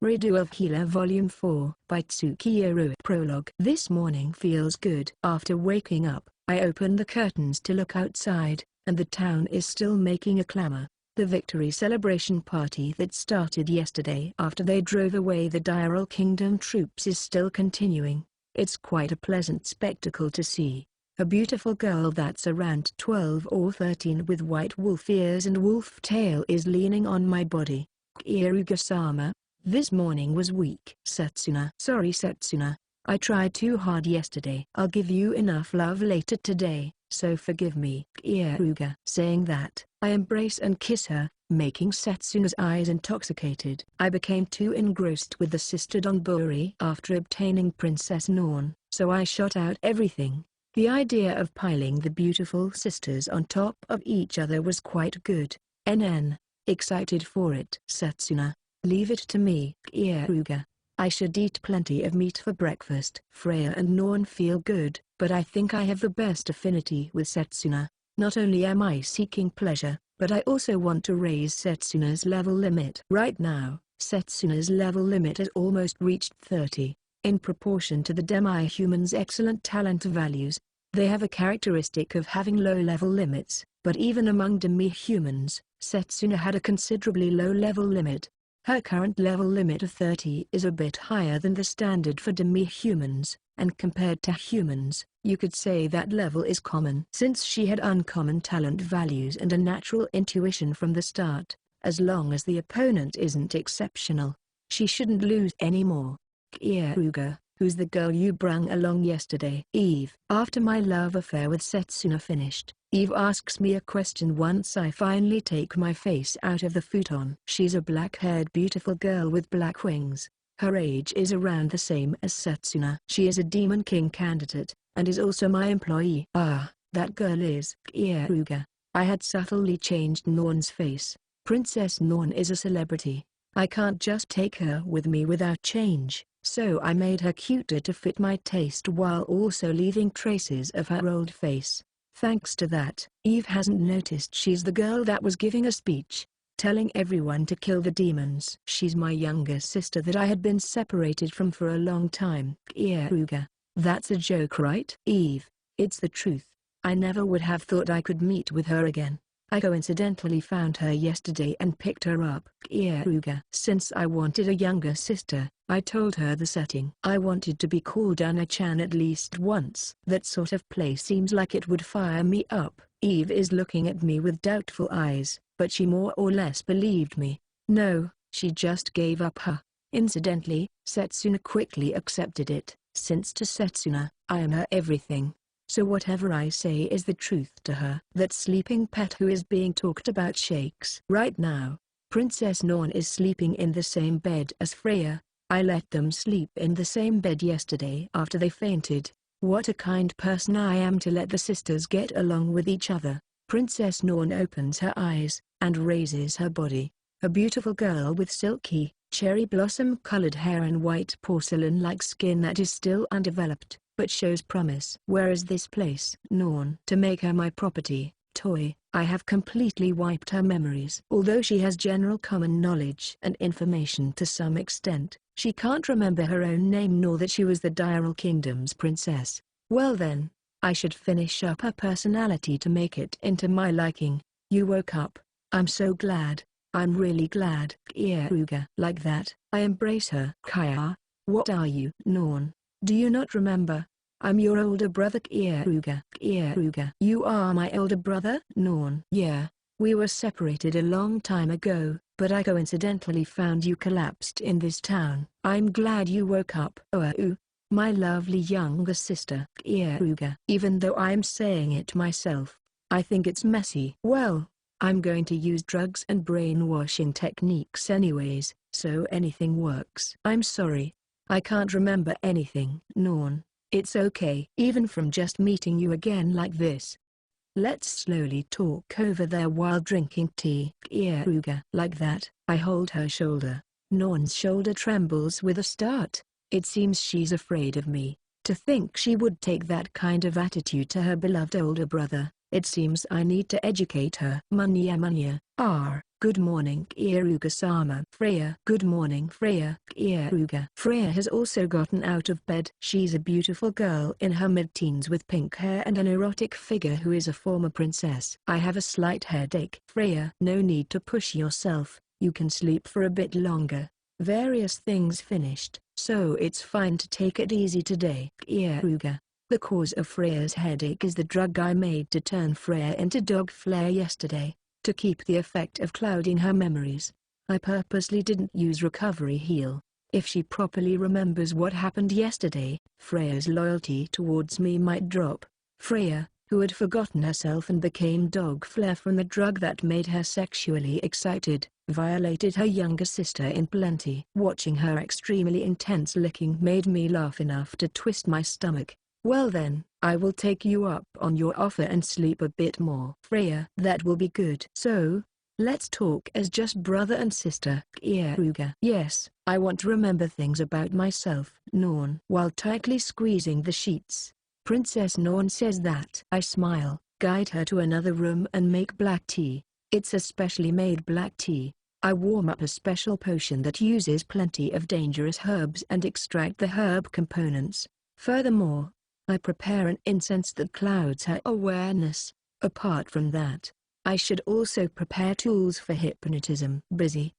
Redo of Keare Volume 4 by Keare. Prologue. This morning feels good. After waking up, I open the curtains to look outside, and the town is still making a clamor. The victory celebration party that started yesterday after they drove away the Diral Kingdom troops is still continuing. It's quite a pleasant spectacle to see. A beautiful girl that's around 12 or 13 with white wolf ears and wolf tail is leaning on my body. Keare-sama, this morning was weak. Setsuna. Sorry Setsuna, I tried too hard yesterday. I'll give you enough love later today, so forgive me. Keare. Saying that, I embrace and kiss her, making Setsuna's eyes intoxicated. I became too engrossed with the sister Donbori after obtaining Princess Norn, so I shot out everything. The idea of piling the beautiful sisters on top of each other was quite good. Excited for it. Setsuna. Leave it to me. Keare. I should eat plenty of meat for breakfast. Freya and Norn feel good, but I think I have the best affinity with Setsuna. Not only am I seeking pleasure, but I also want to raise Setsuna's level limit. Right now, Setsuna's level limit has almost reached 30. In proportion to the demi-humans' excellent talent values, they have a characteristic of having low level limits, but even among demi-humans, Setsuna had a considerably low level limit. Her current level limit of 30 is a bit higher than the standard for demi-humans, and compared to humans, you could say that level is common. Since she had uncommon talent values and a natural intuition from the start, as long as the opponent isn't exceptional, she shouldn't lose anymore. Keare. Who's the girl you brung along yesterday? Eve. After my love affair with Setsuna finished, Eve asks me a question once I finally take my face out of the futon. She's a black-haired beautiful girl with black wings. Her age is around the same as Setsuna. She is a Demon King candidate, and is also my employee. Ah, that girl is Keare. I had subtly changed Norn's face. Princess Norn is a celebrity. I can't just take her with me without change. So I made her cuter to fit my taste while also leaving traces of her old face. Thanks to that, Eve hasn't noticed she's the girl that was giving a speech, telling everyone to kill the demons. She's my younger sister that I had been separated from for a long time. Keare. That's a joke, right? Eve. It's the truth. I never would have thought I could meet with her again. I coincidentally found her yesterday and picked her up. Keare. Since I wanted a younger sister, I told her the setting. I wanted to be called Anna-chan at least once. That sort of play seems like it would fire me up. Eve is looking at me with doubtful eyes, but she more or less believed me. No, she just gave up her. Incidentally, Setsuna quickly accepted it, since to Setsuna, I am her everything. So whatever I say is the truth to her. That sleeping pet who is being talked about shakes. Right now, Princess Norn is sleeping in the same bed as Freya. I let them sleep in the same bed yesterday after they fainted. What a kind person I am to let the sisters get along with each other. Princess Norn opens her eyes, and raises her body. A beautiful girl with silky, cherry blossom-colored hair and white porcelain-like skin that is still undeveloped, but shows promise. Where is this place? Norn. To make her my property, toy, I have completely wiped her memories. Although she has general common knowledge and information to some extent, she can't remember her own name nor that she was the Diral Kingdom's princess. Well then, I should finish up her personality to make it into my liking. You woke up. I'm so glad. I'm really glad. Keare. Like that, I embrace her. Kaya, what are you? Norn. Do you not remember? I'm your older brother. Keare. You are my older brother? Norn. Yeah, we were separated a long time ago, but I coincidentally found you collapsed in this town. I'm glad you woke up. Oh, my lovely younger sister. Keare. Even though I'm saying it myself, I think it's messy. Well, I'm going to use drugs and brainwashing techniques anyways, so anything works. I'm sorry. I can't remember anything. Norn. It's okay. Even from just meeting you again like this. Let's slowly talk over there while drinking tea. Keare. Like that, I hold her shoulder. Norn's shoulder trembles with a start. It seems she's afraid of me. To think she would take that kind of attitude to her beloved older brother. It seems I need to educate her. Munya. Good morning Kieruga-sama. Freya. Good morning Freya. Kieruga. Freya has also gotten out of bed. She's a beautiful girl in her mid-teens with pink hair and an erotic figure who is a former princess. I have a slight headache. Freya. No need to push yourself, you can sleep for a bit longer. Various things finished, so it's fine to take it easy today. Kieruga. The cause of Freya's headache is the drug I made to turn Freya into Dog Flare yesterday, to keep the effect of clouding her memories. I purposely didn't use recovery heal. If she properly remembers what happened yesterday, Freya's loyalty towards me might drop. Freya, who had forgotten herself and became Dog Flare from the drug that made her sexually excited, violated her younger sister in plenty. Watching her extremely intense licking made me laugh enough to twist my stomach. Well then, I will take you up on your offer and sleep a bit more. Freya. That will be good. So, let's talk as just brother and sister. Kieruga. Yes, I want to remember things about myself. Norn. While tightly squeezing the sheets, Princess Norn says that. I smile, guide her to another room and make black tea. It's a specially made black tea. I warm up a special potion that uses plenty of dangerous herbs and extract the herb components. Furthermore, I prepare an incense that clouds her awareness. Apart from that, I should also prepare tools for hypnotism. Busy,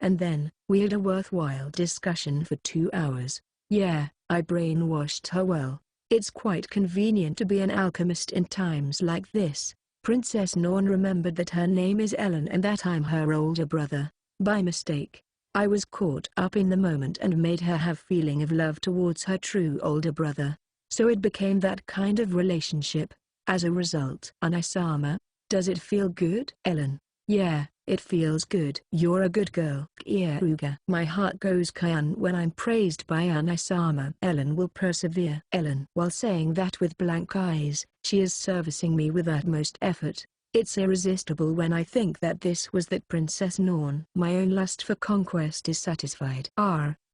and then, we had a worthwhile discussion for 2 hours. Yeah, I brainwashed her well. It's quite convenient to be an alchemist in times like this. Princess Norn remembered that her name is Ellen and that I'm her older brother. By mistake, I was caught up in the moment and made her have feeling of love towards her true older brother. So it became that kind of relationship. As a result. Anasama, does it feel good? Ellen. Yeah, it feels good. You're a good girl. Kieruga. My heart goes kyan when I'm praised by Anasama. Ellen will persevere. Ellen. While saying that with blank eyes, she is servicing me with utmost effort. It's irresistible when I think that this was that Princess Norn. My own lust for conquest is satisfied.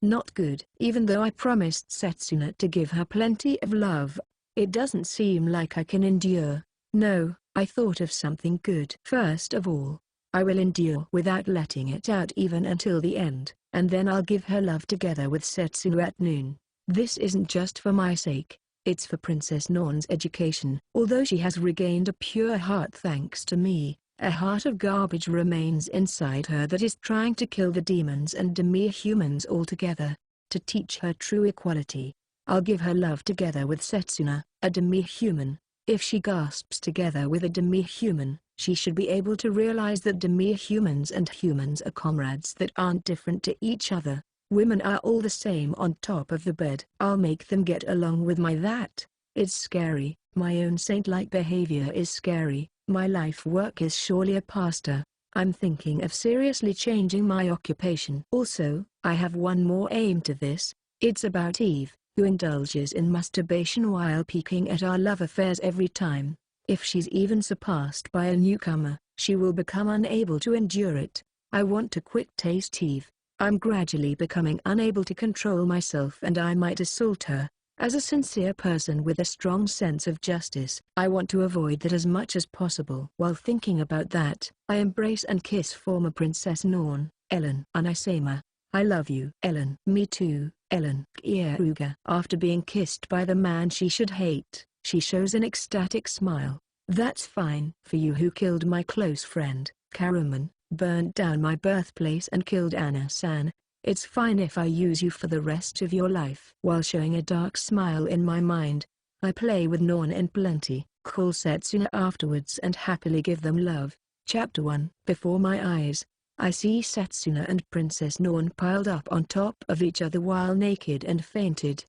Not good. Even though I promised Setsuna to give her plenty of love, it doesn't seem like I can endure. No, I thought of something good. First of all, I will endure without letting it out even until the end, and then I'll give her love together with Setsuna at noon. This isn't just for my sake, it's for Princess Norn's education. Although she has regained a pure heart thanks to me, a heart of garbage remains inside her that is trying to kill the demons and demi-humans altogether. To teach her true equality, I'll give her love together with Setsuna, a demi-human. If she gasps together with a demi-human, she should be able to realize that demi-humans and humans are comrades that aren't different to each other. Women are all the same on top of the bed. I'll make them get along with my that. It's scary. My own saint-like behavior is scary. My life work is surely a pastor. I'm thinking of seriously changing my occupation. Also, I have one more aim to this. It's about Eve, who indulges in masturbation while peeking at our love affairs every time. If she's even surpassed by a newcomer, she will become unable to endure it. I want to quit taste Eve. I'm gradually becoming unable to control myself and I might assault her. As a sincere person with a strong sense of justice, I want to avoid that as much as possible. While thinking about that, I embrace and kiss former Princess Norn, Ellen. Anasama. I love you. Ellen. Me too, Ellen. Kieruga. After being kissed by the man she should hate, she shows an ecstatic smile. That's fine. For you who killed my close friend, Karuman, burned down my birthplace and killed Anna-san. It's fine if I use you for the rest of your life. While showing a dark smile in my mind, I play with Norn in plenty, call Setsuna afterwards and happily give them love. Chapter 1. Before my eyes, I see Setsuna and Princess Norn piled up on top of each other while naked and fainted.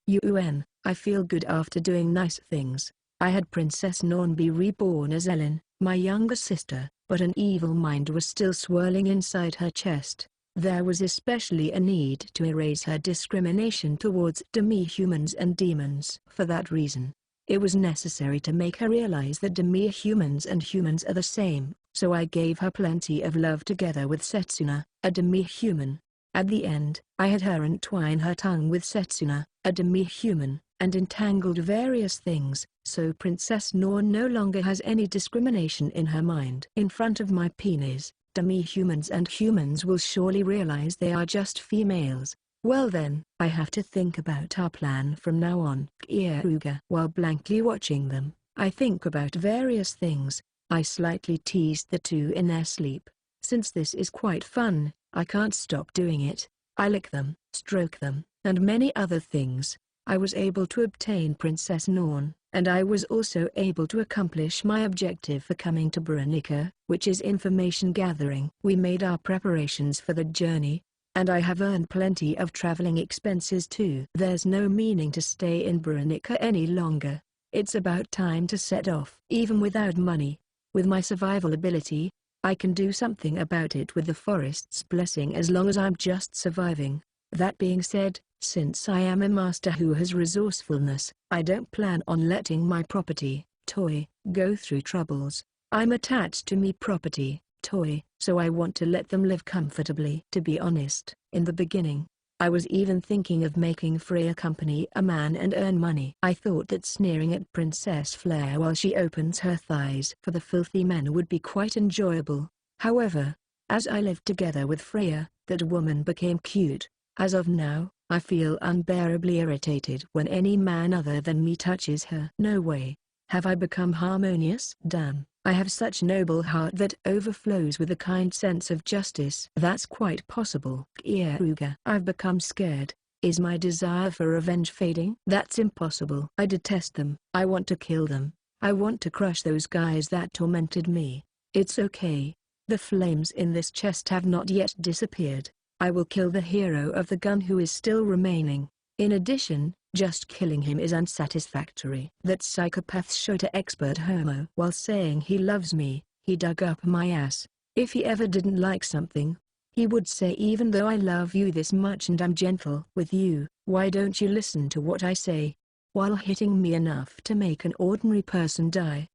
I feel good after doing nice things. I had Princess Norn be reborn as Ellen, my younger sister, but an evil mind was still swirling inside her chest. There was especially a need to erase her discrimination towards demi-humans and demons. For that reason, it was necessary to make her realize that demi-humans and humans are the same, so I gave her plenty of love together with Setsuna, a demi-human. At the end, I had her entwine her tongue with Setsuna, a demi-human, and entangled various things, so Princess Norn no longer has any discrimination in her mind. In front of my penis, Demi-humans and humans will surely realize they are just females. Well then, I have to think about our plan from now on. Keare. While blankly watching them, I think about various things. I slightly teased the two in their sleep. Since this is quite fun, I can't stop doing it. I lick them, stroke them, and many other things. I was able to obtain Princess Norn, and I was also able to accomplish my objective for coming to Veronica, which is information gathering. We made our preparations for the journey, and I have earned plenty of traveling expenses too. There's no meaning to stay in Veronica any longer. It's about time to set off. Even without money, with my survival ability, I can do something about it with the forest's blessing as long as I'm just surviving. That being said, since I am a master who has resourcefulness, I don't plan on letting my property, toy, go through troubles. I'm attached to me property, toy, so I want to let them live comfortably. To be honest, in the beginning, I was even thinking of making Freya company a man and earn money. I thought that sneering at Princess Flare while she opens her thighs for the filthy men would be quite enjoyable. However, as I lived together with Freya, that woman became cute. As of now, I feel unbearably irritated when any man other than me touches her. No way. Have I become harmonious? Damn, I have such noble heart that overflows with a kind sense of justice. That's quite possible. Keare. I've become scared. Is my desire for revenge fading? That's impossible. I detest them. I want to kill them. I want to crush those guys that tormented me. It's okay. The flames in this chest have not yet disappeared. I will kill the hero of the gun who is still remaining. In addition, just killing him is unsatisfactory. That psychopath shot a expert homo. While saying he loves me, he dug up my ass. If he ever didn't like something, he would say, even though I love you this much and I'm gentle with you, why don't you listen to what I say? While hitting me enough to make an ordinary person die.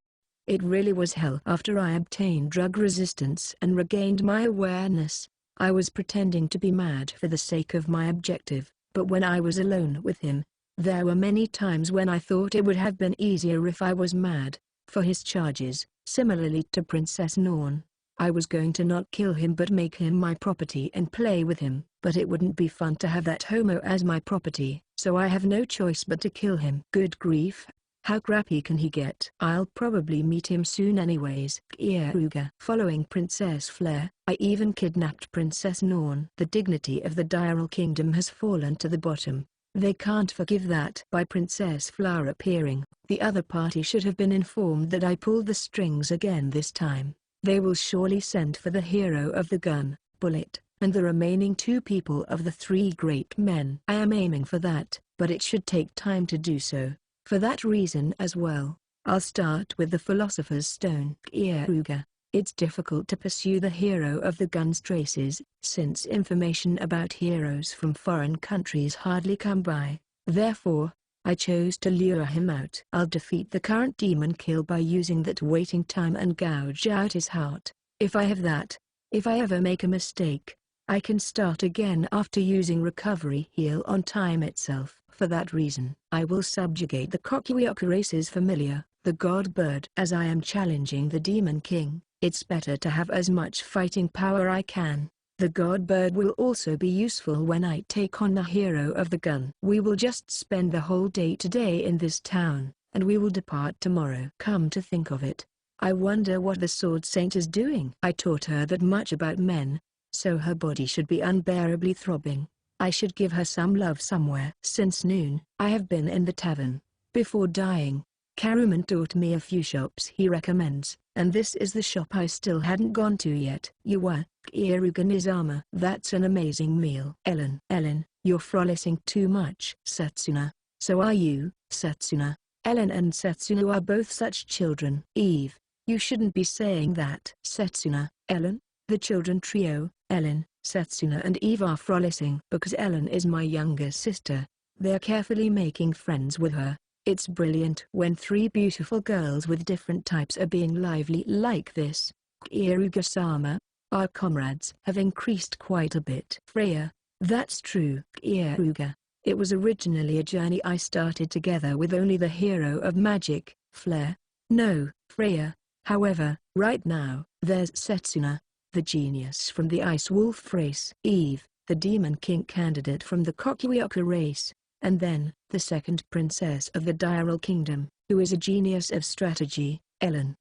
It really was hell. After I obtained drug resistance and regained my awareness, I was pretending to be mad for the sake of my objective, but when I was alone with him, there were many times when I thought it would have been easier if I was mad. For his charges, similarly to Princess Norn, I was going to not kill him but make him my property and play with him, but it wouldn't be fun to have that homo as my property, so I have no choice but to kill him. Good grief. How crappy can he get? I'll probably meet him soon anyways. Keare. Following Princess Flare, I even kidnapped Princess Norn. The dignity of the Diral Kingdom has fallen to the bottom. They can't forgive that. By Princess Flare appearing, the other party should have been informed that I pulled the strings again this time. They will surely send for the hero of the gun, Bullet, and the remaining two people of the three great men. I am aiming for that, but it should take time to do so. For that reason as well, I'll start with the Philosopher's Stone. Keare. It's difficult to pursue the hero of the gun's traces, since information about heroes from foreign countries hardly come by. Therefore, I chose to lure him out. I'll defeat the current demon kill by using that waiting time and gouge out his heart. If I have that, if I ever make a mistake, I can start again after using recovery heal on time itself. For that reason, I will subjugate the Kokuyoku race's familiar, the god bird. As I am challenging the demon king, it's better to have as much fighting power I can. The god bird will also be useful when I take on the hero of the gun. We will just spend the whole day today in this town, and we will depart tomorrow. Come to think of it, I wonder what the Sword Saint is doing. I taught her that much about men, so her body should be unbearably throbbing. I should give her some love somewhere. Since noon, I have been in the tavern. Before dying, Karuman taught me a few shops he recommends, and this is the shop I still hadn't gone to yet. You were, Nizama. That's an amazing meal. Ellen, you're frolicking too much. Setsuna. So are you, Setsuna. Ellen and Setsuna are both such children. Eve, you shouldn't be saying that. Setsuna, Ellen, the children trio, Ellen, Setsuna and Eve are frolicking because Ellen is my younger sister. They're carefully making friends with her. It's brilliant when three beautiful girls with different types are being lively like this. Keare-sama, our comrades have increased quite a bit. Freya, that's true. Keare, it was originally a journey I started together with only the hero of magic, Flare. No, Freya. However, right now, there's Setsuna. the genius from the Ice Wolf race. Eve, the Demon King candidate from the Kokuyoka race. And then, the second princess of the Diral Kingdom, who is a genius of strategy, Ellen.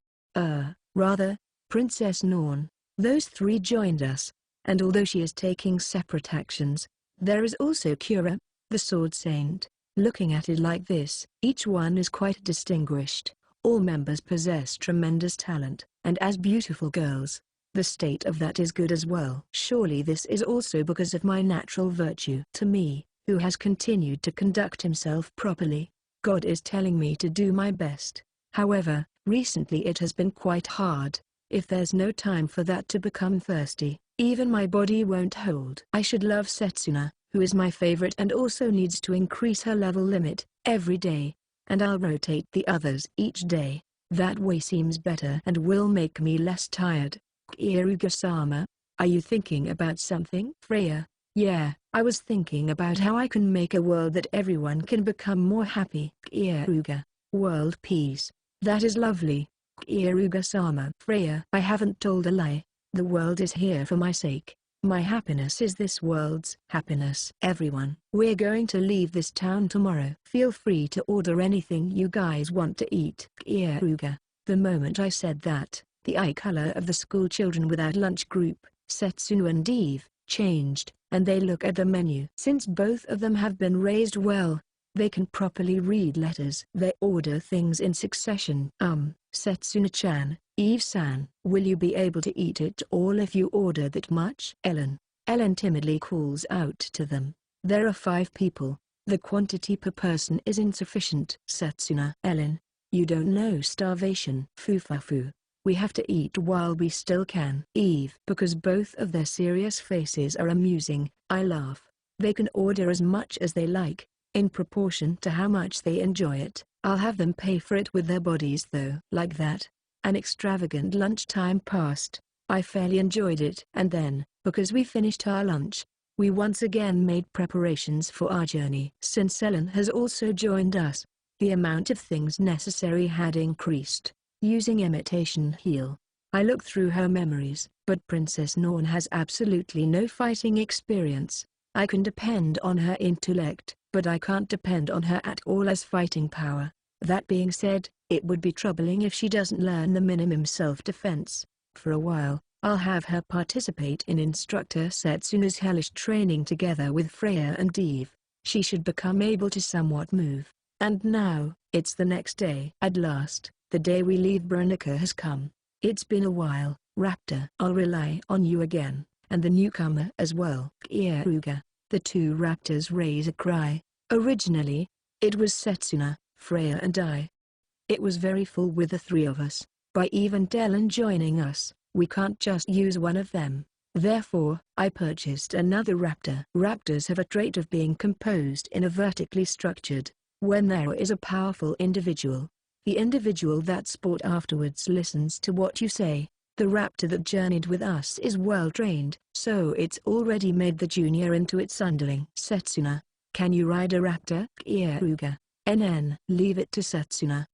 Rather, Princess Norn. Those three joined us. And although she is taking separate actions, there is also Keare, the Sword Saint. Looking at it like this, each one is quite distinguished. All members possess tremendous talent, and as beautiful girls. The state of that is good as well. Surely this is also because of my natural virtue. To me, who has continued to conduct himself properly, God is telling me to do my best. However, recently it has been quite hard. If there's no time for that to become thirsty, even my body won't hold. I should love Setsuna, who is my favorite and also needs to increase her level limit every day, and I'll rotate the others each day. That way seems better and will make me less tired. Kieruga-sama, are you thinking about something? Freya, yeah, I was thinking about how I can make a world that everyone can become more happy. Kieruga, world peace. That is lovely. Kieruga-sama. Freya, I haven't told a lie. The world is here for my sake. My happiness is this world's happiness. Everyone, we're going to leave this town tomorrow. Feel free to order anything you guys want to eat. Kieruga. The moment I said that, the eye color of the school children without lunch group, Setsuna and Eve, changed, and they look at the menu. Since both of them have been raised well, they can properly read letters. They order things in succession. Setsuna-chan, Eve-san, will you be able to eat it all if you order that much? Ellen timidly calls out to them. There are 5 people. The quantity per person is insufficient. Setsuna. Ellen, you don't know starvation. Fufafu. We have to eat while we still can. Eve. Because both of their serious faces are amusing, I laugh. They can order as much as they like, in proportion to how much they enjoy it. I'll have them pay for it with their bodies though. Like that. An extravagant lunchtime passed. I fairly enjoyed it. And then, because we finished our lunch, we once again made preparations for our journey. Since Ellen has also joined us, the amount of things necessary had increased. Using imitation heal, I looked through her memories, but Princess Norn has absolutely no fighting experience. I can depend on her intellect, but I can't depend on her at all as fighting power. That being said, it would be troubling if she doesn't learn the minimum self-defense. For a while, I'll have her participate in Instructor Setsuna's hellish training together with Freya and Eve. She should become able to somewhat move. And now, it's the next day. At last, the day we leave Bronica has come. It's been a while, Raptor. I'll rely on you again, and the newcomer as well. Kieruga. The 2 raptors raise a cry. Originally, it was Setsuna, Freya and I. It was very full with the 3 of us. By even Ellen joining us, we can't just use one of them. Therefore, I purchased another raptor. Raptors have a trait of being composed in a vertically structured. When there is a powerful individual, the individual that sport afterwards listens to what you say. The raptor that journeyed with us is well trained, so it's already made the junior into its underling. Setsuna, can you ride a raptor? Kieruga. Leave it to Setsuna.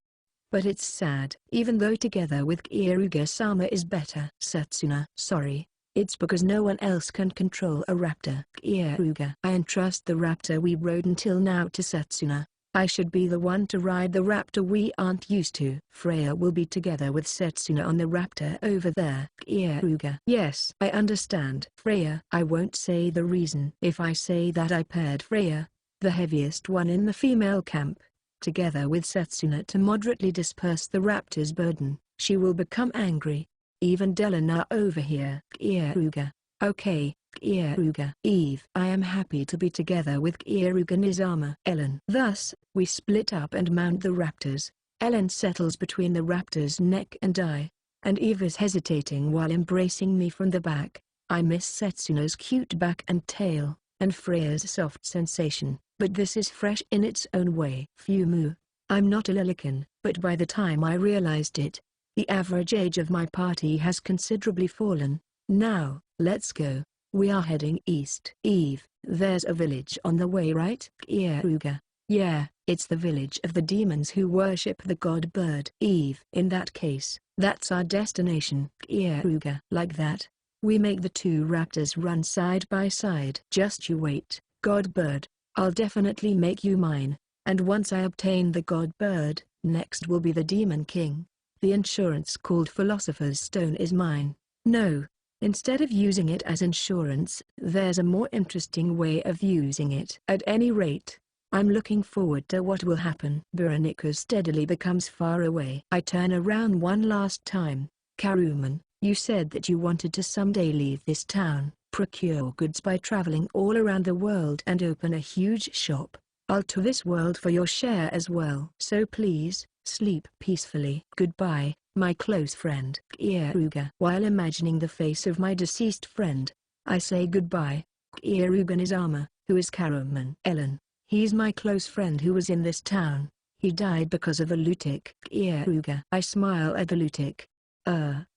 But it's sad. Even though together with Kieruga-sama is better. Setsuna. Sorry. It's because no one else can control a raptor. Kieruga. I entrust the raptor we rode until now to Setsuna. I should be the one to ride the raptor we aren't used to. Freya will be together with Setsuna on the raptor over there. Kieruga. Yes, I understand. Freya. I won't say the reason. If I say that I paired Freya, the heaviest one in the female camp, together with Setsuna to moderately disperse the raptor's burden, she will become angry. Even Ellen are over here. Kieruga. Okay. Kieruga. Eve. I am happy to be together with Kieruga-Nizama. Ellen. Thus, we split up and mount the raptors. Ellen settles between the raptor's neck and I, and Eve is hesitating while embracing me from the back. I miss Setsuna's cute back and tail, and Freya's soft sensation, but this is fresh in its own way. Fumu. I'm not a Lilican, but by the time I realized it, the average age of my party has considerably fallen. Now, let's go. We are heading east. Eve, there's a village on the way, right? Kieruga. Yeah, it's the village of the demons who worship the god bird. Eve. In that case, that's our destination. Kieruga. Like that? We make the two raptors run side by side. Just you wait, God bird. I'll definitely make you mine. And once I obtain the God bird, next will be the Demon King. The insurance called Philosopher's Stone is mine. No. Instead of using it as insurance, there's a more interesting way of using it. At any rate, I'm looking forward to what will happen. Veronica steadily becomes far away. I turn around one last time. Caruman, you said that you wanted to someday leave this town, procure goods by traveling all around the world and open a huge shop. I'll to this world for your share as well. So please, sleep peacefully. Goodbye, my close friend Keare. While imagining the face of my deceased friend, I say goodbye. Keare in his armor, who is Caruman. Ellen. He's my close friend who was in this town. He died because of a lutic. Keare. I smile at the lutic.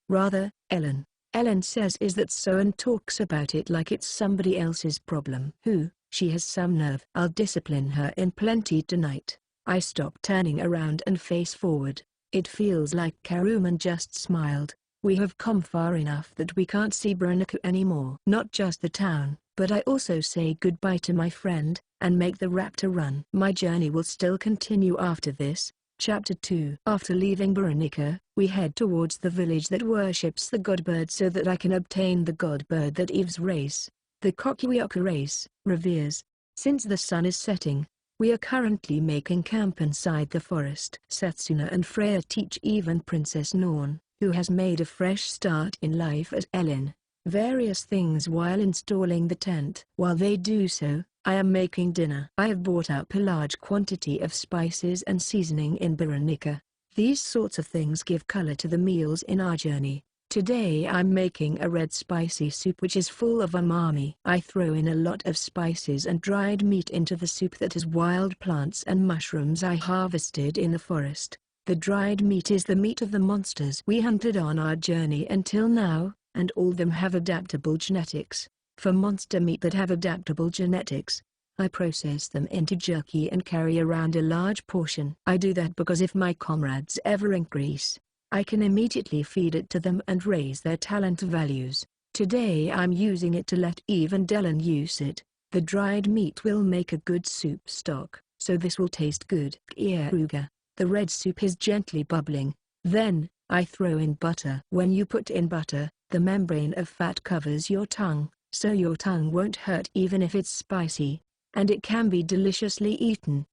Rather, Ellen. Ellen says is that so and talks about it like it's somebody else's problem. Who? She has some nerve. I'll discipline her in plenty tonight. I stop turning around and face forward. It feels like Caruman just smiled. We have come far enough that we can't see Veronica anymore. Not just the town, but I also say goodbye to my friend, and make the raptor run. My journey will still continue after this. Chapter 2. After leaving Veronica, we head towards the village that worships the godbird so that I can obtain the godbird that Eve's race, the Kokuyoka race, reveres. Since the sun is setting, we are currently making camp inside the forest. Setsuna and Freya teach Eve and Princess Norn, who has made a fresh start in life as Ellen, various things while installing the tent. While they do so, I am making dinner. I have bought up a large quantity of spices and seasoning in Veronica. These sorts of things give color to the meals in our journey. Today I'm making a red spicy soup which is full of umami. I throw in a lot of spices and dried meat into the soup that has wild plants and mushrooms I harvested in the forest. The dried meat is the meat of the monsters we hunted on our journey until now, and all of them have adaptable genetics. For monster meat that have adaptable genetics, I process them into jerky and carry around a large portion. I do that because if my comrades ever increase, I can immediately feed it to them and raise their talent values. Today I'm using it to let Eve and Ellen use it. The dried meat will make a good soup stock, so this will taste good. Keare. The red soup is gently bubbling. Then, I throw in butter. When you put in butter, the membrane of fat covers your tongue, so your tongue won't hurt even if it's spicy, and it can be deliciously eaten.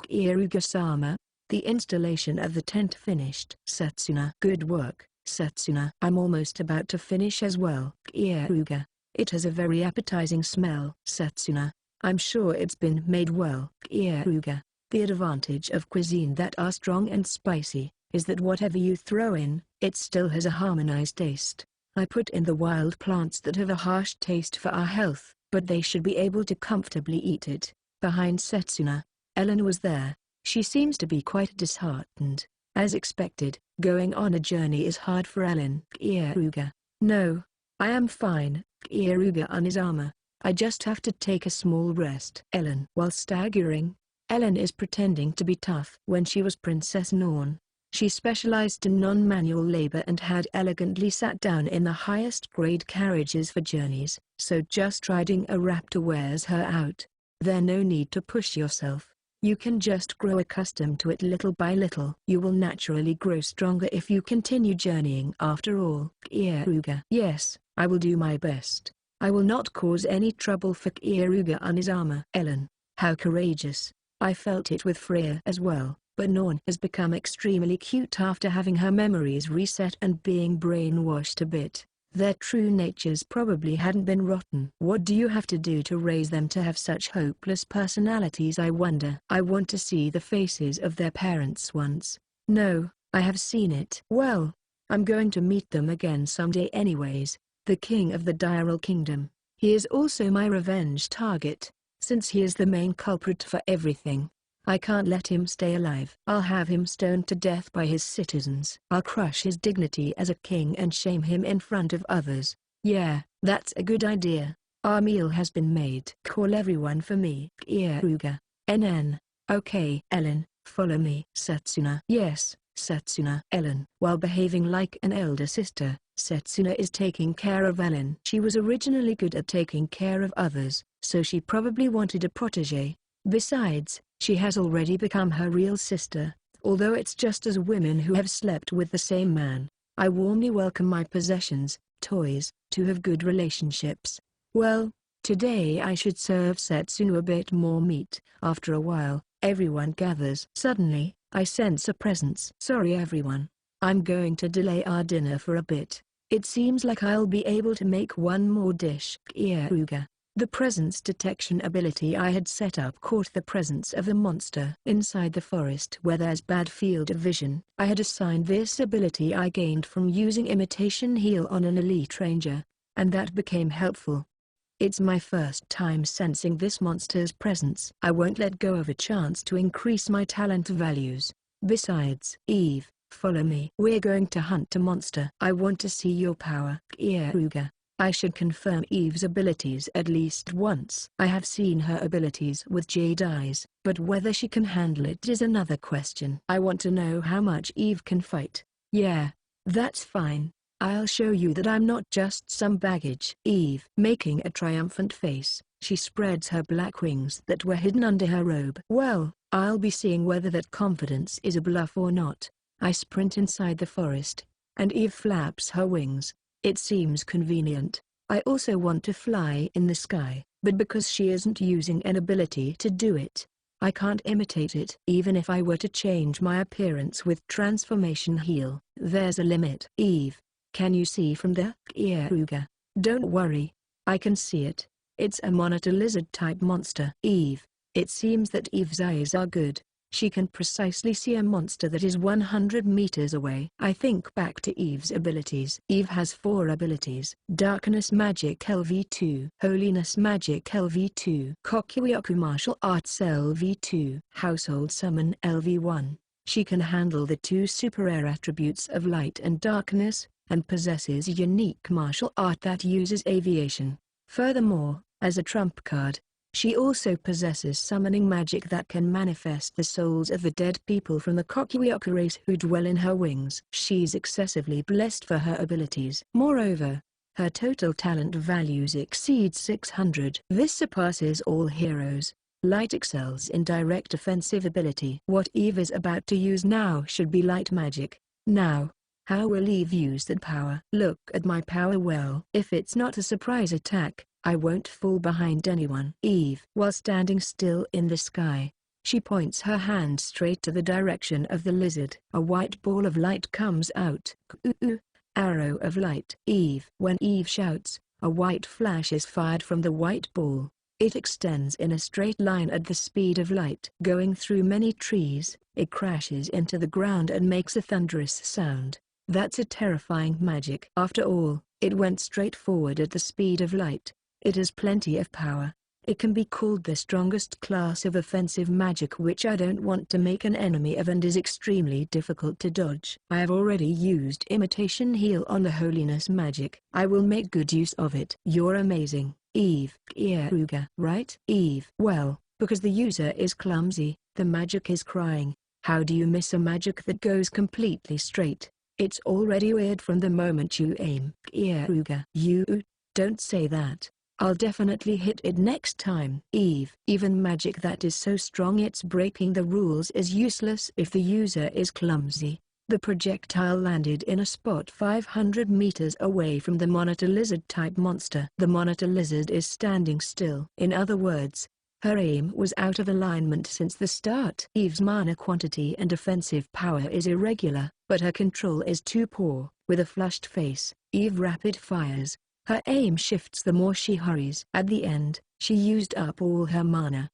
Keare-sama. The installation of the tent finished. Setsuna. Good work, Setsuna. I'm almost about to finish as well. Keare. It has a very appetizing smell. Setsuna. I'm sure it's been made well. Keare. The advantage of cuisine that are strong and spicy, is that whatever you throw in, it still has a harmonized taste. I put in the wild plants that have a harsh taste for our health, but they should be able to comfortably eat it. Behind Setsuna, Ellen was there. She seems to be quite disheartened. As expected, going on a journey is hard for Ellen. Keare. No, I am fine. Keare on his armor. I just have to take a small rest. Ellen. While staggering, Ellen is pretending to be tough. When she was Princess Norn, she specialized in non-manual labor and had elegantly sat down in the highest grade carriages for journeys, so just riding a raptor wears her out. There's no need to push yourself. You can just grow accustomed to it little by little. You will naturally grow stronger if you continue journeying after all. Keare. Yes, I will do my best. I will not cause any trouble for Keare on his armor. Ellen. How courageous. I felt it with Freya as well, but Norn has become extremely cute after having her memories reset and being brainwashed a bit. Their true natures probably hadn't been rotten. What do you have to do to raise them to have such hopeless personalities, I wonder? I want to see the faces of their parents once. No, I have seen it. Well, I'm going to meet them again someday anyways. The king of the Diral Kingdom. He is also my revenge target, since he is the main culprit for everything. I can't let him stay alive. I'll have him stoned to death by his citizens. I'll crush his dignity as a king and shame him in front of others. Yeah, that's a good idea. Our meal has been made. Call everyone for me. Keare. NN. Okay. Ellen, follow me. Setsuna. Yes, Setsuna. Ellen. While behaving like an elder sister, Setsuna is taking care of Ellen. She was originally good at taking care of others, so she probably wanted a protege. Besides, she has already become her real sister, although it's just as women who have slept with the same man. I warmly welcome my possessions, toys, to have good relationships. Well, today I should serve Setsuna a bit more meat. After a while, everyone gathers. Suddenly, I sense a presence. Sorry everyone. I'm going to delay our dinner for a bit. It seems like I'll be able to make one more dish. Keare. The presence detection ability I had set up caught the presence of a monster inside the forest where there's bad field of vision. I had assigned this ability I gained from using imitation heal on an elite ranger, and that became helpful. It's my first time sensing this monster's presence. I won't let go of a chance to increase my talent values. Besides, Eve, follow me. We're going to hunt a monster. I want to see your power. Keare. I should confirm Eve's abilities at least once. I have seen her abilities with jade eyes, but whether she can handle it is another question. I want to know how much Eve can fight. Yeah, that's fine. I'll show you that I'm not just some baggage. Eve. Making a triumphant face, she spreads her black wings that were hidden under her robe. Well, I'll be seeing whether that confidence is a bluff or not. I sprint inside the forest, and Eve flaps her wings. It seems convenient. I also want to fly in the sky, but because she isn't using an ability to do it, I can't imitate it. Even if I were to change my appearance with transformation heal, there's a limit. Eve, can you see from there? Keare. Don't worry. I can see it. It's a monitor lizard type monster. Eve. It seems that Eve's eyes are good. She can precisely see a monster that is 100 meters away. I think back to Eve's abilities. Eve has 4 abilities. Darkness Magic LV2, Holiness Magic LV2, Kokuyuku Martial Arts LV2, Household Summon LV1. She can handle the 2 super rare attributes of light and darkness, and possesses a unique martial art that uses aviation. Furthermore, as a trump card, she also possesses summoning magic that can manifest the souls of the dead people from the Kokuyuku race who dwell in her wings. She's excessively blessed for her abilities. Moreover, her total talent values exceed 600. This surpasses all heroes. Light excels in direct offensive ability. What Eve is about to use now should be light magic. Now, how will Eve use that power? Look at my power. Well, if it's not a surprise attack, I won't fall behind anyone. Eve. While standing still in the sky, she points her hand straight to the direction of the lizard. A white ball of light comes out. Arrow of light. Eve. When Eve shouts, a white flash is fired from the white ball. It extends in a straight line at the speed of light. Going through many trees, it crashes into the ground and makes a thunderous sound. That's a terrifying magic. After all, it went straight forward at the speed of light. It has plenty of power. It can be called the strongest class of offensive magic, which I don't want to make an enemy of and is extremely difficult to dodge. I have already used imitation heal on the holiness magic. I will make good use of it. You're amazing, Eve. Keare. Right? Eve. Well, because the user is clumsy, the magic is crying. How do you miss a magic that goes completely straight? It's already weird from the moment you aim. Keare. You don't say that. I'll definitely hit it next time. Eve. Even magic that is so strong it's breaking the rules is useless if the user is clumsy. The projectile landed in a spot 500 meters away from the monitor lizard type monster. The monitor lizard is standing still. In other words, her aim was out of alignment since the start. Eve's mana quantity and offensive power is irregular, but her control is too poor. With a flushed face, Eve rapid fires. Her aim shifts the more she hurries. At the end, she used up all her mana.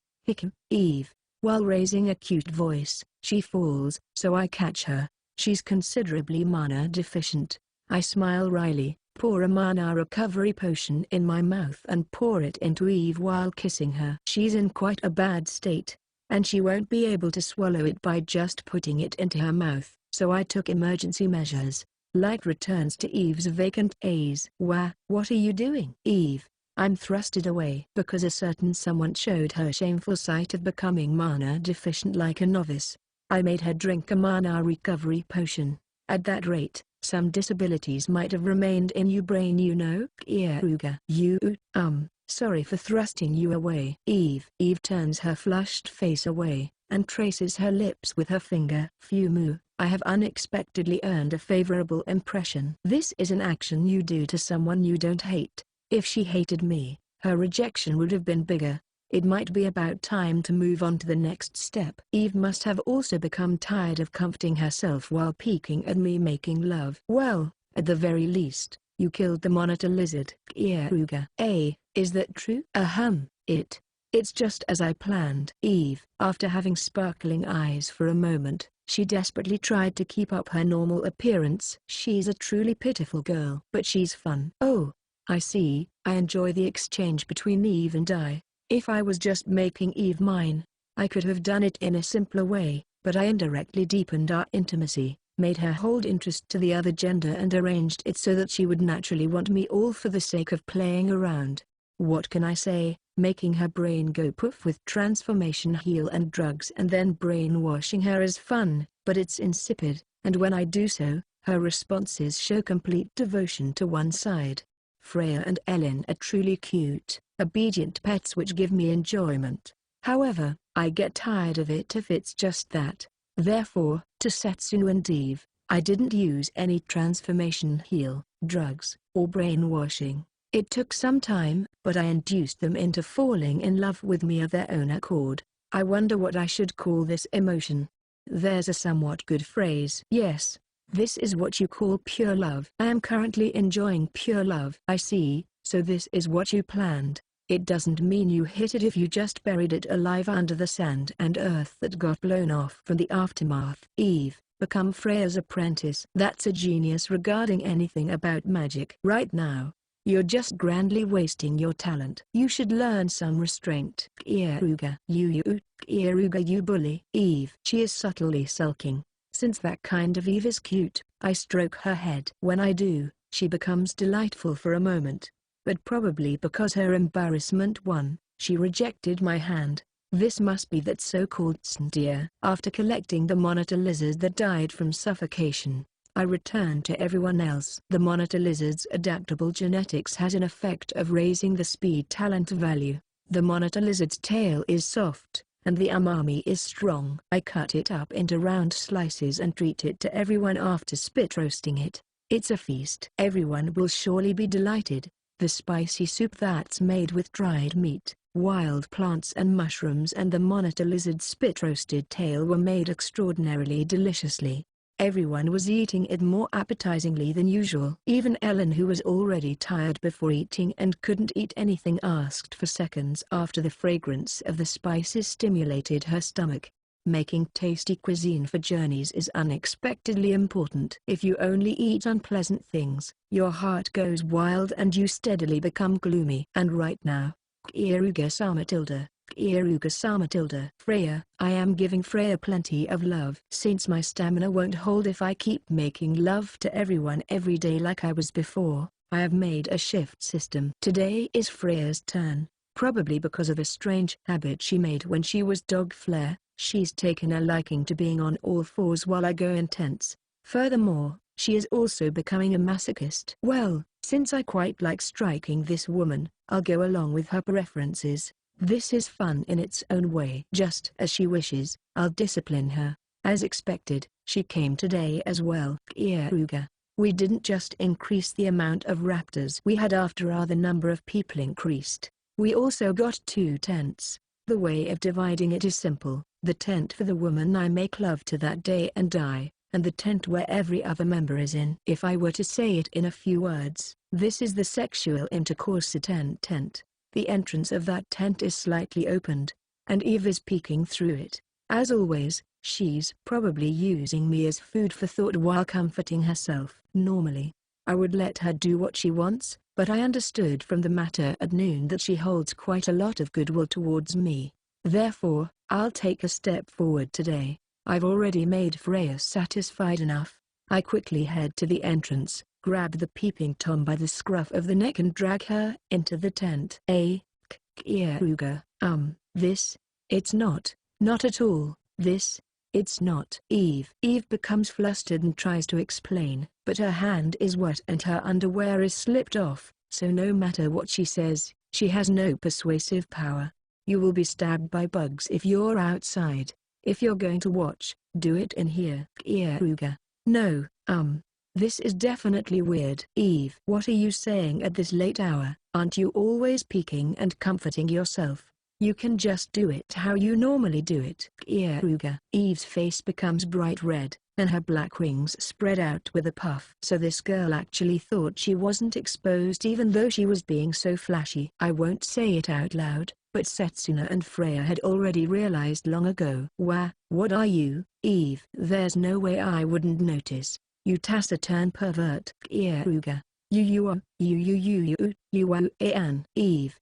Eve. While raising a cute voice, she falls, so I catch her. She's considerably mana deficient. I smile wryly, pour a mana recovery potion in my mouth and pour it into Eve while kissing her. She's in quite a bad state, and she won't be able to swallow it by just putting it into her mouth, so I took emergency measures. Light returns to Eve's vacant eyes. What are you doing? Eve. I'm thrusted away because a certain someone showed her shameful sight of becoming mana deficient like a novice. I made her drink a mana recovery potion. At that rate, Some disabilities might have remained in your brain, you know. Keare, sorry for thrusting you away. Eve turns her flushed face away, and traces her lips with her finger. Phew, I have unexpectedly earned a favorable impression. This is an action you do to someone you don't hate. If she hated me, her rejection would have been bigger. It might be about time to move on to the next step. Eve must have also become tired of comforting herself while peeking at me making love. Well, at the very least, you killed the monitor lizard. Keare, is that true? It's just as I planned. Eve, after having sparkling eyes for a moment, she desperately tried to keep up her normal appearance. She's a truly pitiful girl. But she's fun. Oh, I see. I enjoy the exchange between Eve and I. If I was just making Eve mine, I could have done it in a simpler way, but I indirectly deepened our intimacy, made her hold interest to the other gender and arranged it so that she would naturally want me, all for the sake of playing around. What can I say? Making her brain go poof with transformation heal and drugs and then brainwashing her is fun, but it's insipid, and when I do so, her responses show complete devotion to one side. Freya and Ellen are truly cute, obedient pets which give me enjoyment. However, I get tired of it if it's just that. Therefore, to Setsu and Eve, I didn't use any transformation heal, drugs, or brainwashing. It took some time, but I induced them into falling in love with me of their own accord. I wonder what I should call this emotion. There's a somewhat good phrase. Yes, this is what you call pure love. I am currently enjoying pure love. I see, so this is what you planned. It doesn't mean you hit it if you just buried it alive under the sand and earth that got blown off from the aftermath. Eve, become Freya's apprentice. That's a genius regarding anything about magic. Right now, you're just grandly wasting your talent. You should learn some restraint. Keare, you bully. Eve. She is subtly sulking. Since that kind of Eve is cute, I stroke her head. When I do, she becomes delightful for a moment. But probably because her embarrassment won, she rejected my hand. This must be that so-called tsndia. After collecting the monitor lizard that died from suffocation, I returned to everyone else. The monitor lizard's adaptable genetics has an effect of raising the speed talent value. The monitor lizard's tail is soft, and the umami is strong. I cut it up into round slices and treat it to everyone after spit roasting it. It's a feast. Everyone will surely be delighted. The spicy soup that's made with dried meat, wild plants and mushrooms and the monitor lizard's spit roasted tail were made extraordinarily deliciously. Everyone was eating it more appetizingly than usual. Even Ellen, who was already tired before eating and couldn't eat anything, asked for seconds after the fragrance of the spices stimulated her stomach. Making tasty cuisine for journeys is unexpectedly important. If you only eat unpleasant things, your heart goes wild and you steadily become gloomy. And right now, Keare-sama Freya, I am giving Freya plenty of love. Since my stamina won't hold if I keep making love to everyone every day like I was before, I have made a shift system. Today is Freya's turn. Probably because of a strange habit she made when she was dog flare, she's taken a liking to being on all fours while I go intense. Furthermore, she is also becoming a masochist. Well, since I quite like striking this woman, I'll go along with her preferences. This is fun in its own way. Just as she wishes, I'll discipline her. As expected, she came today as well. Keare, we didn't just increase the amount of raptors we had after the number of people increased. We also got 2 tents. The way of dividing it is simple. The tent for the woman I make love to that day and die, and the tent where every other member is in. If I were to say it in a few words, this is the sexual intercourse tent. The entrance of that tent is slightly opened, and Eve is peeking through it. As always, she's probably using me as food for thought while comforting herself. Normally, I would let her do what she wants, but I understood from the matter at noon that she holds quite a lot of goodwill towards me. Therefore, I'll take a step forward today. I've already made Freya satisfied enough. I quickly head to the entrance, grab the peeping Tom by the scruff of the neck and drag her into the tent. Keare, it's not at all, this It's not. Eve becomes flustered and tries to explain, but her hand is wet and her underwear is slipped off, so no matter what she says, she has no persuasive power. You will be stabbed by bugs if you're outside. If you're going to watch, do it in here. Keare. No, this is definitely weird. Eve. What are you saying at this late hour? Aren't you always peeking and comforting yourself? You can just do it how you normally do it. Keare. Eve's face becomes bright red, and her black wings spread out with a puff. So this girl actually thought she wasn't exposed even though she was being so flashy. I won't say it out loud, but Setsuna and Freya had already realized long ago. What are you, Eve? There's no way I wouldn't notice. You taciturn pervert. Keare. You an Eve.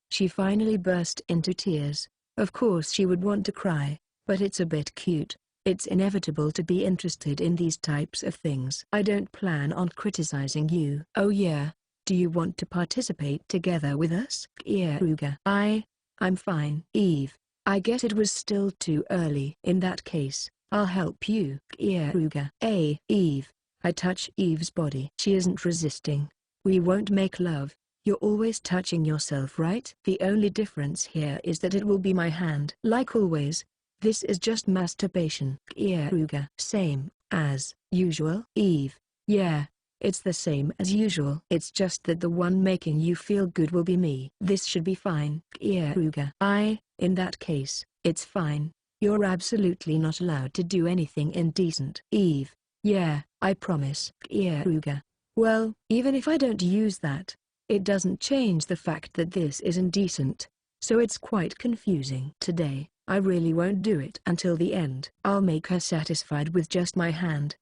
She finally burst into tears. Of course she would want to cry, but it's a bit cute. It's inevitable to be interested in these types of things. I don't plan on criticizing you. Oh yeah? Do you want to participate together with us? Keare. I'm fine. Eve. I guess it was still too early. In that case, I'll help you. Keare. Eve. I touch Eve's body. She isn't resisting. We won't make love. You're always touching yourself, right? The only difference here is that it will be my hand. Like always, this is just masturbation. Keare. Same as usual. Eve. Yeah, it's the same as usual. It's just that the one making you feel good will be me. This should be fine. Keare. In that case, it's fine. You're absolutely not allowed to do anything indecent. Eve. Yeah, I promise. Keare. Well, even if I don't use that, it doesn't change the fact that this is indecent. So it's quite confusing. Today, I really won't do it until the end. I'll make her satisfied with just my hand.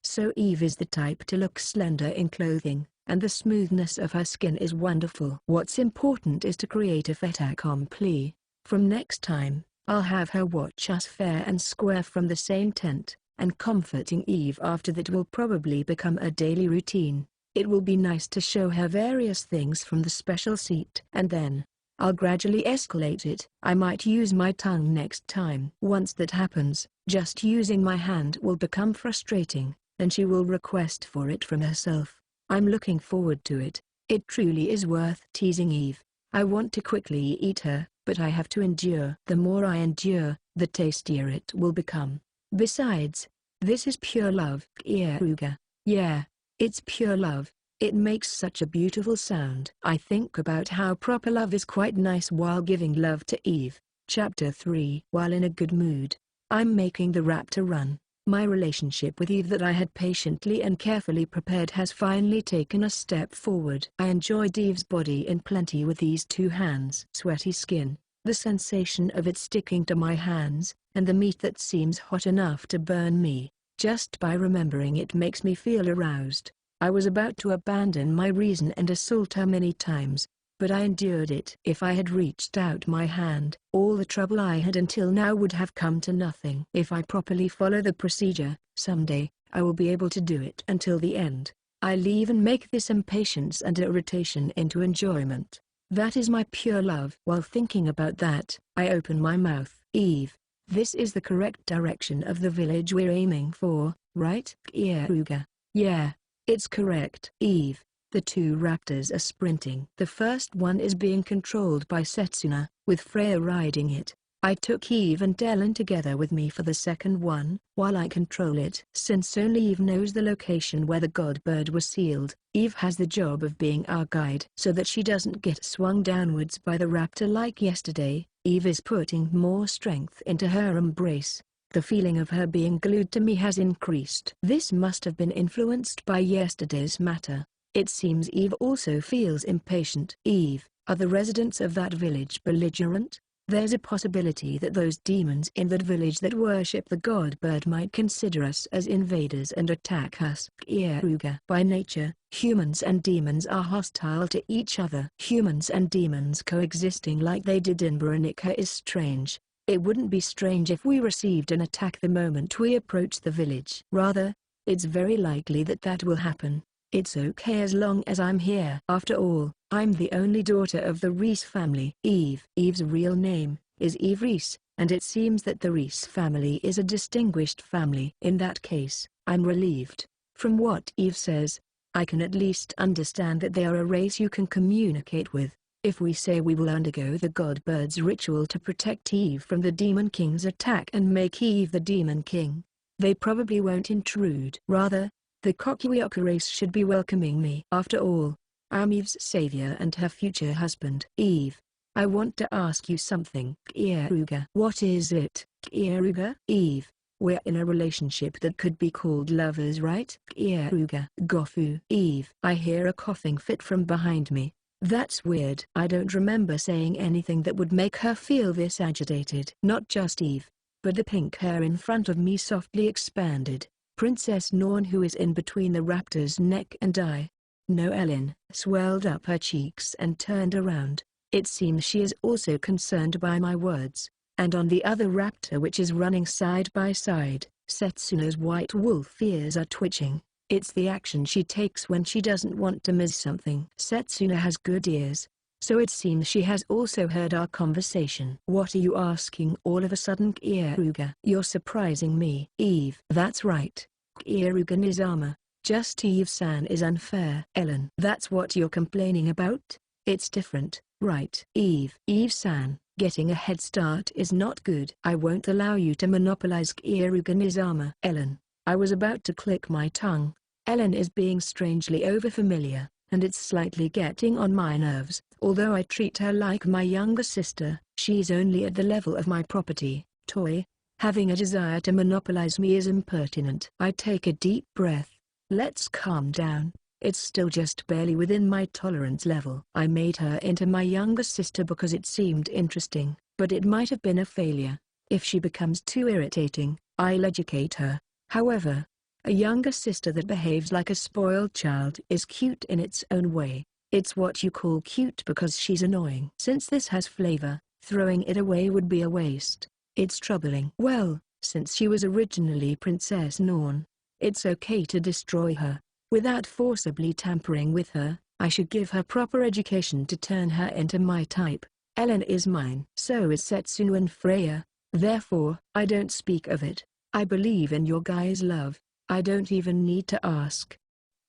So Eve is the type to look slender in clothing, and the smoothness of her skin is wonderful. What's important is to create a fait accompli. From next time, I'll have her watch us fair and square from the same tent, and comforting Eve after that will probably become a daily routine. It will be nice to show her various things from the special seat. And then, I'll gradually escalate it. I might use my tongue next time. Once that happens, just using my hand will become frustrating, and she will request for it from herself. I'm looking forward to it. It truly is worth teasing Eve. I want to quickly eat her, but I have to endure. The more I endure, the tastier it will become. Besides, this is pure love. Keare. Yeah. It's pure love. It makes such a beautiful sound. I think about how proper love is quite nice while giving love to Eve. Chapter 3. While in a good mood, I'm making the raptor run. My relationship with Eve that I had patiently and carefully prepared has finally taken a step forward. I enjoyed Eve's body in plenty with these two hands. Sweaty skin, the sensation of it sticking to my hands, and the meat that seems hot enough to burn me. Just by remembering it makes me feel aroused. I was about to abandon my reason and assault her many times, but I endured it. If I had reached out my hand, all the trouble I had until now would have come to nothing. If I properly follow the procedure, someday, I will be able to do it until the end. I'll even make this impatience and irritation into enjoyment. That is my pure love. While thinking about that, I open my mouth. Eve. This is the correct direction of the village we're aiming for, right? Keare. Yeah, it's correct. Eve. The two raptors are sprinting. The first one is being controlled by Setsuna, with Freya riding it. I took Eve and Ellen together with me for the second one, while I control it. Since only Eve knows the location where the god bird was sealed, Eve has the job of being our guide. So that she doesn't get swung downwards by the raptor like yesterday, Eve is putting more strength into her embrace. The feeling of her being glued to me has increased. This must have been influenced by yesterday's matter. It seems Eve also feels impatient. Eve, are the residents of that village belligerent? There's a possibility that those demons in that village that worship the god bird might consider us as invaders and attack us. Keare. By nature, humans and demons are hostile to each other. Humans and demons coexisting like they did in Veronica is strange. It wouldn't be strange if we received an attack the moment we approach the village. Rather, it's very likely that that will happen. It's okay as long as I'm here. After all, I'm the only daughter of the Reese family. Eve's real name is Eve Reese, and it seems that the Reese family is a distinguished family. In that case, I'm relieved. From what Eve says, I can at least understand that they are a race you can communicate with. If we say we will undergo the Godbird's ritual to protect Eve from the Demon King's attack and make Eve the Demon King, they probably won't intrude. Rather, the Kokuyoka race should be welcoming me. After all, I'm Eve's savior and her future husband. Eve, I want to ask you something. Keare. What is it, Keare? Eve, we're in a relationship that could be called lovers, right? Keare. Gofu. Eve. I hear a coughing fit from behind me. That's weird. I don't remember saying anything that would make her feel this agitated. Not just Eve, but the pink hair in front of me softly expanded. Princess Norn, who is in between the raptor's neck and eye. No, Ellen swelled up her cheeks and turned around. It seems she is also concerned by my words. And on the other raptor, which is running side by side, Setsuno's white wolf ears are twitching. It's the action she takes when she doesn't want to miss something. Setsuno has good ears, so it seems she has also heard our conversation. What are you asking all of a sudden, Keare? You're surprising me. Eve. That's right. Keare Nizama. Just Eve-san is unfair. Ellen. That's what you're complaining about? It's different, right? Eve. Eve-san, getting a head start is not good. I won't allow you to monopolize Keare Nizama. Ellen. I was about to click my tongue. Ellen is being strangely overfamiliar, and it's slightly getting on my nerves. Although I treat her like my younger sister, she's only at the level of my property, toy. Having a desire to monopolize me is impertinent. I take a deep breath. Let's calm down. It's still just barely within my tolerance level. I made her into my younger sister because it seemed interesting, but it might have been a failure. If she becomes too irritating, I'll educate her. However, a younger sister that behaves like a spoiled child is cute in its own way. It's what you call cute because she's annoying. Since this has flavor, throwing it away would be a waste. It's troubling. Well, since she was originally Princess Norn, it's okay to destroy her. Without forcibly tampering with her, I should give her proper education to turn her into my type. Ellen is mine. So is Setsuno and Freya. Therefore, I don't speak of it. I believe in your guys' love. I don't even need to ask.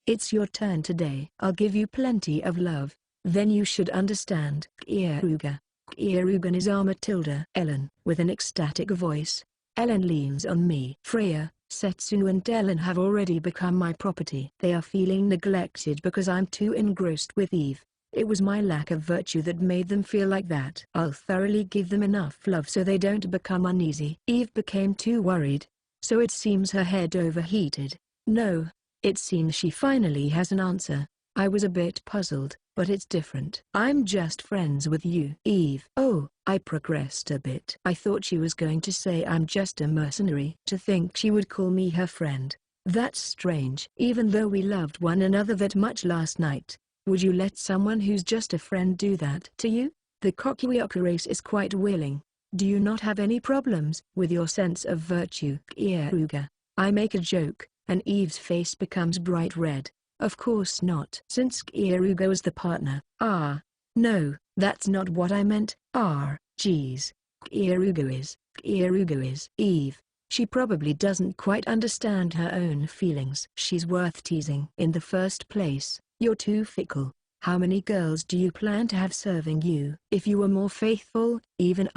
It's your turn today. I'll give you plenty of love. Then you should understand. Keare. Keare Nizama tilde. Ellen. With an ecstatic voice, Ellen leans on me. Freya, Setsuno and Ellen have already become my property. They are feeling neglected because I'm too engrossed with Eve. It was my lack of virtue that made them feel like that. I'll thoroughly give them enough love so they don't become uneasy. Eve became too worried, so it seems her head overheated. No, it seems she finally has an answer. I was a bit puzzled, but it's different. I'm just friends with you. Eve. Oh, I progressed a bit. I thought she was going to say I'm just a mercenary. To think she would call me her friend. That's strange. Even though we loved one another that much last night, would you let someone who's just a friend do that to you? The Kokuyoka race is quite willing. Do you not have any problems with your sense of virtue? Keare. I make a joke, and Eve's face becomes bright red. Of course not. Since Keare is the partner. Ah, no, that's not what I meant. Geez. Keare is Eve. She probably doesn't quite understand her own feelings. She's worth teasing. In the first place, you're too fickle. How many girls do you plan to have serving you? If you were more faithful, even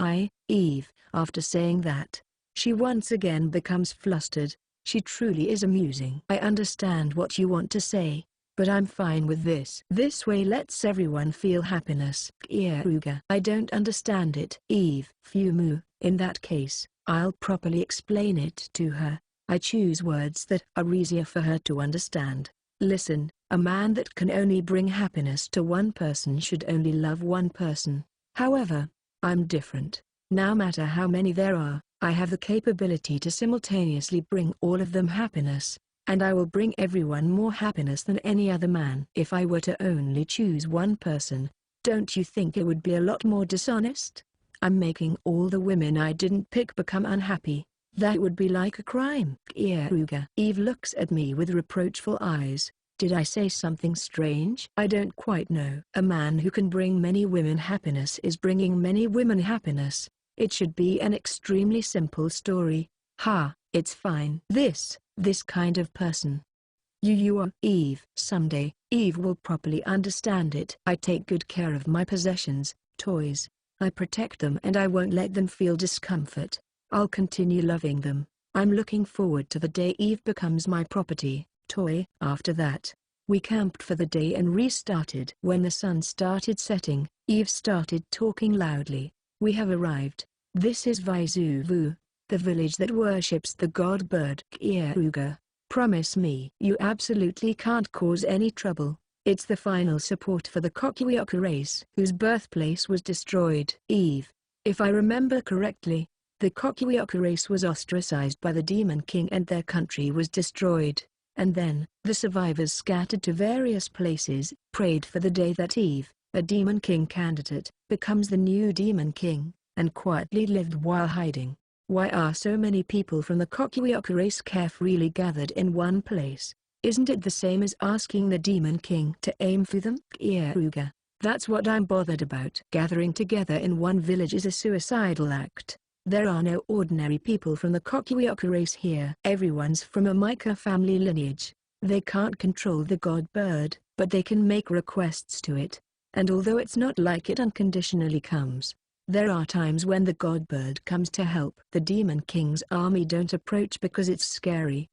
Eve. After saying that, she once again becomes flustered. She truly is amusing. I understand what you want to say, but I'm fine with this. This way lets everyone feel happiness. Keare. I don't understand it. Eve. Fumu. In that case, I'll properly explain it to her. I choose words that are easier for her to understand. Listen, a man that can only bring happiness to one person should only love one person. However, I'm different. No matter how many there are, I have the capability to simultaneously bring all of them happiness, and I will bring everyone more happiness than any other man. If I were to only choose one person, don't you think it would be a lot more dishonest? I'm making all the women I didn't pick become unhappy. That would be like a crime. Keare. Eve looks at me with reproachful eyes. Did I say something strange? I don't quite know. A man who can bring many women happiness is bringing many women happiness. It should be an extremely simple story. Ha, it's fine. This kind of person. You are Eve. Someday, Eve will properly understand it. I take good care of my possessions, toys. I protect them and I won't let them feel discomfort. I'll continue loving them. I'm looking forward to the day Eve becomes my property, toy. After that, we camped for the day and restarted. When the sun started setting, Eve started talking loudly. We have arrived. This is Vaizuvu, the village that worships the god bird Keare. Promise me you absolutely can't cause any trouble. It's the final support for the Kokuyoku race whose birthplace was destroyed. Eve, if I remember correctly, the Kokuyoku race was ostracized by the Demon King and their country was destroyed, and then, the survivors scattered to various places, prayed for the day that Eve, a Demon King candidate, becomes the new Demon King, and quietly lived while hiding. Why are so many people from the Kokuyoku race carefully gathered in one place? Isn't it the same as asking the Demon King to aim for them? Keare. That's what I'm bothered about. Gathering together in one village is a suicidal act. There are no ordinary people from the Kokuyoku race here. Everyone's from a Mika family lineage. They can't control the god bird, but they can make requests to it. And although it's not like it unconditionally comes, there are times when the god bird comes to help. The Demon King's army don't approach because it's scary.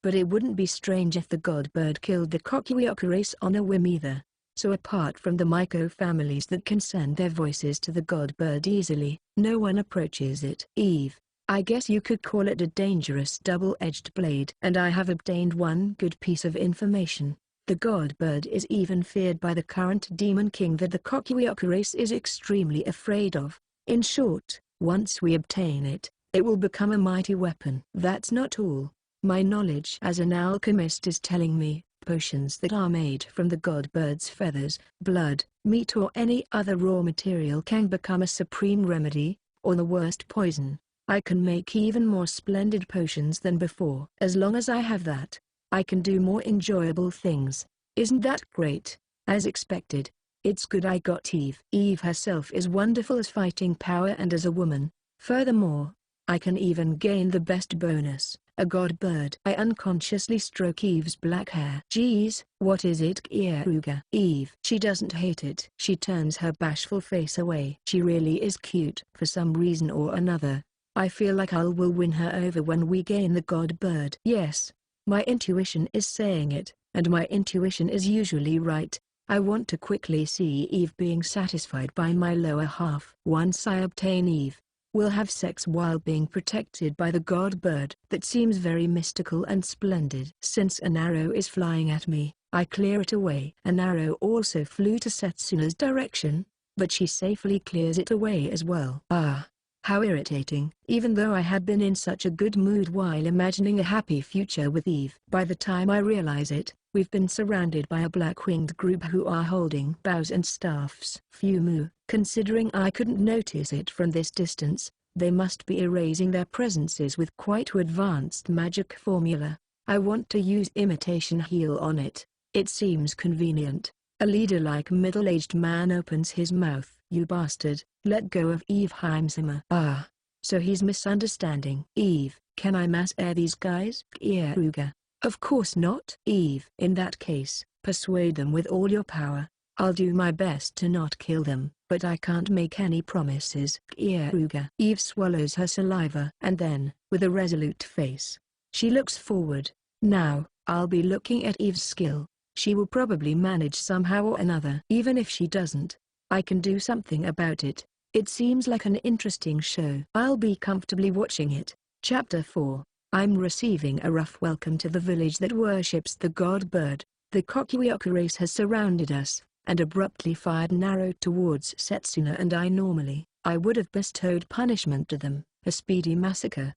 But it wouldn't be strange if the god bird killed the Kokuyoku race on a whim either. So apart from the Miko families that can send their voices to the god bird easily, no one approaches it. Eve, I guess you could call it a dangerous double-edged blade. And I have obtained one good piece of information. The god bird is even feared by the current Demon King that the Kokuyoku race is extremely afraid of. In short, once we obtain it, it will become a mighty weapon. That's not all. My knowledge as an alchemist is telling me, potions that are made from the god bird's feathers, blood, meat or any other raw material can become a supreme remedy, or the worst poison. I can make even more splendid potions than before. As long as I have that, I can do more enjoyable things. Isn't that great? As expected, it's good I got Eve. Eve herself is wonderful as fighting power and as a woman. Furthermore, I can even gain the best bonus, a god bird. I unconsciously stroke Eve's black hair. Geez, what is it, Keare? Eve. She doesn't hate it. She turns her bashful face away. She really is cute. For some reason or another, I feel like I will win her over when we gain the god bird. Yes, my intuition is saying it, and my intuition is usually right. I want to quickly see Eve being satisfied by my lower half. Once I obtain Eve, we'll have sex while being protected by the god bird. That seems very mystical and splendid. Since an arrow is flying at me, I clear it away. An arrow also flew to Setsuna's direction, but she safely clears it away as well. Ah, how irritating. Even though I had been in such a good mood while imagining a happy future with Eve. By the time I realize it, we've been surrounded by a black-winged group who are holding bows and staffs. Phew. Considering I couldn't notice it from this distance, they must be erasing their presences with quite advanced magic formula. I want to use imitation heal on it. It seems convenient. A leader-like middle-aged man opens his mouth. You bastard, let go of Eve Heimsheimer. Ah, so he's misunderstanding. Eve, can I mass air these guys? Keare. Of course not. Eve. In that case, persuade them with all your power. I'll do my best to not kill them, but I can't make any promises. Keare. Eve swallows her saliva and then, with a resolute face, she looks forward. Now, I'll be looking at Eve's skill. She will probably manage somehow or another. Even if she doesn't, I can do something about it. It seems like an interesting show. I'll be comfortably watching it. Chapter 4. I'm receiving a rough welcome to the village that worships the god bird. The Kokuyoku race has surrounded us, and abruptly fired an arrow towards Setsuna and I would have bestowed punishment to them, a speedy massacre.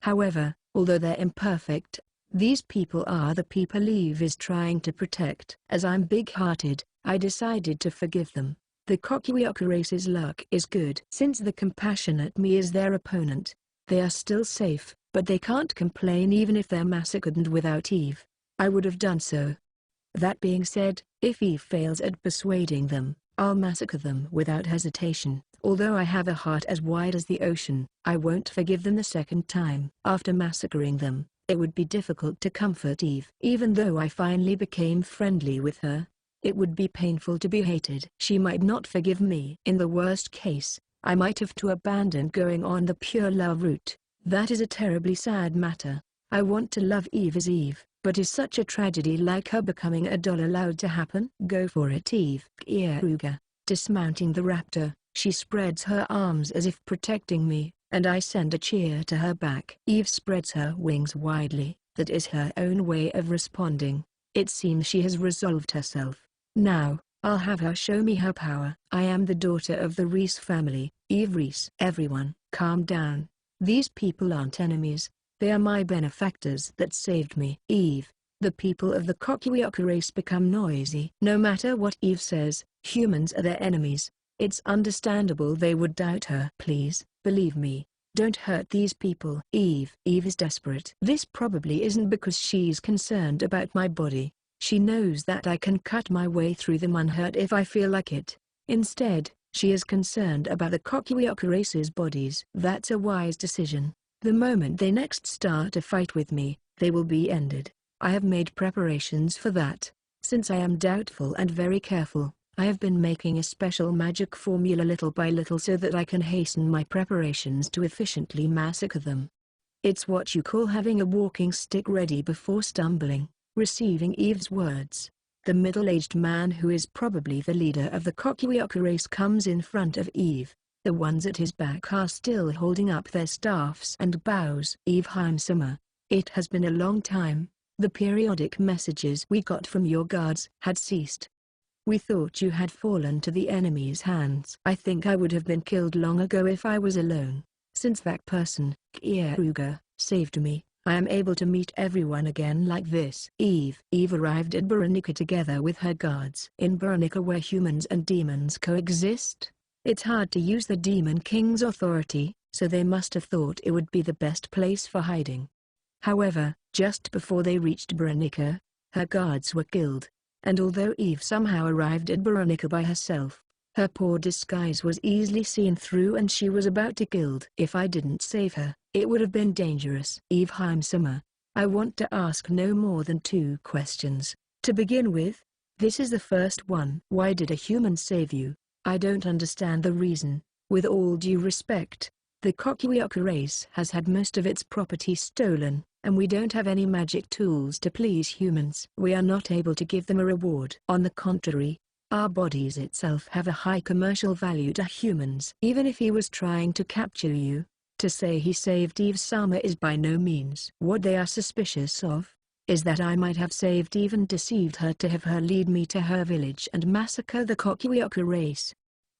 However, although they're imperfect, these people are the people Eve is trying to protect. As I'm big-hearted, I decided to forgive them. The Kokuyoku race's luck is good. Since the compassionate me is their opponent, they are still safe, but they can't complain even if they're massacred, and without Eve, I would have done so. That being said, if Eve fails at persuading them, I'll massacre them without hesitation. Although I have a heart as wide as the ocean, I won't forgive them the second time. After massacring them, it would be difficult to comfort Eve. Even though I finally became friendly with her, it would be painful to be hated. She might not forgive me. In the worst case, I might have to abandon going on the pure love route. That is a terribly sad matter. I want to love Eve as Eve, but is such a tragedy like her becoming a doll allowed to happen? Go for it, Eve. Keare. Dismounting the raptor, she spreads her arms as if protecting me, and I send a cheer to her back. Eve spreads her wings widely. That is her own way of responding. It seems she has resolved herself. Now, I'll have her show me her power. I am the daughter of the Reese family, Eve Reese. Everyone, calm down. These people aren't enemies. They are my benefactors that saved me. Eve. The people of the Keare race become noisy. No matter what Eve says, humans are their enemies. It's understandable they would doubt her. Please, believe me. Don't hurt these people. Eve is desperate. This probably isn't because she's concerned about my body. She knows that I can cut my way through them unhurt if I feel like it. Instead, she is concerned about the Keare race's bodies. That's a wise decision. The moment they next start a fight with me, they will be ended. I have made preparations for that. Since I am doubtful and very careful, I have been making a special magic formula little by little so that I can hasten my preparations to efficiently massacre them. It's what you call having a walking stick ready before stumbling. Receiving Eve's words, the middle-aged man who is probably the leader of the Keare race comes in front of Eve. The ones at his back are still holding up their staffs and bows. Eve Heimsummer, it has been a long time. The periodic messages we got from your guards had ceased. We thought you had fallen to the enemy's hands. I think I would have been killed long ago if I was alone. Since that person, Keare, saved me, I am able to meet everyone again like this. Eve arrived at Veronica together with her guards. In Veronica where humans and demons coexist, it's hard to use the Demon King's authority, so they must have thought it would be the best place for hiding. However, just before they reached Veronica, her guards were killed, and although Eve somehow arrived at Veronica by herself, her poor disguise was easily seen through and she was about to be killed. If I didn't save her, it would have been dangerous. Eve Heimsummer, I want to ask no more than 2 questions. To begin with, this is the first one. Why did a human save you? I don't understand the reason. With all due respect, the Keare race has had most of its property stolen, and we don't have any magic tools to please humans. We are not able to give them a reward. On the contrary, our bodies itself have a high commercial value to humans. Even if he was trying to capture you, to say he saved Eve Sama is by no means. What they are suspicious of, is that I might have saved Eve and deceived her to have her lead me to her village and massacre the Keare race.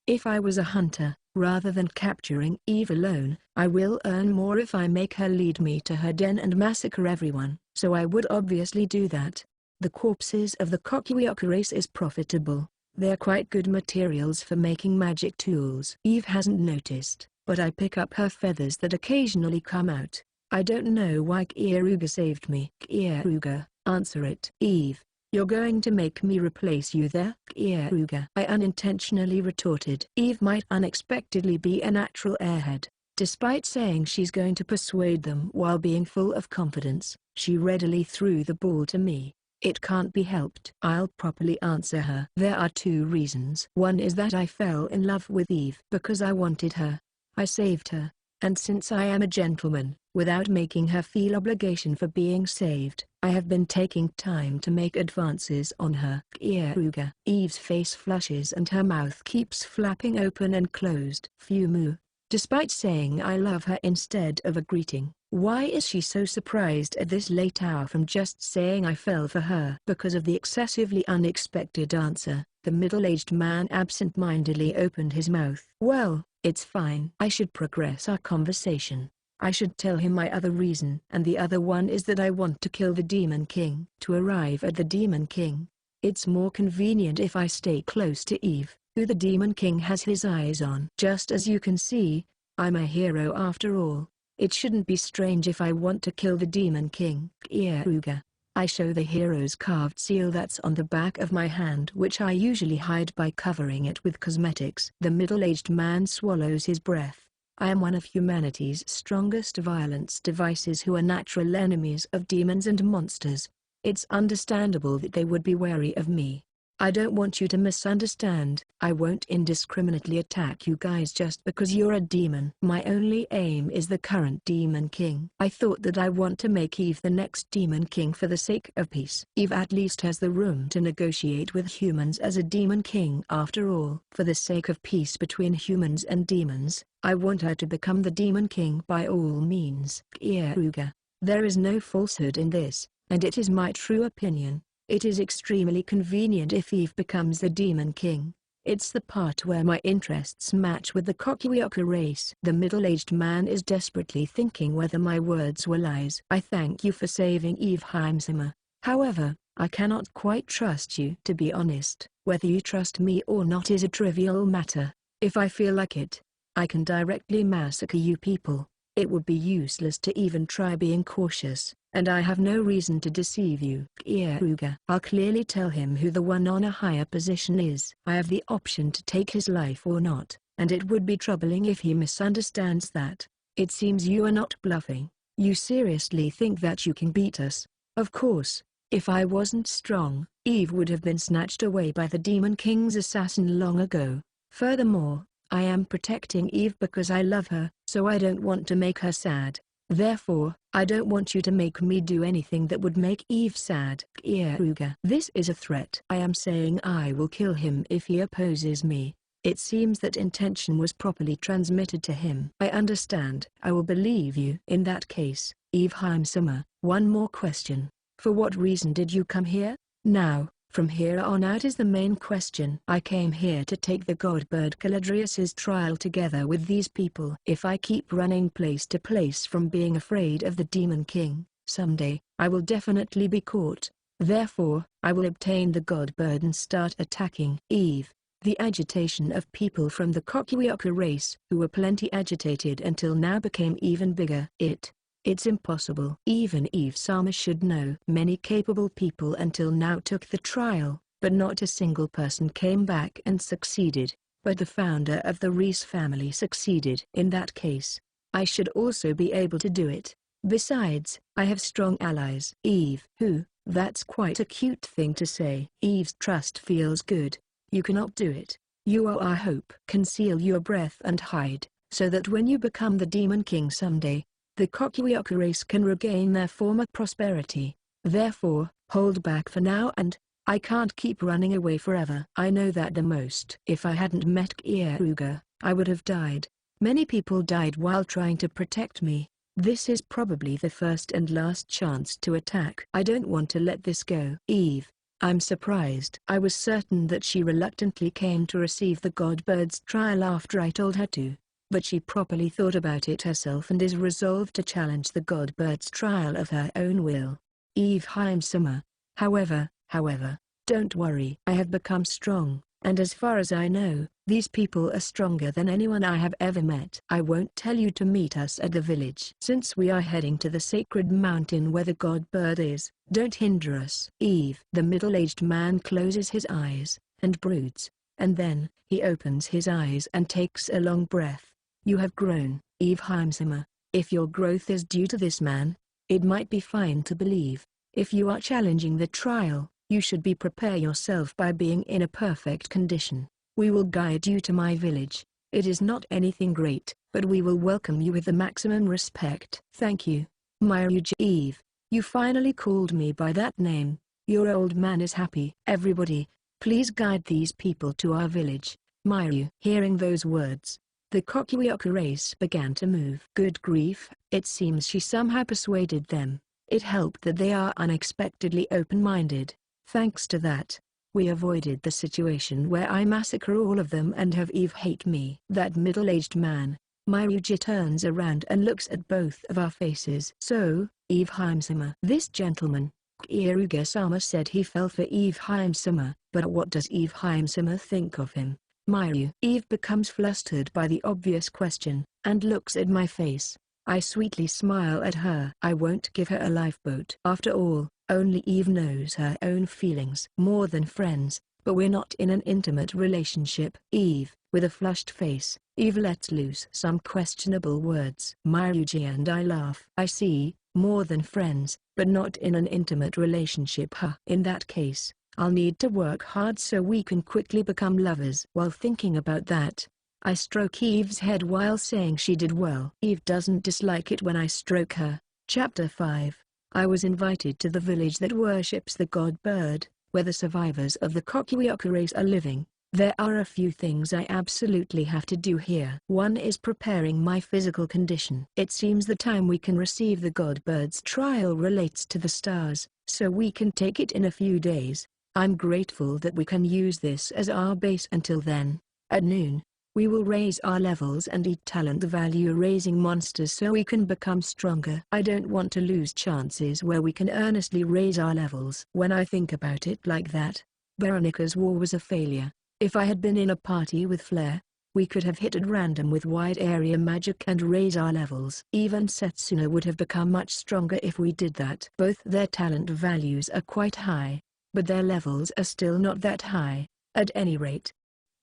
If I was a hunter, rather than capturing Eve alone, I will earn more if I make her lead me to her den and massacre everyone. So I would obviously do that. The corpses of the Keare race is profitable. They are quite good materials for making magic tools. Eve hasn't noticed, but I pick up her feathers that occasionally come out. I don't know why Keare saved me. Keare, answer it. Eve, you're going to make me replace you there? Keare, I unintentionally retorted. Eve might unexpectedly be a natural airhead. Despite saying she's going to persuade them while being full of confidence, she readily threw the ball to me. It can't be helped. I'll properly answer her. There are 2 reasons. One is that I fell in love with Eve because I wanted her. I saved her, and since I am a gentleman, without making her feel obligation for being saved, I have been taking time to make advances on her. Keare. Eve's face flushes and her mouth keeps flapping open and closed. Fumu. Despite saying I love her instead of a greeting, why is she so surprised at this late hour from just saying I fell for her? Because of the excessively unexpected answer, the middle-aged man absent-mindedly opened his mouth. Well, it's fine. I should progress our conversation. I should tell him my other reason. And the other one is that I want to kill the Demon King. To arrive at the Demon King, it's more convenient if I stay close to Eve, who the Demon King has his eyes on. Just as you can see, I'm a hero after all. It shouldn't be strange if I want to kill the Demon King. Keare. I show the hero's carved seal that's on the back of my hand, which I usually hide by covering it with cosmetics. The middle-aged man swallows his breath. I am one of humanity's strongest violence devices who are natural enemies of demons and monsters. It's understandable that they would be wary of me. I don't want you to misunderstand. I won't indiscriminately attack you guys just because you're a demon. My only aim is the current Demon King. I thought that I want to make Eve the next Demon King for the sake of peace. Eve at least has the room to negotiate with humans as a Demon King after all. For the sake of peace between humans and demons, I want her to become the Demon King by all means. Keare. There is no falsehood in this, and it is my true opinion. It is extremely convenient if Eve becomes the Demon King. It's the part where my interests match with the Keare race. The middle-aged man is desperately thinking whether my words were lies. I thank you for saving Eve Heimsima. However, I cannot quite trust you. To be honest, whether you trust me or not is a trivial matter. If I feel like it, I can directly massacre you people. It would be useless to even try being cautious, and I have no reason to deceive you. Keare. I'll clearly tell him who the one on a higher position is. I have the option to take his life or not, and it would be troubling if he misunderstands that. It seems you are not bluffing. You seriously think that you can beat us? Of course, if I wasn't strong, Eve would have been snatched away by the Demon King's assassin long ago. Furthermore, I am protecting Eve because I love her, so I don't want to make her sad. Therefore, I don't want you to make me do anything that would make Eve sad. Keare. This is a threat. I am saying I will kill him if he opposes me. It seems that intention was properly transmitted to him. I understand. I will believe you. In that case, Eve Heimsima, one more question. For what reason did you come here? Now, from here on out is the main question. I came here to take the godbird Caladrius's trial together with these people. If I keep running place to place from being afraid of the Demon King, someday, I will definitely be caught. Therefore, I will obtain the godbird and start attacking Eve. The agitation of people from the Keare race who were plenty agitated until now became even bigger. It's impossible. Even Eve Sama should know. Many capable people until now took the trial, but not a single person came back and succeeded. But the founder of the Reese family succeeded. In that case, I should also be able to do it. Besides, I have strong allies. Eve. Who? That's quite a cute thing to say. Eve's trust feels good. You cannot do it. You are our hope. Conceal your breath and hide, so that when you become the Demon King someday, the Keare race can regain their former prosperity. Therefore, hold back for now, and I can't keep running away forever. I know that the most. If I hadn't met Keare, I would have died. Many people died while trying to protect me. This is probably the first and last chance to attack. I don't want to let this go. Eve. I'm surprised. I was certain that she reluctantly came to receive the godbird's trial after I told her to. But she properly thought about it herself and is resolved to challenge the godbird's trial of her own will. Eve Heimsima. However, don't worry. I have become strong, and as far as I know, these people are stronger than anyone I have ever met. I won't tell you to meet us at the village. Since we are heading to the sacred mountain where the godbird is, don't hinder us. Eve. The middle-aged man closes his eyes, and broods, and then, he opens his eyes and takes a long breath. You have grown, Eve Heimsima. If your growth is due to this man, it might be fine to believe. If you are challenging the trial, you should prepare yourself by being in a perfect condition. We will guide you to my village. It is not anything great, but we will welcome you with the maximum respect. Thank you, Myruj. Eve, you finally called me by that name. Your old man is happy. Everybody, please guide these people to our village. Myru. Hearing those words, the Keare race began to move. Good grief, it seems she somehow persuaded them. It helped that they are unexpectedly open-minded. Thanks to that, we avoided the situation where I massacre all of them and have Eve hate me. That middle-aged man, Myruji, turns around and looks at both of our faces. So, Eve Heimsima. This gentleman, Keare-sama, said he fell for Eve Heimsima, but what does Eve Heimsima think of him? Myru. Eve becomes flustered by the obvious question, and looks at my face. I sweetly smile at her. I won't give her a lifeboat. After all, Only Eve knows her own feelings. More than friends, but we're not in an intimate relationship. Eve, with a flushed face, Eve lets loose some questionable words. Myuji and I laugh. I see, more than friends, but not in an intimate relationship. Huh. In that case, I'll need to work hard so we can quickly become lovers. While thinking about that, I stroke Eve's head while saying she did well. Eve doesn't dislike it when I stroke her. Chapter 5. I was invited to the village that worships the god bird, where the survivors of the Kokuyoku race are living. There are a few things I absolutely have to do here. One is preparing my physical condition. It seems the time we can receive the god bird's trial relates to the stars, so we can take it in a few days. I'm grateful that we can use this as our base until then. At noon, we will raise our levels and eat talent value raising monsters so we can become stronger. I don't want to lose chances where we can earnestly raise our levels. When I think about it like that, Veronica's war was a failure. If I had been in a party with Flair, we could have hit at random with wide area magic and raise our levels. Even Setsuna would have become much stronger if we did that. Both their talent values are quite high, but their levels are still not that high. At any rate,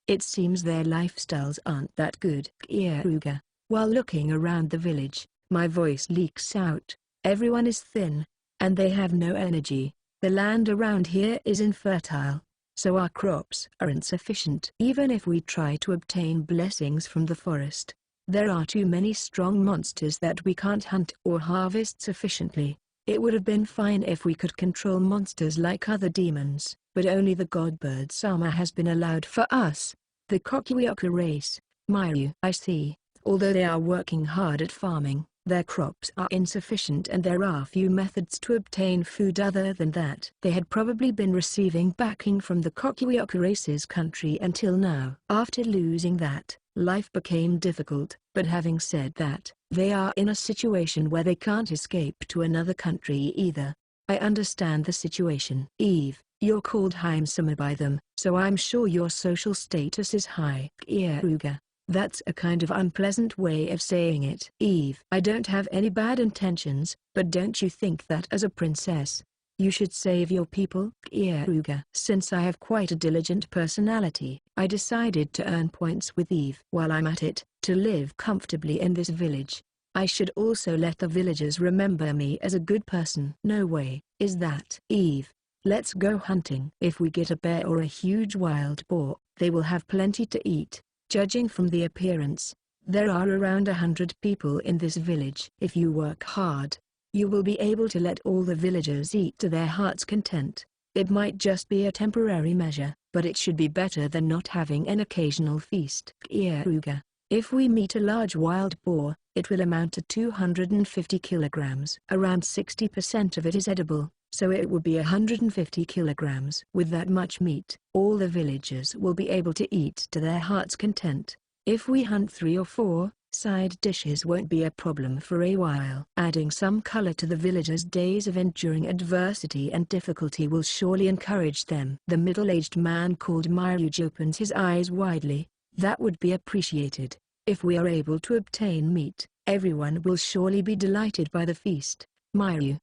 it seems their lifestyles aren't that good. Keare. While looking around the village, my voice leaks out. Everyone is thin, and they have no energy. The land around here is infertile, so our crops are insufficient. Even if we try to obtain blessings from the forest, there are too many strong monsters that we can't hunt or harvest sufficiently. It would have been fine if we could control monsters like other demons, but only the godbird Sama has been allowed for us. The Kokuyoku race, Mayu. I see. Although they are working hard at farming, their crops are insufficient and there are few methods to obtain food other than that. They had probably been receiving backing from the Kokuyoku race's country until now. After losing that, life became difficult, but having said that, they are in a situation where they can't escape to another country either. I understand the situation. Eve, you're called Heimsama by them, so I'm sure your social status is high. Keare. That's a kind of unpleasant way of saying it. Eve, I don't have any bad intentions, but don't you think that as a princess, you should save your people? Keare. Since I have quite a diligent personality, I decided to earn points with Eve. While I'm at it, to live comfortably in this village, I should also let the villagers remember me as a good person. No way, is that? Eve, let's go hunting. If we get a bear or a huge wild boar, they will have plenty to eat. Judging from the appearance, there are around 100 people in this village. If you work hard, you will be able to let all the villagers eat to their heart's content. It might just be a temporary measure, but it should be better than not having an occasional feast. Keare. If we meet a large wild boar, it will amount to 250 kilograms. Around 60% of it is edible, so it would be 150 kilograms. With that much meat, all the villagers will be able to eat to their heart's content. If we hunt 3 or 4, side dishes won't be a problem for a while. Adding some color to the villagers' days of enduring adversity and difficulty will surely encourage them. The middle-aged man called Myuji opens his eyes widely. That would be appreciated. If we are able to obtain meat, everyone will surely be delighted by the feast. Myuji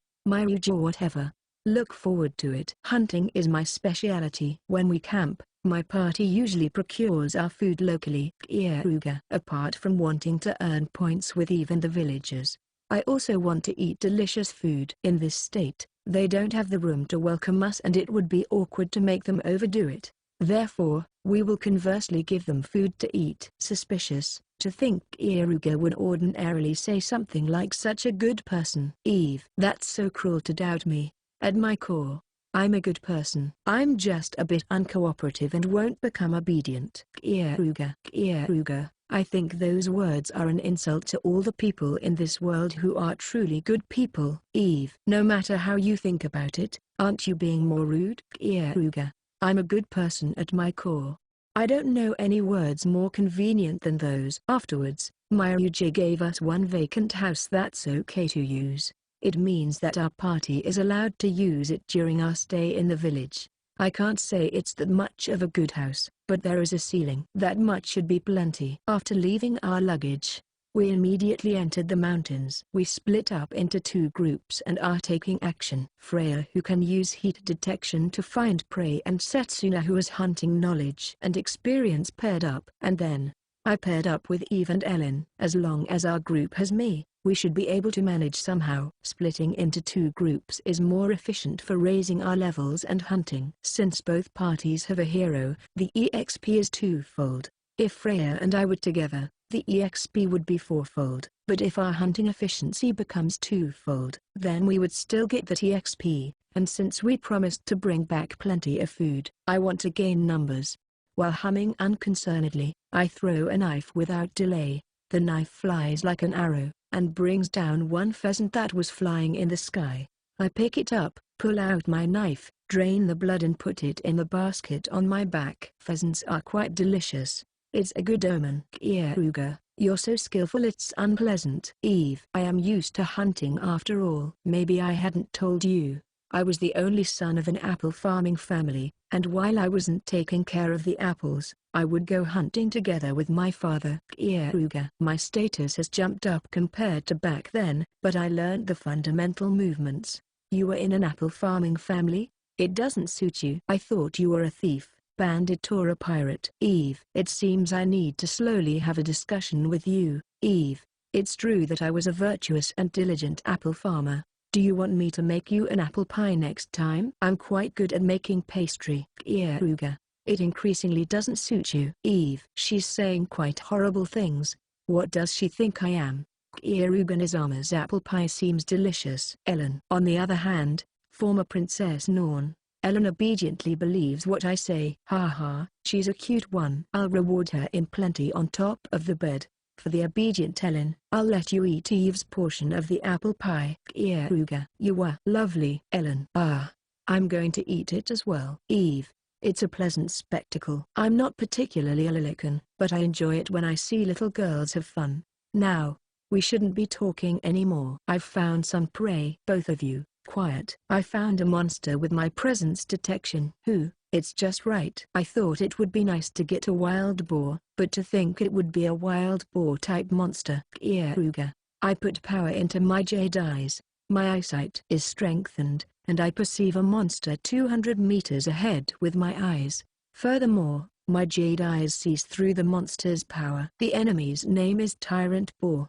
whatever. Look forward to it. Hunting is my specialty. When we camp, my party usually procures our food locally. Keare. Apart from wanting to earn points with even the villagers, I also want to eat delicious food. In this state, they don't have the room to welcome us and it would be awkward to make them overdo it. Therefore, we will conversely give them food to eat. Suspicious, to think Keare would ordinarily say something like such a good person. Eve. That's so cruel to doubt me. At my core, I'm a good person. I'm just a bit uncooperative and won't become obedient. Keare. I think those words are an insult to all the people in this world who are truly good people. Eve. No matter how you think about it, aren't you being more rude? Keare. I'm a good person at my core. I don't know any words more convenient than those. Afterwards, Myuji gave us one vacant house that's okay to use. It means that our party is allowed to use it during our stay in the village. I can't say it's that much of a good house, but there is a ceiling. That much should be plenty. After leaving our luggage, We immediately entered the mountains. We split up into 2 groups and are taking action. Freya, who can use heat detection to find prey, and Setsuna, who has hunting knowledge and experience, paired up. And then, I paired up with Eve and Ellen. As long as our group has me, we should be able to manage somehow. Splitting into 2 groups is more efficient for raising our levels and hunting. Since both parties have a hero, the EXP is twofold. If Freya and I were together, the EXP would be fourfold. But if our hunting efficiency becomes twofold, then we would still get that EXP, and since we promised to bring back plenty of food, I want to gain numbers. While humming unconcernedly, I throw a knife without delay. The knife flies like an arrow, and brings down one pheasant that was flying in the sky. I pick it up, pull out my knife, drain the blood and put it in the basket on my back. Pheasants are quite delicious. It's a good omen. Keare, you're so skillful it's unpleasant. Eve, I am used to hunting after all. Maybe I hadn't told you. I was the only son of an apple farming family, and while I wasn't taking care of the apples, I would go hunting together with my father. Keare, my status has jumped up compared to back then, but I learned the fundamental movements. You were in an apple farming family? It doesn't suit you. I thought you were a thief, bandit or a pirate. Eve, it seems I need to slowly have a discussion with you. Eve, it's true that I was a virtuous and diligent apple farmer. Do you want me to make you an apple pie next time? I'm quite good at making pastry. Keare, it increasingly doesn't suit you. Eve, she's saying quite horrible things. What does she think I am? Keare, Nizama's apple pie seems delicious. Ellen, on the other hand, former Princess Norn, Ellen obediently believes what I say. Haha, she's a cute one. I'll reward her in plenty on top of the bed. For the obedient Ellen, I'll let you eat Eve's portion of the apple pie. Keare, you are lovely. Ellen, I'm going to eat it as well. Eve, it's a pleasant spectacle. I'm not particularly a Lilican, but I enjoy it when I see little girls have fun. Now, we shouldn't be talking anymore. I've found some prey. Both of you, quiet. I found a monster with my presence detection. Who? It's just right. I thought it would be nice to get a wild boar, but to think it would be a wild boar type monster. Keare, I put power into my jade eyes. My eyesight is strengthened, and I perceive a monster 200 meters ahead with my eyes. Furthermore, my jade eyes sees through the monster's power. The enemy's name is Tyrant Boar.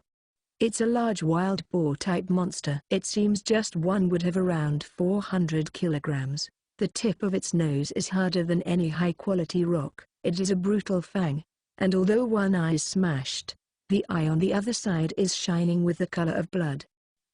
It's a large wild boar type monster. It seems just one would have around 400 kilograms. The tip of its nose is harder than any high-quality rock. It is a brutal fang, and although one eye is smashed, the eye on the other side is shining with the color of blood.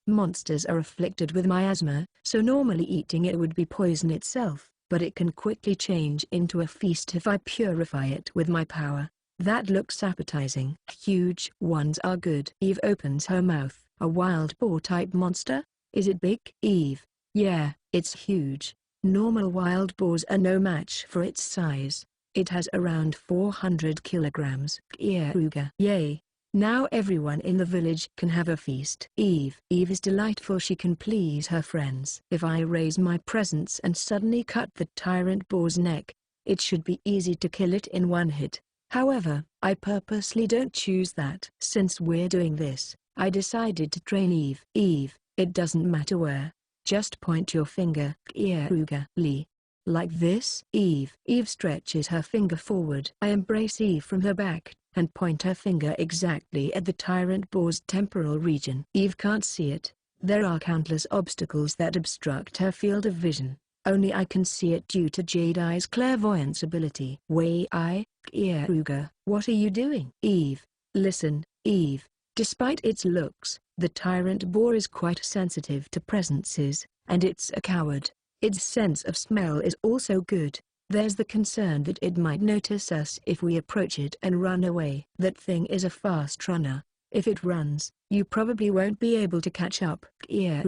Monsters are afflicted with miasma, so normally eating it would be poison itself, but it can quickly change into a feast if I purify it with my power. That looks appetizing. Huge ones are good. Eve opens her mouth. A wild boar type monster? Is it big? Eve, yeah, it's huge. Normal wild boars are no match for its size. It has around 400 kilograms. Keare, yay. Now everyone in the village can have a feast. Eve is delightful. She can please her friends. If I raise my presence and suddenly cut the tyrant boar's neck, it should be easy to kill it in one hit. However, I purposely don't choose that. Since we're doing this, I decided to train Eve. Eve, it doesn't matter where. Just point your finger. Keare, like this? Eve stretches her finger forward. I embrace Eve from her back, and point her finger exactly at the tyrant boar's temporal region. Eve can't see it. There are countless obstacles that obstruct her field of vision. Only I can see it due to Jade Eye's clairvoyance ability. Keare, what are you doing? Eve, listen, Eve. Despite its looks, the tyrant boar is quite sensitive to presences, and it's a coward. Its sense of smell is also good. There's the concern that it might notice us if we approach it and run away. That thing is a fast runner. If it runs, you probably won't be able to catch up. Keare,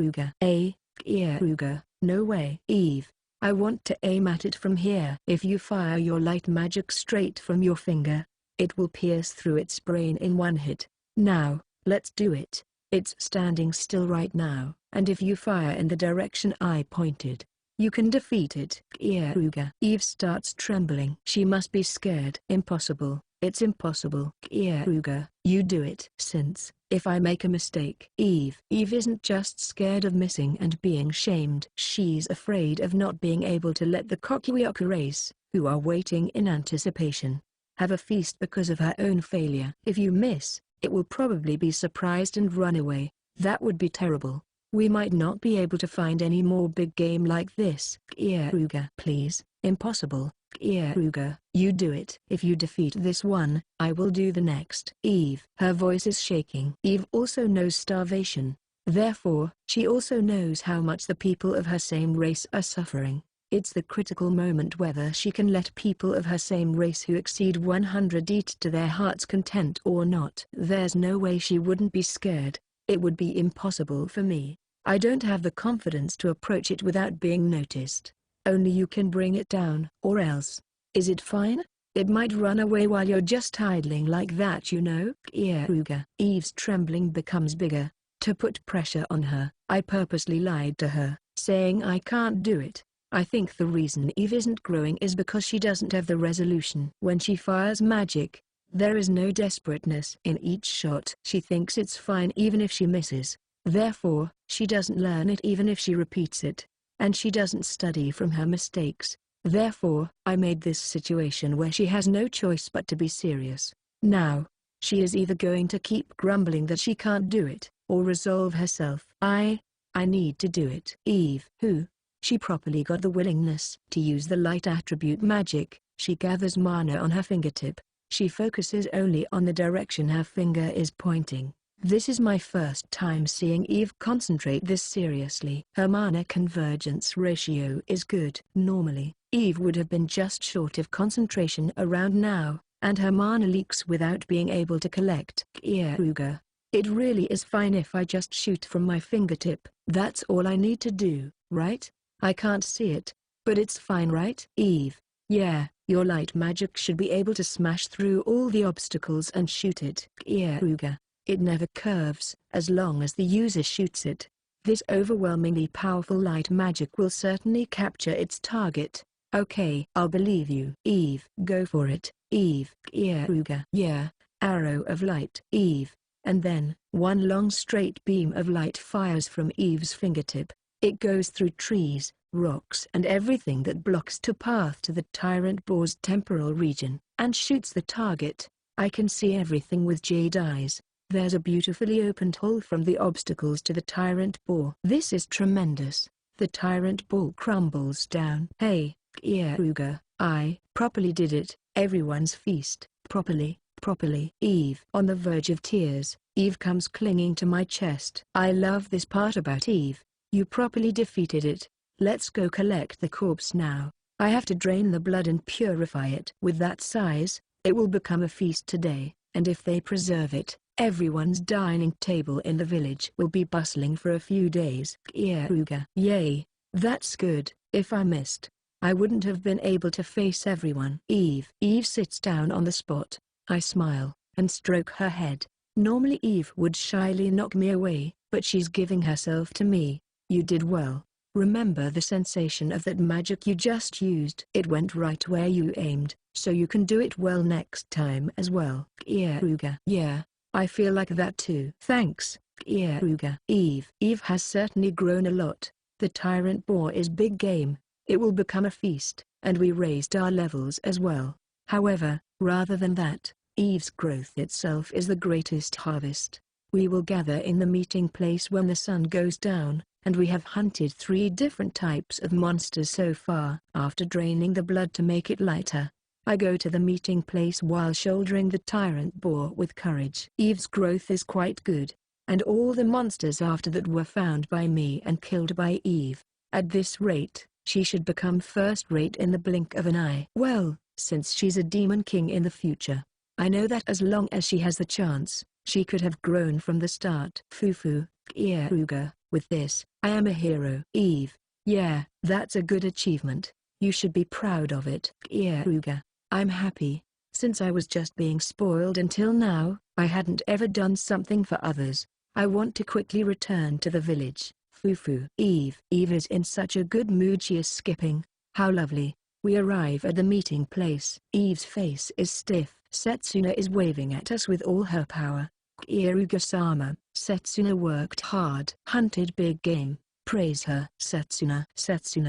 no way. Eve, I want to aim at it from here. If you fire your light magic straight from your finger, it will pierce through its brain in one hit. Now, let's do it. It's standing still right now, and if you fire in the direction I pointed, You can defeat it, Keare. Eve starts trembling. She must be scared. Impossible. It's impossible. Keare, you do it. Since, if I make a mistake. Eve isn't just scared of missing and being shamed. She's afraid of not being able to let the Kokuyoko race, who are waiting in anticipation, have a feast because of her own failure. If you miss, it will probably be surprised and run away. That would be terrible. We might not be able to find any more big game like this. Keare, please. Impossible. Keare, you do it. If you defeat this one, I will do the next. Eve. Her voice is shaking. Eve also knows starvation. Therefore, she also knows how much the people of her same race are suffering. It's the critical moment whether she can let people of her same race who exceed 100 eat to their heart's content or not. There's no way she wouldn't be scared. It would be impossible for me. I don't have the confidence to approach it without being noticed. Only you can bring it down. Or else. Is it fine? It might run away while you're just idling like that, you know. Keare. Eve's trembling becomes bigger. To put pressure on her, I purposely lied to her, saying I can't do it. I think the reason Eve isn't growing is because she doesn't have the resolution. When she fires magic, there is no desperateness in each shot. She thinks it's fine even if she misses. Therefore, she doesn't learn it even if she repeats it. And she doesn't study from her mistakes. Therefore, I made this situation where she has no choice but to be serious. Now, she is either going to keep grumbling that she can't do it, or resolve herself. I need to do it. Eve, who? She properly got the willingness to use the light attribute magic. She gathers mana on her fingertip. She focuses only on the direction her finger is pointing. This is my first time seeing Eve concentrate this seriously. Her mana convergence ratio is good. Normally, Eve would have been just short of concentration around now, and her mana leaks without being able to collect. Keare. It really is fine if I just shoot from my fingertip. That's all I need to do, right? I can't see it, but it's fine, right? Eve. Yeah, your light magic should be able to smash through all the obstacles and shoot it. Keare. It never curves, as long as the user shoots it. This overwhelmingly powerful light magic will certainly capture its target. Okay, I'll believe you. Eve. Go for it, Eve. Keare. Yeah, arrow of light. Eve. And then, one long straight beam of light fires from Eve's fingertip. It goes through trees, rocks and everything that blocks the path to the tyrant boar's temporal region, and shoots the target. I can see everything with jade eyes. There's a beautifully opened hole from the obstacles to the tyrant boar. This is tremendous. The tyrant boar crumbles down. Hey, Keare, I properly did it. Everyone's feast. Properly. Eve. On the verge of tears, Eve comes clinging to my chest. I love this part about Eve. You properly defeated it. Let's go collect the corpse now. I have to drain the blood and purify it. With that size, it will become a feast today, and if they preserve it, everyone's dining table in the village will be bustling for a few days. Keare. Yay, that's good. If I missed, I wouldn't have been able to face everyone. Eve. Eve sits down on the spot. I smile, and stroke her head. Normally Eve would shyly knock me away, but she's giving herself to me. You did well. Remember the sensation of that magic you just used. It went right where you aimed, so you can do it well next time as well. Keare. Yeah, I feel like that too. Thanks, Keare. Eve. Eve has certainly grown a lot. The tyrant boar is big game. It will become a feast, and we raised our levels as well. However, rather than that, Eve's growth itself is the greatest harvest. We will gather in the meeting place when the sun goes down, and we have hunted 3 different types of monsters so far. After draining the blood to make it lighter, I go to the meeting place while shouldering the tyrant boar with courage. Eve's growth is quite good, and all the monsters after that were found by me and killed by Eve. At this rate, she should become first-rate in the blink of an eye. Well, since she's a demon king in the future, I know that as long as she has the chance, she could have grown from the start. Fufu, Keare. With this, I am a hero. Eve. Yeah, that's a good achievement. You should be proud of it. Keare. I'm happy. Since I was just being spoiled until now, I hadn't ever done something for others. I want to quickly return to the village, Fufu. Eve is in such a good mood, she is skipping. How lovely. We arrive at the meeting place. Eve's face is stiff. Setsuna is waving at us with all her power. Kieruga-sama, Setsuna worked hard. Hunted big game. Praise her. Setsuna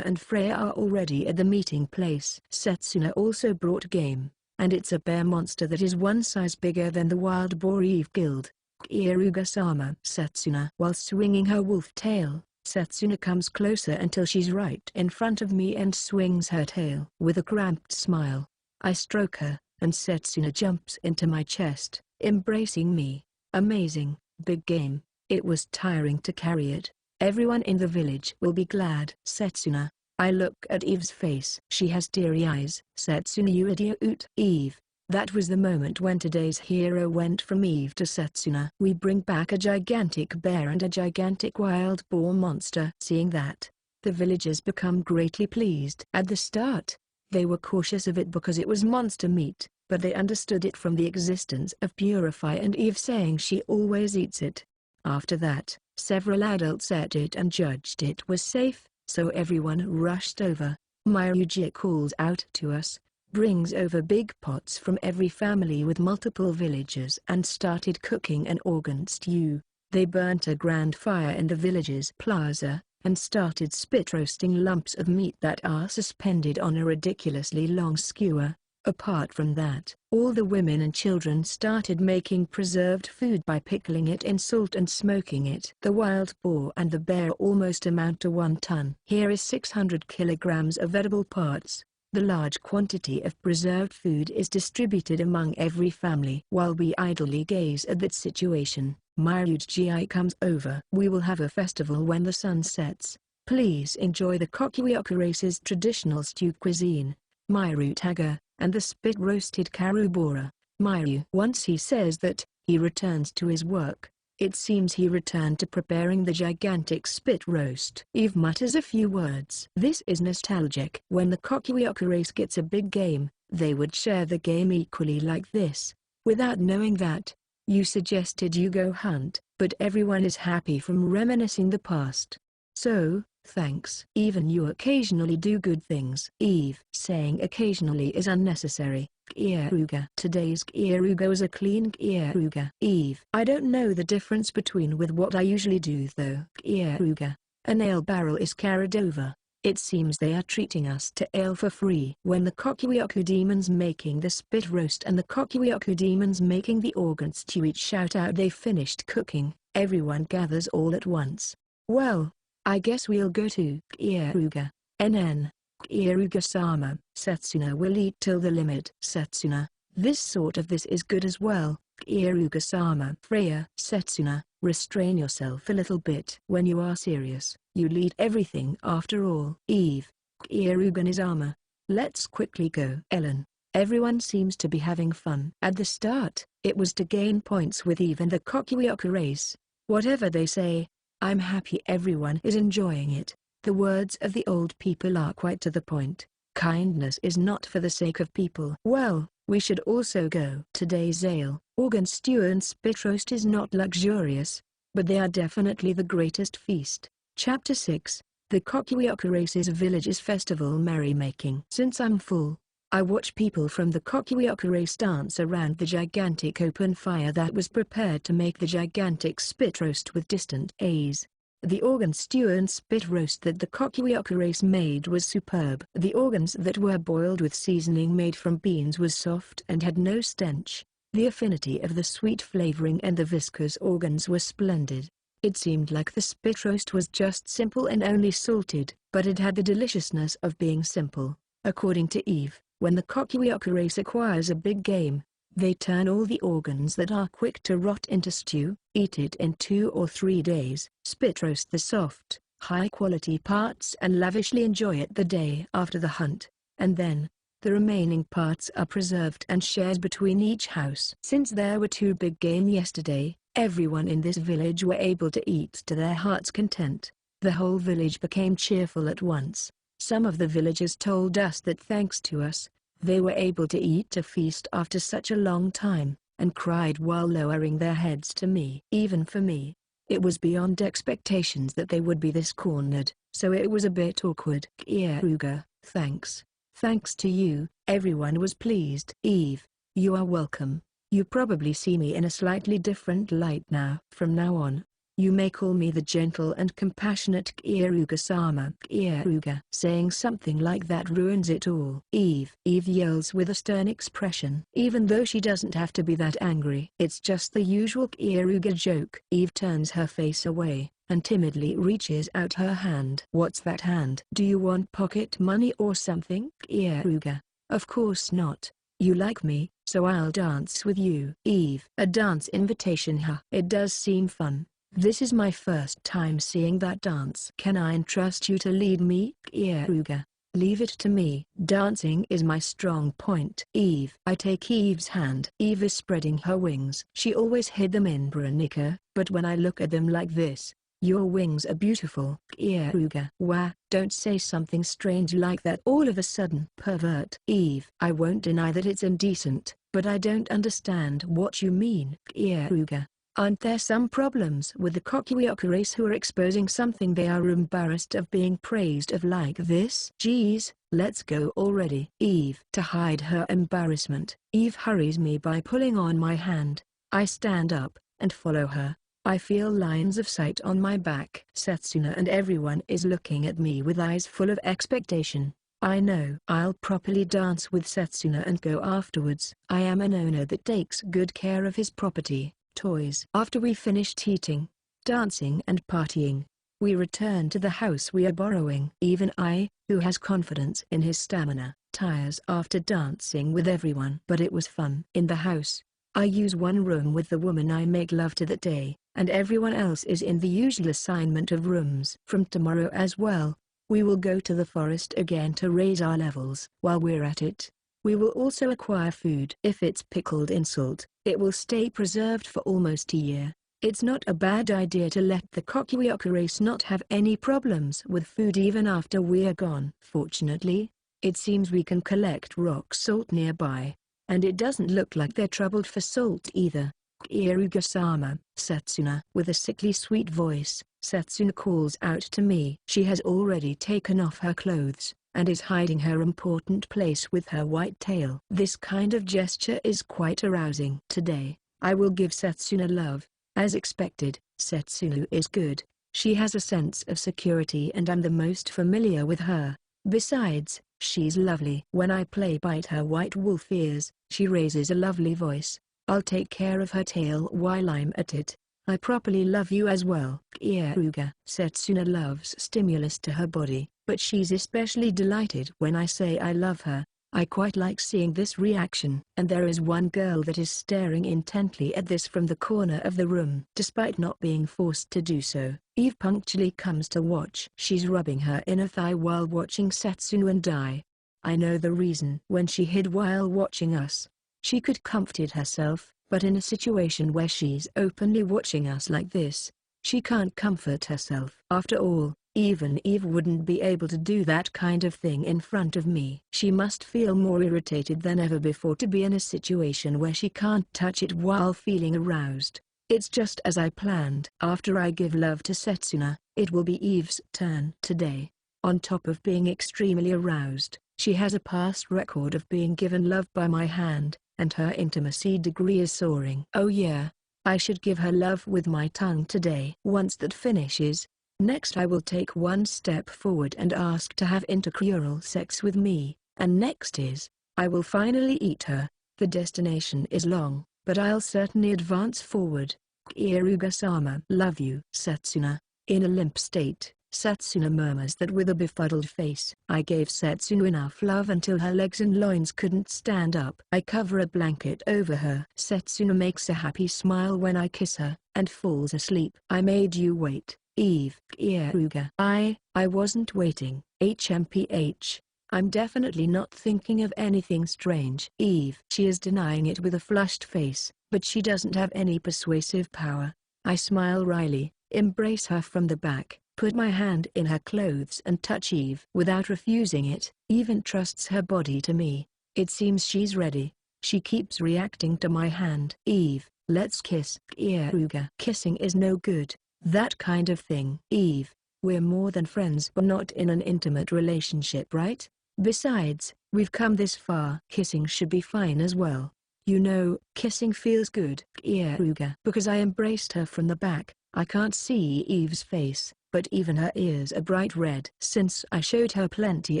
and Freya are already at the meeting place. Setsuna also brought game, and it's a bear monster that is one size bigger than the wild boar Eve killed. Kieruga-sama. Setsuna. While swinging her wolf tail, Setsuna comes closer until she's right in front of me and swings her tail. With a cramped smile, I stroke her, and Setsuna jumps into my chest, embracing me. Amazing, big game. It was tiring to carry it. Everyone in the village will be glad. Setsuna. I look at Eve's face. She has teary eyes. Setsuna, you idiot. Eve. That was the moment when today's hero went from Eve to Setsuna. We bring back a gigantic bear and a gigantic wild boar monster. Seeing that, the villagers become greatly pleased. At the start, they were cautious of it because it was monster meat, but they understood it from the existence of Purify and Eve saying she always eats it. After that, several adults ate it and judged it was safe, so everyone rushed over. Myuji calls out to us, brings over big pots from every family with multiple villagers and started cooking an organ stew. They burnt a grand fire in the village's plaza, and started spit roasting lumps of meat that are suspended on a ridiculously long skewer. Apart from that, all the women and children started making preserved food by pickling it in salt and smoking it. The wild boar and the bear almost amount to 1 ton. Here is 600 kilograms of edible parts. The large quantity of preserved food is distributed among every family. While we idly gaze at that situation, Myuji comes over. We will have a festival when the sun sets. Please enjoy the Kokuyoku race's traditional stew cuisine, Myru and the spit-roasted karubora. Myu. Once he says that, he returns to his work. It seems he returned to preparing the gigantic spit roast. Eve mutters a few words. This is nostalgic. When the Kokuyoku race gets a big game, they would share the game equally like this. Without knowing that, you suggested you go hunt, but everyone is happy from reminiscing the past. So, thanks. Even you occasionally do good things. Eve. Saying occasionally is unnecessary. Kieruga. Today's Kieruga was a clean Kieruga. Eve. I don't know the difference between with what I usually do though. Kieruga. A nail barrel is carried over. It seems they are treating us to ale for free. When the Kokuyoku demons making the spit roast and the Kokuyoku demons making the organ stew each shout out they finished cooking, everyone gathers all at once. Well, I guess we'll go to Kieruga. NN. Kieruga-sama. Setsuna will eat till the limit. Setsuna. This is good as well. Kieruga-sama. Freya. Setsuna. Restrain yourself a little bit. When you are serious, you'll eat everything after all. Eve. Kieruga-sama. Let's quickly go. Ellen. Everyone seems to be having fun. At the start, it was to gain points with Eve and the Kokuyoku race. Whatever they say, I'm happy everyone is enjoying it. The words of the old people are quite to the point. Kindness is not for the sake of people. Well, we should also go. Today's ale, organ stew and spit roast is not luxurious, but they are definitely the greatest feast. Chapter 6, The Kokuyoku Race's Village's Festival Merrymaking. Since I'm full, I watch people from the Kokuyoku race dance around the gigantic open fire that was prepared to make the gigantic spit roast with distant ease. The organ stew and spit roast that the Kokuyoku race made was superb. The organs that were boiled with seasoning made from beans was soft and had no stench. The affinity of the sweet flavoring and the viscous organs were splendid. It seemed like the spit roast was just simple and only salted, but it had the deliciousness of being simple. According to Eve, when the Kokuyoku race acquires a big game, they turn all the organs that are quick to rot into stew, eat it in 2 or 3 days, spit roast the soft, high-quality parts and lavishly enjoy it the day after the hunt, and then, the remaining parts are preserved and shared between each house. Since there were 2 big game yesterday, everyone in this village were able to eat to their heart's content. The whole village became cheerful at once. Some of the villagers told us that thanks to us, they were able to eat a feast after such a long time, and cried while lowering their heads to me. Even for me, It was beyond expectations that they would be this cornered, so it was a bit awkward. Keare, thanks. Thanks to you, everyone was pleased. Eve, you are welcome. You probably see me in a slightly different light now. From now on, you may call me the gentle and compassionate Keare-sama. Keare. Saying something like that ruins it all. Eve yells with a stern expression. Even though she doesn't have to be that angry. It's just the usual Keare joke. Eve turns her face away, and timidly reaches out her hand. What's that hand? Do you want pocket money or something? Keare. Of course not. You like me, so I'll dance with you. Eve. A dance invitation, huh? It does seem fun. This is my first time seeing that dance. Can I entrust you to lead me? Keare. Leave it to me. Dancing is my strong point. Eve. I take Eve's hand. Eve is spreading her wings. She always hid them in Veronica, but when I look at them like this, your wings are beautiful. Keare. Wah, don't say something strange like that all of a sudden. Pervert. Eve. I won't deny that it's indecent, but I don't understand what you mean. Keare. Aren't there some problems with the Kokuyoko race who are exposing something they are embarrassed of being praised of like this? Geez, let's go already. Eve. To hide her embarrassment, Eve hurries me by pulling on my hand. I stand up, and follow her. I feel lines of sight on my back. Setsuna and everyone is looking at me with eyes full of expectation. I know I'll properly dance with Setsuna and go afterwards. I am an owner that takes good care of his property. Toys. After we finished eating, dancing and partying, we return to the house we are borrowing. Even I, who has confidence in his stamina, tires after dancing with everyone. But it was fun. In the house, I use one room with the woman I make love to that day, and everyone else is in the usual assignment of rooms. From tomorrow as well, we will go to the forest again to raise our levels. While we're at it, we will also acquire food. If it's pickled in salt, it will stay preserved for almost a year. It's not a bad idea to let the Kokuyoko race not have any problems with food even after we're gone. Fortunately, it seems we can collect rock salt nearby, and it doesn't look like they're troubled for salt either. Keare-sama. Setsuna. With a sickly sweet voice, Setsuna calls out to me. She has already taken off her clothes, and is hiding her important place with her white tail. This kind of gesture is quite arousing. Today, I will give Setsuna love. As expected, Setsuna is good. She has a sense of security and I'm the most familiar with her. Besides, she's lovely. When I play bite her white wolf ears, she raises a lovely voice. I'll take care of her tail while I'm at it. I properly love you as well. Keare. Setsuna loves stimulus to her body, but she's especially delighted when I say I love her. I quite like seeing this reaction. And there is one girl that is staring intently at this from the corner of the room. Despite not being forced to do so, Eve punctually comes to watch. She's rubbing her inner thigh while watching Setsuna and I. I know the reason. When she hid while watching us, she could comfort herself, but in a situation where she's openly watching us like this, she can't comfort herself. After all, even Eve wouldn't be able to do that kind of thing in front of me. She must feel more irritated than ever before to be in a situation where she can't touch it while feeling aroused. It's just as I planned. After I give love to Setsuna, it will be Eve's turn. Today, on top of being extremely aroused, she has a past record of being given love by my hand, and her intimacy degree is soaring. Oh yeah, I should give her love with my tongue today. Once that finishes, next I will take one step forward and ask to have intercrural sex with me, and next is, I will finally eat her. The destination is long, but I'll certainly advance forward. Keare-sama. Love you. Setsuna. In a limp state, Setsuna murmurs that with a befuddled face. I gave Setsuna enough love until her legs and loins couldn't stand up. I cover a blanket over her. Setsuna makes a happy smile when I kiss her, and falls asleep. I made you wait, Eve. Keare. I wasn't waiting. HMPH. I'm definitely not thinking of anything strange. Eve. She is denying it with a flushed face, but she doesn't have any persuasive power. I smile wryly, embrace her from the back, put my hand in her clothes and touch Eve. Without refusing it, Eve entrusts her body to me. It seems she's ready. She keeps reacting to my hand. Eve, let's kiss. Keare. Kissing is no good. That kind of thing. Eve, we're more than friends. We're not in an intimate relationship, right? Besides, we've come this far. Kissing should be fine as well. You know, kissing feels good, Keare. Because I embraced her from the back, I can't see Eve's face, but even her ears are bright red. Since I showed her plenty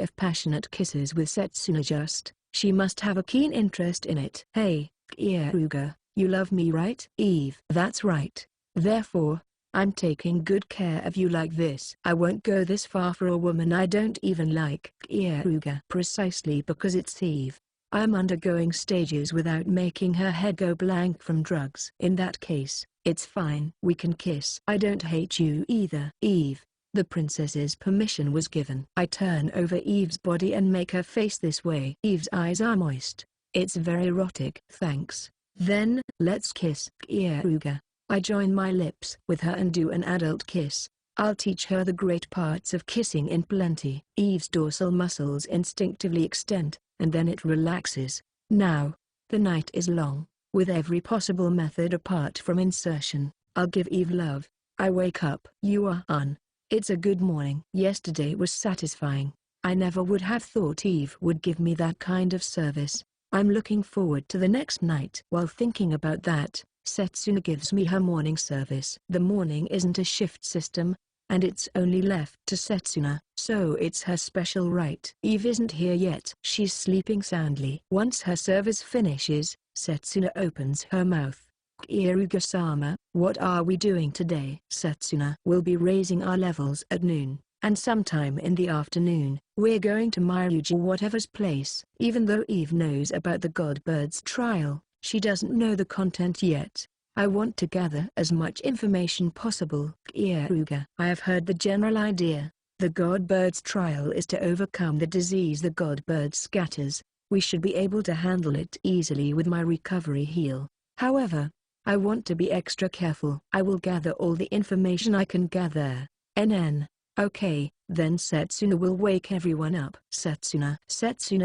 of passionate kisses with Setsuna, she must have a keen interest in it. Hey, Keare, you love me, right? Eve. That's right. Therefore, I'm taking good care of you like this. I won't go this far for a woman I don't even like. Keare. Precisely because it's Eve. I'm undergoing stages without making her head go blank from drugs. In that case, it's fine. We can kiss. I don't hate you either. Eve. The princess's permission was given. I turn over Eve's body and make her face this way. Eve's eyes are moist. It's very erotic. Thanks. Then, let's kiss. Keare. I join my lips with her and do an adult kiss. I'll teach her the great parts of kissing in plenty. Eve's dorsal muscles instinctively extend, and then it relaxes. Now, the night is long. With every possible method apart from insertion, I'll give Eve love. I wake up. You are on. It's a good morning. Yesterday was satisfying. I never would have thought Eve would give me that kind of service. I'm looking forward to the next night. While thinking about that, Setsuna gives me her morning service. The morning isn't a shift system, and it's only left to Setsuna, so it's her special right. Eve isn't here yet. She's sleeping soundly. Once her service finishes, Setsuna opens her mouth. Keare-sama, what are we doing today? Setsuna. We'll be raising our levels at noon, and sometime in the afternoon, we're going to Myuji or whatever's place. Even though Eve knows about the Godbird's trial, she doesn't know the content yet. I want to gather as much information possible. Keare. I have heard the general idea. The Godbird's trial is to overcome the disease the Godbird scatters. We should be able to handle it easily with my recovery heal. However, I want to be extra careful. I will gather all the information I can gather. Okay, then Setsuna will wake everyone up. Setsuna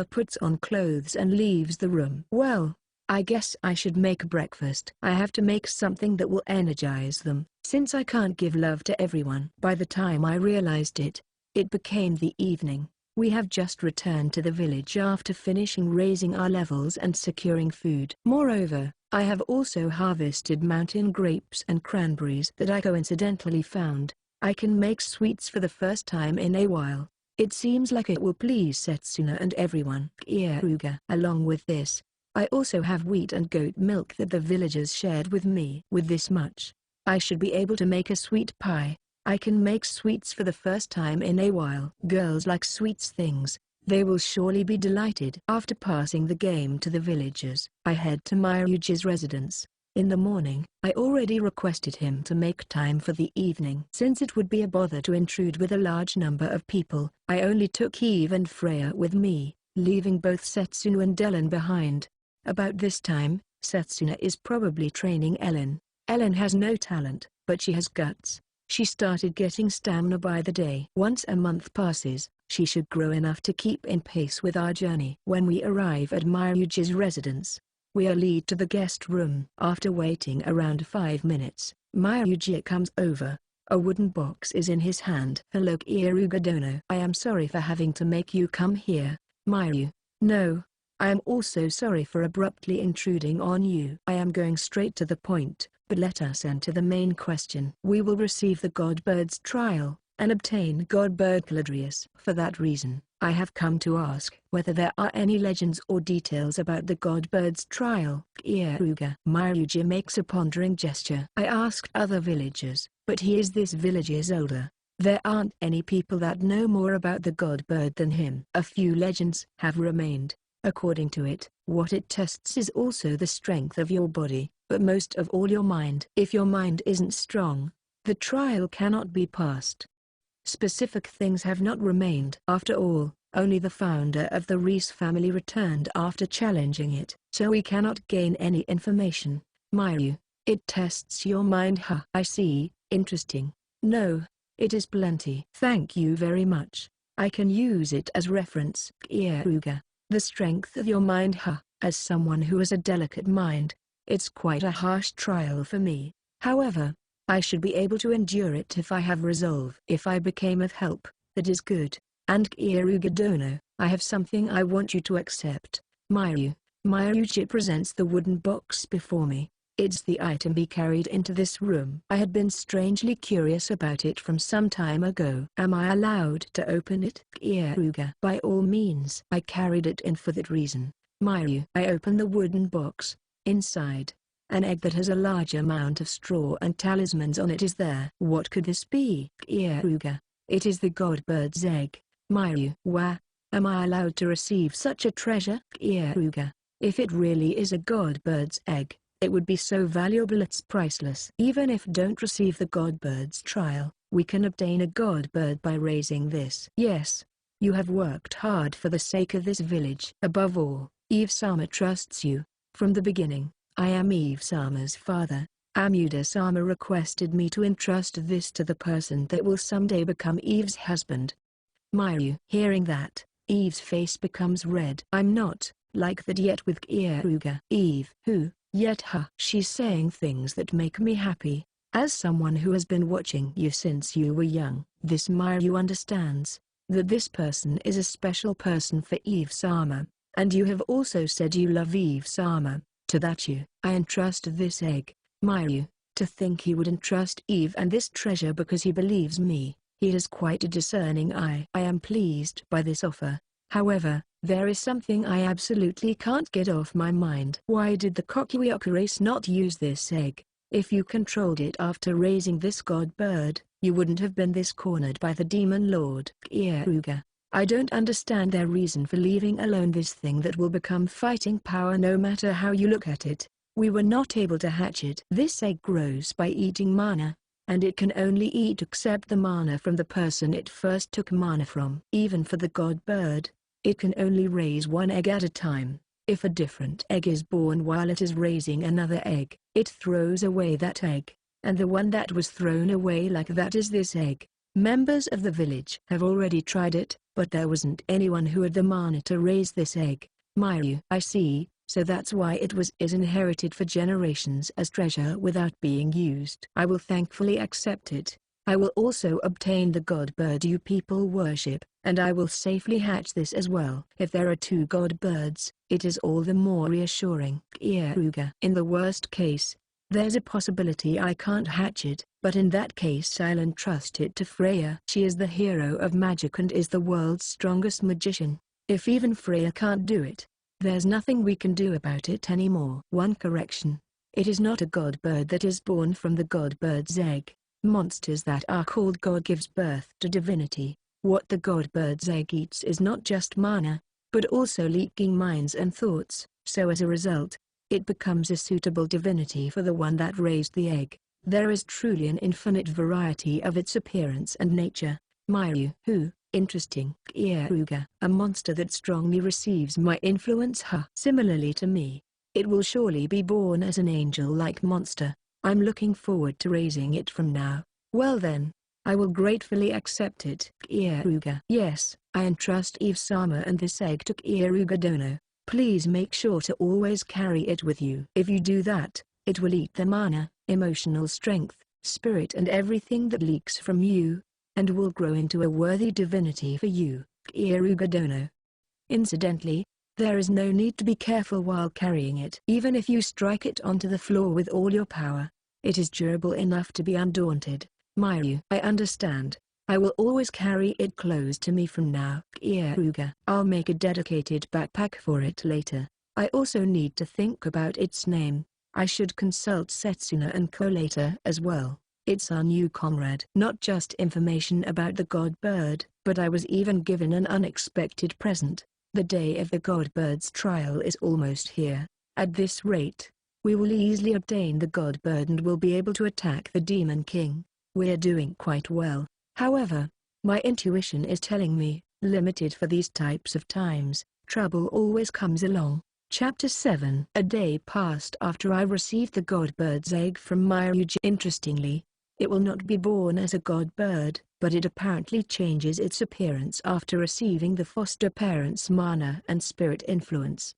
puts on clothes and leaves the room. Well, I guess I should make breakfast. I have to make something that will energize them, since I can't give love to everyone. By the time I realized it, it became the evening. We have just returned to the village after finishing raising our levels and securing food. Moreover, I have also harvested mountain grapes and cranberries that I coincidentally found. I can make sweets for the first time in a while. It seems like it will please Setsuna and everyone. Keare. Along with this, I also have wheat and goat milk that the villagers shared with me. With this much, I should be able to make a sweet pie. I can make sweets for the first time in a while. Girls like sweets things. They will surely be delighted. After passing the game to the villagers, I head to Myuji's residence. In the morning, I already requested him to make time for the evening. Since it would be a bother to intrude with a large number of people, I only took Eve and Freya with me, leaving both Setsuna and Ellen behind. About this time, Setsuna is probably training Ellen. Ellen has no talent, but she has guts. She started getting stamina by the day. Once a month passes, she should grow enough to keep in pace with our journey. When we arrive at Myuji's residence, we are led to the guest room. After waiting around 5 minutes, Myuji comes over. A wooden box is in his hand. Hello Keare. I am sorry for having to make you come here, Myu. No. I am also sorry for abruptly intruding on you. I am going straight to the point, but let us enter the main question. We will receive the Godbird's trial, and obtain Godbird Caladrius. For that reason, I have come to ask whether there are any legends or details about the Godbird's trial. Keare. Myuji makes a pondering gesture. I asked other villagers, but he is this village's older. There aren't any people that know more about the Godbird than him. A few legends have remained. According to it, what it tests is also the strength of your body, but most of all your mind. If your mind isn't strong, the trial cannot be passed. Specific things have not remained. After all, only the founder of the Reese family returned after challenging it, so we cannot gain any information. Myu, it tests your mind. I see, interesting. No, it is plenty. Thank you very much. I can use it as reference. Keare. The strength of your mind. As someone who has a delicate mind, it's quite a harsh trial for me. However, I should be able to endure it if I have resolve. If I became of help, that is good. And Keare Dono, I have something I want you to accept. Myuchi presents the wooden box before me. It's the item he carried into this room. I had been strangely curious about it from some time ago. Am I allowed to open it? Keare. By all means. I carried it in for that reason. I open the wooden box. Inside, an egg that has a large amount of straw and talismans on it is there. What could this be? Keare. It is the godbird's egg. Wah. Am I allowed to receive such a treasure? Keare. If it really is a godbird's egg, it would be so valuable it's priceless. Even if don't receive the godbird's trial, we can obtain a godbird by raising this. Yes. You have worked hard for the sake of this village. Above all, Eve-sama trusts you. From the beginning, I am Eve-sama's father. Amuda-sama requested me to entrust this to the person that will someday become Eve's husband. Hearing that, Eve's face becomes red. I'm not like that yet with Keare. Eve, who? Yet she's saying things that make me happy. As someone who has been watching you since you were young, this Mayu understands that this person is a special person for Eve-sama, and you have also said you love Eve-sama. To that I entrust this egg. Mayu, to think he would entrust Eve and this treasure because he believes me. He has quite a discerning eye. I am pleased by this offer. However, there is something I absolutely can't get off my mind. Why did the Kokuyuki race not use this egg? If you controlled it after raising this god bird, you wouldn't have been this cornered by the demon lord. Keare. I don't understand their reason for leaving alone this thing that will become fighting power no matter how you look at it. We were not able to hatch it. This egg grows by eating mana, and it can only eat except the mana from the person it first took mana from. Even for the god bird, it can only raise one egg at a time. If a different egg is born while it is raising another egg, it throws away that egg, and the one that was thrown away like that is this egg. Members of the village have already tried it, but there wasn't anyone who had the mana to raise this egg. I see, so that's why it is inherited for generations as treasure without being used. I will thankfully accept it. I will also obtain the god bird you people worship, and I will safely hatch this as well. If there are two god birds, it is all the more reassuring. Keare. In the worst case, there's a possibility I can't hatch it, but in that case I'll entrust it to Freya. She is the hero of magic and is the world's strongest magician. If even Freya can't do it, there's nothing we can do about it anymore. One correction. It is not a god bird that is born from the god bird's egg. Monsters that are called god gives birth to divinity. What the god bird's egg eats is not just mana, but also leaking minds and thoughts, so as a result, it becomes a suitable divinity for the one that raised the egg. There is truly an infinite variety of its appearance and nature. Who? Interesting. Keare. A monster that strongly receives my influence. Similarly to me, it will surely be born as an angel-like monster. I'm looking forward to raising it from now. Well then, I will gratefully accept it. Keare. Yes, I entrust Eve-sama and this egg to Keare Dono. Please make sure to always carry it with you. If you do that, it will eat the mana, emotional strength, spirit and everything that leaks from you, and will grow into a worthy divinity for you. Keare Dono. Incidentally, there is no need to be careful while carrying it. Even if you strike it onto the floor with all your power, it is durable enough to be undaunted. I understand. I will always carry it close to me from now. Keare. I'll make a dedicated backpack for it later. I also need to think about its name. I should consult Setsuna and Ko later as well. It's our new comrade. Not just information about the god bird, but I was even given an unexpected present. The day of the god bird's trial is almost here. At this rate, we will easily obtain the god bird and will be able to attack the demon king. We're doing quite well. However, my intuition is telling me, limited for these types of times, trouble always comes along. Chapter 7. A day passed after I received the god bird's egg from Myuji. Interestingly, it will not be born as a god bird, but it apparently changes its appearance after receiving the foster parent's mana and spirit influence.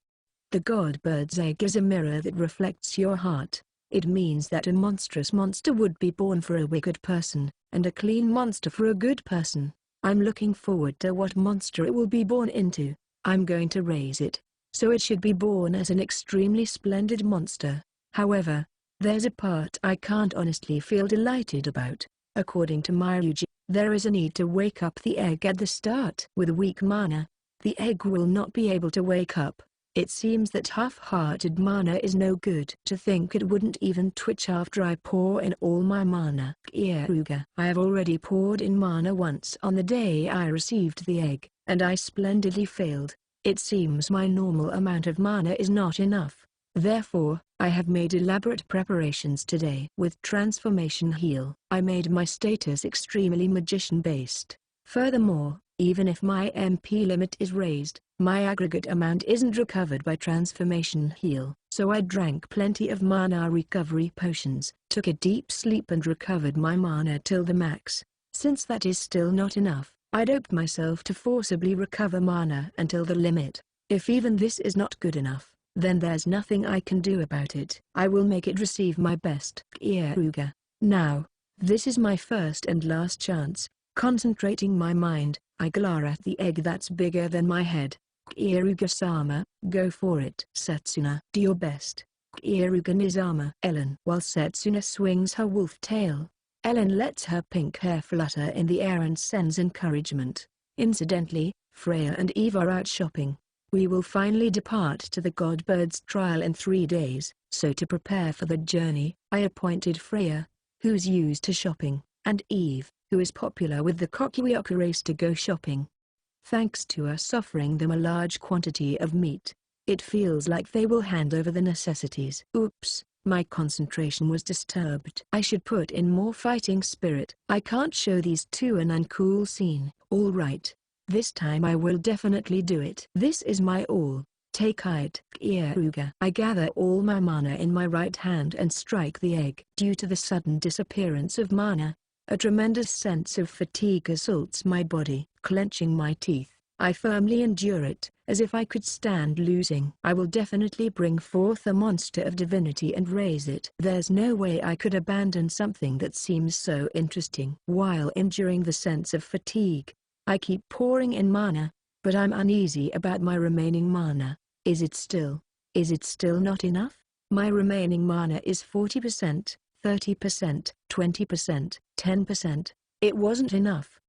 The god bird's egg is a mirror that reflects your heart. It means that a monstrous monster would be born for a wicked person, and a clean monster for a good person. I'm looking forward to what monster it will be born into. I'm going to raise it, so it should be born as an extremely splendid monster. However, there's a part I can't honestly feel delighted about. According to Myuji, there is a need to wake up the egg at the start. With weak mana, the egg will not be able to wake up. It seems that half-hearted mana is no good. To think it wouldn't even twitch after I pour in all my mana. Keare, I have already poured in mana once on the day I received the egg, and I splendidly failed. It seems my normal amount of mana is not enough. Therefore, I have made elaborate preparations today. With Transformation Heal, I made my status extremely magician-based. Furthermore, even if my MP limit is raised, my aggregate amount isn't recovered by Transformation Heal. So I drank plenty of mana recovery potions, took a deep sleep and recovered my mana till the max. Since that is still not enough, I doped myself to forcibly recover mana until the limit. If even this is not good enough, then there's nothing I can do about it. I will make it receive my best. Keare. Now, this is my first and last chance. Concentrating my mind, I glare at the egg that's bigger than my head. Keare-sama, go for it. Setsuna, do your best. Keare-sama. Ellen. While Setsuna swings her wolf tail, Ellen lets her pink hair flutter in the air and sends encouragement. Incidentally, Freya and Eve are out shopping. We will finally depart to the Godbird's trial in 3 days, so to prepare for the journey, I appointed Freya, who's used to shopping, and Eve, who is popular with the Kokuyoko race, to go shopping. Thanks to us offering them a large quantity of meat, it feels like they will hand over the necessities. Oops, my concentration was disturbed. I should put in more fighting spirit. I can't show these two an uncool scene. All right. This time I will definitely do it. This is my all. Take it. Keare. I gather all my mana in my right hand and strike the egg. Due to the sudden disappearance of mana, a tremendous sense of fatigue assaults my body. Clenching my teeth, I firmly endure it, as if I could stand losing. I will definitely bring forth a monster of divinity and raise it. There's no way I could abandon something that seems so interesting. While enduring the sense of fatigue, I keep pouring in mana, but I'm uneasy about my remaining mana. Is it still not enough? My remaining mana is 40%, 30%, 20%, 10%. It wasn't enough.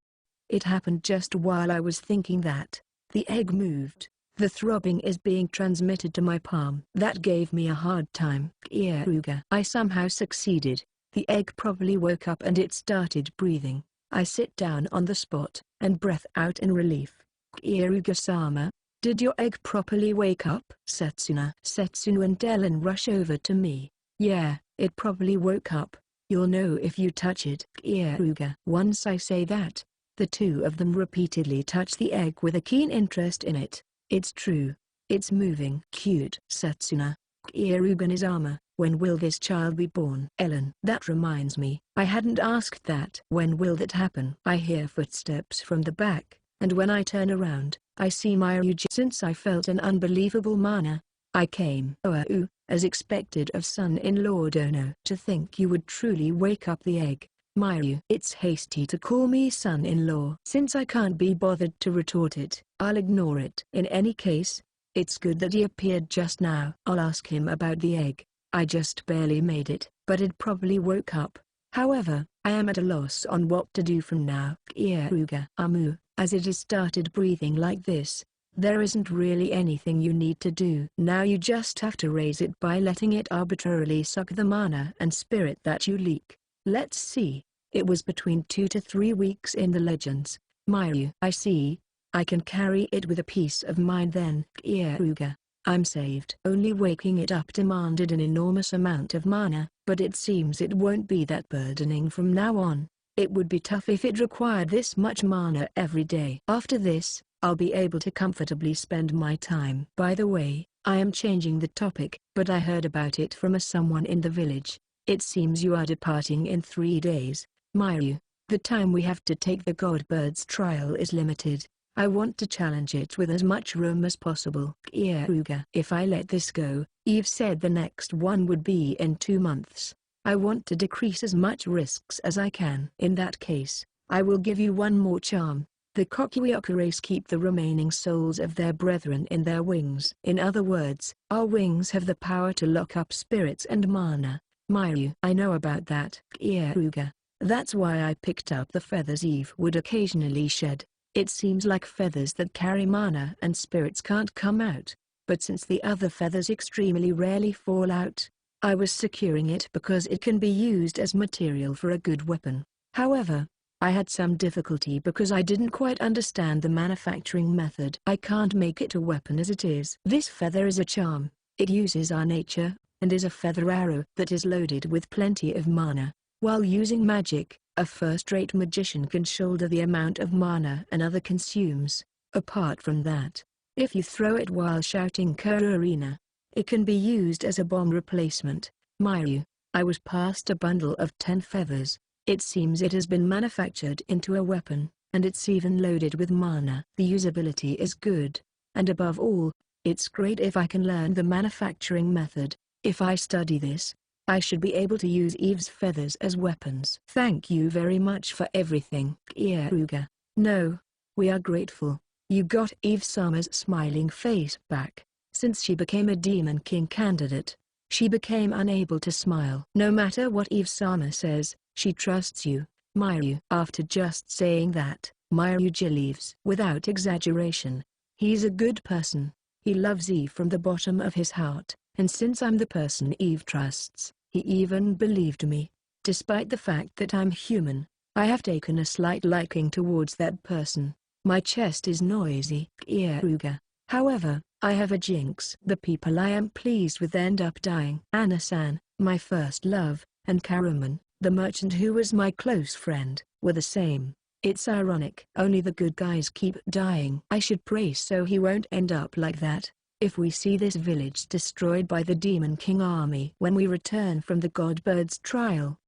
It happened just while I was thinking that. The egg moved. The throbbing is being transmitted to my palm. That gave me a hard time. Keare. I somehow succeeded. The egg probably woke up and it started breathing. I sit down on the spot, and breath out in relief. Keare-sama, did your egg properly wake up? Setsuna and Ellen rush over to me. Yeah, it probably woke up. You'll know if you touch it. Keare. Once I say that, the two of them repeatedly touch the egg with a keen interest in it. It's true. It's moving. Cute. Setsuna. Keare-sama, when will this child be born? Ellen. That reminds me, I hadn't asked that. When will that happen? I hear footsteps from the back, and when I turn around, I see Myuji. Since I felt an unbelievable mana, I came. As expected of son-in-law Dono. To think you would truly wake up the egg. Myu. It's hasty to call me son-in-law. Since I can't be bothered to retort it, I'll ignore it. In any case, it's good that he appeared just now. I'll ask him about the egg. I just barely made it, but it probably woke up. However, I am at a loss on what to do from now. Keare. As it has started breathing like this, there isn't really anything you need to do. Now you just have to raise it by letting it arbitrarily suck the mana and spirit that you leak. Let's see. It was between 2 to 3 weeks in the legends. Myu. I see. I can carry it with a peace of mind then. Keare. I'm saved. Only waking it up demanded an enormous amount of mana, but it seems it won't be that burdening from now on. It would be tough if it required this much mana every day. After this, I'll be able to comfortably spend my time. By the way, I am changing the topic, but I heard about it from someone in the village. It seems you are departing in 3 days. Myu. The time we have to take the Godbird's trial is limited. I want to challenge it with as much room as possible. Keare. If I let this go, Eve said the next one would be in 2 months. I want to decrease as much risks as I can. In that case, I will give you one more charm. The Kokuyoku race keep the remaining souls of their brethren in their wings. In other words, our wings have the power to lock up spirits and mana. Mayu. I know about that. Keare. That's why I picked up the feathers Eve would occasionally shed. It seems like feathers that carry mana and spirits can't come out, but since the other feathers extremely rarely fall out, I was securing it because it can be used as material for a good weapon. However, I had some difficulty because I didn't quite understand the manufacturing method. I can't make it a weapon as it is. This feather is a charm. It uses our nature, and is a feather arrow that is loaded with plenty of mana. While using magic, a first-rate magician can shoulder the amount of mana another consumes. Apart from that, if you throw it while shouting Kurarina, it can be used as a bomb replacement. Mayu. I was passed a bundle of 10 feathers. It seems it has been manufactured into a weapon, and it's even loaded with mana. The usability is good, and above all, it's great if I can learn the manufacturing method. If I study this, I should be able to use Eve's feathers as weapons. Thank you very much for everything. Keare. No, we are grateful. You got Eve-sama's smiling face back. Since she became a Demon King candidate, she became unable to smile. No matter what Eve-sama says, she trusts you, Mayu. After just saying that, Maruja leaves. Without exaggeration, he's a good person. He loves Eve from the bottom of his heart, and since I'm the person Eve trusts, he even believed me. Despite the fact that I'm human, I have taken a slight liking towards that person. My chest is noisy. Keare. However, I have a jinx. The people I am pleased with end up dying. Anna-san, my first love, and Karaman, the merchant who was my close friend, were the same. It's ironic. Only the good guys keep dying. I should pray so he won't end up like that. If we see this village destroyed by the Demon King army when we return from the Godbird's trial.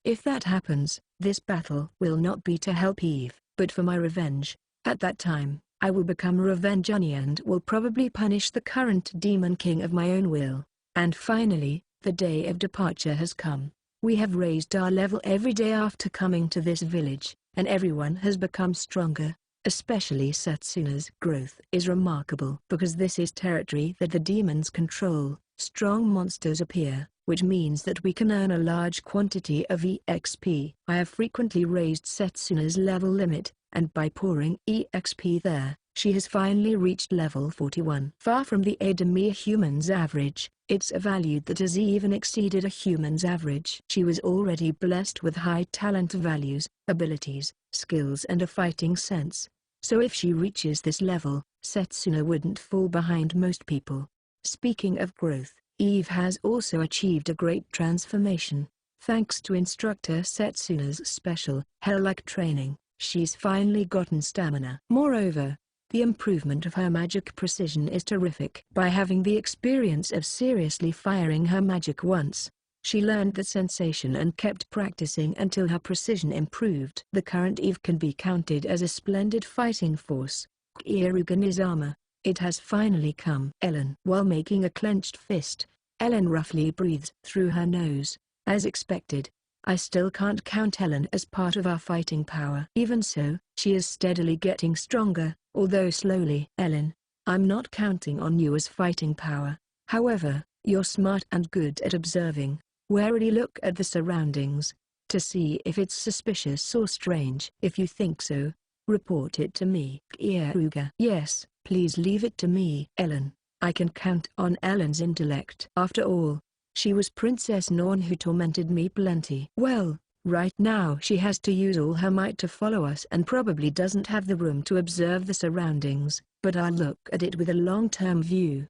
If that happens, this battle will not be to help Eve, but for my revenge. At that time, I will become Revengeni and will probably punish the current Demon King of my own will. And finally, the day of departure has come. We have raised our level every day after coming to this village, and everyone has become stronger. Especially Setsuna's growth is remarkable because this is territory that the demons control. Strong monsters appear, which means that we can earn a large quantity of EXP. I have frequently raised Setsuna's level limit, and by pouring EXP there, she has finally reached level 41. Far from the Adamir human's average, it's a value that has even exceeded a human's average. She was already blessed with high talent values, abilities, skills and a fighting sense. So if she reaches this level, Setsuna wouldn't fall behind most people. Speaking of growth, Eve has also achieved a great transformation. Thanks to instructor Setsuna's special, hell-like training, she's finally gotten stamina. Moreover, the improvement of her magic precision is terrific. By having the experience of seriously firing her magic once, she learned the sensation and kept practicing until her precision improved. The current Eve can be counted as a splendid fighting force. Kieruganizama, it has finally come. Ellen. While making a clenched fist, Ellen roughly breathes through her nose. As expected, I still can't count Ellen as part of our fighting power. Even so, she is steadily getting stronger, although slowly. Ellen, I'm not counting on you as fighting power. However, you're smart and good at observing. Warily look at the surroundings, to see if it's suspicious or strange. If you think so, report it to me. Keare. Yes, please leave it to me. Ellen, I can count on Ellen's intellect. After all, she was Princess Norn who tormented me plenty. Well, right now she has to use all her might to follow us and probably doesn't have the room to observe the surroundings, but I'll look at it with a long-term view.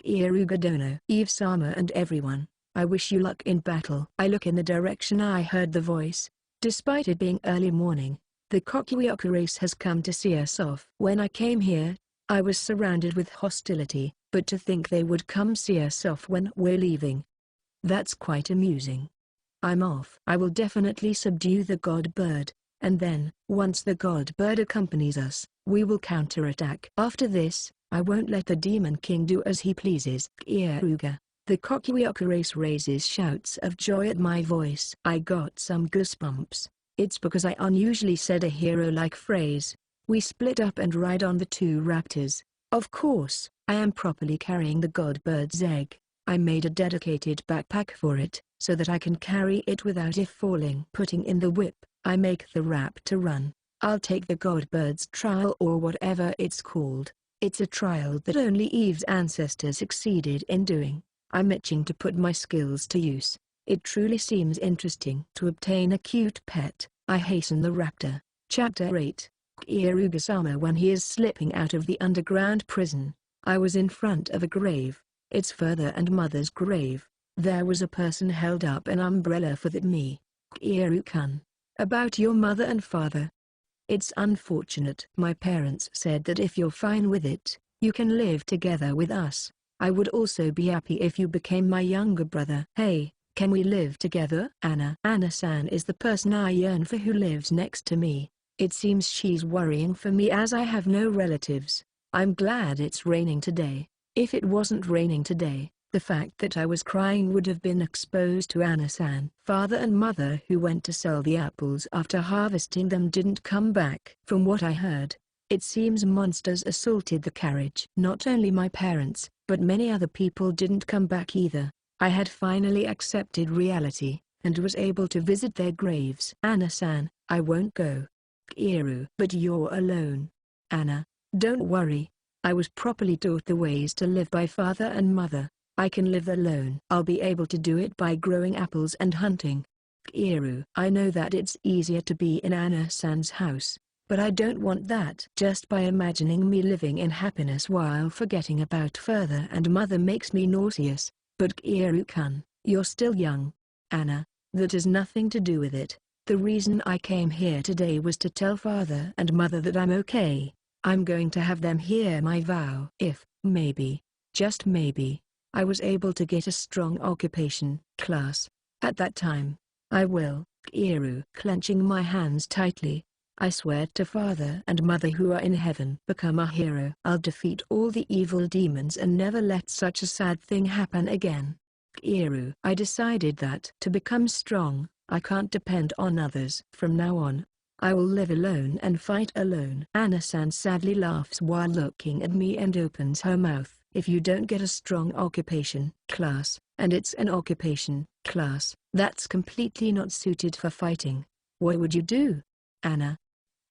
Kierugadono. Eve-sama and everyone, I wish you luck in battle. I look in the direction I heard the voice. Despite it being early morning, the Kokuyoku race has come to see us off. When I came here, I was surrounded with hostility, but to think they would come see us off when we're leaving. That's quite amusing. I'm off. I will definitely subdue the god bird, And then, once the god bird accompanies us, we will counterattack. After this, I won't let the Demon King do as he pleases. Keare. The Kokuyoku race raises shouts of joy at my voice. I got some goosebumps. It's because I unusually said a hero-like phrase. We split up and ride on the two raptors. Of course, I am properly carrying the god bird's egg. I made a dedicated backpack for it, so that I can carry it without it falling. Putting in the whip, I make the raptor run. I'll take the god bird's trial or whatever it's called. It's a trial that only Eve's ancestors succeeded in doing. I'm itching to put my skills to use. It truly seems interesting to obtain a cute pet. I hasten the raptor. Chapter 8. Keare. When he is slipping out of the underground prison, I was in front of a grave. It's father and mother's grave. There was a person held up an umbrella for that me. Keare-kun. About your mother and father. It's unfortunate. My parents said that if you're fine with it, you can live together with us. I would also be happy if you became my younger brother. Hey, can we live together? Anna-san is the person I yearn for who lives next to me. It seems she's worrying for me as I have no relatives. I'm glad it's raining today. If it wasn't raining today, the fact that I was crying would have been exposed to Anna-san. Father and mother who went to sell the apples after harvesting them didn't come back. From what I heard, it seems monsters assaulted the carriage. Not only my parents, but many other people didn't come back either. I had finally accepted reality, and was able to visit their graves. Anna-san, I won't go. Keare. But you're alone. Anna, don't worry. I was properly taught the ways to live by father and mother. I can live alone. I'll be able to do it by growing apples and hunting. Keare. I know that it's easier to be in Anna-san's house, but I don't want that. Just by imagining me living in happiness while forgetting about father and mother makes me nauseous. But Keare-kun, you're still young. Anna, that has nothing to do with it. The reason I came here today was to tell father and mother that I'm okay. I'm going to have them hear my vow. If, maybe, just maybe, I was able to get a strong occupation class at that time, I will. Keare. Clenching my hands tightly, I swear to father and mother who are in heaven. Become a hero. I'll defeat all the evil demons and never let such a sad thing happen again. Keare. I decided that to become strong, I can't depend on others. From now on, I will live alone and fight alone. Anna-san sadly laughs while looking at me and opens her mouth. If you don't get a strong occupation class, and it's an occupation class that's completely not suited for fighting, what would you do, Anna?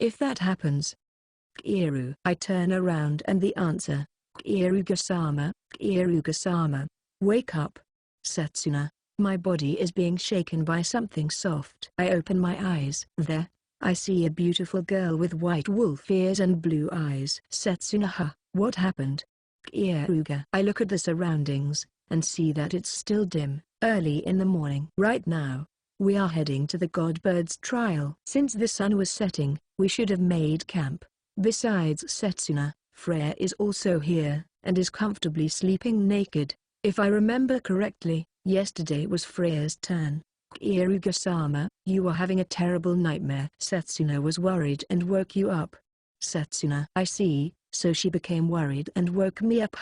If that happens. Keare. I turn around and the answer. Keare-sama, Keare-sama. Wake up. Setsuna, my body is being shaken by something soft. I open my eyes. There, I see a beautiful girl with white wolf ears and blue eyes. Setsuna. What happened? Keare. I look at the surroundings, and see that it's still dim, early in the morning. Right now, we are heading to the Godbird's trial. Since the sun was setting, we should have made camp. Besides Setsuna, Freya is also here, and is comfortably sleeping naked. If I remember correctly, yesterday was Freya's turn. Keare-sama, you are having a terrible nightmare. Setsuna was worried and woke you up. Setsuna. I see, so she became worried and woke me up.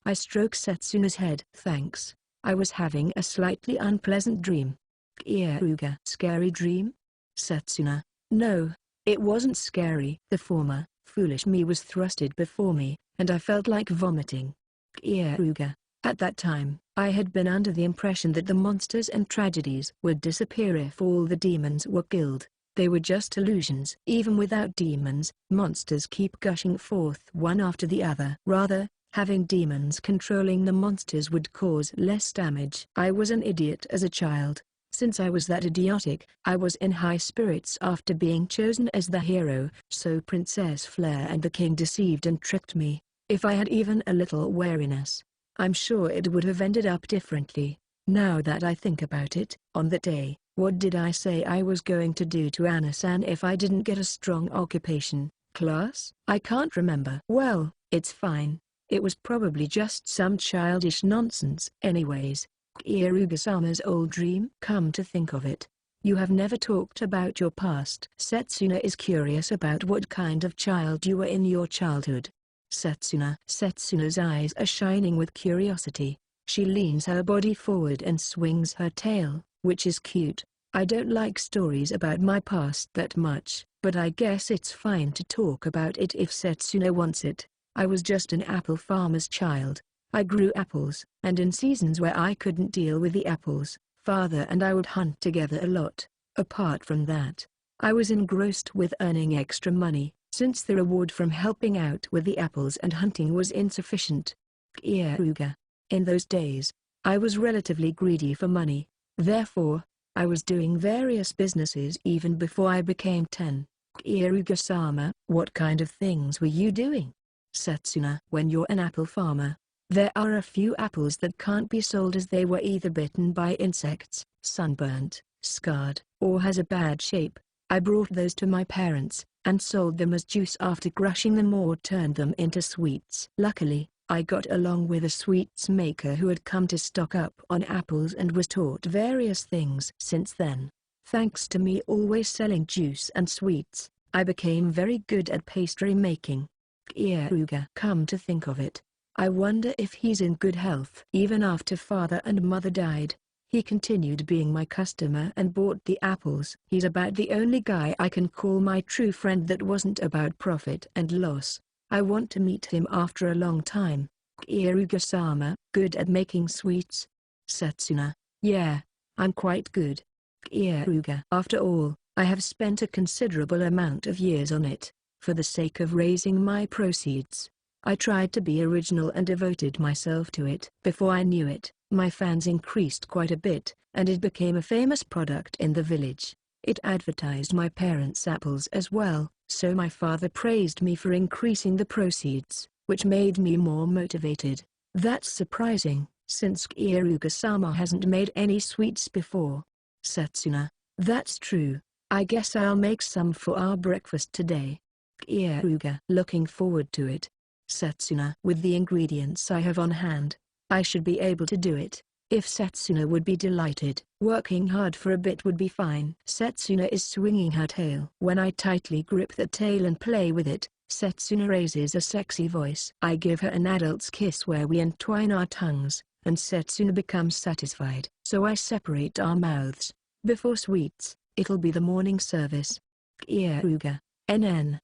I stroke Setsuna's head. Thanks. I was having a slightly unpleasant dream. Keare. Scary dream? Setsuna. No, it wasn't scary. The former, foolish me was thrusted before me, and I felt like vomiting. Keare. At that time, I had been under the impression that the monsters and tragedies would disappear if all the demons were killed. They were just illusions. Even without demons, monsters keep gushing forth one after the other. Rather, having demons controlling the monsters would cause less damage. I was an idiot as a child. Since I was that idiotic, I was in high spirits after being chosen as the hero, so Princess Flare and the king deceived and tricked me. If I had even a little wariness, I'm sure it would have ended up differently. Now that I think about it, on that day, what did I say I was going to do to Anna-san if I didn't get a strong occupation class? I can't remember. Well, it's fine. It was probably just some childish nonsense. Anyways, Keare-sama's old dream. Come to think of it, You have never talked about your past. Setsuna is curious about what kind of child you were in your childhood. Setsuna's eyes are shining with curiosity. She leans her body forward and swings her tail, which is cute. I don't like stories about my past that much, but I guess it's fine to talk about it if Setsuna wants it. I was just an apple farmer's child. I grew apples, and in seasons where I couldn't deal with the apples, Father and I would hunt together a lot. Apart from that, I was engrossed with earning extra money, since the reward from helping out with the apples and hunting was insufficient. Keare. In those days, I was relatively greedy for money. Therefore, I was doing various businesses even before I became 10. Keare-sama, what kind of things were you doing? Setsuna. When you're an apple farmer, there are a few apples that can't be sold as they were either bitten by insects, sunburnt, scarred, or has a bad shape. I brought those to my parents, and sold them as juice after crushing them or turned them into sweets. Luckily, I got along with a sweets maker who had come to stock up on apples and was taught various things. Since then, thanks to me always selling juice and sweets, I became very good at pastry making. Keare. Come to think of it, I wonder if he's in good health. Even after father and mother died, he continued being my customer and bought the apples. He's about the only guy I can call my true friend that wasn't about profit and loss. I want to meet him after a long time. Keare-sama. Good at making sweets? Setsuna. Yeah, I'm quite good. Keare. After all, I have spent a considerable amount of years on it, for the sake of raising my proceeds. I tried to be original and devoted myself to it. Before I knew it, my fans increased quite a bit, and it became a famous product in the village. It advertised my parents' apples as well, so my father praised me for increasing the proceeds, which made me more motivated. That's surprising, since Keare-sama hasn't made any sweets before. Setsuna. That's true. I guess I'll make some for our breakfast today. Keare. Looking forward to it. Setsuna. With the ingredients I have on hand, I should be able to do it. If Setsuna would be delighted. Working hard for a bit would be fine. Setsuna is swinging her tail. When I tightly grip the tail and play with it, Setsuna raises a sexy voice. I give her an adult's kiss where we entwine our tongues, and Setsuna becomes satisfied. So I separate our mouths. Before sweets, it'll be the morning service. Keare.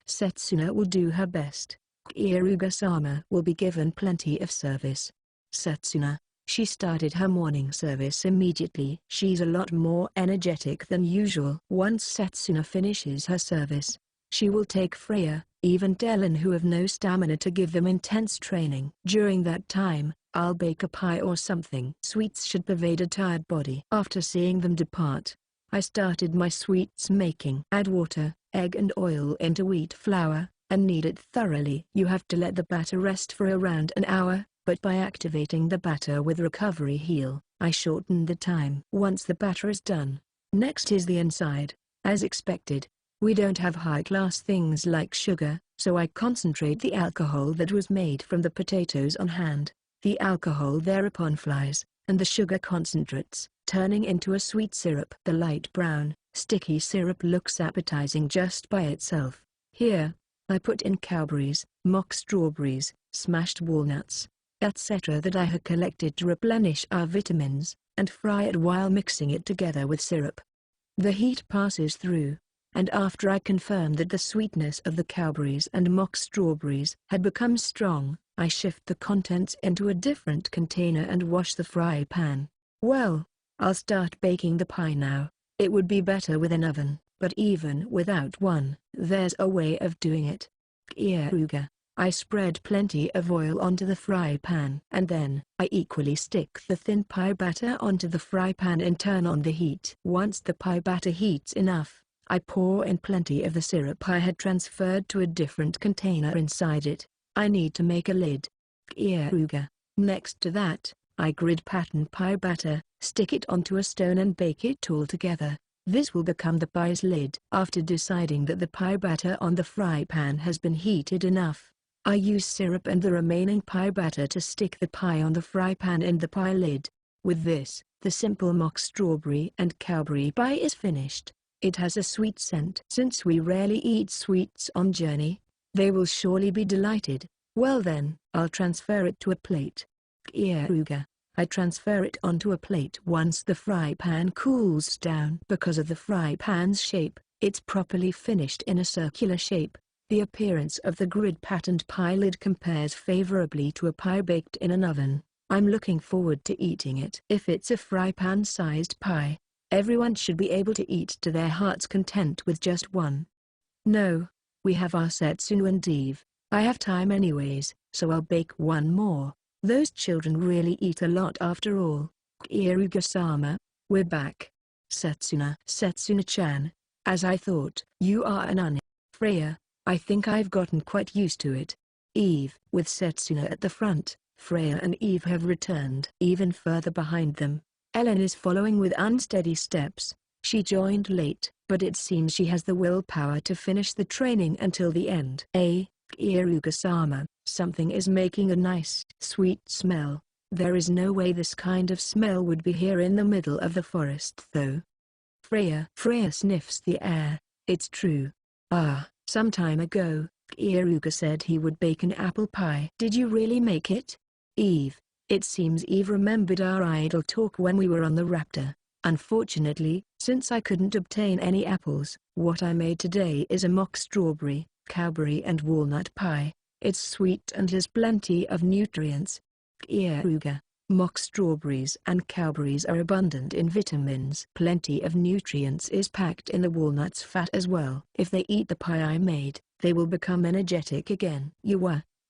Setsuna will do her best. Keare-sama will be given plenty of service. Setsuna. She started her morning service immediately. She's a lot more energetic than usual. Once Setsuna finishes her service, she will take Freya, even Dylan who have no stamina to give them intense training. During that time, I'll bake a pie or something. Sweets should pervade a tired body. After seeing them depart, I started my sweets making. Add water, egg and oil into wheat flour, and knead it thoroughly. You have to let the batter rest for around an hour, but by activating the batter with recovery heal, I shorten the time. Once the batter is done, next is the inside. As expected, we don't have high-class things like sugar, so I concentrate the alcohol that was made from the potatoes on hand. The alcohol thereupon flies, and the sugar concentrates, turning into a sweet syrup. The light brown, sticky syrup looks appetizing just by itself. Here, I put in cowberries, mock strawberries, smashed walnuts, etc. that I had collected to replenish our vitamins, and fry it while mixing it together with syrup. The heat passes through, and after I confirm that the sweetness of the cowberries and mock strawberries had become strong, I shift the contents into a different container and wash the fry pan. Well, I'll start baking the pie now. It would be better with an oven, but even without one, there's a way of doing it. Keare. I spread plenty of oil onto the fry pan and then I equally stick the thin pie batter onto the fry pan and turn on the heat. Once the pie batter heats enough, I pour in plenty of the syrup I had transferred to a different container inside it. I need to make a lid. Keare. Next to that, I grid pattern pie batter, stick it onto a stone and bake it all together. This will become the pie's lid. After deciding that the pie batter on the fry pan has been heated enough, I use syrup and the remaining pie batter to stick the pie on the fry pan and the pie lid. With this, the simple mock strawberry and cowberry pie is finished. It has a sweet scent. Since we rarely eat sweets on journey, they will surely be delighted. Well then, I'll transfer it to a plate. Keare. I transfer it onto a plate once the fry pan cools down. Because of the fry pan's shape, it's properly finished in a circular shape. The appearance of the grid-patterned pie lid compares favorably to a pie baked in an oven. I'm looking forward to eating it. If it's a fry pan-sized pie, everyone should be able to eat to their heart's content with just one. No, we have our Setsuna and Eve. I have time anyways, so I'll bake one more. Those children really eat a lot after all. Keare-sama, we're back. Setsuna-chan, as I thought. You are an onion. Freya, I think I've gotten quite used to it. Eve. With Setsuna at the front, Freya and Eve have returned. Even further behind them, Ellen is following with unsteady steps. She joined late, but it seems she has the willpower to finish the training until the end. Keare-sama, something is making a nice, sweet smell. There is no way this kind of smell would be here in the middle of the forest though. Freya sniffs the air. It's true. Some time ago, Keare said he would bake an apple pie. Did you really make it? Eve. It seems Eve remembered our idle talk when we were on the raptor. Unfortunately, since I couldn't obtain any apples, what I made today is a mock strawberry, cowberry and walnut pie. It's sweet and has plenty of nutrients. Keare. Mock strawberries and cowberries are abundant in vitamins. Plenty of nutrients is packed in the walnut's fat as well. If they eat the pie I made, they will become energetic again.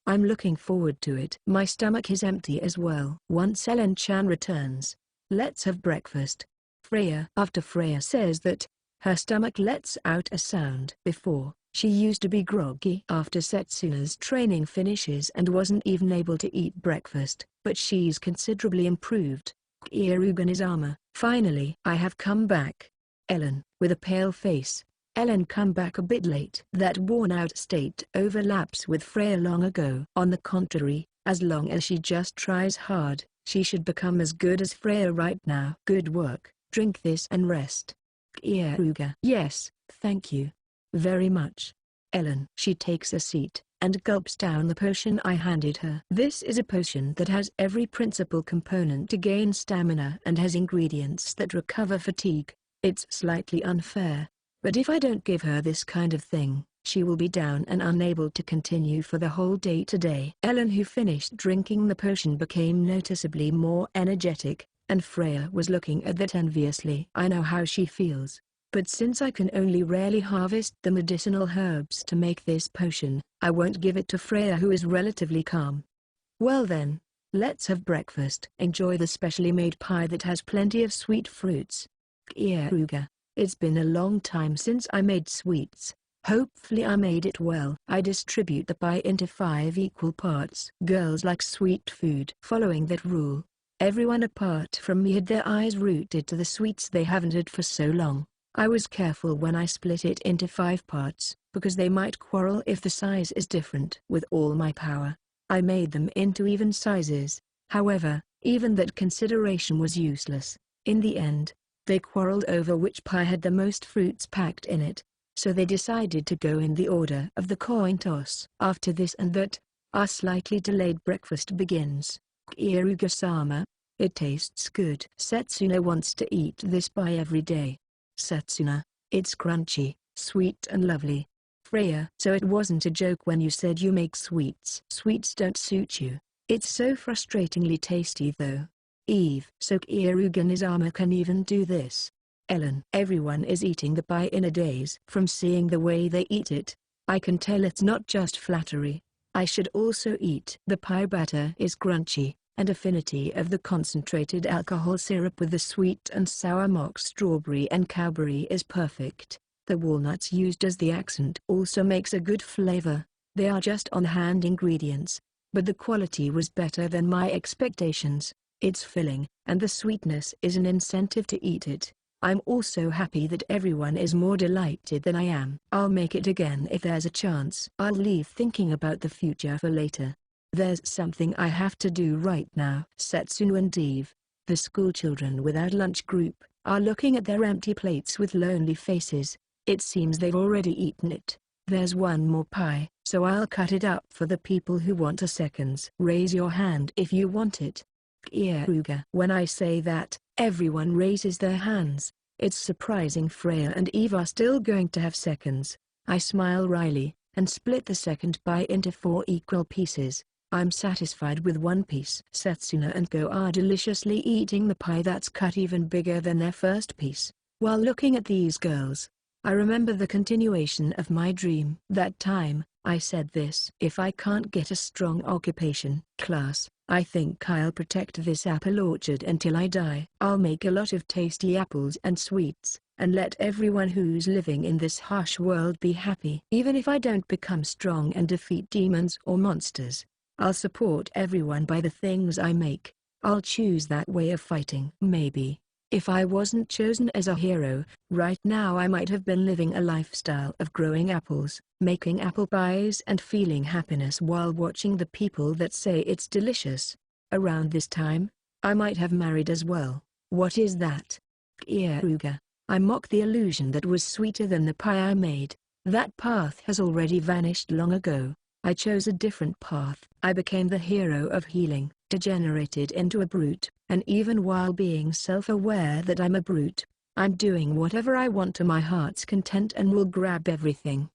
I'm looking forward to it. My stomach is empty as well. Once Ellen-chan returns, let's have breakfast. Freya. After Freya says that, her stomach lets out a sound. Before, she used to be groggy after Setsuna's training finishes and wasn't even able to eat breakfast, but she's considerably improved. Keare-sama. Finally, I have come back. Ellen. With a pale face, Ellen come back a bit late. That worn-out state overlaps with Freya long ago. On the contrary, as long as she just tries hard, she should become as good as Freya right now. Good work. Drink this and rest. Keare. Yes, thank you very much, Ellen. She takes a seat and gulps down the potion I handed her. This is a potion that has every principal component to gain stamina and has ingredients that recover fatigue. It's slightly unfair, but if I don't give her this kind of thing, she will be down and unable to continue for the whole day today. Ellen, who finished drinking the potion, became noticeably more energetic, and Freya was looking at that enviously. I know how she feels, but since I can only rarely harvest the medicinal herbs to make this potion, I won't give it to Freya, who is relatively calm. Well then, let's have breakfast. Enjoy the specially made pie that has plenty of sweet fruits. Keare. It's been a long time since I made sweets. Hopefully I made it well. I distribute the pie into 5 equal parts. Girls like sweet food. Following that rule, everyone apart from me had their eyes rooted to the sweets they haven't had for so long. I was careful when I split it into 5 parts, because they might quarrel if the size is different. With all my power, I made them into even sizes. However, even that consideration was useless. In the end, they quarreled over which pie had the most fruits packed in it, so they decided to go in the order of the coin toss. After this and that, our slightly delayed breakfast begins. Keare-sama, it tastes good. Setsuna wants to eat this pie every day. Setsuna, it's crunchy, sweet and lovely. Freya. So it wasn't a joke when you said you make sweets. Sweets don't suit you. It's so frustratingly tasty though. Eve. So Keare-sama can even do this. Ellen. Everyone is eating the pie in a daze. From seeing the way they eat it, I can tell it's not just flattery. I should also eat. The pie batter is crunchy, and affinity of the concentrated alcohol syrup with the sweet and sour mock strawberry and cowberry is perfect. The walnuts used as the accent also makes a good flavor. They are just on-hand ingredients, but the quality was better than my expectations. It's filling, and the sweetness is an incentive to eat it. I'm also happy that everyone is more delighted than I am. I'll make it again if there's a chance. I'll leave thinking about the future for later. There's something I have to do right now. Setsuna and Eve. The schoolchildren with our lunch group are looking at their empty plates with lonely faces. It seems they've already eaten it. There's one more pie, so I'll cut it up for the people who want a seconds. Raise your hand if you want it. Keare. When I say that, everyone raises their hands. It's surprising Freya and Eve are still going to have seconds. I smile wryly, and split the second pie into 4 equal pieces. I'm satisfied with one piece. Setsuna and Go are deliciously eating the pie that's cut even bigger than their first piece. While looking at these girls, I remember the continuation of my dream. That time, I said this: if I can't get a strong occupation class, I think I'll protect this apple orchard until I die. I'll make a lot of tasty apples and sweets, and let everyone who's living in this harsh world be happy. Even if I don't become strong and defeat demons or monsters, I'll support everyone by the things I make. I'll choose that way of fighting. Maybe, if I wasn't chosen as a hero, right now I might have been living a lifestyle of growing apples, making apple pies and feeling happiness while watching the people that say it's delicious. Around this time, I might have married as well. What is that? Keare. I mock the illusion that was sweeter than the pie I made. That path has already vanished long ago. I chose a different path. I became the hero of healing, degenerated into a brute, and even while being self-aware that I'm a brute, I'm doing whatever I want to my heart's content and will grab everything.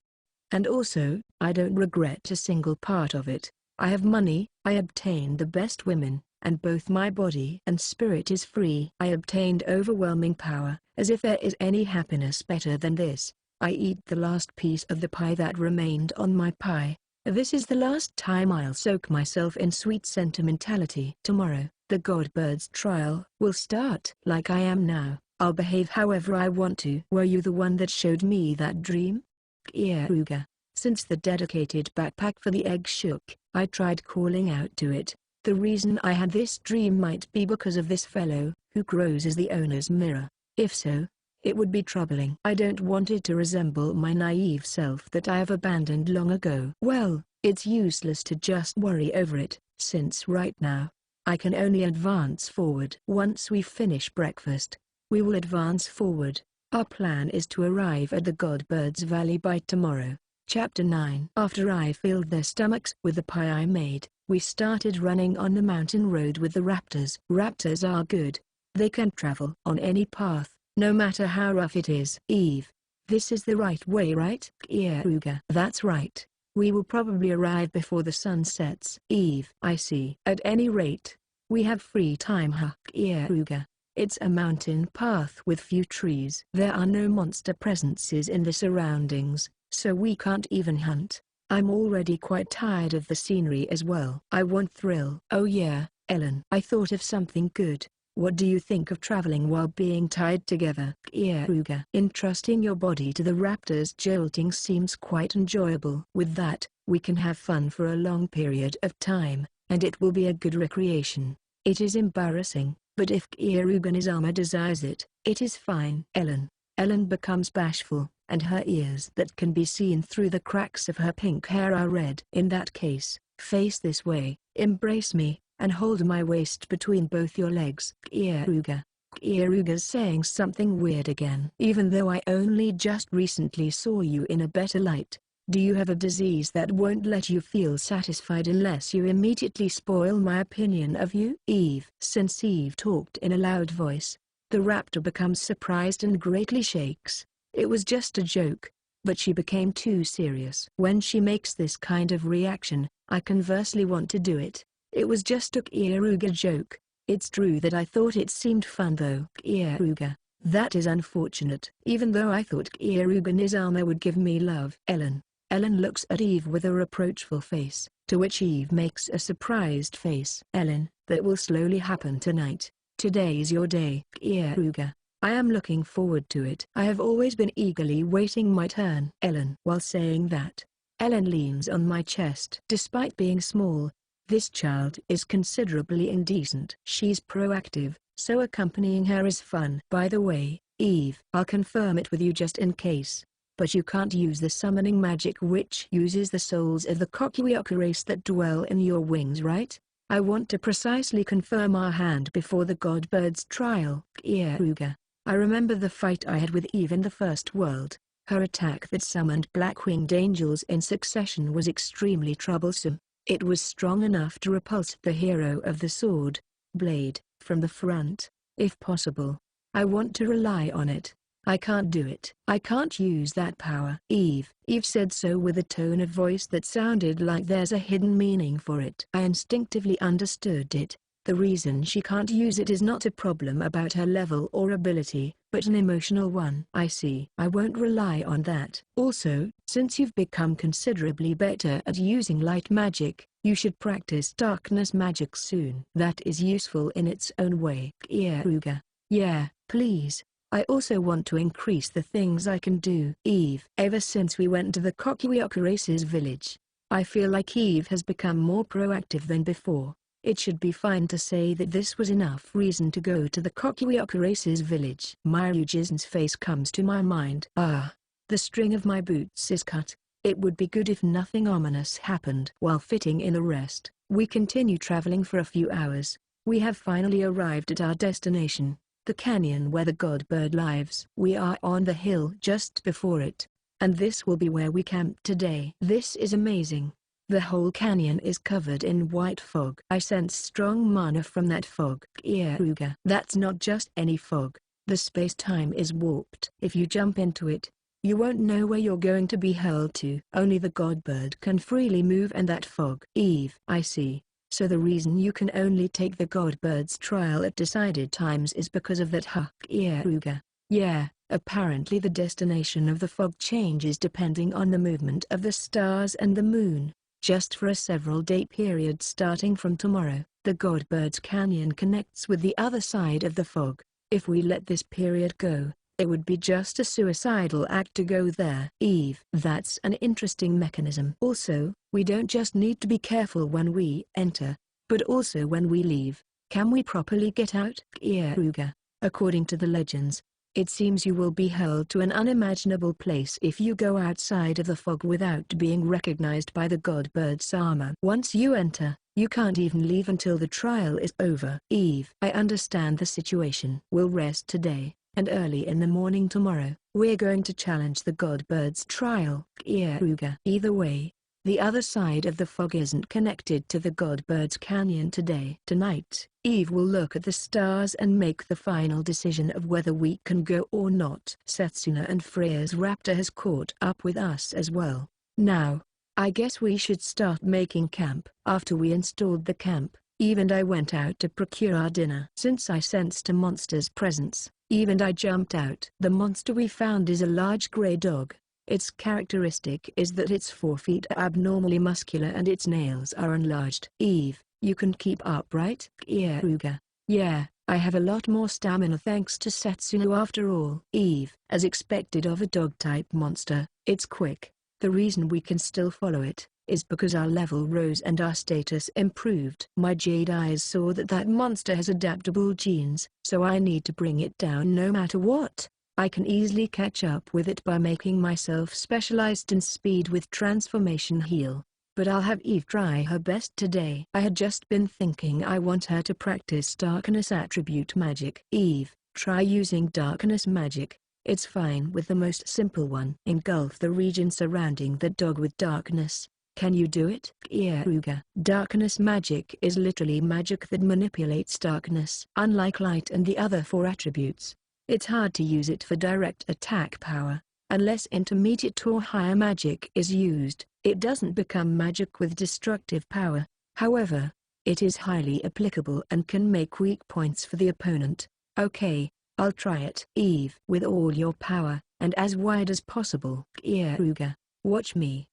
And also, I don't regret a single part of it. I have money, I obtained the best women, and both my body and spirit is free. I obtained overwhelming power, as if there is any happiness better than this. I eat the last piece of the pie that remained on my pie. This is the last time I'll soak myself in sweet sentimentality. Tomorrow, the Godbird's trial will start. Like I am now, I'll behave however I want to. Were you the one that showed me that dream? Keare. Since the dedicated backpack for the egg shook, I tried calling out to it. The reason I had this dream might be because of this fellow, who grows as the owner's mirror. If so, it would be troubling. I don't want it to resemble my naive self that I have abandoned long ago. Well, it's useless to just worry over it, since right now, I can only advance forward. Once we finish breakfast, we will advance forward. Our plan is to arrive at the Godbird's Valley by tomorrow. Chapter 9. After I filled their stomachs with the pie I made, we started running on the mountain road with the raptors. Raptors are good. They can travel on any path, no matter how rough it is. Eve, this is the right way, right? Keare. That's right. We will probably arrive before the sun sets. Eve, I see. At any rate, we have free time, huh? Keare. It's a mountain path with few trees. There are no monster presences in the surroundings, so we can't even hunt. I'm already quite tired of the scenery as well. I want thrill. Oh yeah, Ellen. I thought of something good. What do you think of traveling while being tied together? Keare. Entrusting your body to the raptors' jolting seems quite enjoyable. With that, we can have fun for a long period of time, and it will be a good recreation. It is embarrassing, but if Keare desires it, it is fine. Ellen. Ellen becomes bashful, and her ears that can be seen through the cracks of her pink hair are red. In that case, face this way, embrace me, and hold my waist between both your legs. Keare. Kearuga's saying something weird again. Even though I only just recently saw you in a better light, do you have a disease that won't let you feel satisfied unless you immediately spoil my opinion of you? Eve. Since Eve talked in a loud voice, the raptor becomes surprised and greatly shakes. It was just a joke, but she became too serious. When she makes this kind of reaction, I conversely want to do it. It was just a Kearuga joke. It's true that I thought it seemed fun though. Kearuga. That is unfortunate. Even though I thought Kearuga would give me love. Ellen. Ellen looks at Eve with a reproachful face, to which Eve makes a surprised face. Ellen, that will slowly happen tonight. Today's your day. Kearuga. I am looking forward to it. I have always been eagerly waiting my turn. Ellen. While saying that, Ellen leans on my chest. Despite being small, this child is considerably indecent. She's proactive, so accompanying her is fun. By the way, Eve, I'll confirm it with you just in case, but you can't use the summoning magic which uses the souls of the Kokuyoku race that dwell in your wings, right? I want to precisely confirm our hand before the Godbird's trial. Keare. I remember the fight I had with Eve in the first world. Her attack that summoned black-winged angels in succession was extremely troublesome. It was strong enough to repulse the hero of the sword blade from the front, if possible. I want to rely on it. I can't do it. I can't use that power. Eve said so with a tone of voice that sounded like there's a hidden meaning for it. I instinctively understood it. The reason she can't use it is not a problem about her level or ability, but an emotional one. I see. I won't rely on that. Also, since you've become considerably better at using light magic, you should practice darkness magic soon. That is useful in its own way. Keare. Yeah, please. I also want to increase the things I can do. Eve. Ever since we went to the Keare's village, I feel like Eve has become more proactive than before. It should be fine to say that this was enough reason to go to the Keare's village. Ryuji's face comes to my mind. The string of my boots is cut. It would be good if nothing ominous happened. While fitting in a rest, we continue traveling for a few hours. We have finally arrived at our destination, the canyon where the Godbird lives. We are on the hill just before it, and this will be where we camp today. This is amazing. The whole canyon is covered in white fog. I sense strong mana from that fog. Keare. That's not just any fog. The space-time is warped. If you jump into it, you won't know where you're going to be hurled to. Only the Godbird can freely move in that fog. Eve. I see. So the reason you can only take the Godbird's trial at decided times is because of that. Keare. Yeah, apparently the destination of the fog changes depending on the movement of the stars and the moon. Just for a several-day period starting from tomorrow, the Godbird's canyon connects with the other side of the fog. If we let this period go, it would be just a suicidal act to go there. Eve. That's an interesting mechanism. Also, we don't just need to be careful when we enter, but also when we leave. Can we properly get out? Keare. According to the legends, it seems you will be hurled to an unimaginable place if you go outside of the fog without being recognized by the Godbird's armor. Once you enter, you can't even leave until the trial is over. Eve. I understand the situation. We'll rest today, and early in the morning tomorrow, we're going to challenge the Godbird's trial. Keare. Either way, the other side of the fog isn't connected to the Godbird's canyon today. Tonight, Eve will look at the stars and make the final decision of whether we can go or not. Setsuna and Freya's raptor has caught up with us as well. Now, I guess we should start making camp. After we installed the camp, Eve and I went out to procure our dinner. Since I sensed a monster's presence, Eve and I jumped out. The monster we found is a large gray dog. Its characteristic is that its forefeet are abnormally muscular and its nails are enlarged. Eve, you can keep up, right? Keare. Yeah, I have a lot more stamina thanks to Setsuna after all. Eve. As expected of a dog-type monster, it's quick. The reason we can still follow it is because our level rose and our status improved. My jade eyes saw that that monster has adaptable genes, so I need to bring it down no matter what. I can easily catch up with it by making myself specialized in speed with transformation heal. But I'll have Eve try her best today. I had just been thinking I want her to practice darkness attribute magic. Eve, try using darkness magic. It's fine with the most simple one. Engulf the region surrounding the dog with darkness. Can you do it? Keare. Darkness magic is literally magic that manipulates darkness. Unlike light and the other 4 attributes, it's hard to use it for direct attack power. Unless intermediate or higher magic is used, it doesn't become magic with destructive power. However, it is highly applicable and can make weak points for the opponent. Okay, I'll try it. Eve. With all your power, and as wide as possible. Keare. Watch me.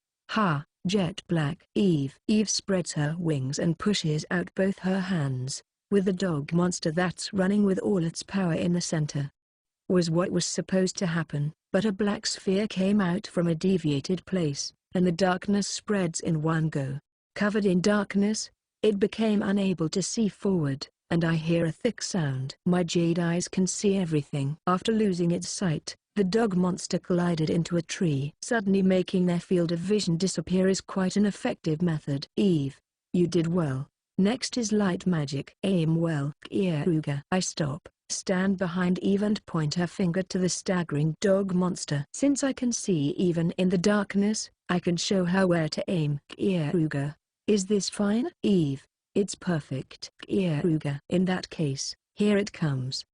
Jet black. Eve. Eve spreads her wings and pushes out both her hands, with the dog monster that's running with all its power in the center. Was what was supposed to happen, but a black sphere came out from a deviated place, and the darkness spreads in one go. Covered in darkness, it became unable to see forward, and I hear a thick sound. My jade eyes can see everything. After losing its sight, the dog monster collided into a tree. Suddenly making their field of vision disappear is quite an effective method. Eve, you did well. Next is light magic. Aim well, Keare. I stop, stand behind Eve and point her finger to the staggering dog monster. Since I can see even in the darkness, I can show her where to aim. Keare. Is this fine? Eve. It's perfect. Keare. In that case, here it comes.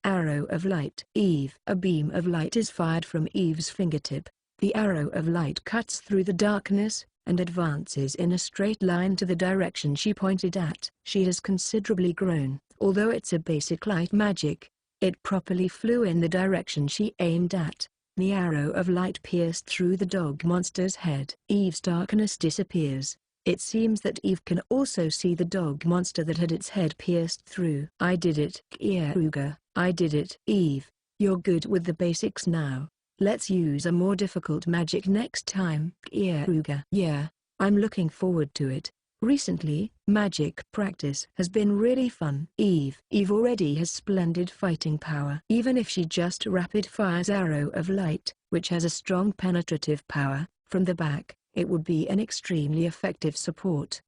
Arrow of light. Eve. A beam of light is fired from Eve's fingertip. The arrow of light cuts through the darkness, and advances in a straight line to the direction she pointed at. She has considerably grown. Although it's a basic light magic, it properly flew in the direction she aimed at. The arrow of light pierced through the dog monster's head. Eve's darkness disappears. It seems that Eve can also see the dog monster that had its head pierced through. I did it, Keare. I did it. Eve, you're good with the basics now. Let's use a more difficult magic next time. Keare. Yeah, I'm looking forward to it. Recently, magic practice has been really fun. Eve already has splendid fighting power. Even if she just rapid fires arrow of light, which has a strong penetrative power, from the back, it would be an extremely effective support.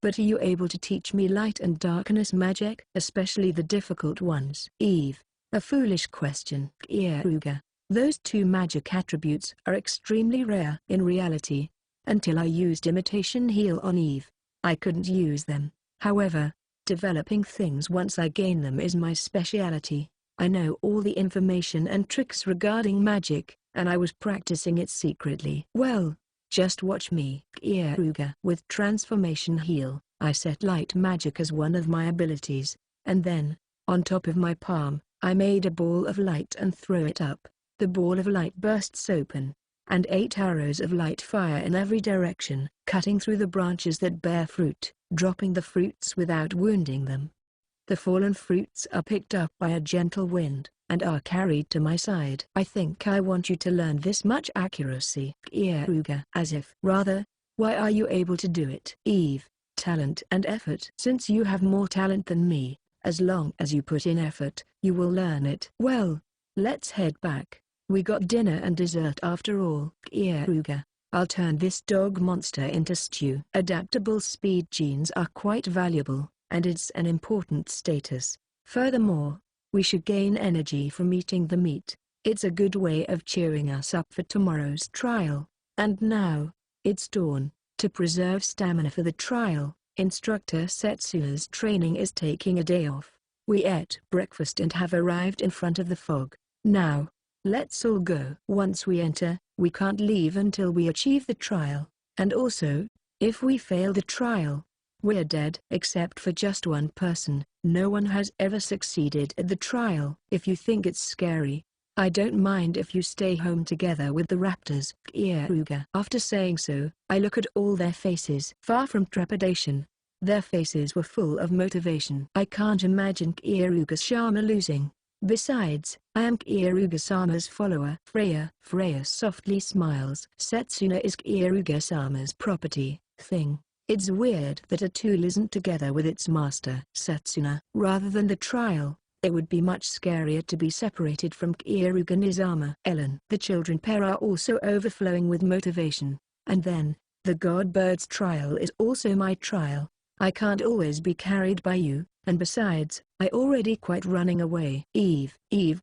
But are you able to teach me light and darkness magic, especially the difficult ones? Eve. A foolish question. Keare. Those two magic attributes are extremely rare. In reality, until I used imitation heal on Eve, I couldn't use them. However, developing things once I gain them is my speciality. I know all the information and tricks regarding magic, and I was practicing it secretly. Well, just watch me. Keare. With transformation heal, I set light magic as one of my abilities, and then, on top of my palm, I made a ball of light and throw it up. The ball of light bursts open, and 8 arrows of light fire in every direction, cutting through the branches that bear fruit, dropping the fruits without wounding them. The fallen fruits are picked up by a gentle wind, and are carried to my side. I think I want you to learn this much accuracy. Keare. As if. Rather, why are you able to do it? Eve. Talent and effort. Since you have more talent than me, as long as you put in effort, you will learn it. Well, let's head back. We got dinner and dessert after all. Keare. I'll turn this dog monster into stew. Adaptable speed genes are quite valuable, and it's an important status. Furthermore, we should gain energy from eating the meat. It's a good way of cheering us up for tomorrow's trial. And now, it's dawn. To preserve stamina for the trial, Instructor Setsuna's training is taking a day off. We ate breakfast and have arrived in front of the fog. Now, let's all go. Once we enter, we can't leave until we achieve the trial. And also, if we fail the trial, we're dead. Except for just one person, no one has ever succeeded at the trial. If you think it's scary, I don't mind if you stay home together with the raptors. Keare. After saying so, I look at all their faces. Far from trepidation, their faces were full of motivation. I can't imagine Keare-sama losing. Besides, I am Keare-sama's follower. Freya softly smiles. Setsuna is Keare-sama's property, thing. It's weird that a tool isn't together with its master. Setsuna. Rather than the trial, it would be much scarier to be separated from Keare-sama. Ellen. The children pair are also overflowing with motivation. And then, the Godbird's trial is also my trial. I can't always be carried by you, and besides, I already quite running away. Eve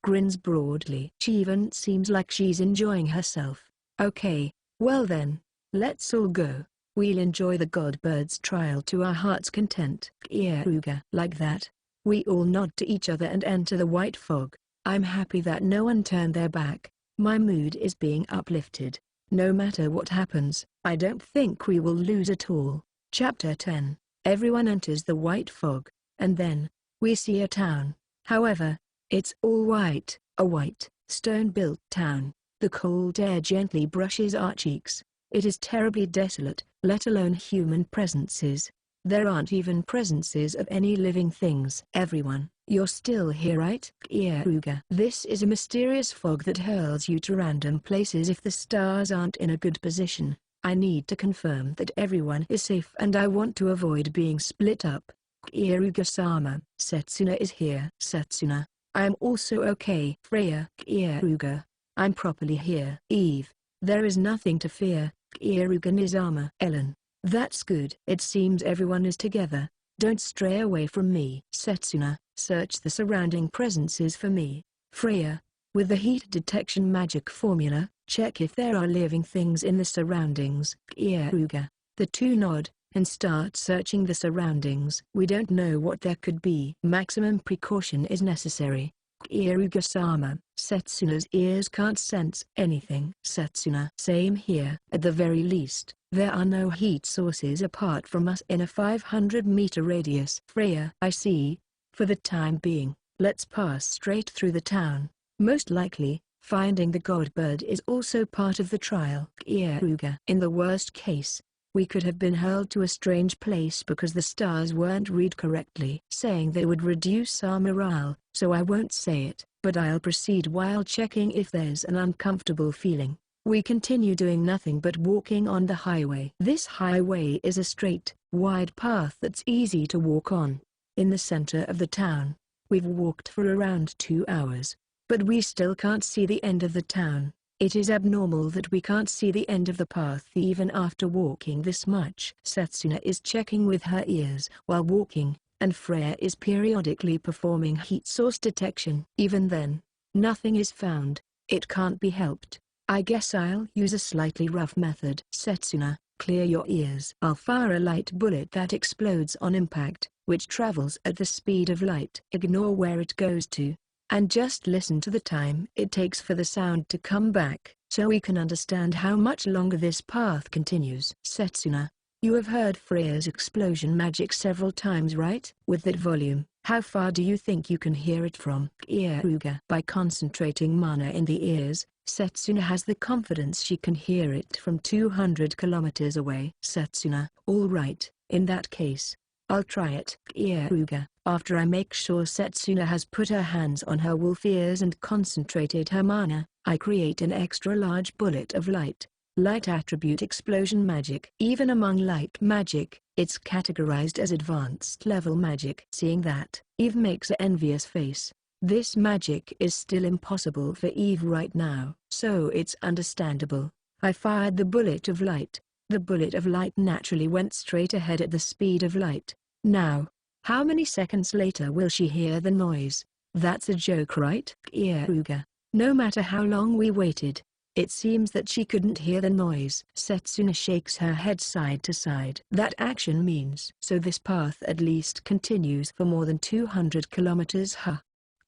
grins broadly. She even seems like she's enjoying herself. Okay, well then, let's all go. We'll enjoy the Godbird's trial to our heart's content. Keare. Like that, we all nod to each other and enter the white fog. I'm happy that no one turned their back. My mood is being uplifted. No matter what happens, I don't think we will lose at all. Chapter 10. Everyone enters the white fog, and then, we see a town. However, it's all white, a white, stone-built town. The cold air gently brushes our cheeks. It is terribly desolate, let alone human presences. There aren't even presences of any living things. Everyone, you're still here, right? Keare. This is a mysterious fog that hurls you to random places if the stars aren't in a good position. I need to confirm that everyone is safe and I want to avoid being split up. Keare-sama. Setsuna is here. Setsuna. I am also okay. Freya. Keare. I'm properly here. Eve. There is nothing to fear. Keare-sama. Ellen. That's good. It seems everyone is together. Don't stray away from me. Setsuna, search the surrounding presences for me. Freya, with the heat detection magic formula, check if there are living things in the surroundings. Keare. The two nod, and start searching the surroundings. We don't know what there could be. Maximum precaution is necessary. Keare-sama, Setsuna's ears can't sense anything. Setsuna. Same here. At the very least, there are no heat sources apart from us in a 500-meter radius. Freya. I see. For the time being, let's pass straight through the town. Most likely, finding the god bird is also part of the trial. Keare. In the worst case, we could have been hurled to a strange place because the stars weren't read correctly. Saying they would reduce our morale, so I won't say it, but I'll proceed while checking if there's an uncomfortable feeling. We continue doing nothing but walking on the highway. This highway is a straight, wide path that's easy to walk on. In the center of the town, we've walked for around 2 hours, but we still can't see the end of the town. It is abnormal that we can't see the end of the path even after walking this much. Setsuna is checking with her ears while walking, and Freya is periodically performing heat source detection. Even then, nothing is found. It can't be helped. I guess I'll use a slightly rough method. Setsuna, clear your ears. I'll fire a light bullet that explodes on impact, which travels at the speed of light. Ignore where it goes to, and just listen to the time it takes for the sound to come back, so we can understand how much longer this path continues. Setsuna, you have heard Freya's explosion magic several times, right? With that volume, how far do you think you can hear it from? Keare. By concentrating mana in the ears, Setsuna has the confidence she can hear it from 200 kilometers away. Setsuna. All right, in that case, I'll try it. Keare. After I make sure Setsuna has put her hands on her wolf ears and concentrated her mana, I create an extra large bullet of light. Light attribute explosion magic. Even among light magic, it's categorized as advanced level magic. Seeing that, Eve makes an envious face. This magic is still impossible for Eve right now, so it's understandable. I fired the bullet of light. The bullet of light naturally went straight ahead at the speed of light. Now, how many seconds later will she hear the noise? That's a joke, right? Keare. No matter how long we waited, it seems that she couldn't hear the noise. Setsuna shakes her head side to side. That action means so this path at least continues for more than 200 kilometers.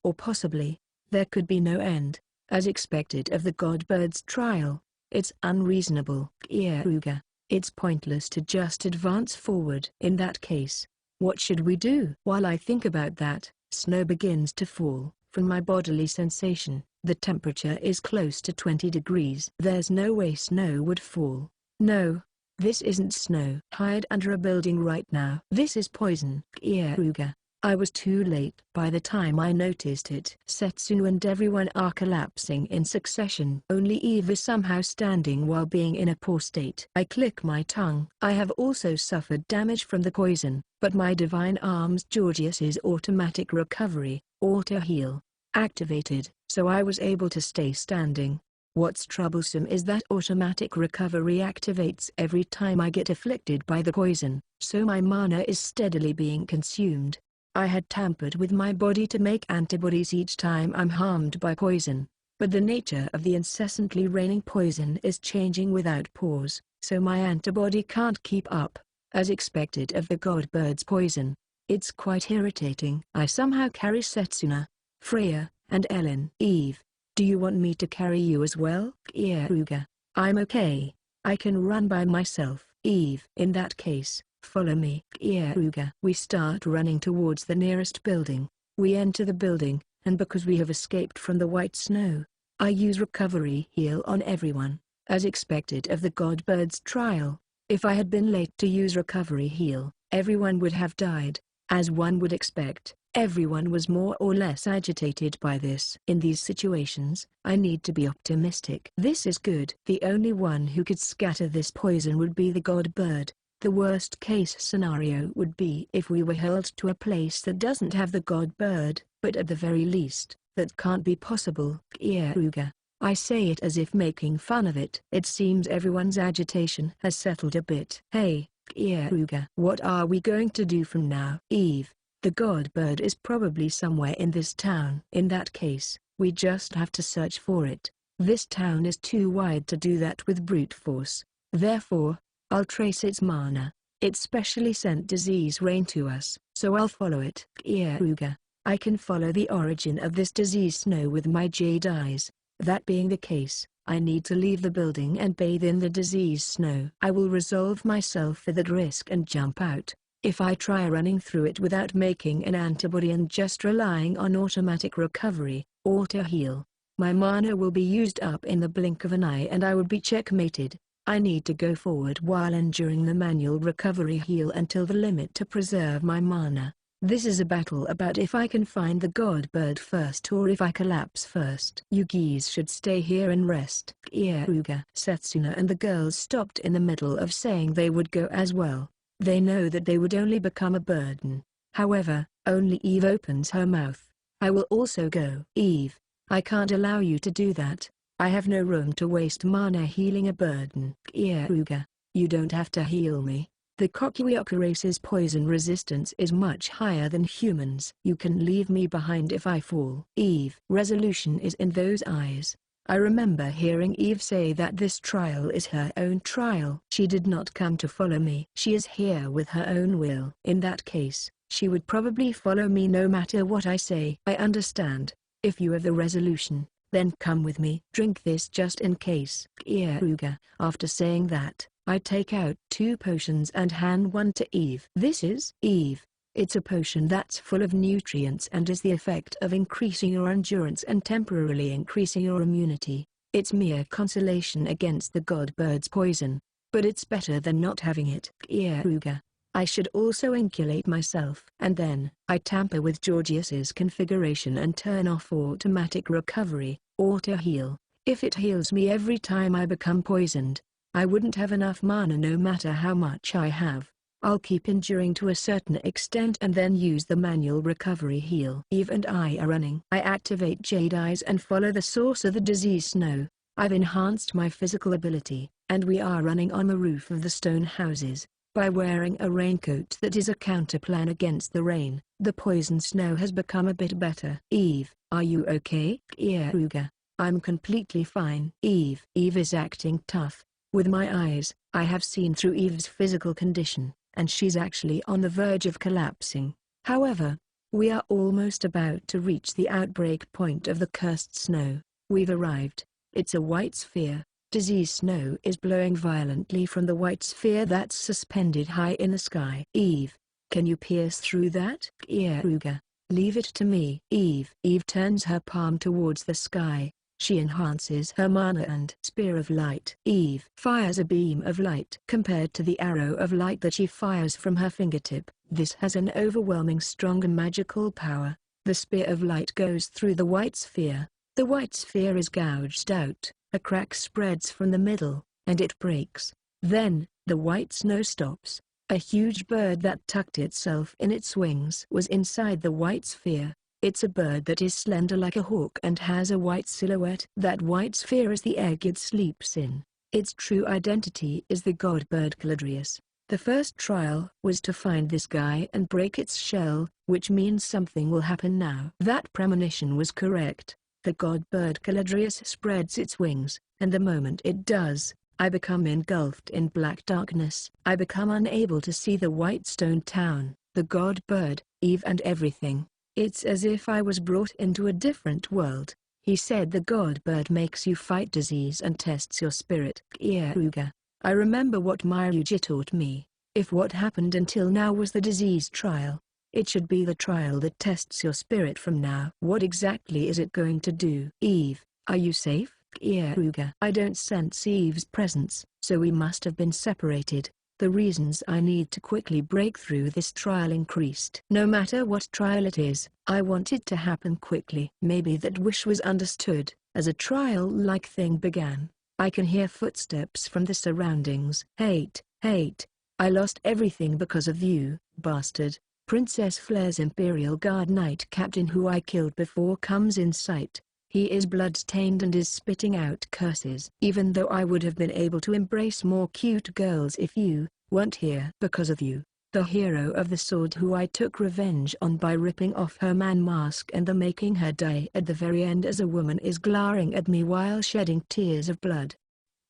Or possibly, there could be no end. As expected of the god bird's trial, it's unreasonable. Keare. It's pointless to just advance forward. In that case, what should we do? While I think about that, snow begins to fall. From my bodily sensation, the temperature is close to 20 degrees. There's no way snow would fall. No, this isn't snow. Hide under a building right now. This is poison. Keare. I was too late. By the time I noticed it, Setsuna and everyone are collapsing in succession. Only Eve is somehow standing while being in a poor state. I click my tongue. I have also suffered damage from the poison, but my Divine Arms Georgius's automatic recovery, auto-heal, activated, so I was able to stay standing. What's troublesome is that automatic recovery activates every time I get afflicted by the poison, so my mana is steadily being consumed. I had tampered with my body to make antibodies each time I'm harmed by poison, but the nature of the incessantly raining poison is changing without pause, so my antibody can't keep up, as expected of the god bird's poison. It's quite irritating. I somehow carry Setsuna, Freya, and Ellen. Eve, do you want me to carry you as well? Keare. I'm okay. I can run by myself. Eve. In that case, follow me. Keare. We start running towards the nearest building. We enter the building, and because we have escaped from the white snow, I use recovery heal on everyone, as expected of the god bird's trial. If I had been late to use recovery heal, everyone would have died. As one would expect, everyone was more or less agitated by this. In these situations, I need to be optimistic. This is good. The only one who could scatter this poison would be the god bird. The worst case scenario would be if we were hurled to a place that doesn't have the god bird, but at the very least, that can't be possible. Keare. I say it as if making fun of it. It seems everyone's agitation has settled a bit. Hey, Keare, what are we going to do from now? Eve, the god bird is probably somewhere in this town. In that case, we just have to search for it. This town is too wide to do that with brute force. Therefore, I'll trace its mana. It specially sent disease rain to us, so I'll follow it. Keare, I can follow the origin of this disease snow with my jade eyes. That being the case, I need to leave the building and bathe in the disease snow. I will resolve myself for that risk and jump out. If I try running through it without making an antibody and just relying on automatic recovery, auto-heal, my mana will be used up in the blink of an eye and I would be checkmated. I need to go forward while enduring the manual recovery heal until the limit to preserve my mana. This is a battle about if I can find the god bird first or if I collapse first. You geese should stay here and rest. Keare, Setsuna and the girls stopped in the middle of saying they would go as well. They know that they would only become a burden. However, only Eve opens her mouth. I will also go. Eve, I can't allow you to do that. I have no room to waste mana healing a burden. Keare, you don't have to heal me. The Kokuyoko race's poison resistance is much higher than humans. You can leave me behind if I fall. Eve, resolution is in those eyes. I remember hearing Eve say that this trial is her own trial. She did not come to follow me. She is here with her own will. In that case, she would probably follow me no matter what I say. I understand. If you have the resolution, then come with me. Drink this just in case. Keare, after saying that, I take out 2 potions and hand one to Eve. This is Eve. It's a potion that's full of nutrients and is the effect of increasing your endurance and temporarily increasing your immunity. It's mere consolation against the god bird's poison, but it's better than not having it. Keare, I should also inculate myself. And then, I tamper with Georgius's configuration and turn off automatic recovery, auto-heal. If it heals me every time I become poisoned, I wouldn't have enough mana no matter how much I have. I'll keep enduring to a certain extent and then use the manual recovery heal. Eve and I are running. I activate Jade Eyes and follow the source of the disease snow. I've enhanced my physical ability, and we are running on the roof of the stone houses. By wearing a raincoat that is a counterplan against the rain, the poison snow has become a bit better. Eve, are you okay? Keare, I'm completely fine. Eve is acting tough. With my eyes, I have seen through Eve's physical condition, and she's actually on the verge of collapsing. However, we are almost about to reach the outbreak point of the cursed snow. We've arrived. It's a white sphere. Disease snow is blowing violently from the white sphere that's suspended high in the sky. Eve, can you pierce through that? Keare, leave it to me. Eve turns her palm towards the sky. She enhances her mana and spear of light. Eve fires a beam of light. Compared to the arrow of light that she fires from her fingertip, this has an overwhelming stronger magical power. The spear of light goes through the white sphere. The white sphere is gouged out, a crack spreads from the middle, and it breaks. Then, the white snow stops. A huge bird that tucked itself in its wings was inside the white sphere. It's a bird that is slender like a hawk and has a white silhouette. That white sphere is the egg it sleeps in. Its true identity is the god bird Caladrius. The first trial was to find this guy and break its shell, which means something will happen now. That premonition was correct. The god bird Caladrius spreads its wings, and the moment it does, I become engulfed in black darkness. I become unable to see the white stone town, the god bird, Eve and everything. It's as if I was brought into a different world. He said the god bird makes you fight disease and tests your spirit. Keare, I remember what Myuji taught me. If what happened until now was the disease trial, it should be the trial that tests your spirit from now. What exactly is it going to do? Eve, are you safe? Keare, I don't sense Eve's presence, so we must have been separated. The reasons I need to quickly break through this trial increased. No matter what trial it is, I want it to happen quickly. Maybe that wish was understood, as a trial-like thing began. I can hear footsteps from the surroundings. Hate, I lost everything because of you, bastard. Princess Flair's Imperial Guard Knight Captain who I killed before comes in sight. He is blood-stained and is spitting out curses. Even though I would have been able to embrace more cute girls if you, weren't here because of you. The hero of the sword who I took revenge on by ripping off her man mask and then making her die at the very end as a woman is glaring at me while shedding tears of blood.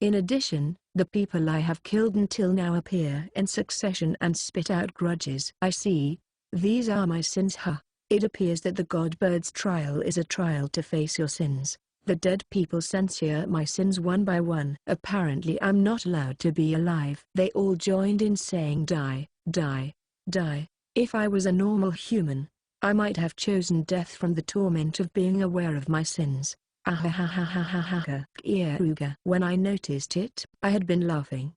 In addition, the people I have killed until now appear in succession and spit out grudges. I see. These are my sins. It appears that the Godbird's trial is a trial to face your sins. The dead people censure my sins one by one. Apparently I'm not allowed to be alive. They all joined in saying die, die, die. If I was a normal human, I might have chosen death from the torment of being aware of my sins. Ahahahahahaha. Keare. When I noticed it, I had been laughing.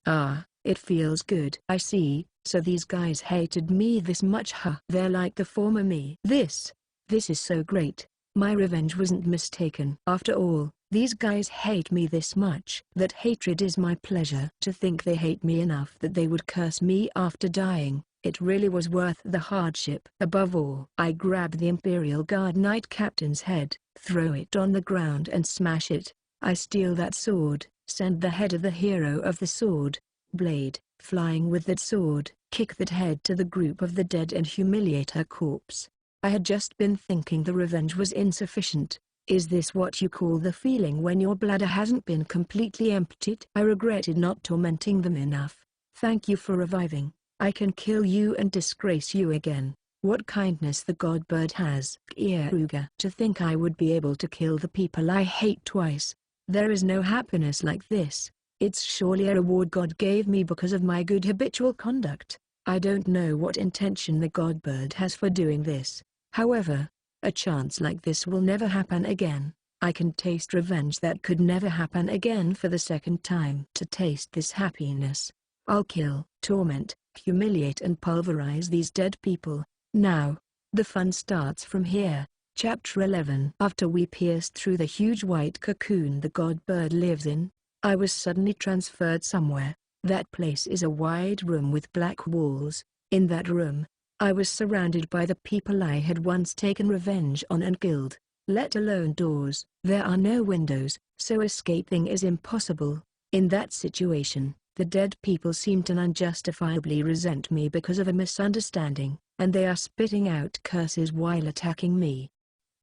It feels good. I see, so these guys hated me this much. They're like the former me. This is so great. My revenge wasn't mistaken. After all, these guys hate me this much. That hatred is my pleasure. To think they hate me enough that they would curse me after dying, it really was worth the hardship. Above all, I grab the Imperial Guard Knight Captain's head, throw it on the ground and smash it. I steal that sword, send the head of the hero of the sword, blade, flying with that sword, kick that head to the group of the dead and humiliate her corpse. I had just been thinking the revenge was insufficient. Is this what you call the feeling when your bladder hasn't been completely emptied? I regretted not tormenting them enough. Thank you for reviving. I can kill you and disgrace you again. What kindness the Godbird has. Keare. To think I would be able to kill the people I hate twice. There is no happiness like this. It's surely a reward God gave me because of my good habitual conduct. I don't know what intention the Godbird has for doing this. However, a chance like this will never happen again. I can taste revenge that could never happen again for the second time. To taste this happiness, I'll kill, torment, humiliate and pulverize these dead people. Now, the fun starts from here. Chapter 11. After we pierced through the huge white cocoon the Godbird lives in, I was suddenly transferred somewhere. That place is a wide room with black walls. In that room, I was surrounded by the people I had once taken revenge on and killed, let alone doors. There are no windows, so escaping is impossible. In that situation, the dead people seem to unjustifiably resent me because of a misunderstanding, and they are spitting out curses while attacking me.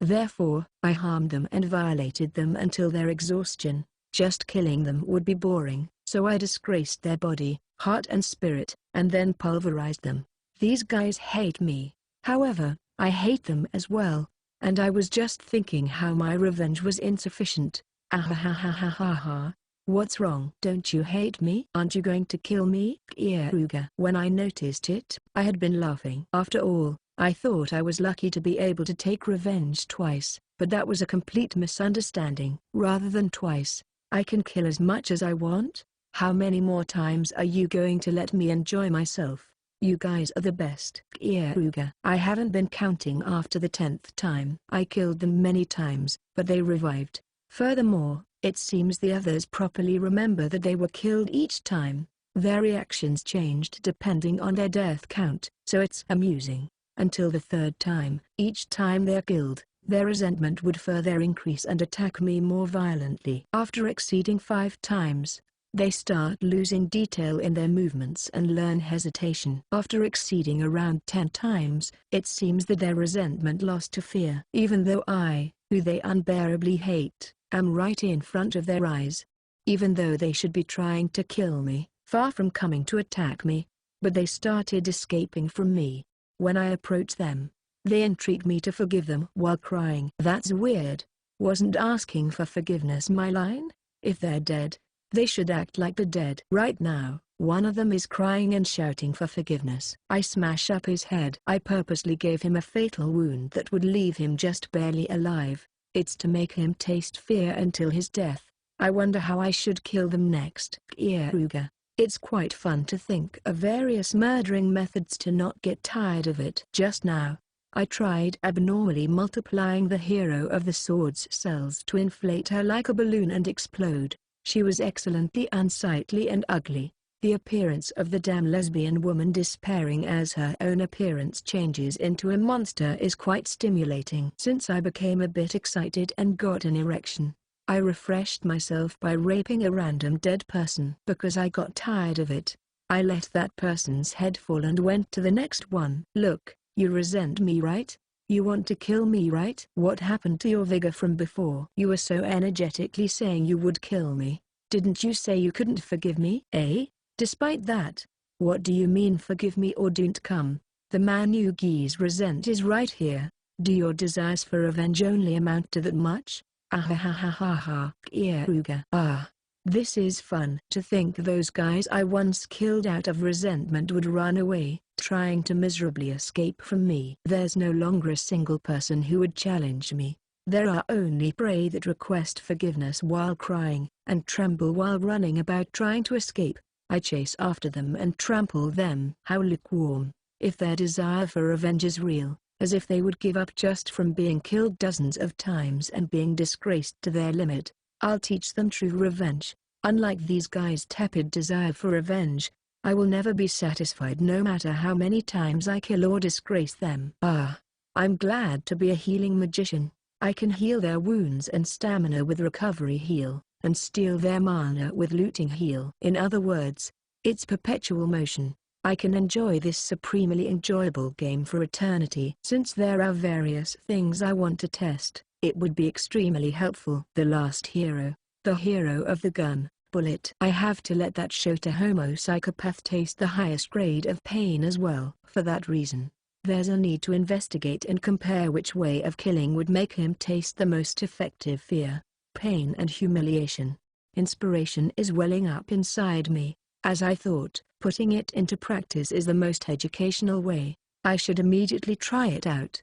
Therefore, I harmed them and violated them until their exhaustion. Just killing them would be boring, so I disgraced their body, heart and spirit, and then pulverized them. These guys hate me. However, I hate them as well, and I was just thinking how my revenge was insufficient. Ahahahahaha. What's wrong? Don't you hate me? Aren't you going to kill me? Keare. When I noticed it, I had been laughing. After all, I thought I was lucky to be able to take revenge twice, but that was a complete misunderstanding. Rather than twice, I can kill as much as I want. How many more times are you going to let me enjoy myself? You guys are the best. Keare. I haven't been counting after the 10th time. I killed them many times, but they revived. Furthermore, it seems the others properly remember that they were killed each time. Their reactions changed depending on their death count, so it's amusing. Until the 3rd time, each time they're killed, their resentment would further increase and attack me more violently. After exceeding 5 times, they start losing detail in their movements and learn hesitation. After exceeding around 10 times, it seems that their resentment lost to fear. Even though I, who they unbearably hate, am right in front of their eyes. Even though they should be trying to kill me, far from coming to attack me, but they started escaping from me. When I approach them, they entreat me to forgive them while crying. That's weird. Wasn't asking for forgiveness my line? If they're dead, they should act like the dead. Right now, one of them is crying and shouting for forgiveness. I smash up his head. I purposely gave him a fatal wound that would leave him just barely alive. It's to make him taste fear until his death. I wonder how I should kill them next. Keare. It's quite fun to think of various murdering methods to not get tired of it. Just now, I tried abnormally multiplying the hero of the sword's cells to inflate her like a balloon and explode. She was excellently unsightly and ugly, the appearance of the damn lesbian woman despairing as her own appearance changes into a monster is quite stimulating. Since I became a bit excited and got an erection, I refreshed myself by raping a random dead person. Because I got tired of it, I let that person's head fall and went to the next one. Look, you resent me, right? You want to kill me, right? What happened to your vigor from before? You were so energetically saying you would kill me. Didn't you say you couldn't forgive me? Eh? Despite that, what do you mean forgive me or don't come? The man you guys resent is right here. Do your desires for revenge only amount to that much? Ahahahaha. Keare. Ah. This is fun. To think those guys I once killed out of resentment would run away, trying to miserably escape from me. There's no longer a single person who would challenge me. There are only prey that request forgiveness while crying, and tremble while running about trying to escape. I chase after them and trample them. How lukewarm. If their desire for revenge is real, as if they would give up just from being killed dozens of times and being disgraced to their limit, I'll teach them true revenge. Unlike these guys' tepid desire for revenge, I will never be satisfied no matter how many times I kill or disgrace them. Ah, I'm glad to be a healing magician. I can heal their wounds and stamina with recovery heal, and steal their mana with looting heal. In other words, it's perpetual motion. I can enjoy this supremely enjoyable game for eternity. Since there are various things I want to test, it would be extremely helpful. The last hero, the hero of the gun, bullet. I have to let that Shota homo psychopath taste the highest grade of pain as well. For that reason, there's a need to investigate and compare which way of killing would make him taste the most effective fear, pain and humiliation. Inspiration is welling up inside me. As I thought, putting it into practice is the most educational way. I should immediately try it out.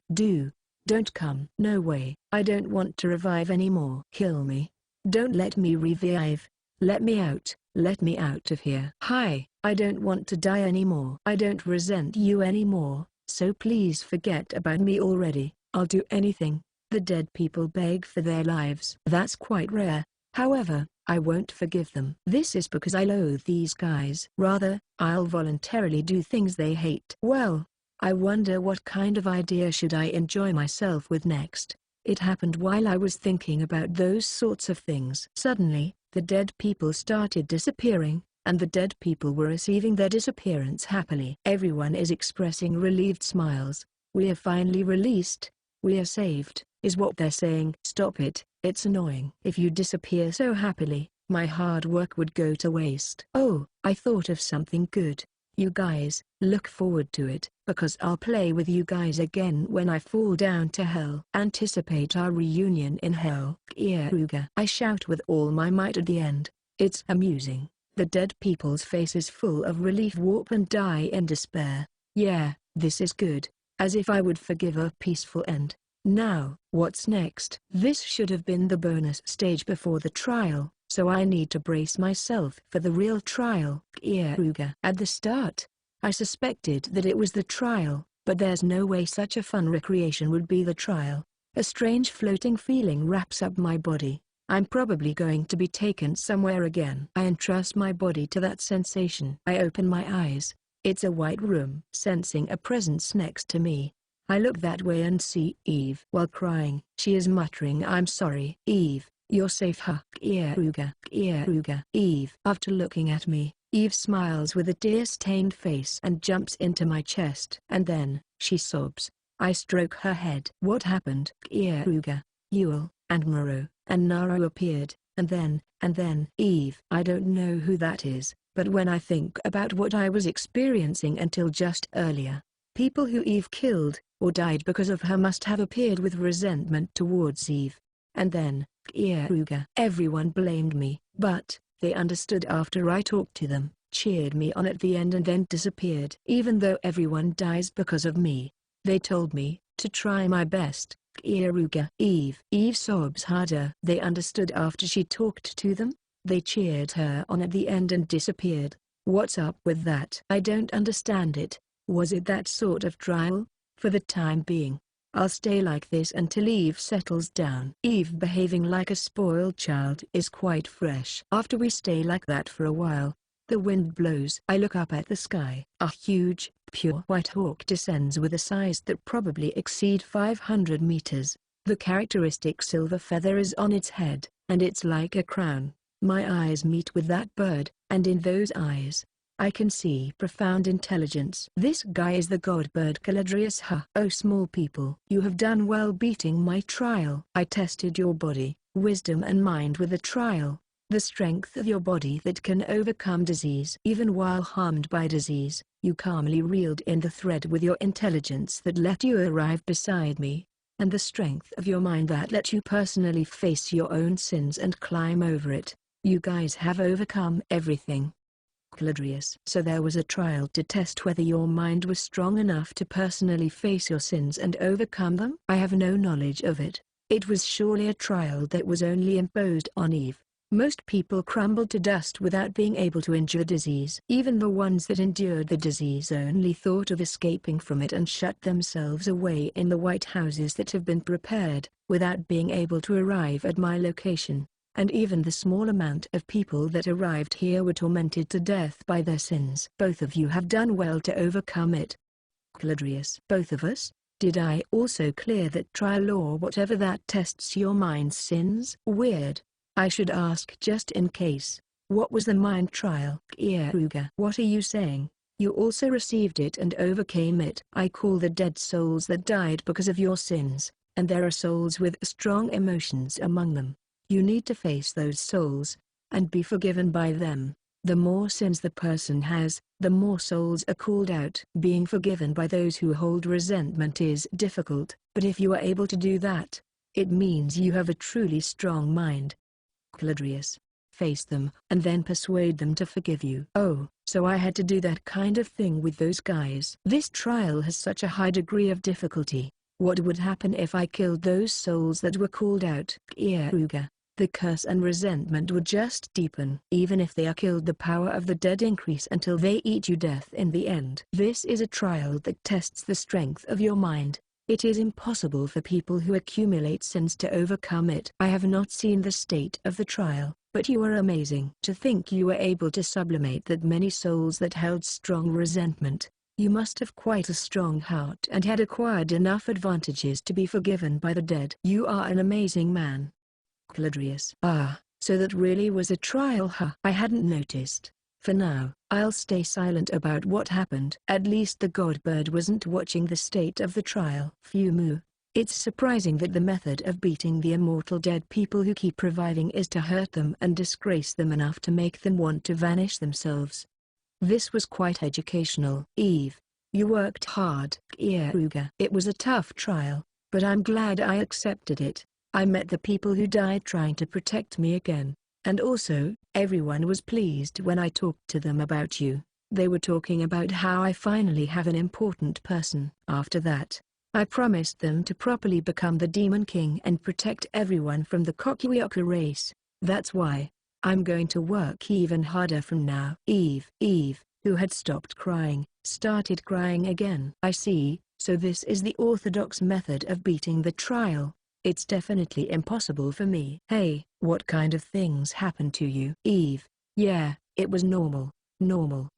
Don't come. No way. I don't want to revive anymore. Kill me. Don't let me revive. Let me out. Let me out of here. Hi, I don't want to die anymore. I don't resent you anymore, so please forget about me already. I'll do anything. The dead people beg for their lives. That's quite rare. However, I won't forgive them. This is because I loathe these guys. Rather, I'll voluntarily do things they hate. Well, I wonder what kind of idea should I enjoy myself with next. It happened while I was thinking about those sorts of things. Suddenly, the dead people started disappearing, and the dead people were receiving their disappearance happily. Everyone is expressing relieved smiles. We are finally released. We are saved, is what they're saying. Stop it, it's annoying. If you disappear so happily, my hard work would go to waste. Oh, I thought of something good. You guys, look forward to it, because I'll play with you guys again when I fall down to hell. Anticipate our reunion in hell. Keare. I shout with all my might at the end. It's amusing. The dead people's faces full of relief warp and die in despair. Yeah, this is good. As if I would forgive a peaceful end. Now, what's next? This should have been the bonus stage before the trial, so I need to brace myself for the real trial. Keare. At the start, I suspected that it was the trial, but there's no way such a fun recreation would be the trial. A strange floating feeling wraps up my body. I'm probably going to be taken somewhere again. I entrust my body to that sensation. I open my eyes. It's a white room. Sensing a presence next to me, I look that way and see Eve. While crying, she is muttering, "I'm sorry." Eve, you're safe. Keare. Eve. After looking at me, Eve smiles with a tear-stained face and jumps into my chest. And then, she sobs. I stroke her head. What happened? Keare. Yule, and Moro, and Naro appeared, and then, Eve. I don't know who that is. But when I think about what I was experiencing until just earlier, people who Eve killed, or died because of her must have appeared with resentment towards Eve. And then, Keare. Everyone blamed me, but they understood after I talked to them, cheered me on at the end and then disappeared. Even though everyone dies because of me, they told me to try my best. Keare. Eve. Eve sobs harder. They understood after she talked to them? They cheered her on at the end and disappeared. What's up with that? I don't understand it. Was it that sort of trial? For the time being, I'll stay like this until Eve settles down. Eve behaving like a spoiled child is quite fresh. After we stay like that for a while, the wind blows. I look up at the sky. A huge, pure white hawk descends with a size that probably exceed 500 meters. The characteristic silver feather is on its head, and it's like a crown. My eyes meet with that bird, and in those eyes, I can see profound intelligence. This guy is the god bird Caladrius. Oh small people, you have done well beating my trial. I tested your body, wisdom and mind with the trial. The strength of your body that can overcome disease. Even while harmed by disease, you calmly reeled in the thread with your intelligence that let you arrive beside me. And the strength of your mind that let you personally face your own sins and climb over it. You guys have overcome everything. Caladrius. So there was a trial to test whether your mind was strong enough to personally face your sins and overcome them? I have no knowledge of it. It was surely a trial that was only imposed on Eve. Most people crumbled to dust without being able to endure disease. Even the ones that endured the disease only thought of escaping from it and shut themselves away in the white houses that have been prepared, without being able to arrive at my location. And even the small amount of people that arrived here were tormented to death by their sins. Both of you have done well to overcome it. Caladrius. Both of us? Did I also clear that trial or whatever that tests your mind's sins? Weird. I should ask just in case. What was the mind trial? Keare. What are you saying? You also received it and overcame it. I call the dead souls that died because of your sins, and there are souls with strong emotions among them. You need to face those souls, and be forgiven by them. The more sins the person has, the more souls are called out. Being forgiven by those who hold resentment is difficult, but if you are able to do that, it means you have a truly strong mind. Caladrius. Face them, and then persuade them to forgive you. Oh, so I had to do that kind of thing with those guys. This trial has such a high degree of difficulty. What would happen if I killed those souls that were called out? Keare. The curse and resentment would just deepen. Even if they are killed, the power of the dead increase until they eat you death in the end. This is a trial that tests the strength of your mind. It is impossible for people who accumulate sins to overcome it. I have not seen the state of the trial, but you are amazing. To think you were able to sublimate that many souls that held strong resentment. You must have quite a strong heart and had acquired enough advantages to be forgiven by the dead. You are an amazing man. Caladrius. Ah, so that really was a trial. I hadn't noticed. For now, I'll stay silent about what happened. At least the god bird wasn't watching the state of the trial. Fumu. It's surprising that the method of beating the immortal dead people who keep reviving is to hurt them and disgrace them enough to make them want to vanish themselves. This was quite educational. Eve, you worked hard. Keare. It was a tough trial, but I'm glad I accepted it. I met the people who died trying to protect me again. And also, everyone was pleased when I talked to them about you. They were talking about how I finally have an important person. After that, I promised them to properly become the Demon King and protect everyone from the Keare race. That's why I'm going to work even harder from now. Eve, who had stopped crying, started crying again. I see, so this is the orthodox method of beating the trial. It's definitely impossible for me. Hey, what kind of things happened to you? Eve. Yeah, it was normal.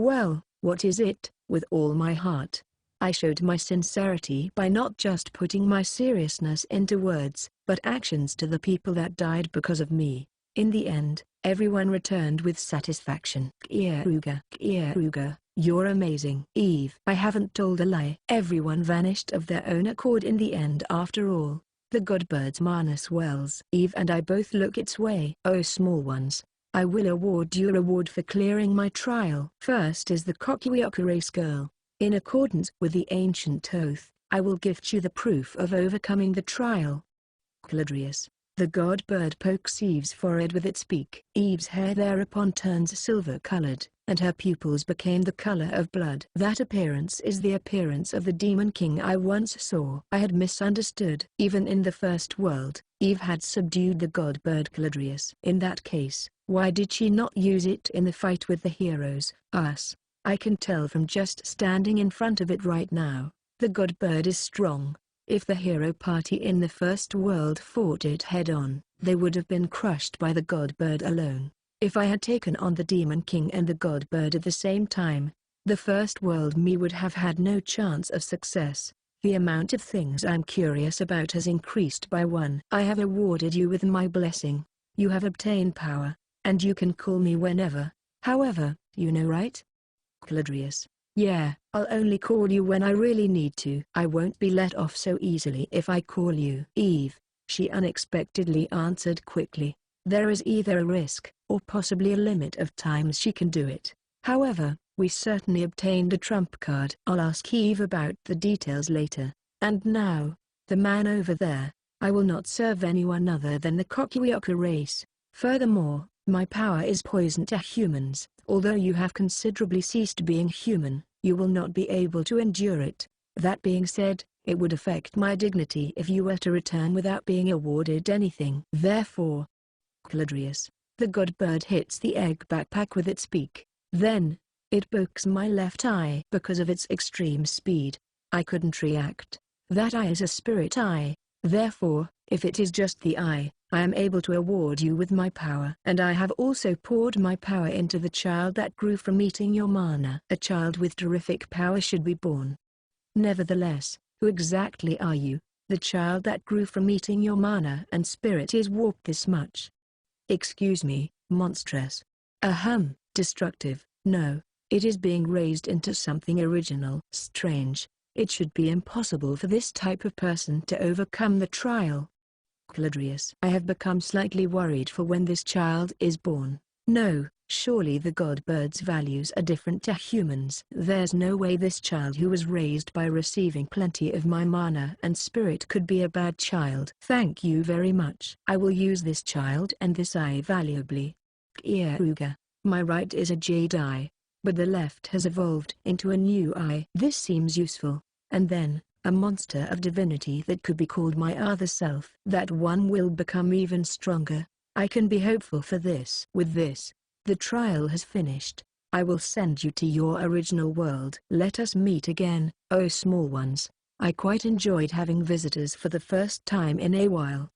Well, what is it? With all my heart. I showed my sincerity by not just putting my seriousness into words, but actions to the people that died because of me. In the end, everyone returned with satisfaction. Keare, you're amazing. Eve. I haven't told a lie. Everyone vanished of their own accord in the end after all. The godbird's Manus Wells. Eve and I both look its way. Oh small ones, I will award you a reward for clearing my trial. First is the Keare race girl. In accordance with the ancient oath, I will gift you the proof of overcoming the trial. Caladrius. The god bird pokes Eve's forehead with its beak. Eve's hair thereupon turns silver-colored, and her pupils became the color of blood. That appearance is the appearance of the Demon King I once saw. I had misunderstood. Even in the first world, Eve had subdued the god bird Caladrius. In that case, why did she not use it in the fight with the heroes, us? I can tell from just standing in front of it right now. The god bird is strong. If the hero party in the first world fought it head-on, they would have been crushed by the god bird alone. If I had taken on the Demon King and the god bird at the same time, the first world me would have had no chance of success. The amount of things I'm curious about has increased by 1. I have awarded you with my blessing. You have obtained power, and you can call me whenever. However, you know right? Cladrius. Yeah, I'll only call you when I really need to. I won't be let off so easily if I call you Eve, she unexpectedly answered quickly. There is either a risk, or possibly a limit of times she can do it. However, we certainly obtained a trump card. I'll ask Eve about the details later. And now, the man over there, I will not serve anyone other than the Kokuyoku race. Furthermore, my power is poison to humans. Although you have considerably ceased being human, you will not be able to endure it. That being said, it would affect my dignity if you were to return without being awarded anything. Therefore, Cladrius, the god bird hits the egg backpack with its beak. Then, it pokes my left eye. Because of its extreme speed, I couldn't react. That eye is a spirit eye. Therefore, if it is just the eye, I am able to award you with my power. And I have also poured my power into the child that grew from eating your mana. A child with terrific power should be born. Nevertheless, who exactly are you? The child that grew from eating your mana and spirit is warped this much. Excuse me, monstrous. Destructive. No, it is being raised into something original. Strange. It should be impossible for this type of person to overcome the trial. Cladrius. I have become slightly worried for when this child is born. No, surely the god bird's values are different to humans. There's no way this child who was raised by receiving plenty of my mana and spirit could be a bad child. Thank you very much. I will use this child and this eye valuably. Keare. My right is a jade eye, but the left has evolved into a new eye. This seems useful. And then, a monster of divinity that could be called my other self. That one will become even stronger. I can be hopeful for this. With this, the trial has finished. I will send you to your original world. Let us meet again, oh small ones. I quite enjoyed having visitors for the first time in a while.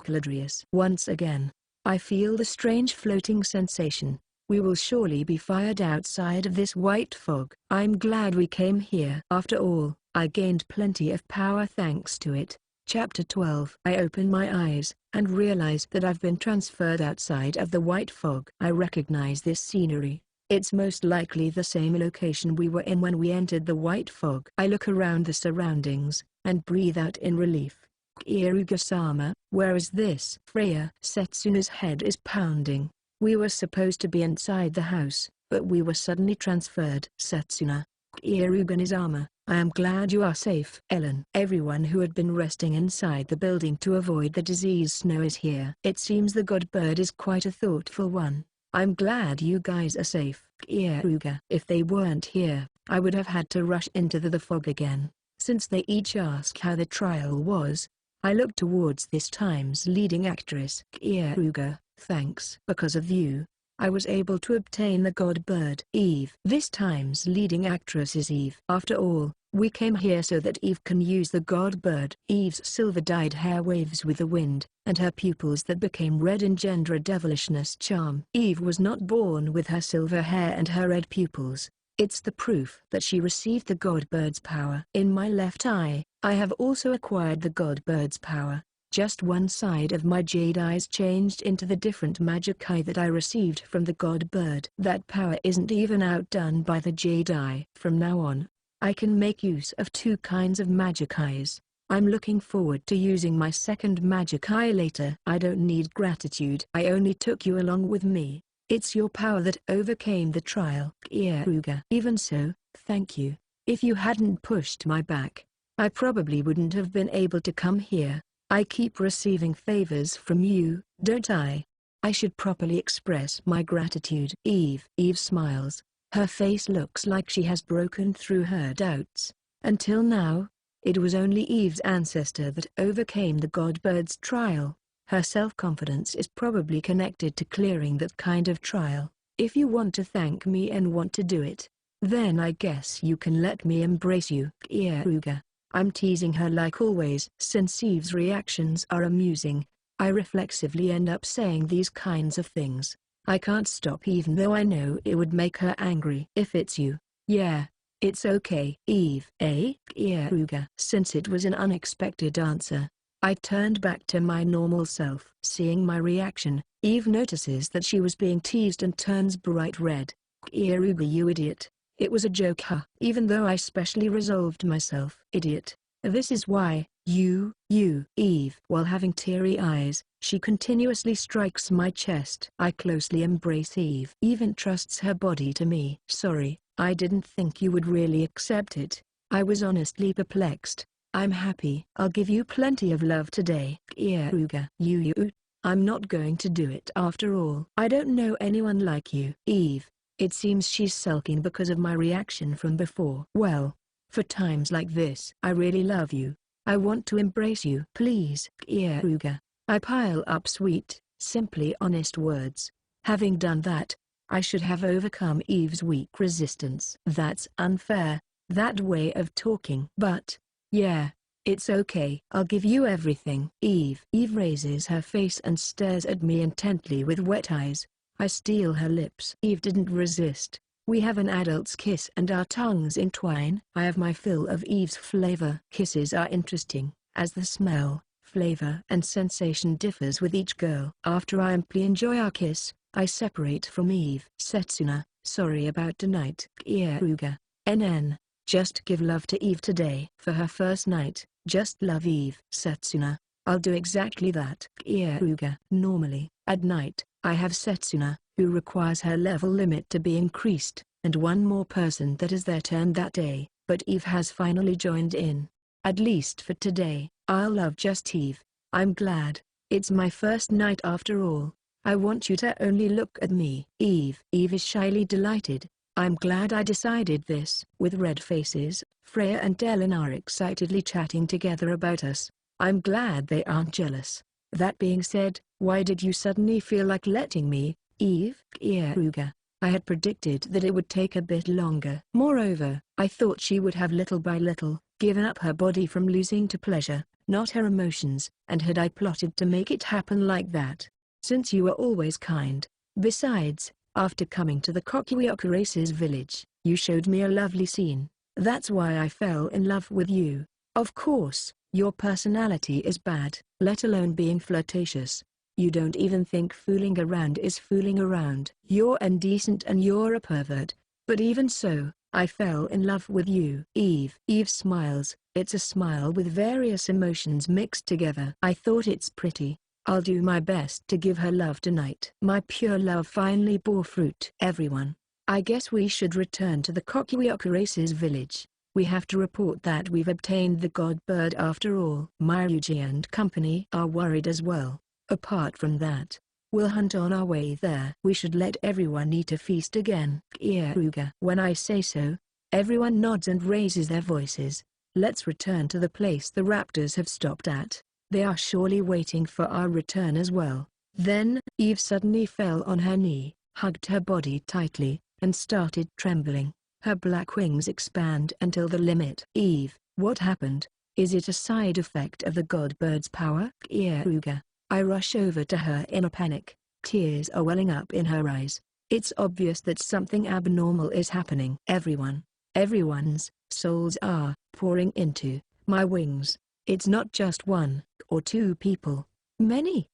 Cladrius. Once again, I feel the strange floating sensation. We will surely be fired outside of this white fog. I'm glad we came here. After all, I gained plenty of power thanks to it. Chapter 12. I open my eyes, and realize that I've been transferred outside of the white fog. I recognize this scenery. It's most likely the same location we were in when we entered the white fog. I look around the surroundings, and breathe out in relief. Kyaruga-sama, where is this? Freya. Setsuna's head is pounding. We were supposed to be inside the house, but we were suddenly transferred. Setsuna. Kyaruga-sama, I am glad you are safe. Ellen. Everyone who had been resting inside the building to avoid the disease snow is here. It seems the god bird is quite a thoughtful one. I'm glad you guys are safe. Kyaruga. If they weren't here, I would have had to rush into the fog again. Since they each ask how the trial was, I look towards this time's leading actress. Kyaruga. Thanks. Because of you, I was able to obtain the god bird. Eve. This time's leading actress is Eve. After all, we came here so that Eve can use the god bird. Eve's silver-dyed hair waves with the wind, and her pupils that became red engender a devilishness charm. Eve was not born with her silver hair and her red pupils. It's the proof that she received the god bird's power. In my left eye, I have also acquired the god bird's power. Just one side of my jade eyes changed into the different magic eye that I received from the god bird. That power isn't even outdone by the jade eye. From now on, I can make use of two kinds of magic eyes. I'm looking forward to using my second magic eye later. I don't need gratitude. I only took you along with me. It's your power that overcame the trial. Kyaruga. Even so, thank you. If you hadn't pushed my back, I probably wouldn't have been able to come here. I keep receiving favors from you, don't I? I should properly express my gratitude. Eve. Eve smiles. Her face looks like she has broken through her doubts. Until now, it was only Eve's ancestor that overcame the god bird's trial. Her self-confidence is probably connected to clearing that kind of trial. If you want to thank me and want to do it, then I guess you can let me embrace you. Kyaruga. I'm teasing her like always. Since Eve's reactions are amusing, I reflexively end up saying these kinds of things. I can't stop even though I know it would make her angry. If it's you, yeah, it's okay. Eve. Kyaruga. Since it was an unexpected answer, I turned back to my normal self. Seeing my reaction, Eve notices that she was being teased and turns bright red. Kyaruga, you idiot. It was a joke, huh? Even though I specially resolved myself. Idiot. This is why, you, Eve. While having teary eyes, she continuously strikes my chest. I closely embrace Eve. Eve entrusts her body to me. Sorry, I didn't think you would really accept it. I was honestly perplexed. I'm happy. I'll give you plenty of love today. Keare. You. I'm not going to do it after all. I don't know anyone like you. Eve. It seems she's sulking because of my reaction from before. Well, for times like this, I really love you. I want to embrace you. Please. Keare. I pile up sweet, simply honest words. Having done that, I should have overcome Eve's weak resistance. That's unfair, that way of talking. But, yeah, it's okay. I'll give you everything. Eve. Eve raises her face and stares at me intently with wet eyes. I steal her lips. Eve didn't resist. We have an adult's kiss and our tongues entwine. I have my fill of Eve's flavor. Kisses are interesting, as the smell, flavor and sensation differs with each girl. After I amply enjoy our kiss, I separate from Eve. Setsuna, sorry about tonight. Keare. NN. Just give love to Eve today. For her first night, just love Eve. Setsuna. I'll do exactly that. Keare. Normally, at night, I have Setsuna, who requires her level limit to be increased, and one more person that is their turn that day, but Eve has finally joined in. At least for today, I'll love just Eve. I'm glad. It's my first night after all. I want you to only look at me. Eve. Eve is shyly delighted. I'm glad I decided this. With red faces, Freya and Ellen are excitedly chatting together about us. I'm glad they aren't jealous. That being said, why did you suddenly feel like letting me, Eve? Keare. I had predicted that it would take a bit longer. Moreover, I thought she would have little by little given up her body from losing to pleasure, not her emotions, and had I plotted to make it happen like that. Since you were always kind. Besides, after coming to the Kokuyoku village, you showed me a lovely scene. That's why I fell in love with you. Of course, your personality is bad, let alone being flirtatious. You don't even think fooling around is fooling around. You're indecent and you're a pervert. But even so, I fell in love with you. Eve. Eve smiles. It's a smile with various emotions mixed together. I thought it's pretty. I'll do my best to give her love tonight. My pure love finally bore fruit. Everyone. I guess we should return to the Kokuyoku village. We have to report that we've obtained the god bird after all. Myuji and company are worried as well. Apart from that, we'll hunt on our way there. We should let everyone eat a feast again. Keare. When I say so, everyone nods and raises their voices. Let's return to the place the raptors have stopped at. They are surely waiting for our return as well. Then, Eve suddenly fell on her knee, hugged her body tightly, and started trembling. Her black wings expand until the limit. Eve, what happened? Is it a side effect of the god bird's power? Keare. I rush over to her in a panic. Tears are welling up in her eyes. It's obvious that something abnormal is happening. Everyone's souls are pouring into my wings. It's not just one or two people. Many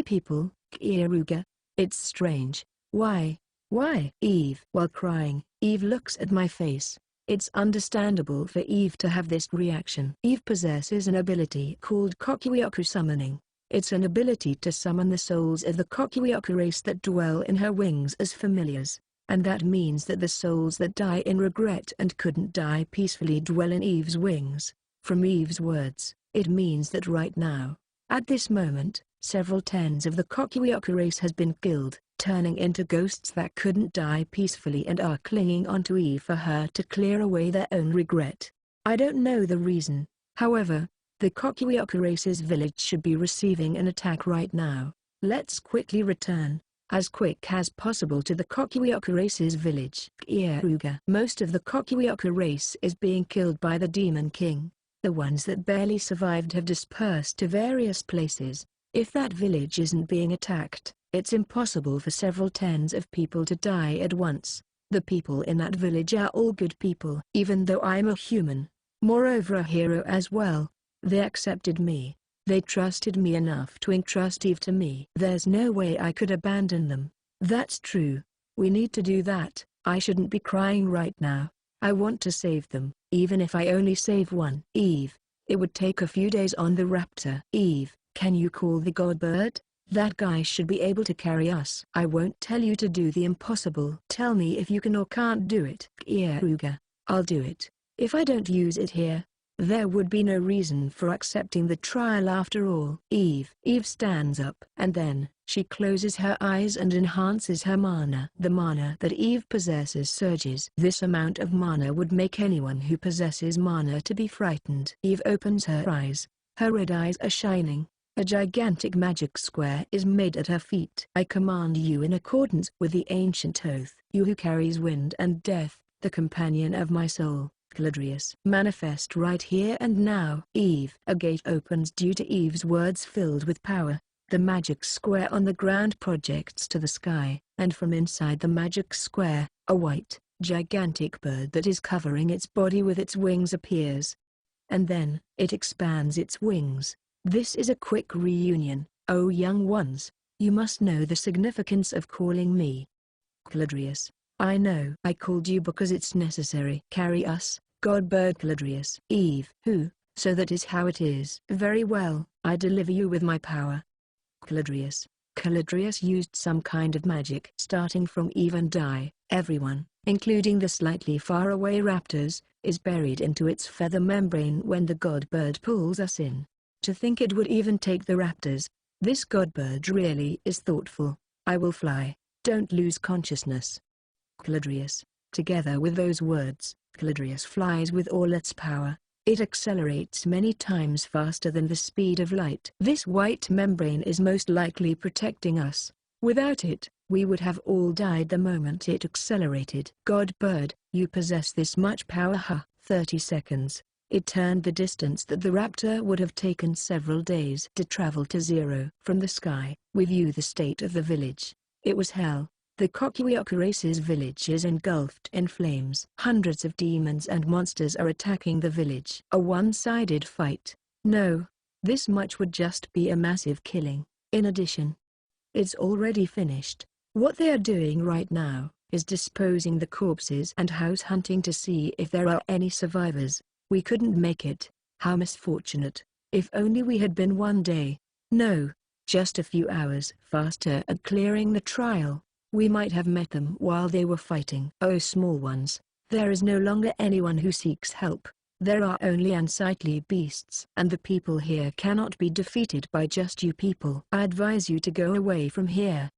people. Keare. It's strange. Why? Eve. While crying, Eve looks at my face. It's understandable for Eve to have this reaction. Eve possesses an ability called Kokuyoku summoning. It's an ability to summon the souls of the Kokuyoku race that dwell in her wings as familiars. And that means that the souls that die in regret and couldn't die peacefully dwell in Eve's wings. From Eve's words, it means that right now, at this moment, several tens of the Kokuyoku race has been killed, turning into ghosts that couldn't die peacefully and are clinging onto Eve for her to clear away their own regret. I don't know the reason, however, the Kokuyoku race's village should be receiving an attack right now. Let's quickly return, as quick as possible, to the Kokuyoku race's village. Keare. Most of the Kokuyoku race is being killed by the Demon King. The ones that barely survived have dispersed to various places. If that village isn't being attacked, it's impossible for several tens of people to die at once. The people in that village are all good people. Even though I'm a human, moreover a hero as well, they accepted me. They trusted me enough to entrust Eve to me. There's no way I could abandon them. That's true. We need to do that. I shouldn't be crying right now. I want to save them, even if I only save one. Eve, it would take a few days on the raptor. Eve, can you call the god bird? That guy should be able to carry us. I won't tell you to do the impossible. Tell me if you can or can't do it. Keare, I'll do it. If I don't use it here, there would be no reason for accepting the trial after all. Eve stands up. And then, she closes her eyes and enhances her mana. The mana that Eve possesses surges. This amount of mana would make anyone who possesses mana to be frightened. Eve opens her eyes. Her red eyes are shining. A gigantic magic square is made at her feet. I command you in accordance with the ancient oath. You who carries wind and death, the companion of my soul, Caladrius, manifest right here and now. Eve. A gate opens due to Eve's words filled with power. The magic square on the ground projects to the sky, and from inside the magic square, a white, gigantic bird that is covering its body with its wings appears. And then, it expands its wings. This is a quick reunion. Oh young ones, you must know the significance of calling me Caladrius. I know. I called you because it's necessary. Carry us, God bird Caladrius. Eve. Who? So that is how it is. Very well, I deliver you with my power. Caladrius. Caladrius used some kind of magic. Starting from Eve and I, everyone, including the slightly far away raptors, is buried into its feather membrane when the god bird pulls us in. To think it would even take the raptors. This god bird really is thoughtful. I will fly. Don't lose consciousness. Caladrius. Together with those words, Caladrius flies with all its power. It accelerates many times faster than the speed of light. This white membrane is most likely protecting us. Without it, we would have all died the moment it accelerated. God bird, you possess this much power. 30 seconds. It turned the distance that the raptor would have taken several days to travel to zero. From the sky, we view the state of the village. It was hell. The Keare race's village is engulfed in flames. Hundreds of demons and monsters are attacking the village. A one-sided fight. No. This much would just be a massive killing. In addition, it's already finished. What they are doing right now is disposing the corpses and house hunting to see if there are any survivors. We couldn't make it. How misfortunate. If only we had been one day. No, just a few hours faster at clearing the trial. We might have met them while they were fighting. Oh small ones, there is no longer anyone who seeks help. There are only unsightly beasts. And the people here cannot be defeated by just you people. I advise you to go away from here.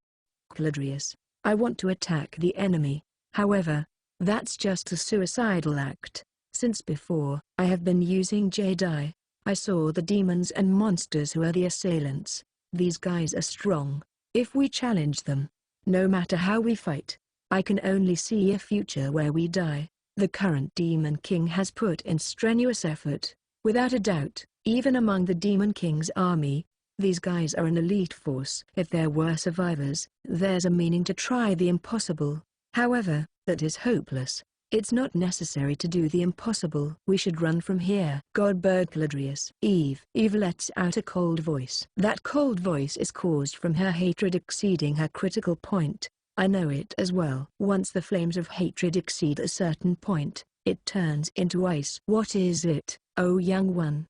Caladrius, I want to attack the enemy. However, that's just a suicidal act. Since before I have been using Jedi, I saw the demons and monsters who are the assailants. These guys are strong. If we challenge them, no matter how we fight, I can only see a future where we die. The current Demon King has put in strenuous effort. Without a doubt, even among the Demon King's army, these guys are an elite force. If there were survivors, there's a meaning to try the impossible. However, that is hopeless. It's not necessary to do the impossible. We should run from here. God bird Caladrius. Eve lets out a cold voice. That cold voice is caused from her hatred exceeding her critical point. I know it as well. Once the flames of hatred exceed a certain point, it turns into ice. What is it, oh young one?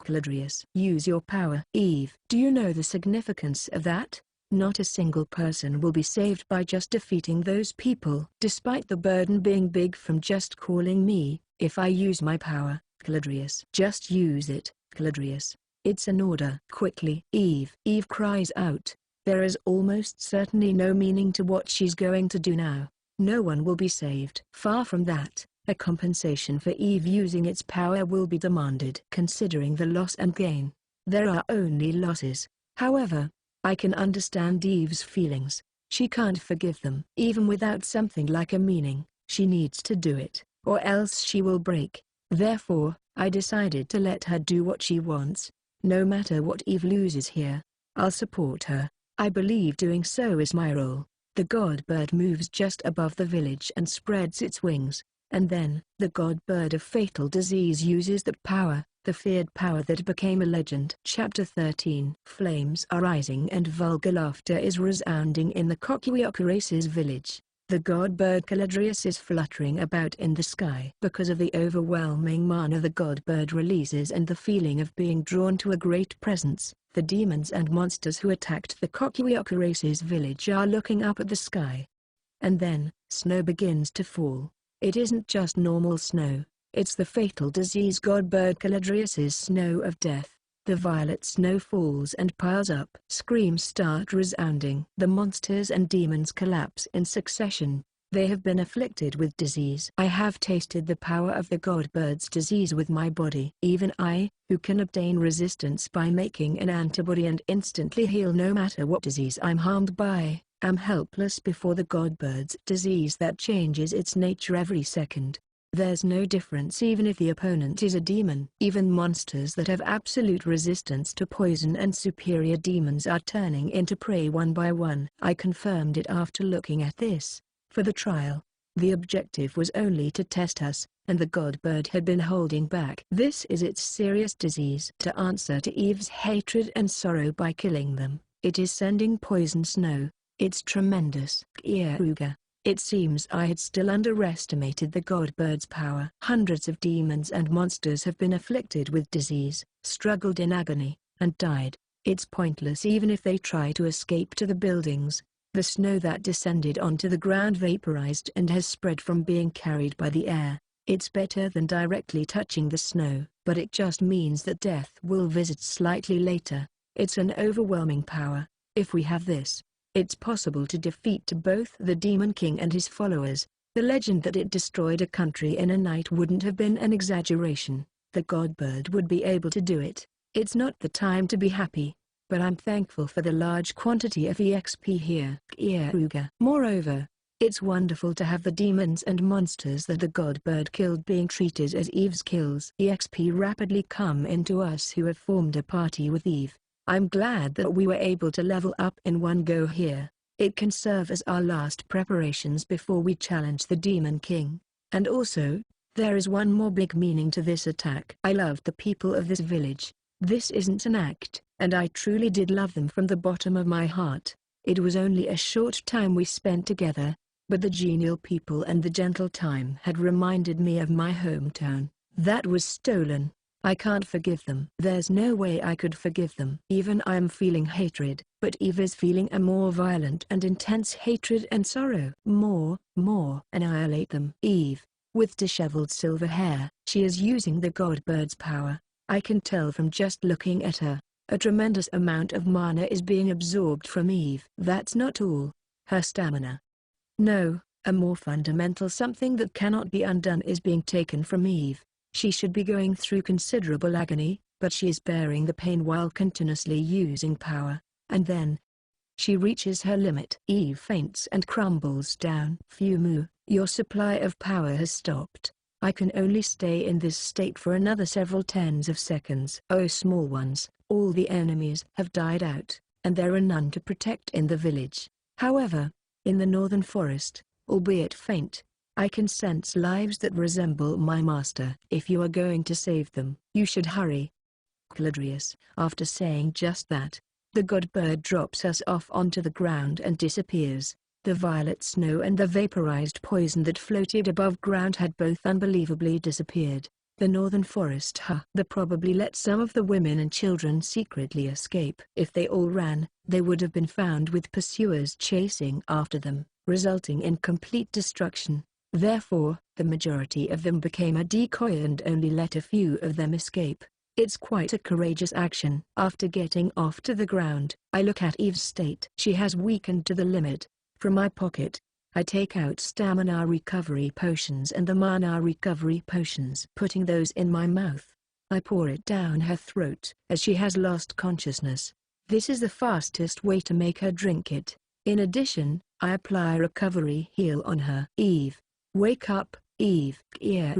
Caladrius. Use your power. Eve. Do you know the significance of that? Not a single person will be saved by just defeating those people. Despite the burden being big from just calling me, if I use my power, Caladrius. Just use it, Caladrius. It's an order. Quickly. Eve cries out. There is almost certainly no meaning to what she's going to do now. No one will be saved. Far from that, a compensation for Eve using its power will be demanded. Considering the loss and gain, there are only losses. However, I can understand Eve's feelings. She can't forgive them. Even without something like a meaning, she needs to do it, or else she will break. Therefore, I decided to let her do what she wants. No matter what Eve loses here, I'll support her. I believe doing so is my role. The god bird moves just above the village and spreads its wings. And then, the god bird of fatal disease uses that power, the feared power that became a legend. Chapter 13. Flames are rising and vulgar laughter is resounding in the Keare race's village. The god bird Caladrius is fluttering about in the sky. Because of the overwhelming mana the god bird releases and the feeling of being drawn to a great presence, the demons and monsters who attacked the Kokuyoko race's village are looking up at the sky. And then, snow begins to fall. It isn't just normal snow, it's the fatal disease god bird Caladrius's snow of death. The violet snow falls and piles up. Screams start resounding. The monsters and demons collapse in succession. They have been afflicted with disease. I have tasted the power of the god bird's disease with my body. Even I, who can obtain resistance by making an antibody and instantly heal no matter what disease I'm harmed by, am helpless before the god bird's disease that changes its nature every second. There's no difference even if the opponent is a demon. Even monsters that have absolute resistance to poison and superior demons are turning into prey one by one. I confirmed it after looking at this. For the trial, the objective was only to test us, and the god bird had been holding back. This is its serious disease. To answer to Eve's hatred and sorrow by killing them, it is sending poison snow. It's tremendous. Keare. It seems I had still underestimated the god bird's power. Hundreds of demons and monsters have been afflicted with disease, struggled in agony, and died. It's pointless even if they try to escape to the buildings. The snow that descended onto the ground vaporized and has spread from being carried by the air. It's better than directly touching the snow, but it just means that death will visit slightly later. It's an overwhelming power. If we have this, it's possible to defeat both the Demon King and his followers. The legend that it destroyed a country in a night wouldn't have been an exaggeration. The god bird would be able to do it. It's not the time to be happy, but I'm thankful for the large quantity of EXP here. Keare. Moreover, it's wonderful to have the demons and monsters that the god bird killed being treated as Eve's kills. EXP rapidly come into us who have formed a party with Eve. I'm glad that we were able to level up in one go here. It can serve as our last preparations before we challenge the Demon King. And also, there is one more big meaning to this attack. I loved the people of this village. This isn't an act, and I truly did love them from the bottom of my heart. It was only a short time we spent together, but the genial people and the gentle time had reminded me of my hometown. That was stolen. I can't forgive them. There's no way I could forgive them. Even I am feeling hatred, but Eve is feeling a more violent and intense hatred and sorrow. More. Annihilate them. Eve, with disheveled silver hair, she is using the god bird's power. I can tell from just looking at her. A tremendous amount of mana is being absorbed from Eve. That's not all. Her stamina. No, a more fundamental something that cannot be undone is being taken from Eve. She should be going through considerable agony, but she is bearing the pain while continuously using power, and then she reaches her limit. Eve faints and crumbles down. Fumu, your supply of power has stopped. I can only stay in this state for another several tens of seconds. Oh small ones, all the enemies have died out, and there are none to protect in the village. However, in the northern forest, albeit faint, I can sense lives that resemble my master. If you are going to save them, you should hurry. Caladrius. After saying just that, the god bird drops us off onto the ground and disappears. The violet snow and the vaporized poison that floated above ground had both unbelievably disappeared. The northern forest they probably let some of the women and children secretly escape. If they all ran, they would have been found with pursuers chasing after them, resulting in complete destruction. Therefore, the majority of them became a decoy and only let a few of them escape. It's quite a courageous action. After getting off to the ground, I look at Eve's state. She has weakened to the limit. From my pocket, I take out stamina recovery potions and the mana recovery potions. Putting those in my mouth, I pour it down her throat as she has lost consciousness. This is the fastest way to make her drink it. In addition, I apply recovery heal on her. Eve. Wake up, Eve. Keare.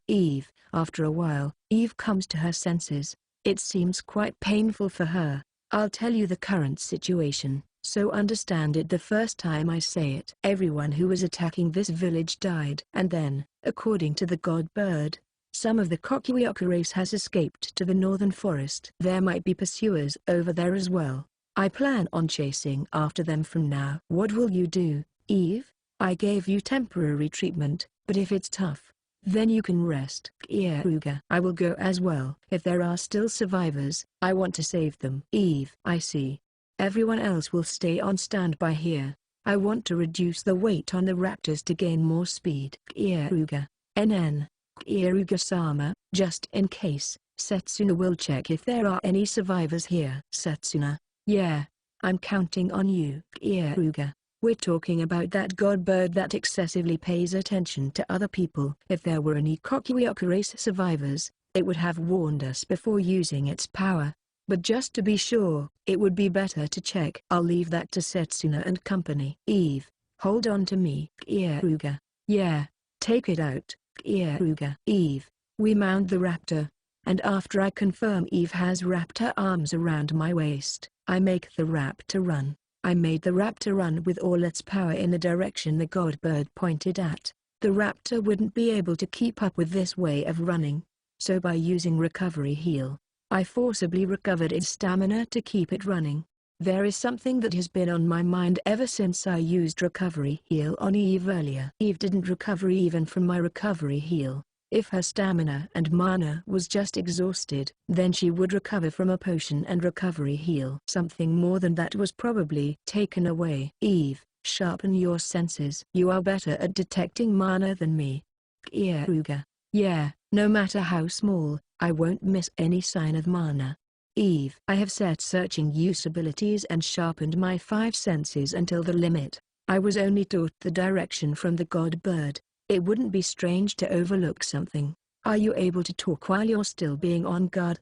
Eve. After a while, Eve comes to her senses. It seems quite painful for her. I'll tell you the current situation, so understand it the first time I say it. Everyone who was attacking this village died. And then, according to the god bird, some of the Kokuyoko race has escaped to the northern forest. There might be pursuers over there as well. I plan on chasing after them from now. What will you do, Eve? I gave you temporary treatment, but if it's tough, then you can rest. Keare, I will go as well. If there are still survivors, I want to save them. Eve, I see. Everyone else will stay on standby here. I want to reduce the weight on the raptors to gain more speed. Keare, NN. Keare-sama, just in case, Setsuna will check if there are any survivors here. Setsuna, yeah. I'm counting on you. Keare, we're talking about that god bird that excessively pays attention to other people. If there were any Kokuyoku race survivors, it would have warned us before using its power. But just to be sure, it would be better to check. I'll leave that to Setsuna and company. Eve, hold on to me. Keare, yeah, take it out. Keare, Eve, we mount the raptor. And after I confirm Eve has raptor arms around my waist, I make the raptor run. I made the raptor run with all its power in the direction the god bird pointed at. The raptor wouldn't be able to keep up with this way of running. So by using recovery heal, I forcibly recovered its stamina to keep it running. There is something that has been on my mind ever since I used recovery heal on Eve earlier. Eve didn't recover even from my recovery heal. If her stamina and mana was just exhausted, then she would recover from a potion and recovery heal. Something more than that was probably taken away. Eve, sharpen your senses. You are better at detecting mana than me. Keare, yeah, no matter how small, I won't miss any sign of mana. Eve, I have set searching use abilities and sharpened my 5 senses until the limit. I was only taught the direction from the god bird. It wouldn't be strange to overlook something. Are you able to talk while you're still being on guard?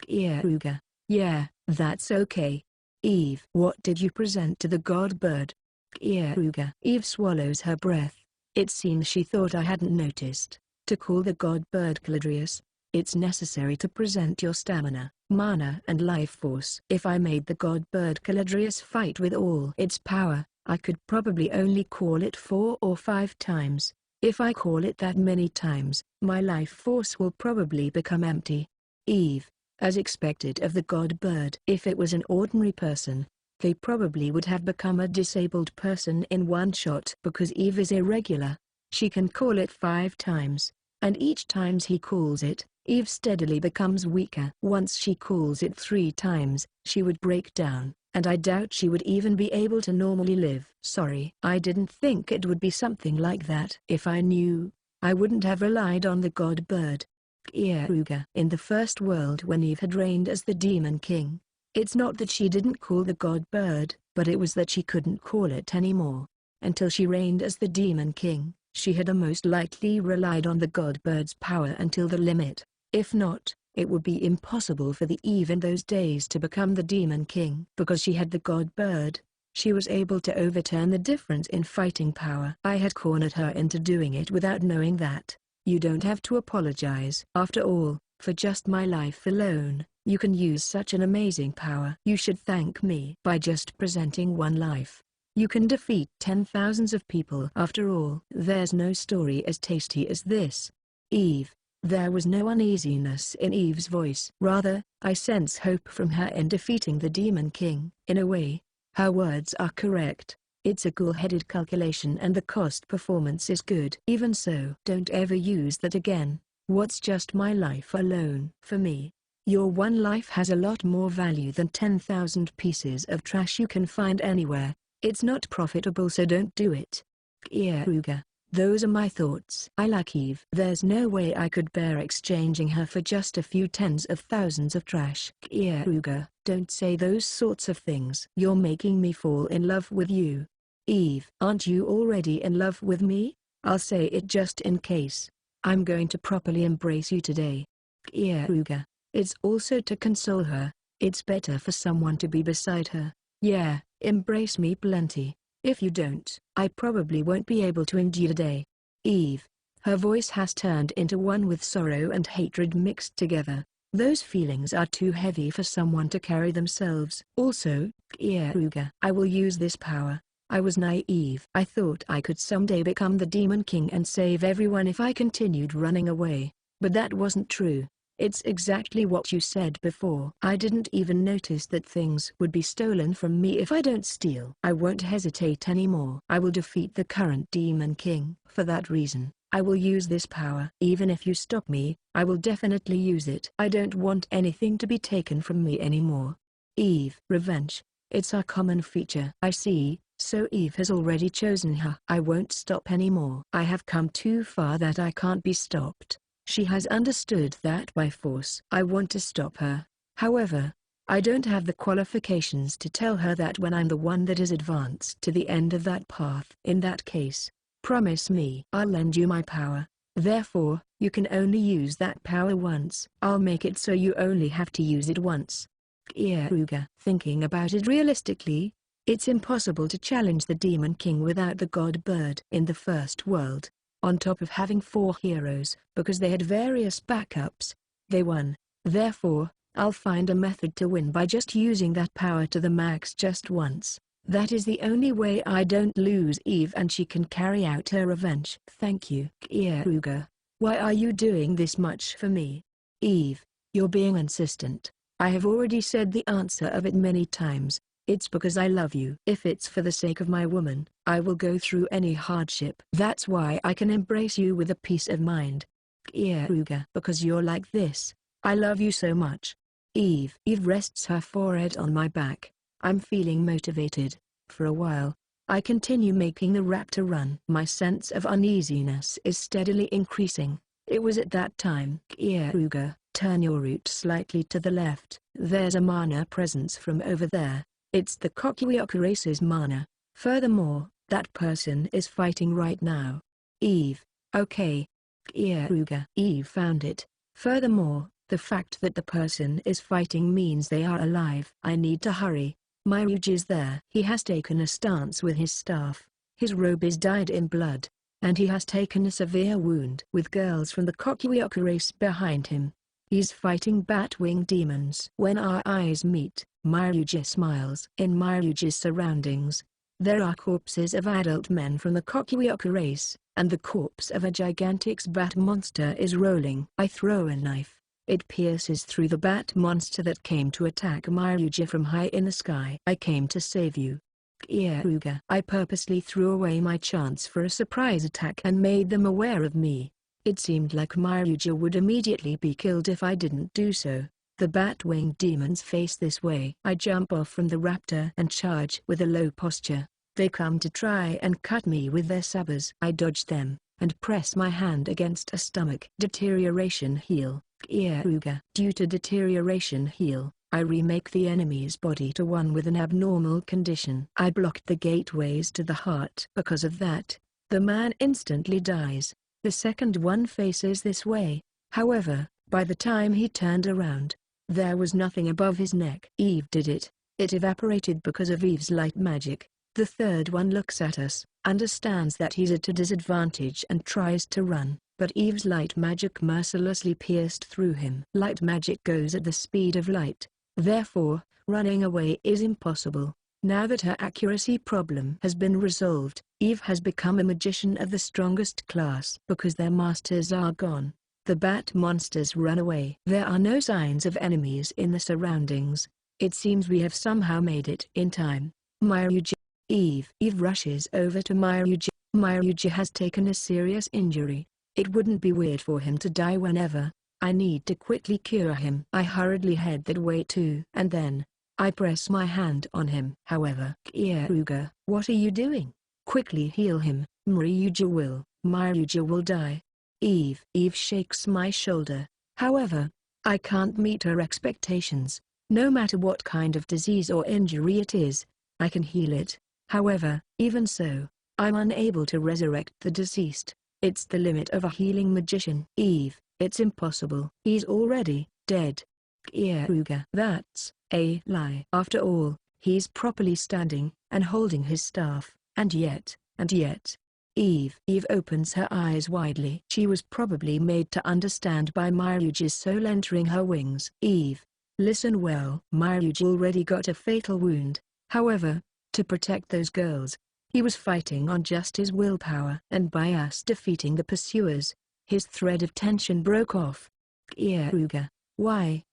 Keare, yeah, that's okay. Eve, what did you present to the god bird? Keare, Eve swallows her breath. It seems she thought I hadn't noticed. To call the god bird Caladrius, it's necessary to present your stamina, mana and life force. If I made the god bird Caladrius fight with all its power, I could probably only call it 4 or 5 times. If I call it that many times, my life force will probably become empty. Eve, as expected of the god bird. If it was an ordinary person, they probably would have become a disabled person in one shot. Because Eve is irregular, she can call it 5 times, and each time he calls it, Eve steadily becomes weaker. Once she calls it 3 times, she would break down, and I doubt she would even be able to normally live. Sorry, I didn't think it would be something like that. If I knew, I wouldn't have relied on the god bird. Keare, in the first world when Eve had reigned as the Demon King, it's not that she didn't call the god bird, but it was that she couldn't call it anymore. Until she reigned as the Demon King, she had most likely relied on the god bird's power until the limit. If not, it would be impossible for the Eve in those days to become the Demon King. Because she had the god bird, she was able to overturn the difference in fighting power. I had cornered her into doing it without knowing that. You don't have to apologize. After all, for just my life alone, you can use such an amazing power. You should thank me. By just presenting one life, you can defeat 10,000s of people. After all, there's no story as tasty as this. Eve. There was no uneasiness in Eve's voice. Rather, I sense hope from her in defeating the Demon King. In a way, her words are correct. It's a cool-headed calculation and the cost performance is good. Even so, don't ever use that again. What's just my life alone? For me, your one life has a lot more value than 10,000 pieces of trash you can find anywhere. It's not profitable, so don't do it. Keare, those are my thoughts. I like Eve. There's no way I could bear exchanging her for just a few tens of thousands of trash. Keare, don't say those sorts of things. You're making me fall in love with you. Eve, aren't you already in love with me? I'll say it just in case. I'm going to properly embrace you today. Keare, it's also to console her. It's better for someone to be beside her. Yeah, embrace me plenty. If you don't, I probably won't be able to endure today. Eve. Her voice has turned into one with sorrow and hatred mixed together. Those feelings are too heavy for someone to carry themselves. Also, Keare, I will use this power. I was naive. I thought I could someday become the Demon King and save everyone if I continued running away. But that wasn't true. It's exactly what you said before. I didn't even notice that things would be stolen from me if I don't steal. I won't hesitate anymore. I will defeat the current Demon King. For that reason, I will use this power. Even if you stop me, I will definitely use it. I don't want anything to be taken from me anymore. Eve. Revenge. It's our common feature. I see, so Eve has already chosen her. I won't stop anymore. I have come too far that I can't be stopped. She has understood that by force. I want to stop her. However, I don't have the qualifications to tell her that when I'm the one that is advanced to the end of that path. In that case, promise me. I'll lend you my power. Therefore, you can only use that power once. I'll make it so you only have to use it once. Keare. Thinking about it realistically, it's impossible to challenge the Demon King without the God Bird in the first world. On top of having 4 heroes, because they had various backups, they won. Therefore, I'll find a method to win by just using that power to the max just once. That is the only way I don't lose Eve and she can carry out her revenge. Thank you. Keare. Why are you doing this much for me? Eve, you're being insistent. I have already said the answer of it many times. It's because I love you. If it's for the sake of my woman, I will go through any hardship. That's why I can embrace you with a peace of mind. Keare. Because you're like this. I love you so much. Eve. Eve rests her forehead on my back. I'm feeling motivated. For a while, I continue making the raptor run. My sense of uneasiness is steadily increasing. It was at that time. Keare. Turn your route slightly to the left. There's a mana presence from over there. It's the Kokuyoko race's mana. Furthermore, that person is fighting right now. Eve. Okay. Keare. Eve found it. Furthermore, the fact that the person is fighting means they are alive. I need to hurry. Myuji's there. He has taken a stance with his staff. His robe is dyed in blood, and he has taken a severe wound. With girls from the Kokuyoko race behind him, he's fighting bat-winged demons. When our eyes meet, Myuji smiles. In Myuji's surroundings, there are corpses of adult men from the Kokuyoko race, and the corpse of a gigantic bat monster is rolling. I throw a knife. It pierces through the bat monster that came to attack Myuji from high in the sky. I came to save you. Keare. I purposely threw away my chance for a surprise attack and made them aware of me. It seemed like Myuji would immediately be killed if I didn't do so. The bat-winged demons face this way. I jump off from the raptor and charge with a low posture. They come to try and cut me with their sabers. I dodge them, and press my hand against a stomach. Deterioration heal. Keare. Due to deterioration heal, I remake the enemy's body to one with an abnormal condition. I blocked the gateways to the heart. Because of that, the man instantly dies. The second one faces this way. However, by the time he turned around, there was nothing above his neck. Eve did it. It evaporated because of Eve's light magic. The third one looks at us, understands that he's at a disadvantage and tries to run, but Eve's light magic mercilessly pierced through him. Light magic goes at the speed of light. Therefore, running away is impossible. Now that her accuracy problem has been resolved, Eve has become a magician of the strongest class. Because their masters are gone, the bat monsters run away. There are no signs of enemies in the surroundings. It seems we have somehow made it in time. Myuji. Eve. Eve rushes over to Myuji. Myuji has taken a serious injury. It wouldn't be weird for him to die whenever. I need to quickly cure him. I hurriedly head that way too. And then, I press my hand on him. However, Keare. What are you doing? Quickly heal him. Myuji will die. Eve. Eve shakes my shoulder. However, I can't meet her expectations. No matter what kind of disease or injury it is, I can heal it. However, even so, I'm unable to resurrect the deceased. It's the limit of a healing magician. Eve. It's impossible. He's already dead. Keare. That's a lie. After all, he's properly standing and holding his staff, and yet. Eve. Eve opens her eyes widely. She was probably made to understand by Myuji's soul entering her wings. Eve. Listen well. Myuji already got a fatal wound. However, to protect those girls, he was fighting on just his willpower. And by us defeating the pursuers, his thread of tension broke off. Keare, why?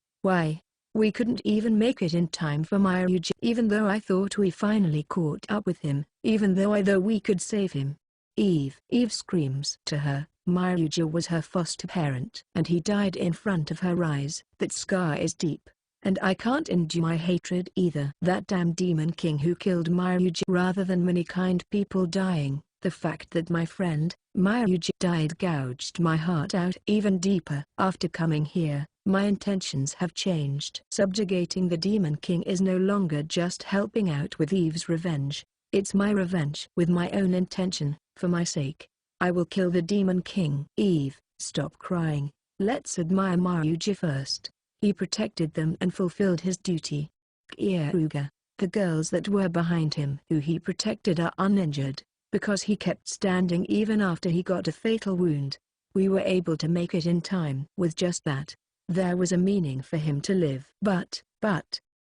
We couldn't even make it in time for Maruja. Even though I thought we finally caught up with him, even though we could save him. Eve screams to her. Maruja was her foster parent, and he died in front of her eyes. That scar is deep, and I can't endure my hatred either. That damn demon king who killed Maruja rather than many kind people dying. The fact that my friend, Maruja, died gouged my heart out even deeper. After coming here, my intentions have changed. Subjugating the Demon King is no longer just helping out with Eve's revenge. It's my revenge. With my own intention, for my sake, I will kill the Demon King. Eve, stop crying. Let's admire Maruja first. He protected them and fulfilled his duty. Keare, the girls that were behind him who he protected are uninjured, because he kept standing even after he got a fatal wound. We were able to make it in time. With just that, there was a meaning for him to live. But,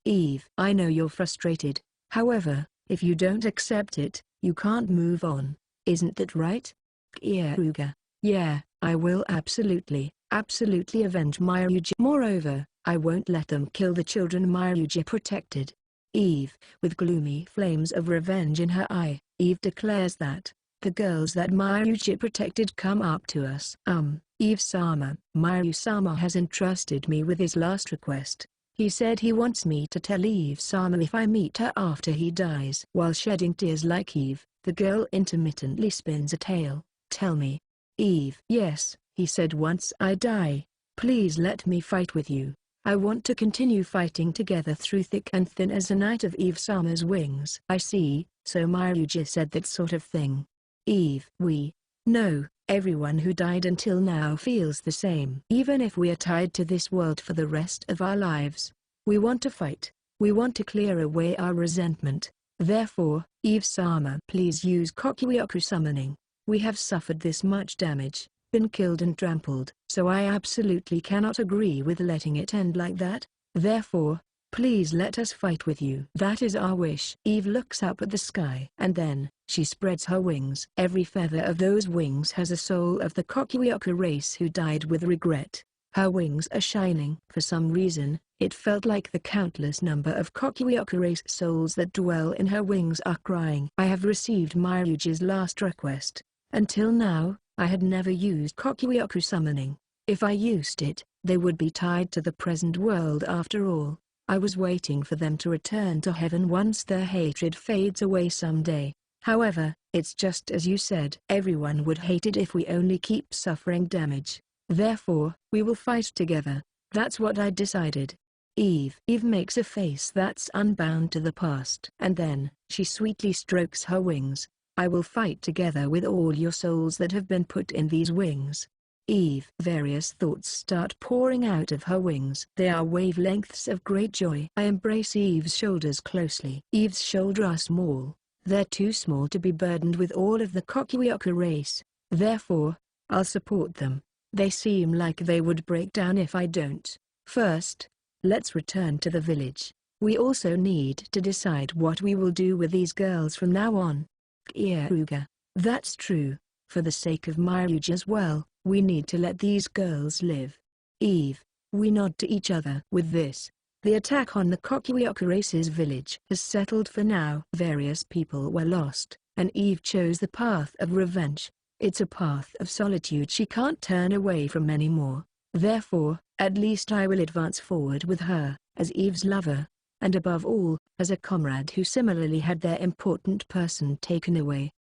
Eve, I know you're frustrated. However, if you don't accept it, you can't move on. Isn't that right? Keare, yeah, I will absolutely avenge Maruja. Moreover, I won't let them kill the children Maruja protected. Eve, with gloomy flames of revenge in her eye, Eve declares that the girls that Maruja protected come up to us. Eve-sama, Maru-sama has entrusted me with his last request. He said he wants me to tell Eve-sama if I meet her after he dies. While shedding tears like Eve, the girl intermittently spins a tale. Tell me. Eve. Yes, he said, once I die, please let me fight with you. I want to continue fighting together through thick and thin as a knight of Eve-sama's wings. I see, so Maruja said that sort of thing. Eve. No, everyone who died until now feels the same. Even if we are tied to this world for the rest of our lives, we want to fight. We want to clear away our resentment. Therefore, Eve-sama, please use Kokuyoko summoning. We have suffered this much damage, been killed and trampled, so I absolutely cannot agree with letting it end like that. Therefore, please let us fight with you. That is our wish. Eve looks up at the sky and then, she spreads her wings. Every feather of those wings has a soul of the Kokuyoko race who died with regret. Her wings are shining. For some reason, it felt like the countless number of Kokuyoko race souls that dwell in her wings are crying. I have received Maruja's last request. Until now, I had never used Kokuyoko summoning. If I used it, they would be tied to the present world after all. I was waiting for them to return to heaven once their hatred fades away someday. However, it's just as you said. Everyone would hate it if we only keep suffering damage. Therefore, we will fight together. That's what I decided. Eve makes a face that's unbound to the past. And then, she sweetly strokes her wings. I will fight together with all your souls that have been put in these wings. Eve. Various thoughts start pouring out of her wings. They are wavelengths of great joy. I embrace Eve's shoulders closely. Eve's shoulders are small. They're too small to be burdened with all of the Kokuyoko race. Therefore, I'll support them. They seem like they would break down if I don't. First, let's return to the village. We also need to decide what we will do with these girls from now on. Keare. That's true. For the sake of Maruja as well, we need to let these girls live. Eve. We nod to each other. With this, the attack on the Kokuyoko race's village has settled for now. Various people were lost, and Eve chose the path of revenge. It's a path of solitude she can't turn away from anymore. Therefore, at least I will advance forward with her, as Eve's lover, and above all, as a comrade who similarly had their important person taken away.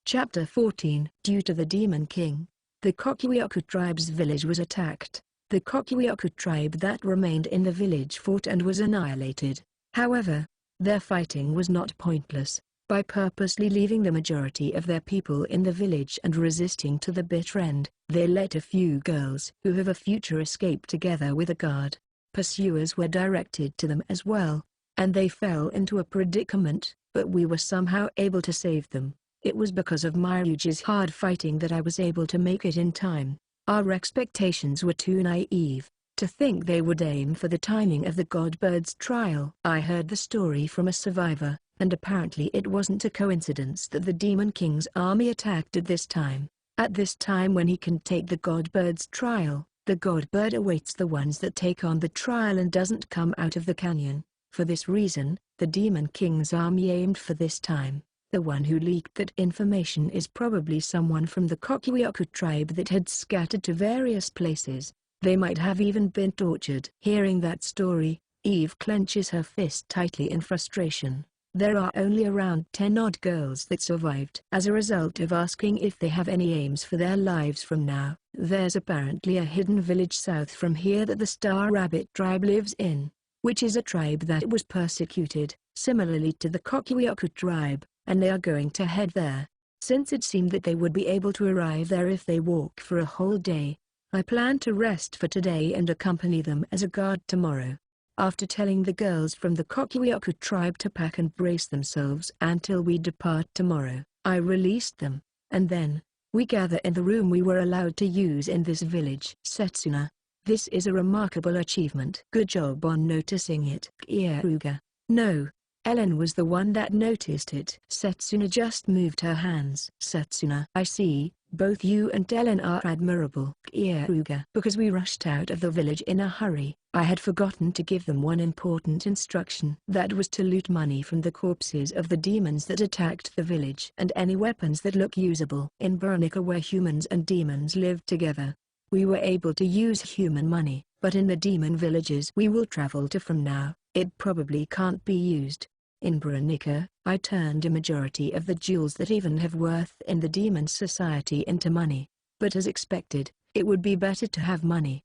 Chapter 14. Due to the Demon King, the Kokuyoko tribe's village was attacked. The Kokuyoko tribe that remained in the village fought and was annihilated. However, their fighting was not pointless. By purposely leaving the majority of their people in the village and resisting to the bitter end, they let a few girls who have a future escape together with a guard. Pursuers were directed to them as well, and they fell into a predicament, but we were somehow able to save them. It was because of Maruja's hard fighting that I was able to make it in time. Our expectations were too naive to think they would aim for the timing of the Godbird's trial. I heard the story from a survivor, and apparently it wasn't a coincidence that the Demon King's army attacked at this time. At this time when he can take the Godbird's trial, The god bird awaits the ones that take on the trial and doesn't come out of the canyon. For this reason, the Demon King's army aimed for this time. The one who leaked that information is probably someone from the Kokuyaku tribe that had scattered to various places. They might have even been tortured. Hearing that story, Eve clenches her fist tightly in frustration. There are only around 10 odd girls that survived. As a result of asking if they have any aims for their lives from now, there's apparently a hidden village south from here that the Star Rabbit tribe lives in, which is a tribe that was persecuted, similarly to the Kokuyaku tribe, and they are going to head there. Since it seemed that they would be able to arrive there if they walk for a whole day, I plan to rest for today and accompany them as a guard tomorrow. After telling the girls from the Kokuyaku tribe to pack and brace themselves until we depart tomorrow, I released them, and then, we gather in the room we were allowed to use in this village. Setsuna, this is a remarkable achievement. Good job on noticing it. Keare. No, Ellen was the one that noticed it. Setsuna just moved her hands. Setsuna, I see, both you and Ellen are admirable. Keare. Because we rushed out of the village in a hurry, I had forgotten to give them one important instruction. That was to loot money from the corpses of the demons that attacked the village and any weapons that look usable. In Veronica, where humans and demons lived together, we were able to use human money, but in the demon villages we will travel to from now, it probably can't be used. In Veronica, I turned a majority of the jewels that even have worth in the demon society into money, but as expected, it would be better to have money.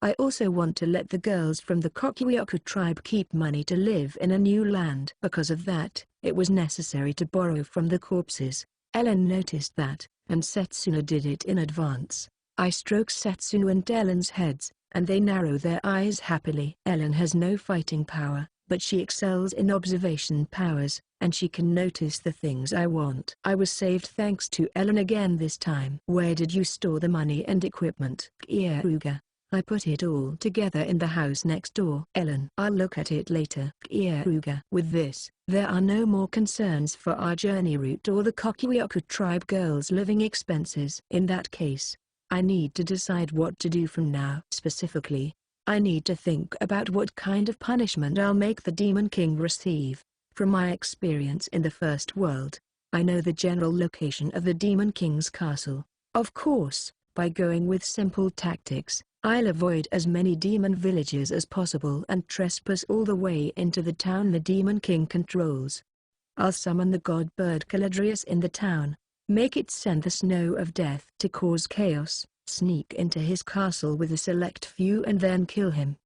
I also want to let the girls from the Kokuyaku tribe keep money to live in a new land. Because of that, it was necessary to borrow from the corpses. Ellen noticed that, and Setsuna did it in advance. I stroke Setsuna and Ellen's heads, and they narrow their eyes happily. Ellen has no fighting power, but she excels in observation powers, and she can notice the things I want. I was saved thanks to Ellen again this time. Where did you store the money and equipment? Keare. I put it all together in the house next door. Ellen. I'll look at it later. Keare. With this, there are no more concerns for our journey route or the Kokuyaku tribe girls' living expenses. In that case, I need to decide what to do from now. Specifically, I need to think about what kind of punishment I'll make the Demon King receive. From my experience in the First World, I know the general location of the Demon King's castle. Of course, by going with simple tactics, I'll avoid as many demon villages as possible and trespass all the way into the town the Demon King controls. I'll summon the god bird Caladrius in the town, make it send the snow of death to cause chaos, sneak into his castle with a select few and then kill him.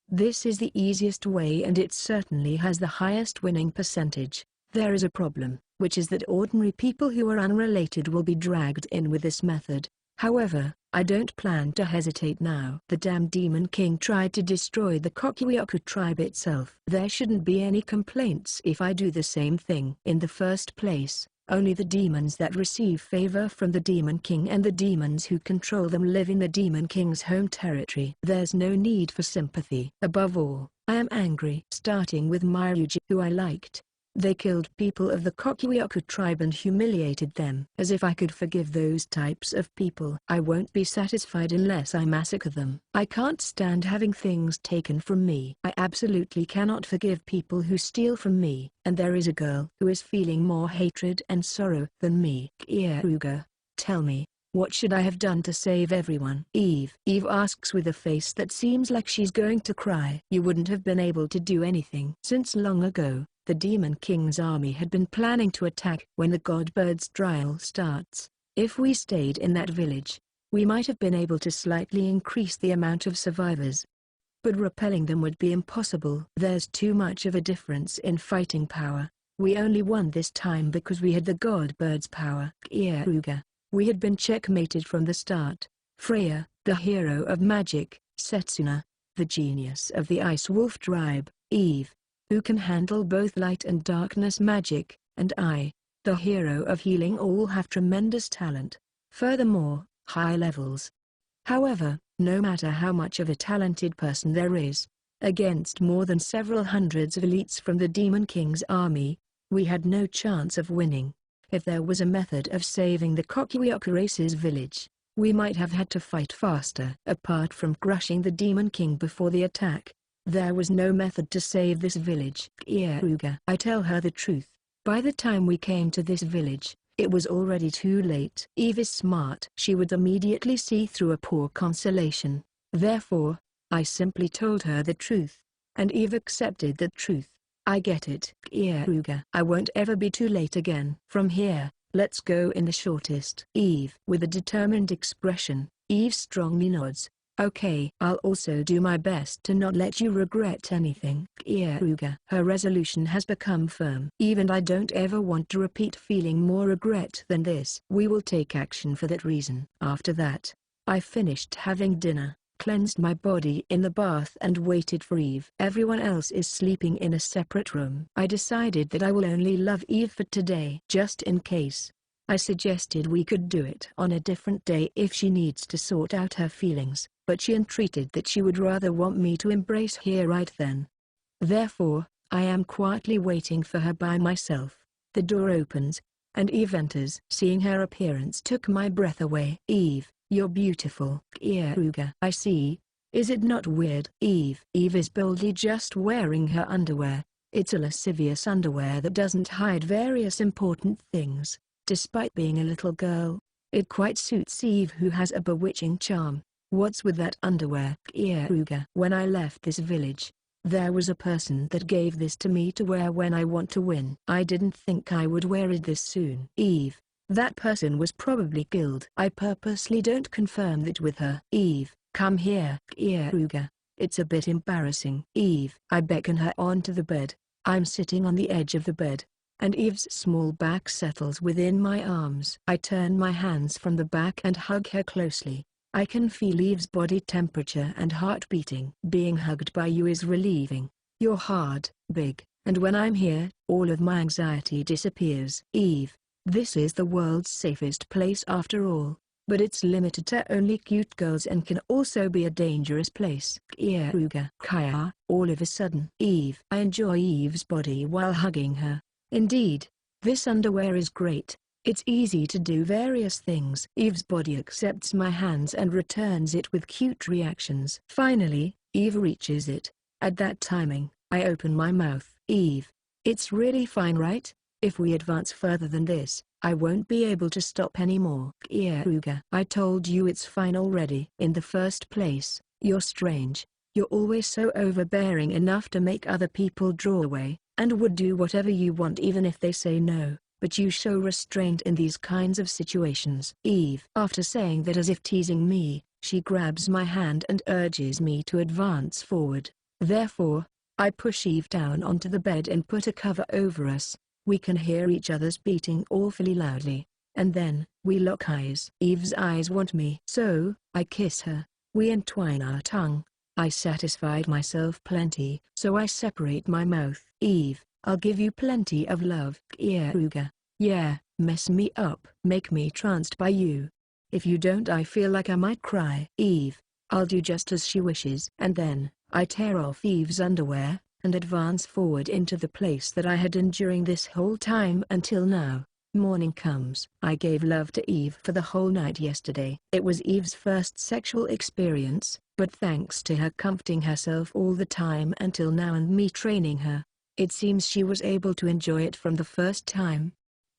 This is the easiest way and it certainly has the highest winning percentage. There is a problem, which is that ordinary people who are unrelated will be dragged in with this method. However, I don't plan to hesitate now. The damn Demon King tried to destroy the Kokuyaku tribe itself. There shouldn't be any complaints if I do the same thing. In the first place, only the demons that receive favor from the Demon King and the demons who control them live in the Demon King's home territory. There's no need for sympathy. Above all, I am angry. Starting with Myuji, who I liked. They killed people of the Kokuyaku tribe and humiliated them. As if I could forgive those types of people. I won't be satisfied unless I massacre them. I can't stand having things taken from me. I absolutely cannot forgive people who steal from me. And there is a girl who is feeling more hatred and sorrow than me. Keare, tell me, what should I have done to save everyone? Eve asks with a face that seems like she's going to cry. You wouldn't have been able to do anything. Since long ago, the Demon King's army had been planning to attack when the Godbird's trial starts. If we stayed in that village, we might have been able to slightly increase the amount of survivors. But repelling them would be impossible. There's too much of a difference in fighting power. We only won this time because we had the Godbird's power. Keare. We had been checkmated from the start. Freya, the hero of magic, Setsuna, the genius of the Ice Wolf tribe, Eve, who can handle both light and darkness magic, and I, the hero of healing, all have tremendous talent. Furthermore, high levels. However, no matter how much of a talented person there is, against more than several hundreds of elites from the Demon King's army, we had no chance of winning. If there was a method of saving the Kokuyaku race's village, We might have had to fight faster. Apart from crushing the Demon King before the attack, there was no method to save this village. Keare. I tell her the truth. By the time we came to this village, it was already too late. Eve is smart. She would immediately see through a poor consolation. Therefore, I simply told her the truth. And Eve accepted the truth. I get it. Keare. I won't ever be too late again. From here, let's go in the shortest. Eve. With a determined expression, Eve strongly nods. Okay. I'll also do my best to not let you regret anything. Keare. Her resolution has become firm. Eve and I don't ever want to repeat feeling more regret than this. We will take action for that reason. After that, I finished having dinner, cleansed my body in the bath and waited for Eve. Everyone else is sleeping in a separate room. I decided that I will only love Eve for today. Just in case, I suggested we could do it on a different day if she needs to sort out her feelings, but she entreated that she would rather want me to embrace her right then. Therefore, I am quietly waiting for her by myself. The door opens, and Eve enters. Seeing her appearance took my breath away. Eve, you're beautiful. Keare. I see. Is it not weird? Eve is boldly just wearing her underwear. It's a lascivious underwear that doesn't hide various important things. Despite being a little girl, it quite suits Eve, who has a bewitching charm. What's with that underwear? Keare. When I left this village, there was a person that gave this to me to wear when I want to win. I didn't think I would wear it this soon. Eve. That person was probably killed. I purposely don't confirm that with her. Eve, come here. Keare. It's a bit embarrassing. Eve. I beckon her onto the bed. I'm sitting on the edge of the bed, and Eve's small back settles within my arms. I turn my hands from the back and hug her closely. I can feel Eve's body temperature and heart beating. Being hugged by you is relieving. You're hard, big, and when I'm here, all of my anxiety disappears. Eve. This is the world's safest place after all, but it's limited to only cute girls and can also be a dangerous place. Keare. All of a sudden. Eve. I enjoy Eve's body while hugging her. Indeed, this underwear is great. It's easy to do various things. Eve's body accepts my hands and returns it with cute reactions. Finally, Eve reaches it. At that timing, I open my mouth. Eve. It's really fine, right? If we advance further than this, I won't be able to stop anymore. Keare. I told you it's fine already. In the first place, you're strange. You're always so overbearing enough to make other people draw away, and would do whatever you want even if they say no, but you show restraint in these kinds of situations. Eve. After saying that as if teasing me, she grabs my hand and urges me to advance forward. Therefore, I push Eve down onto the bed and put a cover over us. We can hear each other's beating awfully loudly, and then, we lock eyes. Eve's eyes want me. So, I kiss her. We entwine our tongue. I satisfied myself plenty, so I separate my mouth. Eve, I'll give you plenty of love. Keare. Yeah, mess me up. Make me tranced by you. If you don't, I feel like I might cry. Eve, I'll do just as she wishes. And then, I tear off Eve's underwear, and advance forward into the place that I had in during this whole time until now. Morning comes. I gave love to Eve for the whole night yesterday. It was Eve's first sexual experience, but thanks to her comforting herself all the time until now and me training her, it seems she was able to enjoy it from the first time.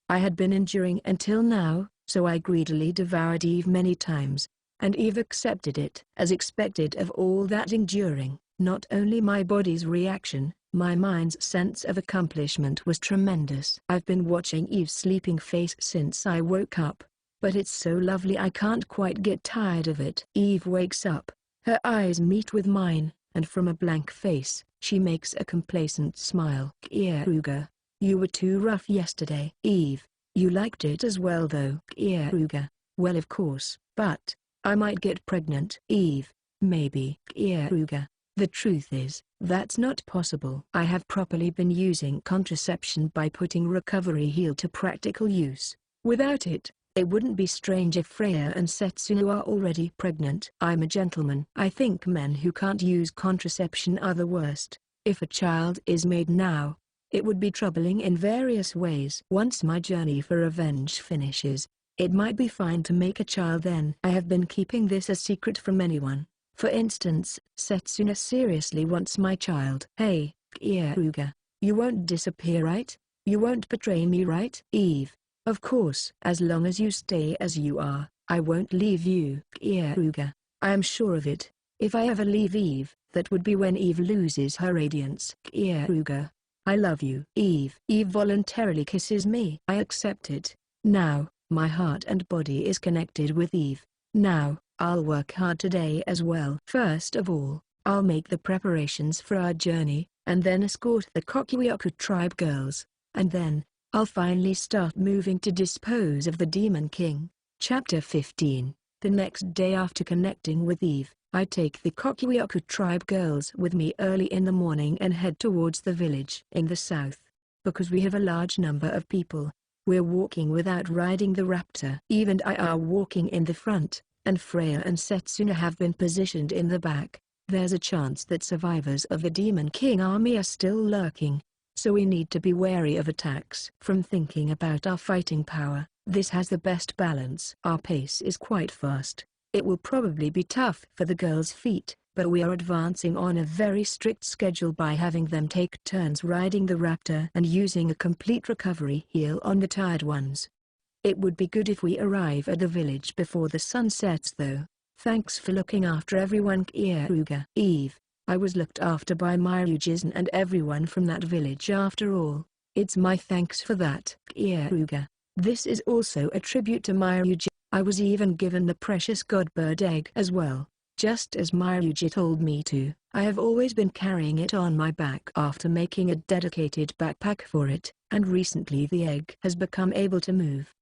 I had been enduring until now, so I greedily devoured Eve many times, and Eve accepted it. As expected of all that enduring, not only my body's reaction, my mind's sense of accomplishment was tremendous. I've been watching Eve's sleeping face since I woke up, but it's so lovely I can't quite get tired of it. Eve wakes up, her eyes meet with mine, and from a blank face, she makes a complacent smile. Keare. You were too rough yesterday. Eve. You liked it as well though. Keare. Well, of course, but I might get pregnant. Eve. Maybe. Keare. The truth is, that's not possible. I have properly been using contraception by putting recovery heal to practical use. Without it, it wouldn't be strange if Freya and Setsunu are already pregnant. I'm a gentleman. I think men who can't use contraception are the worst. If a child is made now, it would be troubling in various ways. Once my journey for revenge finishes, It might be fine to make a child then. I have been keeping this a secret from anyone. For instance, Setsuna seriously wants my child. Hey, Keare, you won't disappear, right? You won't betray me, right? Eve. Of course. As long as you stay as you are, I won't leave you. Keare. I am sure of it. If I ever leave Eve, that would be when Eve loses her radiance. Keare. I love you. Eve. Eve voluntarily kisses me. I accept it. Now, my heart and body is connected with Eve. Now, I'll work hard today as well. First of all, I'll make the preparations for our journey, and then escort the Kokuyaku tribe girls, and then, I'll finally start moving to dispose of the Demon King. Chapter 15. The next day after connecting with Eve, I take the Kokuyaku tribe girls with me early in the morning and head towards the village in the south. Because we have a large number of people, we're walking without riding the raptor. Eve and I are walking in the front, and Freya and Setsuna have been positioned in the back. There's a chance that survivors of the Demon King army are still lurking, so we need to be wary of attacks. From thinking about our fighting power, this has the best balance. Our pace is quite fast. It will probably be tough for the girls' feet, but we are advancing on a very strict schedule by having them take turns riding the raptor and using a complete recovery heal on the tired ones. It would be good if we arrive at the village before the sun sets though. Thanks for looking after everyone, Keare. Eve, I was looked after by Myujin and everyone from that village after all. It's my thanks for that. Keare. This is also a tribute to Myujin. I was even given the precious godbird egg as well, just as Myuji told me to. I have always been carrying it on my back after making a dedicated backpack for it, and recently the egg has become able to move.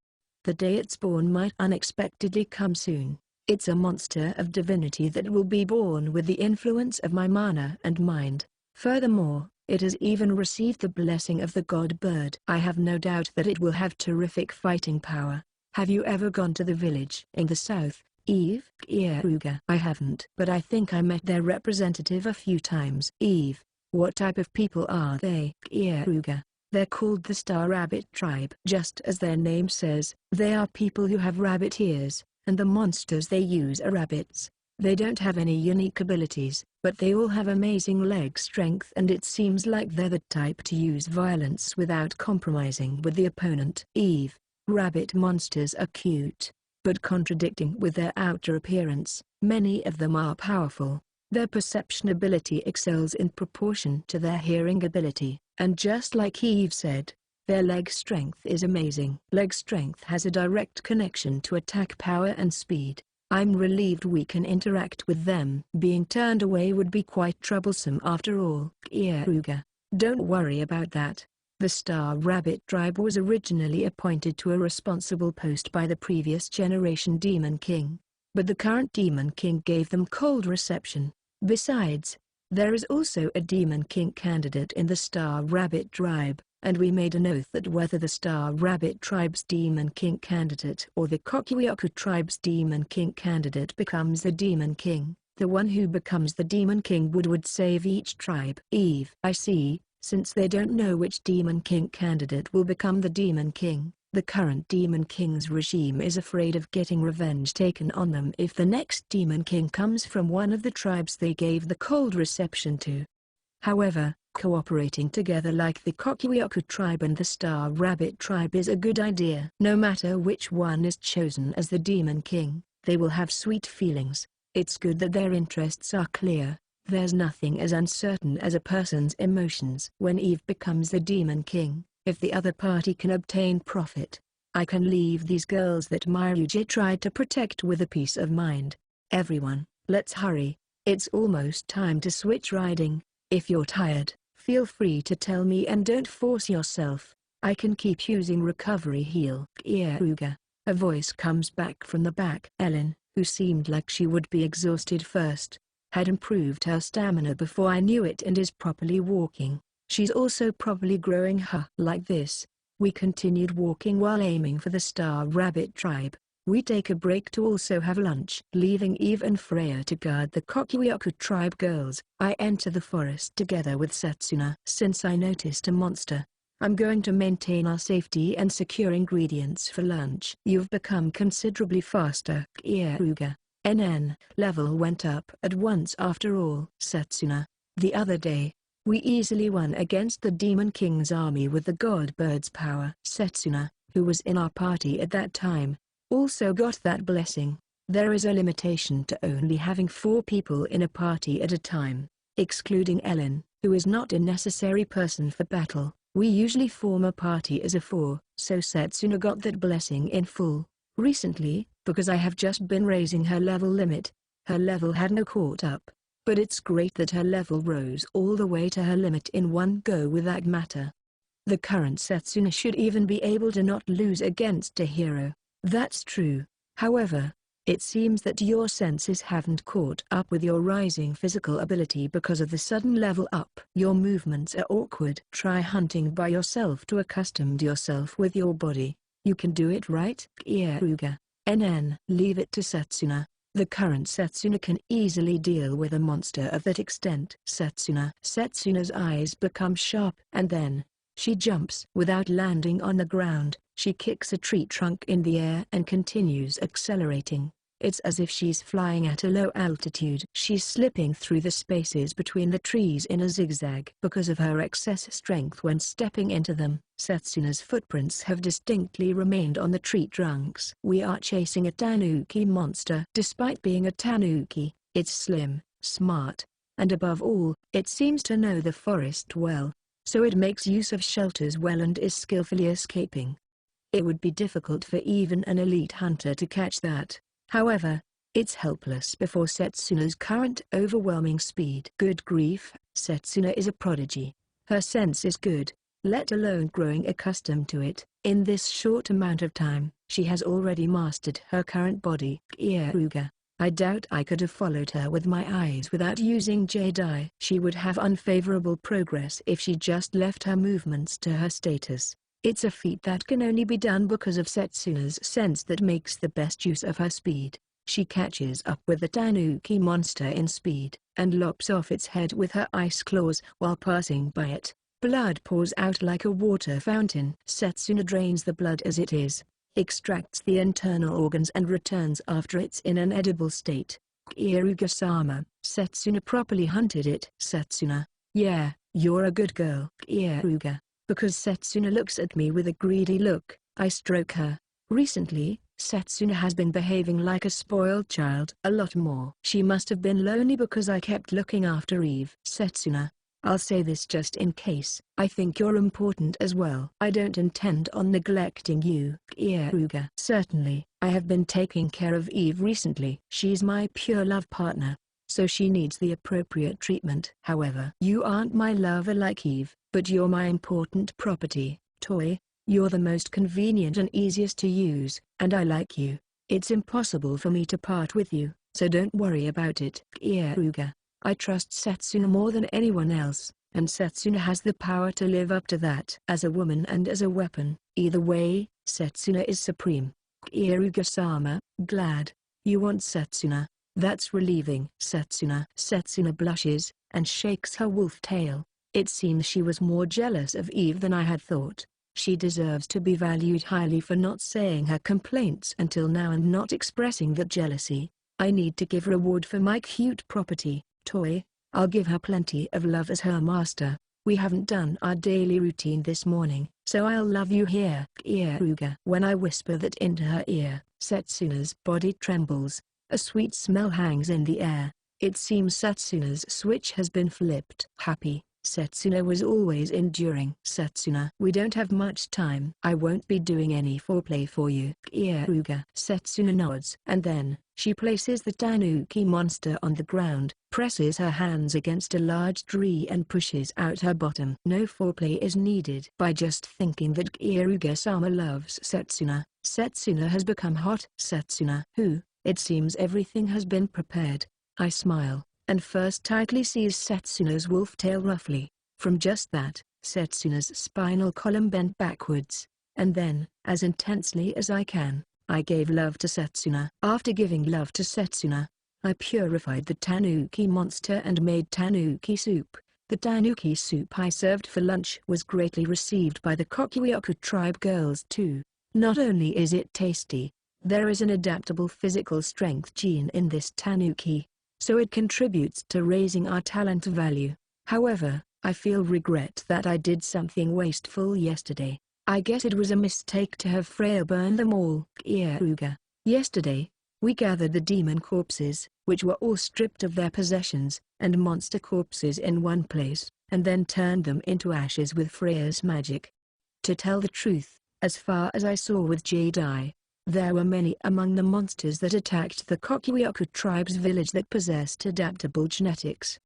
The day it's born might unexpectedly come soon. It's a monster of divinity that will be born with the influence of my mana and mind. Furthermore, it has even received the blessing of the god bird. I have no doubt that it will have terrific fighting power. Have you ever gone to the village in the south, Eve? Keare. I haven't, but I think I met their representative a few times. Eve, what type of people are they? Keare. They're called the Star Rabbit Tribe. Just as their name says, they are people who have rabbit ears, and the monsters they use are rabbits. They don't have any unique abilities, but they all have amazing leg strength, and it seems like they're the type to use violence without compromising with the opponent. Eve, rabbit monsters are cute, but contradicting with their outer appearance. Many of them are powerful. Their perception ability excels in proportion to their hearing ability, and just like Eve said, their leg strength is amazing. Leg strength has a direct connection to attack power and speed. I'm relieved we can interact with them. Being turned away would be quite troublesome after all. Keare. Don't worry about that. The Star Rabbit Tribe was originally appointed to a responsible post by the previous generation Demon King, but the current Demon King gave them cold reception. Besides, there is also a Demon King candidate in the Star Rabbit Tribe, and we made an oath that whether the Star Rabbit Tribe's Demon King candidate or the Kokuyaku Tribe's Demon King candidate becomes the Demon King, the one who becomes the Demon King would save each tribe. Eve. I see. Since they don't know which Demon King candidate will become the Demon King, the current Demon King's regime is afraid of getting revenge taken on them if the next Demon King comes from one of the tribes they gave the cold reception to. However, cooperating together like the Kokuyaku tribe and the Star Rabbit tribe is a good idea. No matter which one is chosen as the Demon King, they will have sweet feelings. It's good that their interests are clear. There's nothing as uncertain as a person's emotions. When Eve becomes the Demon King, if the other party can obtain profit, I can leave these girls that Myuji tried to protect with a peace of mind. Everyone, let's hurry. It's almost time to switch riding. If you're tired, feel free to tell me and don't force yourself. I can keep using recovery heal. Keare. A voice comes back from the back. Ellen, who seemed like she would be exhausted first, had improved her stamina before I knew it and is properly walking. She's also probably growing her. Like this, we continued walking while aiming for the Star Rabbit Tribe. We take a break to also have lunch. Leaving Eve and Freya to guard the Kokuyaku tribe girls, I enter the forest together with Setsuna. Since I noticed a monster, I'm going to maintain our safety and secure ingredients for lunch. You've become considerably faster, Keare. NN level went up at once after all. Setsuna. The other day, we easily won against the Demon King's army with the God Bird's power. Setsuna, who was in our party at that time, also got that blessing. There is a limitation to only having 4 people in a party at a time, excluding Ellen, who is not a necessary person for battle. We usually form a party as a 4, so Setsuna got that blessing in full. Recently, because I have just been raising her level limit, her level had no caught up. But it's great that her level rose all the way to her limit in one go with that matter. The current Setsuna should even be able to not lose against a hero. That's true. However, it seems that your senses haven't caught up with your rising physical ability because of the sudden level up. Your movements are awkward. Try hunting by yourself to accustom yourself with your body. You can do it, right? Keare. NN. Leave it to Setsuna. The current Setsuna can easily deal with a monster of that extent. Setsuna's eyes become sharp, and then she jumps. Without landing on the ground, she kicks a tree trunk in the air and continues accelerating. It's as if she's flying at a low altitude. She's slipping through the spaces between the trees in a zigzag. Because of her excess strength when stepping into them, Setsuna's footprints have distinctly remained on the tree trunks. We are chasing a tanuki monster. Despite being a tanuki, it's slim, smart, and above all, it seems to know the forest well, so it makes use of shelters well and is skillfully escaping. It would be difficult for even an elite hunter to catch that. However, it's helpless before Setsuna's current overwhelming speed. Good grief, Setsuna is a prodigy. Her sense is good, let alone growing accustomed to it. In this short amount of time, she has already mastered her current body. Keare. I doubt I could have followed her with my eyes without using Jedi. She would have unfavorable progress if she just left her movements to her status. It's a feat that can only be done because of Setsuna's sense that makes the best use of her speed. She catches up with the tanuki monster in speed, and lops off its head with her ice claws while passing by it. Blood pours out like a water fountain. Setsuna drains the blood as it is, extracts the internal organs and returns after it's in an edible state. Keare-sama, Setsuna properly hunted it. Setsuna. Yeah, you're a good girl. Keare. Because Setsuna looks at me with a greedy look, I stroke her. Recently, Setsuna has been behaving like a spoiled child a lot more. She must have been lonely because I kept looking after Eve. Setsuna. I'll say this just in case. I think you're important as well. I don't intend on neglecting you. Keare. Certainly, I have been taking care of Eve recently. She's my pure love partner, so she needs the appropriate treatment. However, you aren't my lover like Eve, but you're my important property, toy. You're the most convenient and easiest to use, and I like you. It's impossible for me to part with you, so don't worry about it. Keare. I trust Setsuna more than anyone else, and Setsuna has the power to live up to that. As a woman and as a weapon, either way, Setsuna is supreme. Keare-sama, glad. You want Setsuna. That's relieving. Setsuna blushes, and shakes her wolf tail. It seems she was more jealous of Eve than I had thought. She deserves to be valued highly for not saying her complaints until now and not expressing that jealousy. I need to give reward for my cute property, toy. I'll give her plenty of love as her master. We haven't done our daily routine this morning, so I'll love you here. Keare. When I whisper that into her ear, Setsuna's body trembles. A sweet smell hangs in the air. It seems Setsuna's switch has been flipped. Happy, Setsuna was always enduring. Setsuna. We don't have much time. I won't be doing any foreplay for you. Keare. Setsuna nods. And then, she places the tanuki monster on the ground, presses her hands against a large tree and pushes out her bottom. No foreplay is needed. By just thinking that Keare-sama loves Setsuna, Setsuna has become hot. Setsuna. Who? It seems everything has been prepared. I smile, and first tightly seize Setsuna's wolf tail roughly. From just that, Setsuna's spinal column bent backwards, and then, as intensely as I can, I gave love to Setsuna. After giving love to Setsuna, I purified the tanuki monster and made tanuki soup, The tanuki soup I served for lunch was greatly received by the Kokuyoku tribe girls too. Not only is it tasty, there is an adaptable physical strength gene in this tanuki, so it contributes to raising our talent value. However, I feel regret that I did something wasteful yesterday. I guess it was a mistake to have Freya burn them all. Keare. Yesterday, we gathered the demon corpses, which were all stripped of their possessions, and monster corpses in one place, and then turned them into ashes with Freya's magic. To tell the truth, as far as I saw with Jade Eye, there were many among the monsters that attacked the Kokuyoku tribe's village that possessed adaptable genetics.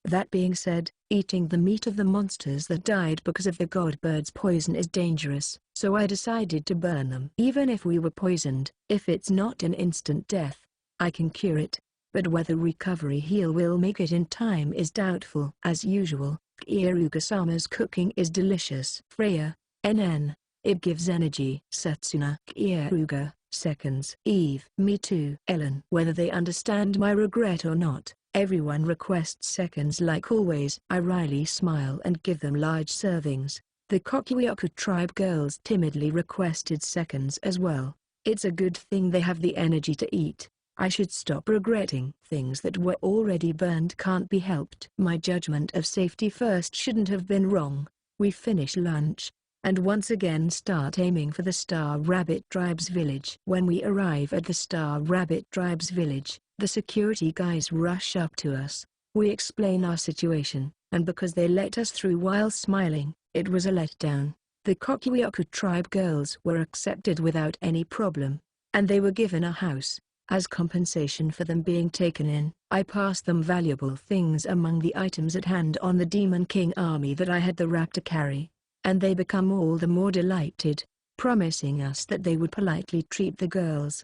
That being said, eating the meat of the monsters that died because of the god bird's poison is dangerous, so I decided to burn them. Even if we were poisoned, if it's not an instant death, I can cure it, but whether recovery heal will make it in time is doubtful. As usual, Kieruga-sama's cooking is delicious. Freya, NN, it gives energy. Satsuna, Kieruga, seconds. Eve, me too. Ellen, whether they understand my regret or not, everyone requests seconds like always. I wryly smile and give them large servings. The Kokuyoku tribe girls timidly requested seconds as well. It's a good thing they have the energy to eat. I should stop regretting. Things that were already burned can't be helped. My judgment of safety first shouldn't have been wrong. We finish lunch, and once again start aiming for the Star Rabbit Tribe's village. When we arrive at the Star Rabbit Tribe's village, the security guys rush up to us. We explain our situation, and because they let us through while smiling, it was a letdown. The Kokuyoku tribe girls were accepted without any problem, and they were given a house. As compensation for them being taken in, I passed them valuable things among the items at hand on the Demon King army that I had the raptor carry, and they become all the more delighted, promising us that they would politely treat the girls.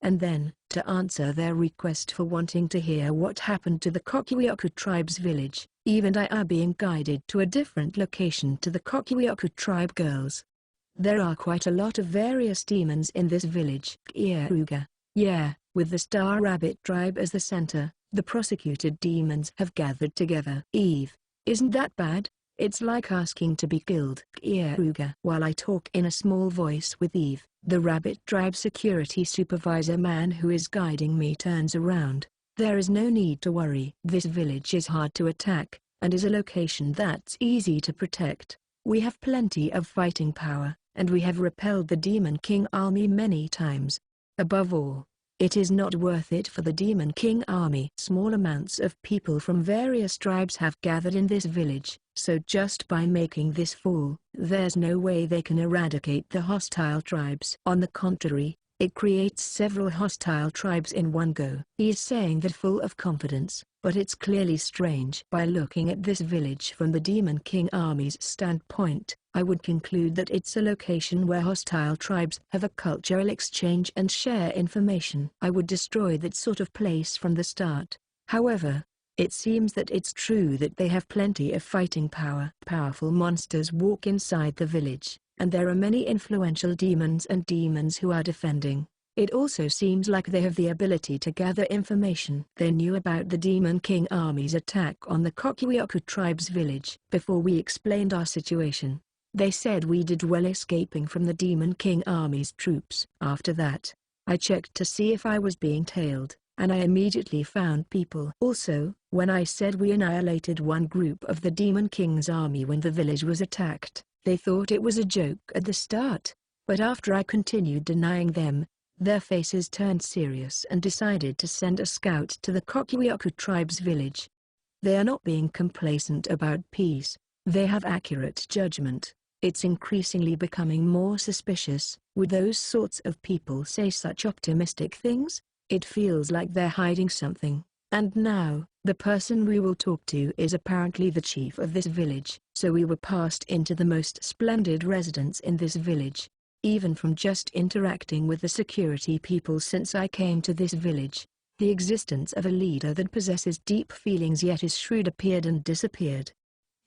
And then, to answer their request for wanting to hear what happened to the Kokuyoku tribe's village, Eve and I are being guided to a different location to the Kokuyoku tribe girls. There are quite a lot of various demons in this village. Kieruga. Yeah, with the Star Rabbit tribe as the center, the prosecuted demons have gathered together. Eve, isn't that bad? It's like asking to be killed. Kieruga. While I talk in a small voice with Eve, the Rabbit Tribe security supervisor man who is guiding me turns around. There is no need to worry. This village is hard to attack, and is a location that's easy to protect. We have plenty of fighting power, and we have repelled the Demon King army many times. Above all, it is not worth it for the Demon King army. Small amounts of people from various tribes have gathered in this village, so just by making this fall, there's no way they can eradicate the hostile tribes. On the contrary, it creates several hostile tribes in one go. He's saying that full of confidence, but it's clearly strange. By looking at this village from the Demon King army's standpoint, I would conclude that it's a location where hostile tribes have a cultural exchange and share information. I would destroy that sort of place from the start. However, it seems that it's true that they have plenty of fighting power. Powerful monsters walk inside the village, and there are many influential demons and demons who are defending. It also seems like they have the ability to gather information. They knew about the Demon King army's attack on the Kokuyoku tribe's village. Before we explained our situation, they said we did well escaping from the Demon King army's troops. After that, I checked to see if I was being tailed, and I immediately found people. Also, when I said we annihilated one group of the Demon King's army when the village was attacked, they thought it was a joke at the start, but after I continued denying them, their faces turned serious and decided to send a scout to the Kokuyoku tribe's village. They are not being complacent about peace, they have accurate judgment. It's increasingly becoming more suspicious. Would those sorts of people say such optimistic things? It feels like they're hiding something. And now, the person we will talk to is apparently the chief of this village. So we were passed into the most splendid residence in this village. Even from just interacting with the security people since I came to this village, the existence of a leader that possesses deep feelings yet is shrewd appeared and disappeared.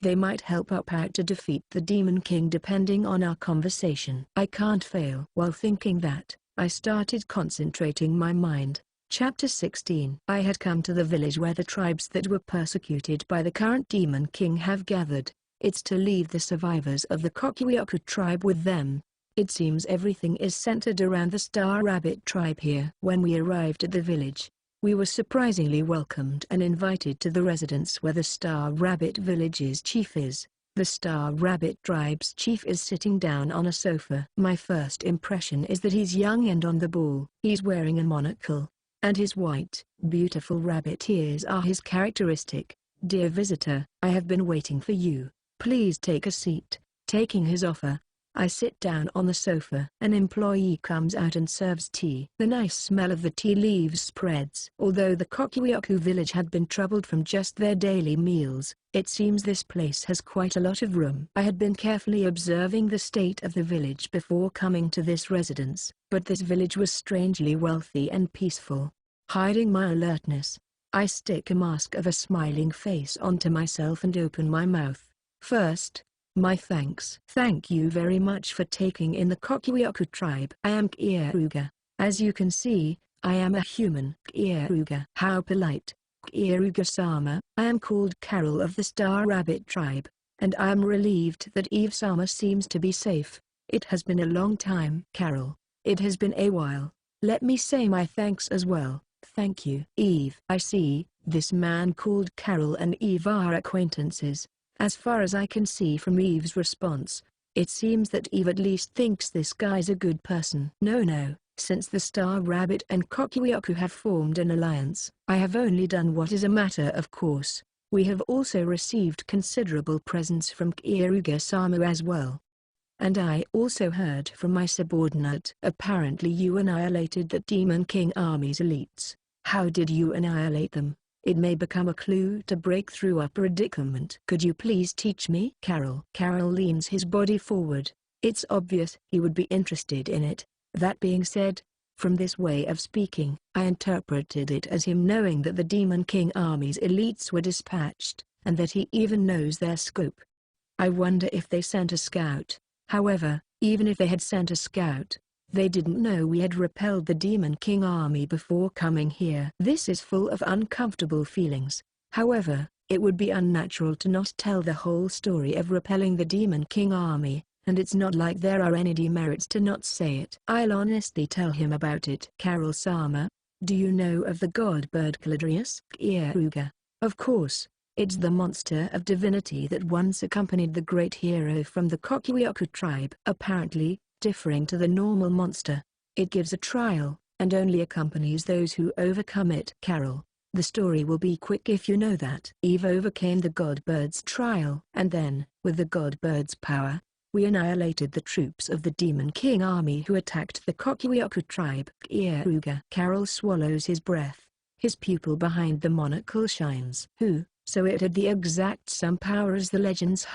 They might help up out to defeat the Demon King depending on our conversation. I can't fail. While thinking that, I started concentrating my mind. Chapter 16. I had come to the village where the tribes that were persecuted by the current demon king have gathered. It's to leave the survivors of the Kokuyoko tribe with them. It seems everything is centered around the Star Rabbit tribe here. When we arrived at the village, we were surprisingly welcomed and invited to the residence where the Star Rabbit village's chief is. The Star Rabbit tribe's chief is sitting down on a sofa. My first impression is that he's young and on the ball. He's wearing a monocle, and his white, beautiful rabbit ears are his characteristic. "Dear visitor, I have been waiting for you. Please take a seat." Taking his offer, I sit down on the sofa. An employee comes out and serves tea. The nice smell of the tea leaves spreads. Although the Kokuyoko village had been troubled from just their daily meals, it seems this place has quite a lot of room. I had been carefully observing the state of the village before coming to this residence, but this village was strangely wealthy and peaceful. Hiding my alertness, I stick a mask of a smiling face onto myself and open my mouth. First, my thanks. Thank you very much for taking in the Kokuyoko tribe. I am Keare. As you can see, I am a human. Keare. How polite. Keare-sama. I am called Carol of the Star Rabbit tribe, and I am relieved that Eve-sama seems to be safe. It has been a long time. Carol, it has been a while. Let me say my thanks as well. Thank you. Eve. I see, this man called Carol and Eve are acquaintances. As far as I can see from Eve's response, it seems that Eve at least thinks this guy's a good person. No, since the Star Rabbit and Kokuyoko have formed an alliance, I have only done what is a matter of course. We have also received considerable presents from Keare-sama as well. And I also heard from my subordinate. Apparently you annihilated the Demon King Army's elites. How did you annihilate them? It may become a clue to break through a predicament. Could you please teach me? Carol leans his body forward. It's obvious he would be interested in it. That being said, from this way of speaking, I interpreted it as him knowing that the Demon King Army's elites were dispatched, and that he even knows their scope. I wonder if they sent a scout. However, even if they had sent a scout, they didn't know we had repelled the Demon King Army before coming here. This is full of uncomfortable feelings. However, it would be unnatural to not tell the whole story of repelling the Demon King Army, and it's not like there are any demerits to not say it. I'll honestly tell him about it. Carol-sama, do you know of the god bird Caladrius? Keare. Of course. It's the monster of divinity that once accompanied the great hero from the Kokuyoko tribe. Apparently, differing to the normal monster, it gives a trial, and only accompanies those who overcome it. Carol, the story will be quick if you know that. Eve overcame the god bird's trial, and then, with the god bird's power, we annihilated the troops of the Demon King Army who attacked the Kokuyoko tribe. Keare. Carol swallows his breath. His pupil behind the monocle shines. So it had the exact same power as the legends.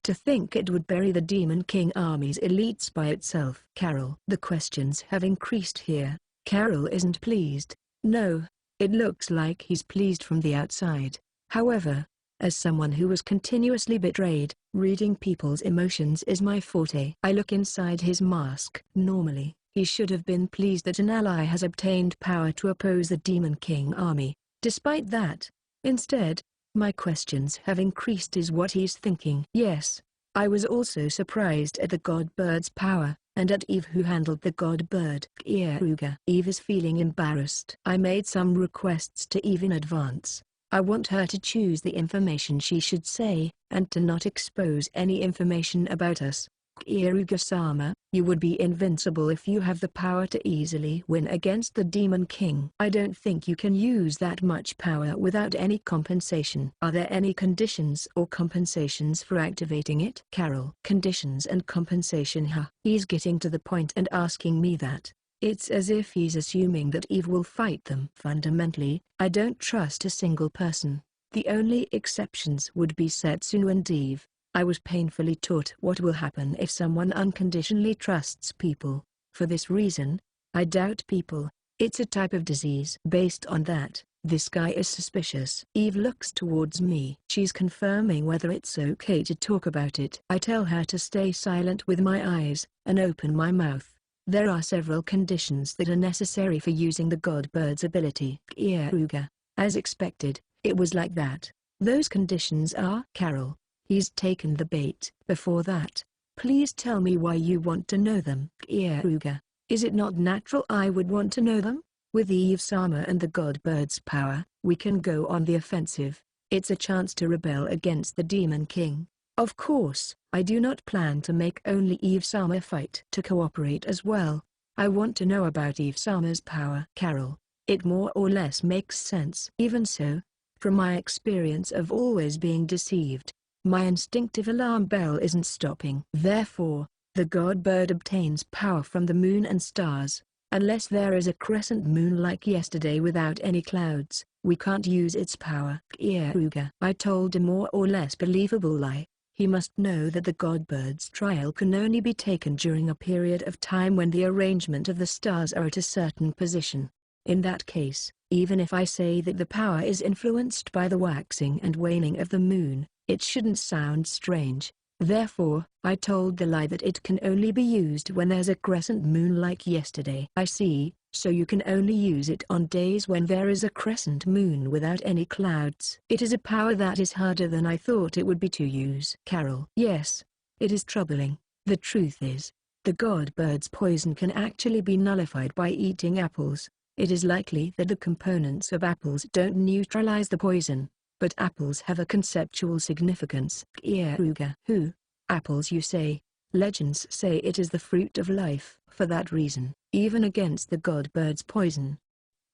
To think it would bury the Demon King Army's elites by itself. Carol. The questions have increased here. Carol isn't pleased. No, it looks like he's pleased from the outside. However, as someone who was continuously betrayed, reading people's emotions is my forte. I look inside his mask. Normally, he should have been pleased that an ally has obtained power to oppose the Demon King Army. Despite that, instead, my questions have increased is what he's thinking. Yes, I was also surprised at the god bird's power, and at Eve who handled the god bird. Keare. Eve is feeling embarrassed. I made some requests to Eve in advance. I want her to choose the information she should say, and to not expose any information about us. Keare-sama, you would be invincible if you have the power to easily win against the Demon King. I don't think you can use that much power without any compensation. Are there any conditions or compensations for activating it? Carol. Conditions and compensation. He's getting to the point and asking me that. It's as if he's assuming that Eve will fight them. Fundamentally, I don't trust a single person. The only exceptions would be Setsu and Eve. I was painfully taught what will happen if someone unconditionally trusts people. For this reason, I doubt people. It's a type of disease. Based on that, this guy is suspicious. Eve looks towards me. She's confirming whether it's okay to talk about it. I tell her to stay silent with my eyes, and open my mouth. There are several conditions that are necessary for using the God-Bird's ability. Keare. As expected, it was like that. Those conditions are Carol. He's taken the bait. Before that, please tell me why you want to know them. Keare. Is it not natural I would want to know them? With Eve-sama and the God-Bird's power, we can go on the offensive. It's a chance to rebel against the Demon King. Of course, I do not plan to make only Eve-sama fight to cooperate as well. I want to know about Eve-sama's power. Carol. It more or less makes sense. Even so, from my experience of always being deceived, my instinctive alarm bell isn't stopping. Therefore, the God-Bird obtains power from the moon and stars. Unless there is a crescent moon like yesterday without any clouds, we can't use its power. Keare. I told a more or less believable lie. He must know that the God-Bird's trial can only be taken during a period of time when the arrangement of the stars are at a certain position. In that case, even if I say that the power is influenced by the waxing and waning of the moon, it shouldn't sound strange. Therefore, I told the lie that it can only be used when there's a crescent moon like yesterday. I see, so you can only use it on days when there is a crescent moon without any clouds. It is a power that is harder than I thought it would be to use. Carol. Yes. It is troubling. The truth is, the God-Bird's poison can actually be nullified by eating apples. It is likely that the components of apples don't neutralize the poison, but apples have a conceptual significance. Keare. Who? Apples you say? Legends say it is the fruit of life. For that reason, even against the God-Bird's poison,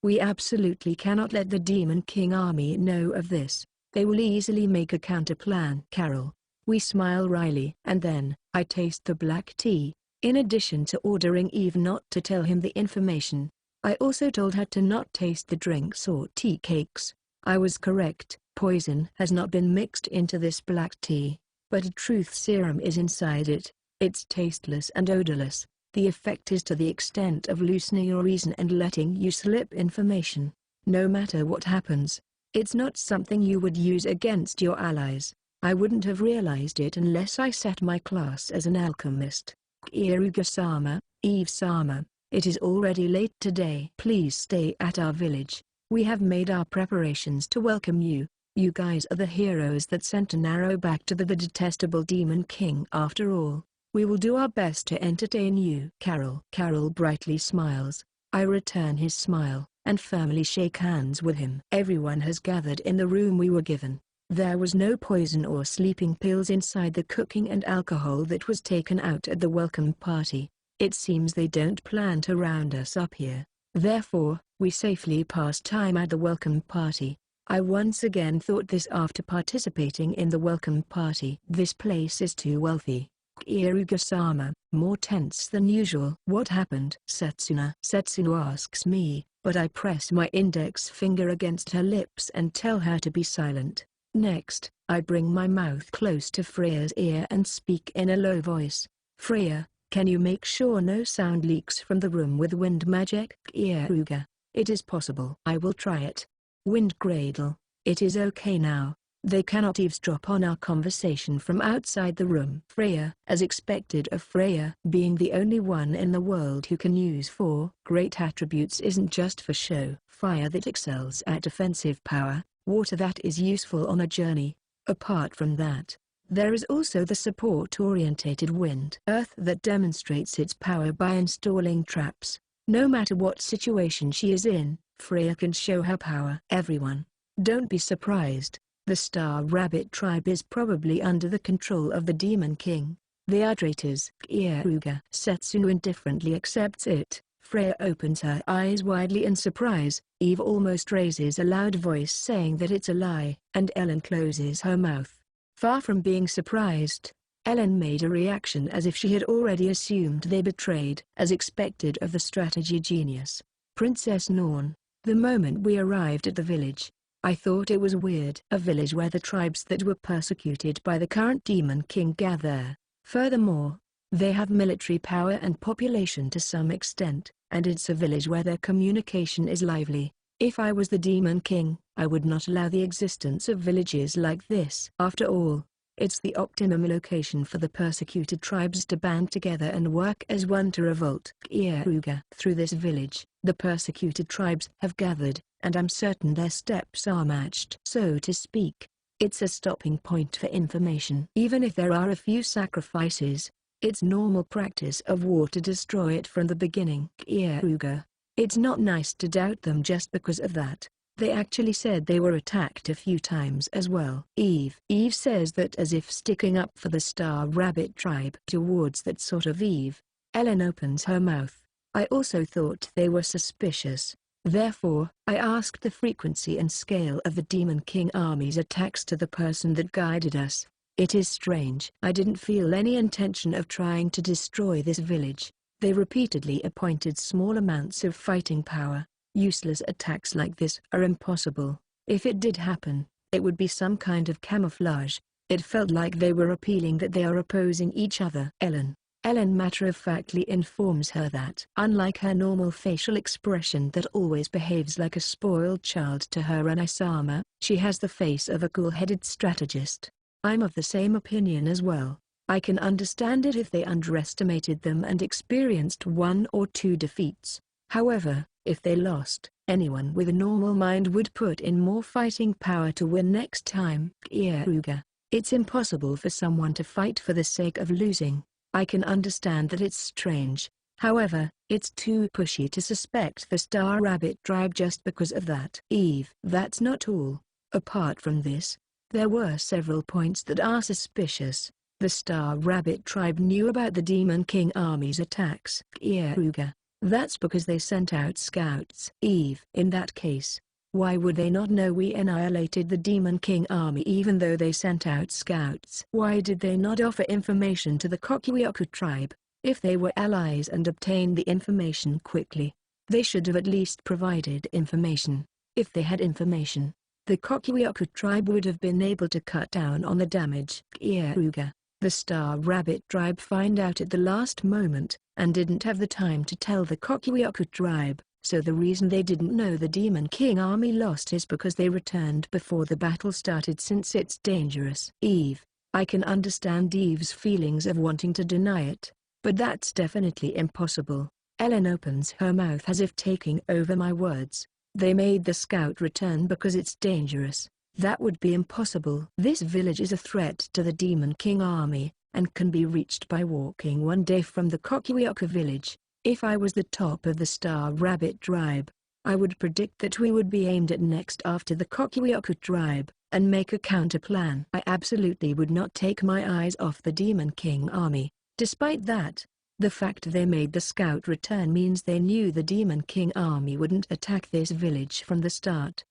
we absolutely cannot let the Demon King army know of this. They will easily make a counterplan. Carol. We smile wryly. And then, I taste the black tea. In addition to ordering Eve not to tell him the information, I also told her to not taste the drinks or tea cakes. I was correct. Poison has not been mixed into this black tea, but a truth serum is inside it. It's tasteless and odorless. The effect is to the extent of loosening your reason and letting you slip information. No matter what happens, it's not something you would use against your allies. I wouldn't have realized it unless I set my class as an alchemist. Keare-sama, Eve-sama, it is already late today. Please stay at our village. We have made our preparations to welcome you. You guys are the heroes that sent an arrow back to the detestable Demon King. After all, we will do our best to entertain you. Carol. Carol brightly smiles. I return his smile, and firmly shake hands with him. Everyone has gathered in the room we were given. There was no poison or sleeping pills inside the cooking and alcohol that was taken out at the welcome party. It seems they don't plan to round us up here. Therefore, we safely pass time at the welcome party. I once again thought this after participating in the welcome party. This place is too wealthy. Keare-sama, more tense than usual. What happened? Setsuna asks me, but I press my index finger against her lips and tell her to be silent. Next, I bring my mouth close to Freya's ear and speak in a low voice. Freya, can you make sure no sound leaks from the room with wind magic? Keare. It is possible. I will try it. Wind Cradle, it is okay now. They cannot eavesdrop on our conversation from outside the room. Freya. As expected of Freya, being the only one in the world who can use 4 great attributes isn't just for show. Fire that excels at defensive power, water that is useful on a journey. Apart from that, there is also the support-orientated wind. Earth that demonstrates its power by installing traps. No matter what situation she is in, Freya can show her power. Everyone, don't be surprised. The Star Rabbit tribe is probably under the control of the Demon King. They are traitors. Keare. Setsuna indifferently accepts it. Freya opens her eyes widely in surprise. Eve almost raises a loud voice saying that it's a lie, and Ellen closes her mouth. Far from being surprised, Ellen made a reaction as if she had already assumed they betrayed. As expected of the strategy genius, Princess Norn. The moment we arrived at the village, I thought it was weird. A village where the tribes that were persecuted by the current Demon King gather. Furthermore, they have military power and population to some extent, and it's a village where their communication is lively. If I was the Demon King, I would not allow the existence of villages like this. After all, It's the optimum location for the persecuted tribes to band together and work as one to revolt Keare. Through this village, the persecuted tribes have gathered, and I'm certain their steps are matched, so to speak. It's a stopping point for information. Even if there are a few sacrifices, it's normal practice of war to destroy it from the beginning. Keare. It's not nice to doubt them just because of that. They actually said they were attacked a few times as well. Eve says that as if sticking up for the Star Rabbit tribe. Towards that sort of Eve, Ellen opens her mouth. I also thought they were suspicious. Therefore, I asked the frequency and scale of the Demon King Army's attacks to the person that guided us. It is strange. I didn't feel any intention of trying to destroy this village. They repeatedly appointed small amounts of fighting power. Useless attacks like this are impossible. If it did happen, it would be some kind of camouflage. It felt like they were appealing that they are opposing each other. Ellen matter-of-factly informs her that, unlike her normal facial expression that always behaves like a spoiled child to her and Isama, she has the face of a cool-headed strategist. I'm of the same opinion as well. I can understand it if they underestimated them and experienced 1 or 2 defeats. However, if they lost, anyone with a normal mind would put in more fighting power to win next time. Keare. It's impossible for someone to fight for the sake of losing. I can understand that it's strange. However, it's too pushy to suspect the Star Rabbit tribe just because of that. Eve. That's not all. Apart from this, there were several points that are suspicious. The Star Rabbit tribe knew about the Demon King Army's attacks. Keare. That's because they sent out scouts. Eve. In that case, why would they not know we annihilated the Demon King Army even though they sent out scouts? Why did they not offer information to the Kokuyoko tribe? If they were allies and obtained the information quickly, they should have at least provided information. If they had information, the Kokuyoko tribe would have been able to cut down on the damage. Keare. The Star Rabbit tribe found out at the last moment, and didn't have the time to tell the Kokuyoko tribe, so the reason they didn't know the Demon King Army lost is because they returned before the battle started since it's dangerous. Eve. I can understand Eve's feelings of wanting to deny it, but that's definitely impossible. Ellen opens her mouth as if taking over my words. They made the scout return because it's dangerous. That would be impossible. This village is a threat to the Demon King Army, and can be reached by walking 1 day from the Kokuyoko village. If I was the top of the Star Rabbit tribe, I would predict that we would be aimed at next after the Kokuyoko tribe, and make a counter-plan. I absolutely would not take my eyes off the Demon King Army. Despite that, the fact they made the scout return means they knew the Demon King Army wouldn't attack this village from the start.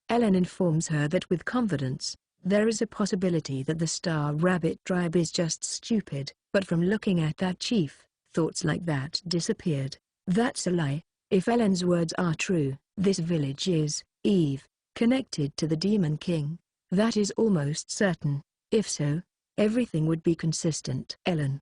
Ellen informs her that with confidence, there is a possibility that the Star Rabbit tribe is just stupid, but from looking at that chief, thoughts like that disappeared. That's a lie. If Ellen's words are true, this village is, Eve, connected to the Demon King. That is almost certain. If so, everything would be consistent.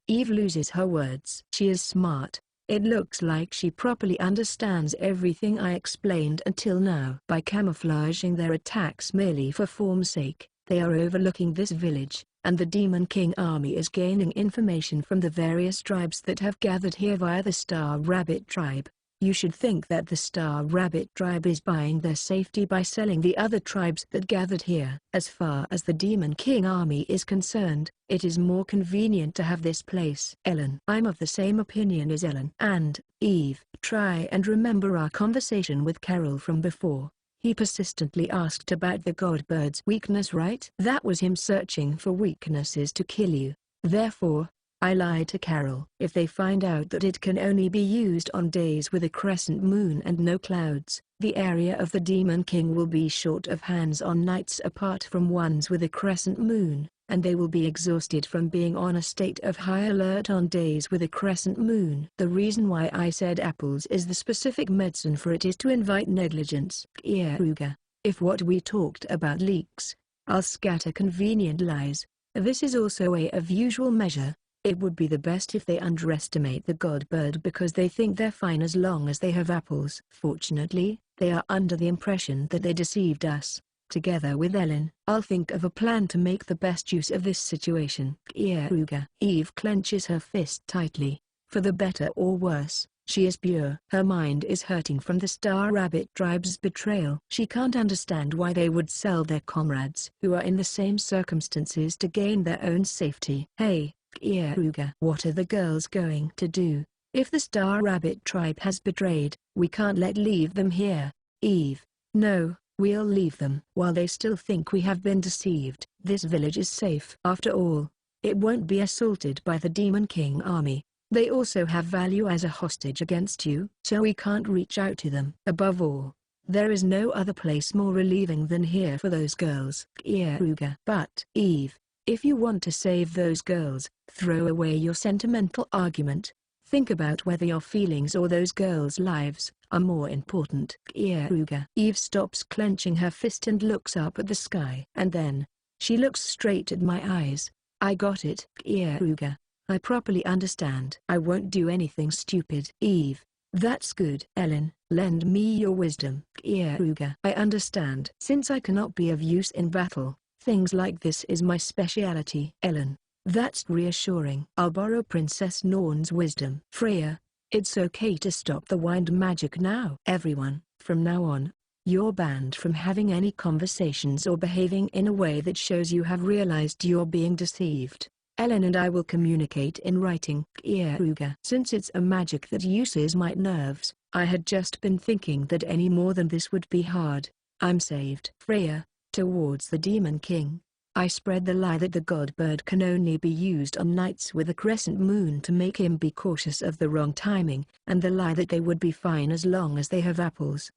Eve loses her words. She is smart. It looks like she properly understands everything I explained until now. By camouflaging their attacks merely for form's sake, they are overlooking this village, and the Demon King Army is gaining information from the various tribes that have gathered here via the Star Rabbit tribe. You should think that the Star Rabbit tribe is buying their safety by selling the other tribes that gathered here. As far as the Demon King Army is concerned, it is more convenient to have this place. I'm of the same opinion as Ellen and Eve. Try and remember our conversation with Carol from before. He persistently asked about the godbird's weakness, right? That was him searching for weaknesses to kill you. Therefore, I lied to Carol. If they find out that it can only be used on days with a crescent moon and no clouds, the area of the Demon King will be short of hands on nights apart from ones with a crescent moon, and they will be exhausted from being on a state of high alert on days with a crescent moon. The reason why I said apples is the specific medicine for it is to invite negligence. Keare. If what we talked about leaks, I'll scatter convenient lies. This is also of usual measure. It would be the best if they underestimate the godbird because they think they're fine as long as they have apples. Fortunately, they are under the impression that they deceived us. Together with Ellen, I'll think of a plan to make the best use of this situation. Keare. Eve clenches her fist tightly. For the better or worse, she is pure. Her mind is hurting from the Star Rabbit tribe's betrayal. She can't understand why they would sell their comrades who are in the same circumstances to gain their own safety. Hey, Keare. What are the girls going to do? If the Star Rabbit tribe has betrayed, we can't leave them here. Eve. No, we'll leave them. While they still think we have been deceived, this village is safe. After all, it won't be assaulted by the Demon King army. They also have value as a hostage against you, so we can't reach out to them. Above all, there is no other place more relieving than here for those girls. Keare. But, Eve, if you want to save those girls, throw away your sentimental argument. Think about whether your feelings or those girls' lives are more important. Keare. Eve stops clenching her fist and looks up at the sky. And then, she looks straight at my eyes. I got it. Keare. I properly understand. I won't do anything stupid. Eve. That's good. Ellen, lend me your wisdom. Keare. I understand. Since I cannot be of use in battle, things like this is my speciality. Ellen. That's reassuring. I'll borrow Princess Norn's wisdom. Freya. It's okay to stop the wind magic now. Everyone, from now on, you're banned from having any conversations or behaving in a way that shows you have realized you're being deceived. Ellen and I will communicate in writing. Keare. Since it's a magic that uses my nerves, I had just been thinking that any more than this would be hard. I'm saved. Freya, towards the Demon King. I spread the lie that the god bird can only be used on nights with a crescent moon to make him be cautious of the wrong timing, and the lie that they would be fine as long as they have apples.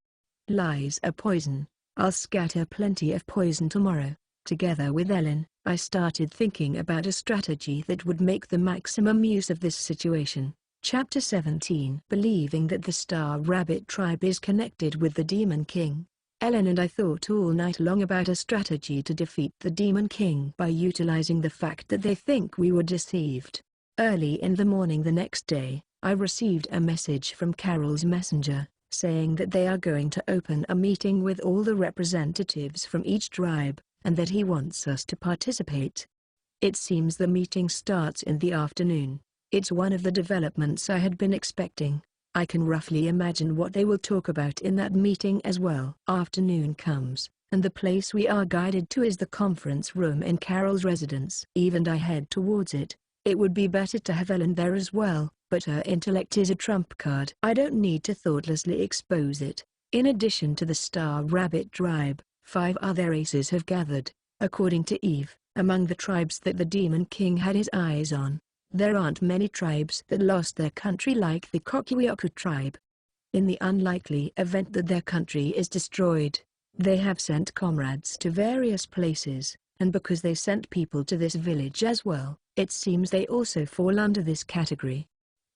Lies are poison. I'll scatter plenty of poison tomorrow. Together with Ellen, I started thinking about a strategy that would make the maximum use of this situation. Chapter 17. Believing that the Star Rabbit tribe is connected with the Demon King. Ellen and I thought all night long about a strategy to defeat the Demon King by utilizing the fact that they think we were deceived. Early in the morning the next day, I received a message from Carol's messenger, saying that they are going to open a meeting with all the representatives from each tribe, and that he wants us to participate. It seems the meeting starts in the afternoon. It's one of the developments I had been expecting. I can roughly imagine what they will talk about in that meeting as well. Afternoon comes, and the place we are guided to is the conference room in Carol's residence. Eve and I head towards it. It would be better to have Ellen there as well, but her intellect is a trump card. I don't need to thoughtlessly expose it. In addition to the Star Rabbit tribe, 5 other races have gathered, according to Eve, among the tribes that the Demon King had his eyes on. There aren't many tribes that lost their country like the Kokyoku tribe. In the unlikely event that their country is destroyed, they have sent comrades to various places, and because they sent people to this village as well, it seems they also fall under this category.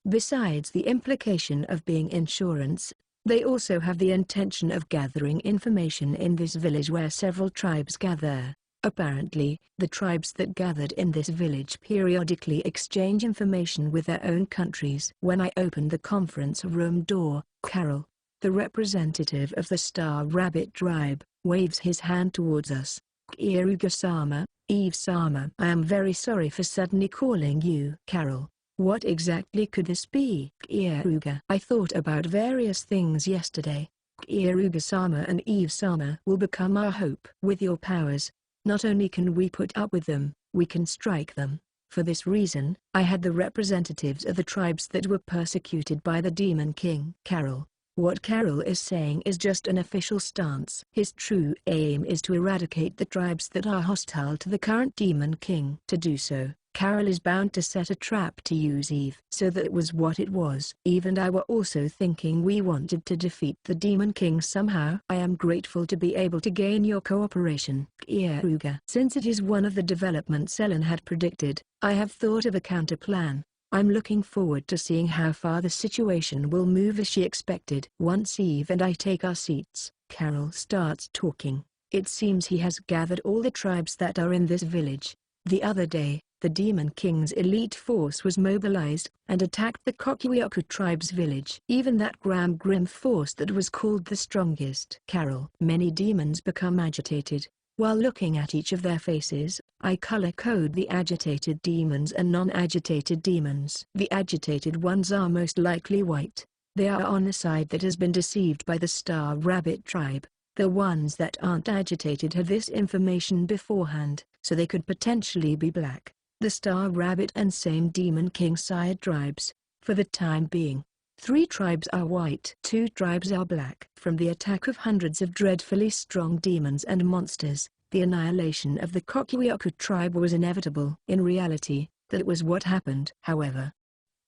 Besides the implication of being insurance, they also have the intention of gathering information in this village where several tribes gather. Apparently, the tribes that gathered in this village periodically exchange information with their own countries. When I opened the conference room door, Carol, the representative of the Star Rabbit tribe, waves his hand towards us. Keare-sama, Eve-sama. I am very sorry for suddenly calling you Carol. What exactly could this be? Keare. I thought about various things yesterday. Keare-sama and Eve-sama will become our hope. With your powers, not only can we put up with them, we can strike them. For this reason, I had the representatives of the tribes that were persecuted by the Demon King. Carol. What Carol is saying is just an official stance. His true aim is to eradicate the tribes that are hostile to the current Demon King. To do so, Carol is bound to set a trap to use Eve. So that was what it was. Eve and I were also thinking we wanted to defeat the Demon King somehow. I am grateful to be able to gain your cooperation. Keare. Since it is one of the developments Ellen had predicted, I have thought of a counter-plan. I'm looking forward to seeing how far the situation will move as she expected. Once Eve and I take our seats, Carol starts talking. It seems he has gathered all the tribes that are in this village. The other day, the Demon King's elite force was mobilized and attacked the Kokuyaku tribe's village. Even that grim force that was called the strongest. Carol. Many demons become agitated. While looking at each of their faces, I color code the agitated demons and non-agitated demons. The agitated ones are most likely white. They are on the side that has been deceived by the Star Rabbit tribe. The ones that aren't agitated had this information beforehand, so they could potentially be black. The Star Rabbit and same Demon King side tribes. For the time being, 3 tribes are white, 2 tribes are black. From the attack of hundreds of dreadfully strong demons and monsters, the annihilation of the Kokuyaku tribe was inevitable. In reality, that was what happened. However,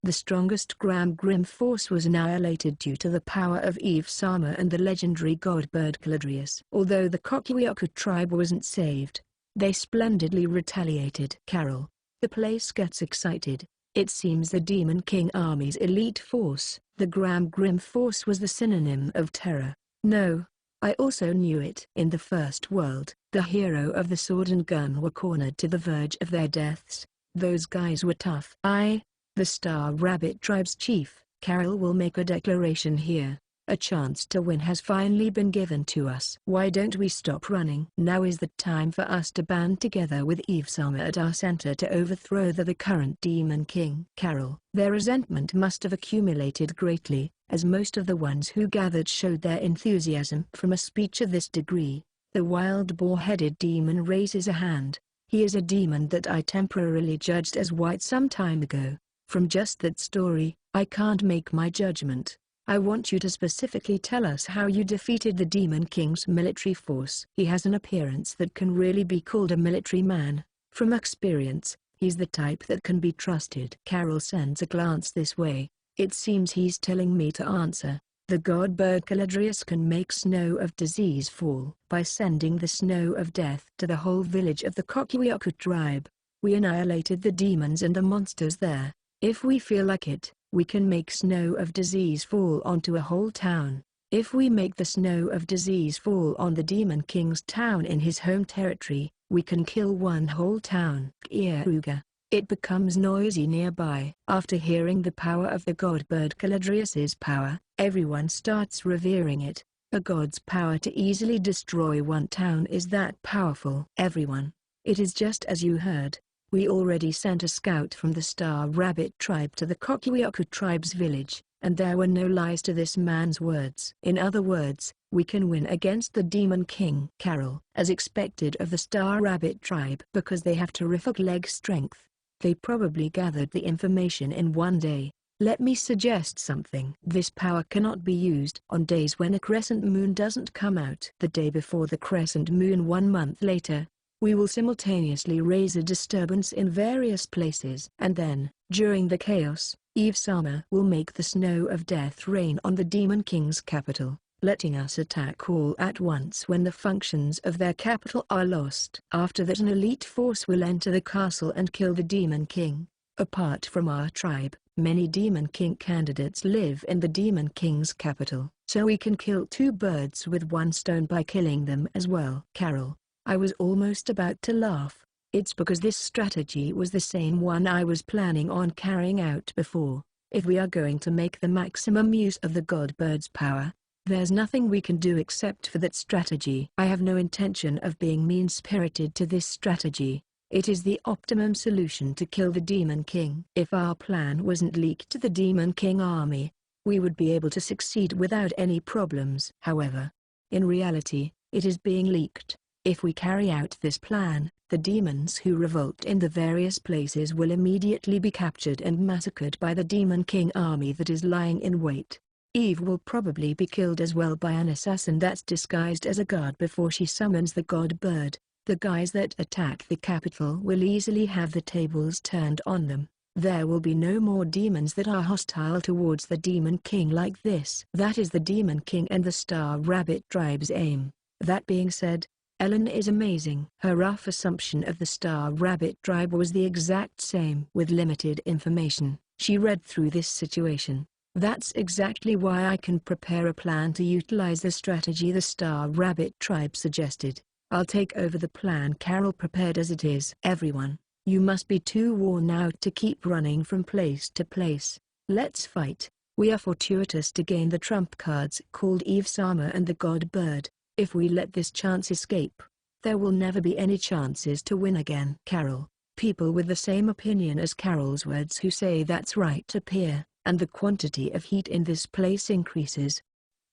the strongest grim force was annihilated due to the power of Eve Sama and the legendary god bird Caladrius. Although the Kokuyaku tribe wasn't saved, they splendidly retaliated. Carol. The place gets excited. It seems the Demon King army's elite force, the grim force, was the synonym of terror. No, I also knew it. In the first world, the hero of the sword and gun were cornered to the verge of their deaths. Those guys were tough. The Star Rabbit tribe's chief, Carol, will make a declaration here. A chance to win has finally been given to us. Why don't we stop running? Now is the time for us to band together with Eve Sama at our center to overthrow the current Demon King. Carol. Their resentment must have accumulated greatly, as most of the ones who gathered showed their enthusiasm. From a speech of this degree, the wild boar-headed demon raises a hand. He is a demon that I temporarily judged as white some time ago. From just that story, I can't make my judgment. I want you to specifically tell us how you defeated the Demon King's military force. He has an appearance that can really be called a military man. From experience, he's the type that can be trusted. Carol sends a glance this way. It seems he's telling me to answer. The god bird Caladrius can make snow of disease fall. By sending the snow of death to the whole village of the Kokuyaku tribe, we annihilated the demons and the monsters there. If we feel like it, we can make snow of disease fall onto a whole town. If we make the snow of disease fall on the Demon King's town in his home territory, we can kill one whole town. Keare. It becomes noisy nearby. After hearing the power of the god bird Caladrius's power, everyone starts revering it. A god's power to easily destroy one town is that powerful. Everyone. It is just as you heard. We already sent a scout from the Star Rabbit tribe to the Kokuyaku tribe's village, and there were no lies to this man's words. In other words, we can win against the Demon King. Carol. As expected of the Star Rabbit tribe, because they have terrific leg strength, they probably gathered the information in one day. Let me suggest something. This power cannot be used on days when a crescent moon doesn't come out. The day before the crescent moon 1 month later, we will simultaneously raise a disturbance in various places. And then, during the chaos, Eve Sama will make the snow of death rain on the Demon King's capital, letting us attack all at once when the functions of their capital are lost. After that, an elite force will enter the castle and kill the Demon King. Apart from our tribe, many Demon King candidates live in the Demon King's capital, so we can kill 2 birds with 1 stone by killing them as well. Carol. I was almost about to laugh. It's because this strategy was the same one I was planning on carrying out before. If we are going to make the maximum use of the god bird's power, there's nothing we can do except for that strategy. I have no intention of being mean-spirited to this strategy. It is the optimum solution to kill the Demon King. If our plan wasn't leaked to the Demon King army, we would be able to succeed without any problems. However, in reality, it is being leaked. If we carry out this plan, the demons who revolt in the various places will immediately be captured and massacred by the Demon King army that is lying in wait. Eve will probably be killed as well by an assassin that's disguised as a guard before she summons the god bird. The guys that attack the capital will easily have the tables turned on them. There will be no more demons that are hostile towards the Demon King like this. That is the Demon King and the Star Rabbit tribe's aim. That being said, Ellen is amazing. Her rough assumption of the Star Rabbit tribe was the exact same. With limited information, she read through this situation. That's exactly why I can prepare a plan to utilize the strategy the Star Rabbit tribe suggested. I'll take over the plan Carol prepared as it is. Everyone, You must be too worn out to keep running from place to place. Let's fight. We are fortuitous to gain the trump cards called Eve Sama and the God Bird. If we let this chance escape, there will never be any chances to win again. Carol. People with the same opinion as Carol's words who say that's right appear, and the quantity of heat in this place increases.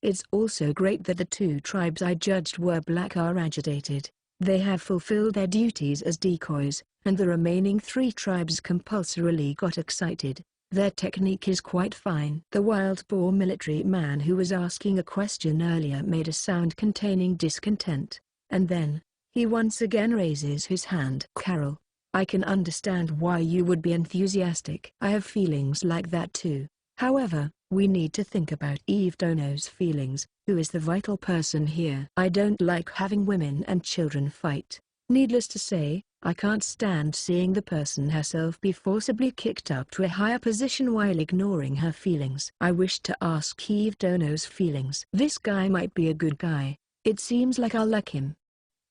It's also great that the two tribes I judged were black are agitated. They have fulfilled their duties as decoys, and the remaining 3 tribes compulsorily got excited. Their technique is quite fine. The wild boar military man who was asking a question earlier made a sound containing discontent, and then, he once again raises his hand. Carol, I can understand why you would be enthusiastic. I have feelings like that too. However, we need to think about Eve Dono's feelings, who is the vital person here. I don't like having women and children fight. Needless to say, I can't stand seeing the person herself be forcibly kicked up to a higher position while ignoring her feelings. I wish to ask Eve Dono's feelings. This guy might be a good guy. It seems like I'll like him.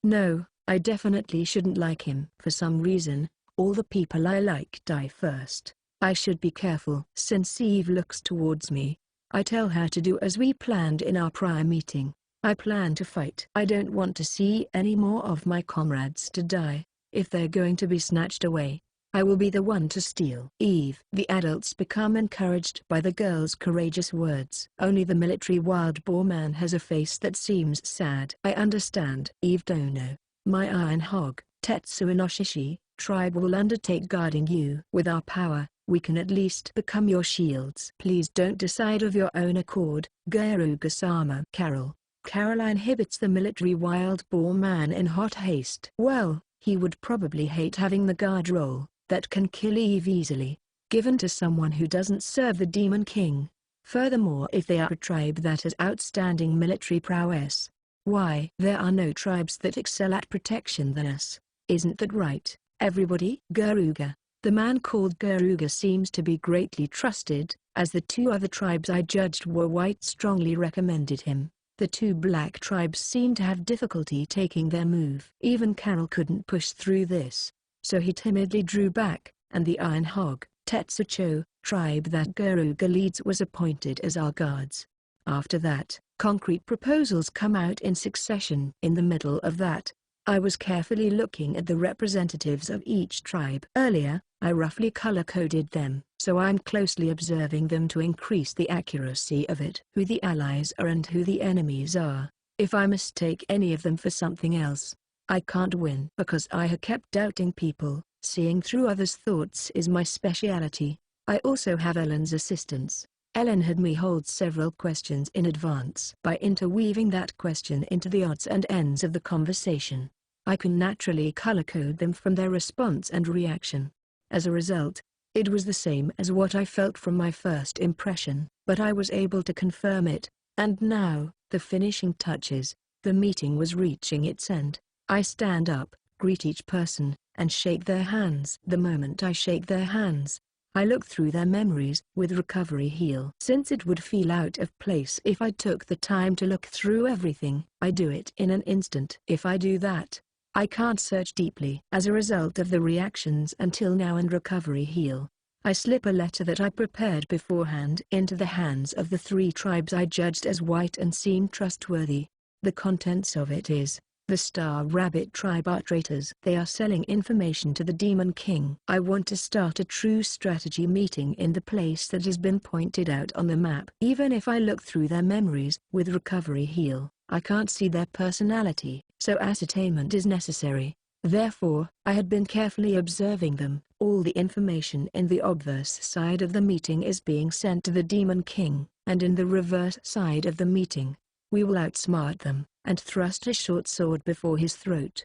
No, I definitely shouldn't like him. For some reason, all the people I like die first. I should be careful. Since Eve looks towards me, I tell her to do as we planned in our prior meeting. I plan to fight. I don't want to see any more of my comrades to die. If they're going to be snatched away, I will be the one to steal. Eve. The adults become encouraged by the girl's courageous words. Only the military wild boar man has a face that seems sad. I understand. Eve Dono, my iron hog, Tetsu Inoshishi, tribe will undertake guarding you. With our power, we can at least become your shields. Please don't decide of your own accord, Garuga-sama. Carol. Caroline inhibits the military wild boar man in hot haste. Well, he would probably hate having the guard role, that can kill Eve easily, given to someone who doesn't serve the Demon King. Furthermore, if they are a tribe that has outstanding military prowess, why? There are no tribes that excel at protection than us. Isn't that right, everybody? Garuga. The man called Garuga seems to be greatly trusted, as the 2 other tribes I judged were white strongly recommended him. The 2 black tribes seem to have difficulty taking their move. Even Carol couldn't push through this, so he timidly drew back, and the Iron Hog, Tetsucho, tribe that Garuga leads was appointed as our guards. After that, concrete proposals come out in succession. In the middle of that, I was carefully looking at the representatives of each tribe. Earlier, I roughly color-coded them, so I'm closely observing them to increase the accuracy of it. Who the allies are and who the enemies are. If I mistake any of them for something else, I can't win. Because I have kept doubting people, seeing through others' thoughts is my speciality. I also have Ellen's assistance. Ellen had me hold several questions in advance. By interweaving that question into the odds and ends of the conversation, I can naturally color-code them from their response and reaction. As a result, it was the same as what I felt from my first impression, but I was able to confirm it, and now, the finishing touches. The meeting was reaching its end. I stand up, greet each person, and shake their hands. The moment I shake their hands, I look through their memories with recovery heal. Since it would feel out of place if I took the time to look through everything, I do it in an instant. If I do that, I can't search deeply. As a result of the reactions until now and recovery heal, I slip a letter that I prepared beforehand into the hands of the 3 tribes I judged as white and seemed trustworthy. The contents of it is, the Star Rabbit tribe are traitors. They are selling information to the Demon King. I want to start a true strategy meeting in the place that has been pointed out on the map. Even if I look through their memories with recovery heal, I can't see their personality, so ascertainment is necessary. Therefore, I had been carefully observing them. All the information in the obverse side of the meeting is being sent to the Demon King, and in the reverse side of the meeting, we will outsmart them, and thrust a short sword before his throat.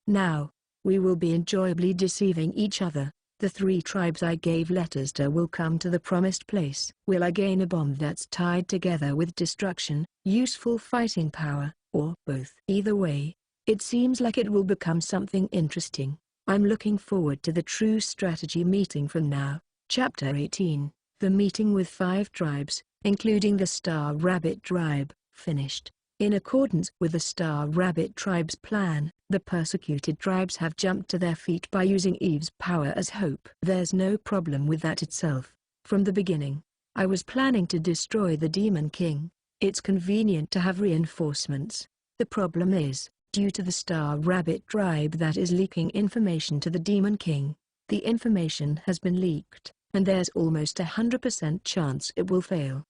Now, we will be enjoyably deceiving each other. The 3 tribes I gave letters to will come to the promised place. Will I gain a bomb that's tied together with destruction, useful fighting power, or both? Either way, it seems like it will become something interesting. I'm looking forward to the true strategy meeting from now. Chapter 18. The meeting with 5 tribes, including the Star Rabbit tribe, finished. In accordance with the Star Rabbit tribe's plan, the persecuted tribes have jumped to their feet by using Eve's power as hope. There's no problem with that itself. From the beginning, I was planning to destroy the Demon King. It's convenient to have reinforcements. The problem is, due to the Star Rabbit tribe that is leaking information to the Demon King. The information has been leaked, and there's almost 100% chance it will fail.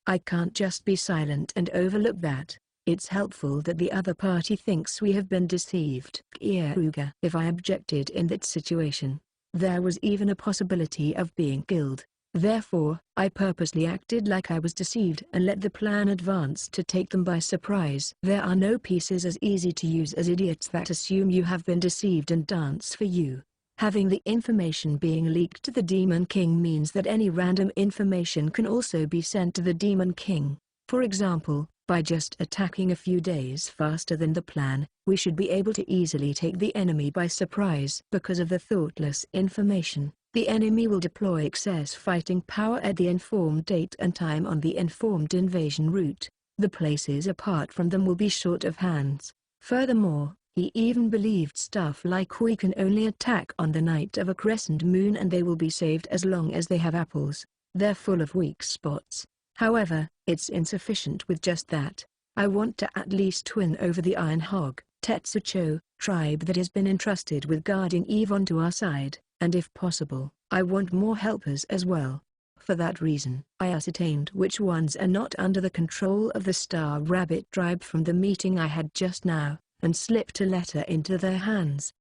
I can't just be silent and overlook that. It's helpful that the other party thinks we have been deceived. Keare. If I objected in that situation, there was even a possibility of being killed. Therefore, I purposely acted like I was deceived and let the plan advance to take them by surprise. There are no pieces as easy to use as idiots that assume you have been deceived and dance for you. Having the information being leaked to the Demon King means that any random information can also be sent to the Demon King. For example, by just attacking a few days faster than the plan, we should be able to easily take the enemy by surprise. Because of the thoughtless information, the enemy will deploy excess fighting power at the informed date and time on the informed invasion route. The places apart from them will be short of hands. Furthermore, he even believed stuff like we can only attack on the night of a crescent moon and they will be saved as long as they have apples. They're full of weak spots. However, it's insufficient with just that. I want to at least win over the Iron Hog, Tetsucho, tribe that has been entrusted with guarding Eve onto our side, and if possible, I want more helpers as well. For that reason, I ascertained which ones are not under the control of the Star Rabbit tribe from the meeting I had just now, and slipped a letter into their hands.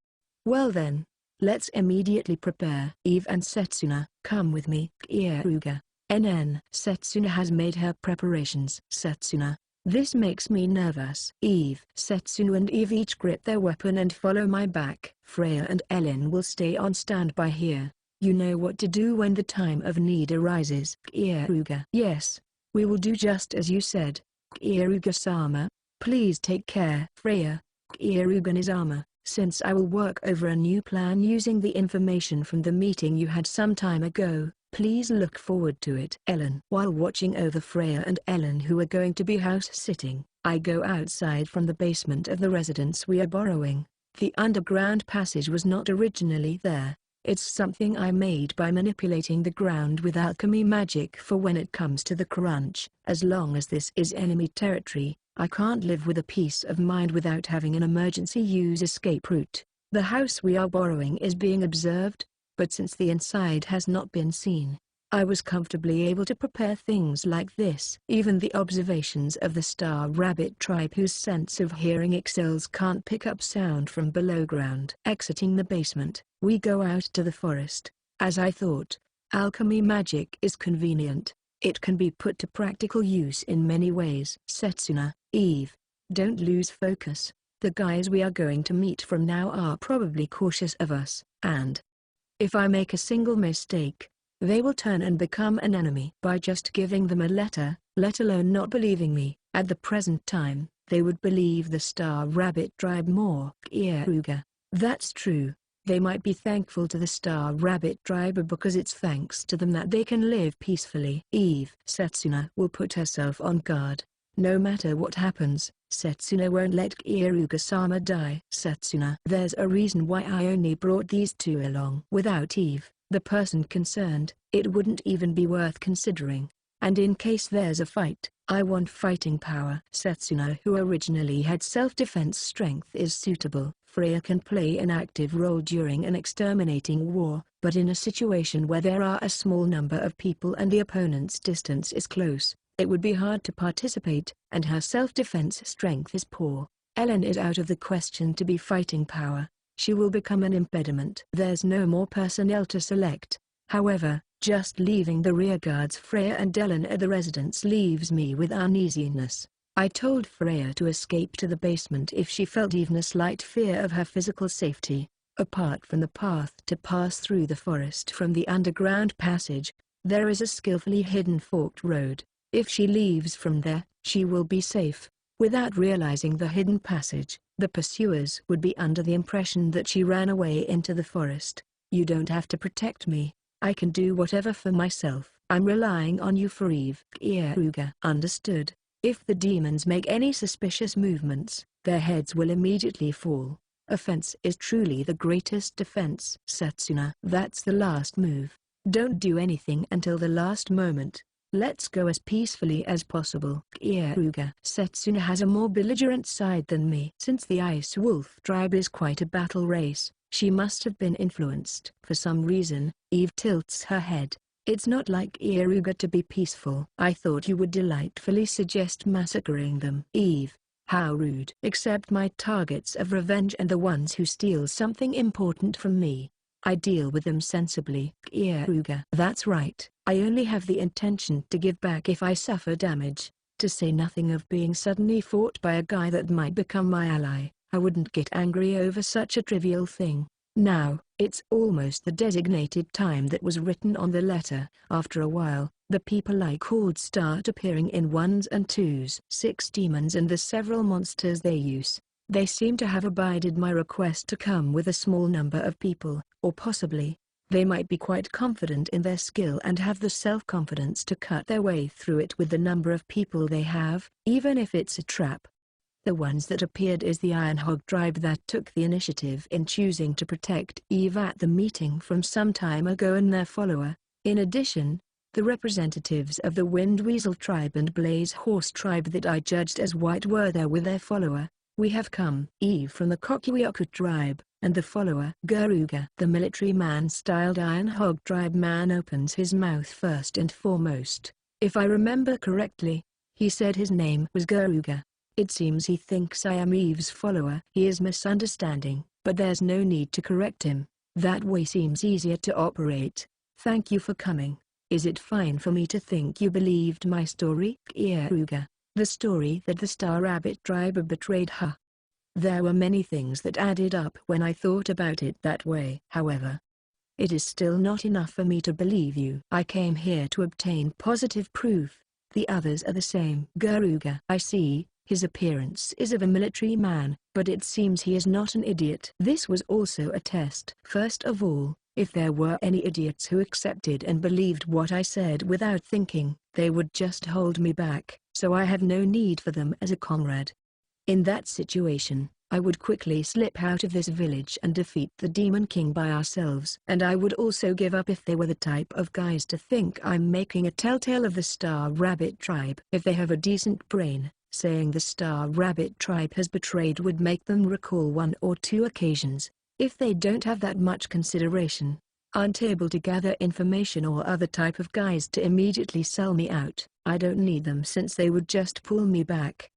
Well then, let's immediately prepare. Eve and Setsuna, come with me. Keare. Setsuna has made her preparations. Setsuna, this makes me nervous. Eve. Setsuna and Eve each grip their weapon and follow my back. Freya and Ellen will stay on standby here. You know what to do when the time of need arises. Keare. Yes, we will do just as you said. Keare-sama, please take care. Freya. Keare-sama, since I will work over a new plan using the information from the meeting you had some time ago, please look forward to it. Ellen. While watching over Freya and Ellen who are going to be house-sitting, I go outside from the basement of the residence we are borrowing. The underground passage was not originally there. It's something I made by manipulating the ground with alchemy magic for when it comes to the crunch. As long as this is enemy territory, I can't live with a peace of mind without having an emergency use escape route. The house we are borrowing is being observed, but since the inside has not been seen, I was comfortably able to prepare things like this. Even the observations of the Star Rabbit tribe whose sense of hearing excels can't pick up sound from below ground. Exiting the basement, we go out to the forest. As I thought, alchemy magic is convenient. It can be put to practical use in many ways. Setsuna, Eve, don't lose focus. The guys we are going to meet from now are probably cautious of us, and if I make a single mistake, they will turn and become an enemy. By just giving them a letter, let alone not believing me, at the present time, they would believe the Star Rabbit tribe more. Keare. That's true. They might be thankful to the Star Rabbit tribe because it's thanks to them that they can live peacefully. Eve. Setsuna will put herself on guard. No matter what happens, Setsuna won't let Keare-sama die. Setsuna. There's a reason why I only brought these two along. Without Eve, the person concerned, it wouldn't even be worth considering. And in case there's a fight, I want fighting power. Setsuna, who originally had self-defense strength, is suitable. Freya can play an active role during an exterminating war, but in a situation where there are a small number of people and the opponent's distance is close, it would be hard to participate, and her self-defense strength is poor. Ellen is out of the question to be fighting power. She will become an impediment. There's no more personnel to select. However, just leaving the rearguards Freya and Ellen at the residence leaves me with uneasiness. I told Freya to escape to the basement if she felt even a slight fear of her physical safety. Apart from the path to pass through the forest from the underground passage, there is a skillfully hidden forked road. If she leaves from there, she will be safe. Without realizing the hidden passage, the pursuers would be under the impression that she ran away into the forest. You don't have to protect me. I can do whatever for myself. I'm relying on you for Eve. Keare. Understood. If the demons make any suspicious movements, their heads will immediately fall. Offense is truly the greatest defense. Setsuna. That's the last move. Don't do anything until the last moment. Let's go as peacefully as possible. Keare. Setsuna has a more belligerent side than me. Since the Ice Wolf tribe is quite a battle race, she must have been influenced. For some reason, Eve tilts her head. It's not like Keare to be peaceful. I thought you would delightfully suggest massacring them. Eve. How rude. Except my targets of revenge and the ones who steal something important from me. I deal with them sensibly. Keare. That's right. I only have the intention to give back if I suffer damage. To say nothing of being suddenly fought by a guy that might become my ally, I wouldn't get angry over such a trivial thing. Now, it's almost the designated time that was written on the letter. After a while, the people I called start appearing in ones and twos. 6 demons and the several monsters they use. They seem to have abided my request to come with a small number of people, or possibly, they might be quite confident in their skill and have the self-confidence to cut their way through it with the number of people they have, even if it's a trap. The ones that appeared is the Iron Hog tribe that took the initiative in choosing to protect Eve at the meeting from some time ago and their follower. In addition, the representatives of the Wind Weasel tribe and Blaze Horse tribe that I judged as white were there with their follower. We have come. Eve from the Kokyoku tribe, and the follower Garuga. The military man-styled Iron Hog tribe man opens his mouth first and foremost. If I remember correctly, he said his name was Garuga. It seems he thinks I am Eve's follower. He is misunderstanding, but there's no need to correct him. That way seems easier to operate. Thank you for coming. Is it fine for me to think you believed my story? Keare. The story that the Star Rabbit tribe betrayed her. There were many things that added up when I thought about it that way. However, it is still not enough for me to believe you. I came here to obtain positive proof. The others are the same. Garuga. I see. His appearance is of a military man, but it seems he is not an idiot. This was also a test. First of all, if there were any idiots who accepted and believed what I said without thinking, they would just hold me back, so I have no need for them as a comrade. In that situation, I would quickly slip out of this village and defeat the Demon King by ourselves. And I would also give up if they were the type of guys to think I'm making a telltale of the Star Rabbit tribe. If they have a decent brain, saying the Star Rabbit tribe has betrayed would make them recall 1 or 2 occasions. If they don't have that much consideration, aren't able to gather information or other type of guys to immediately sell me out, I don't need them since they would just pull me back.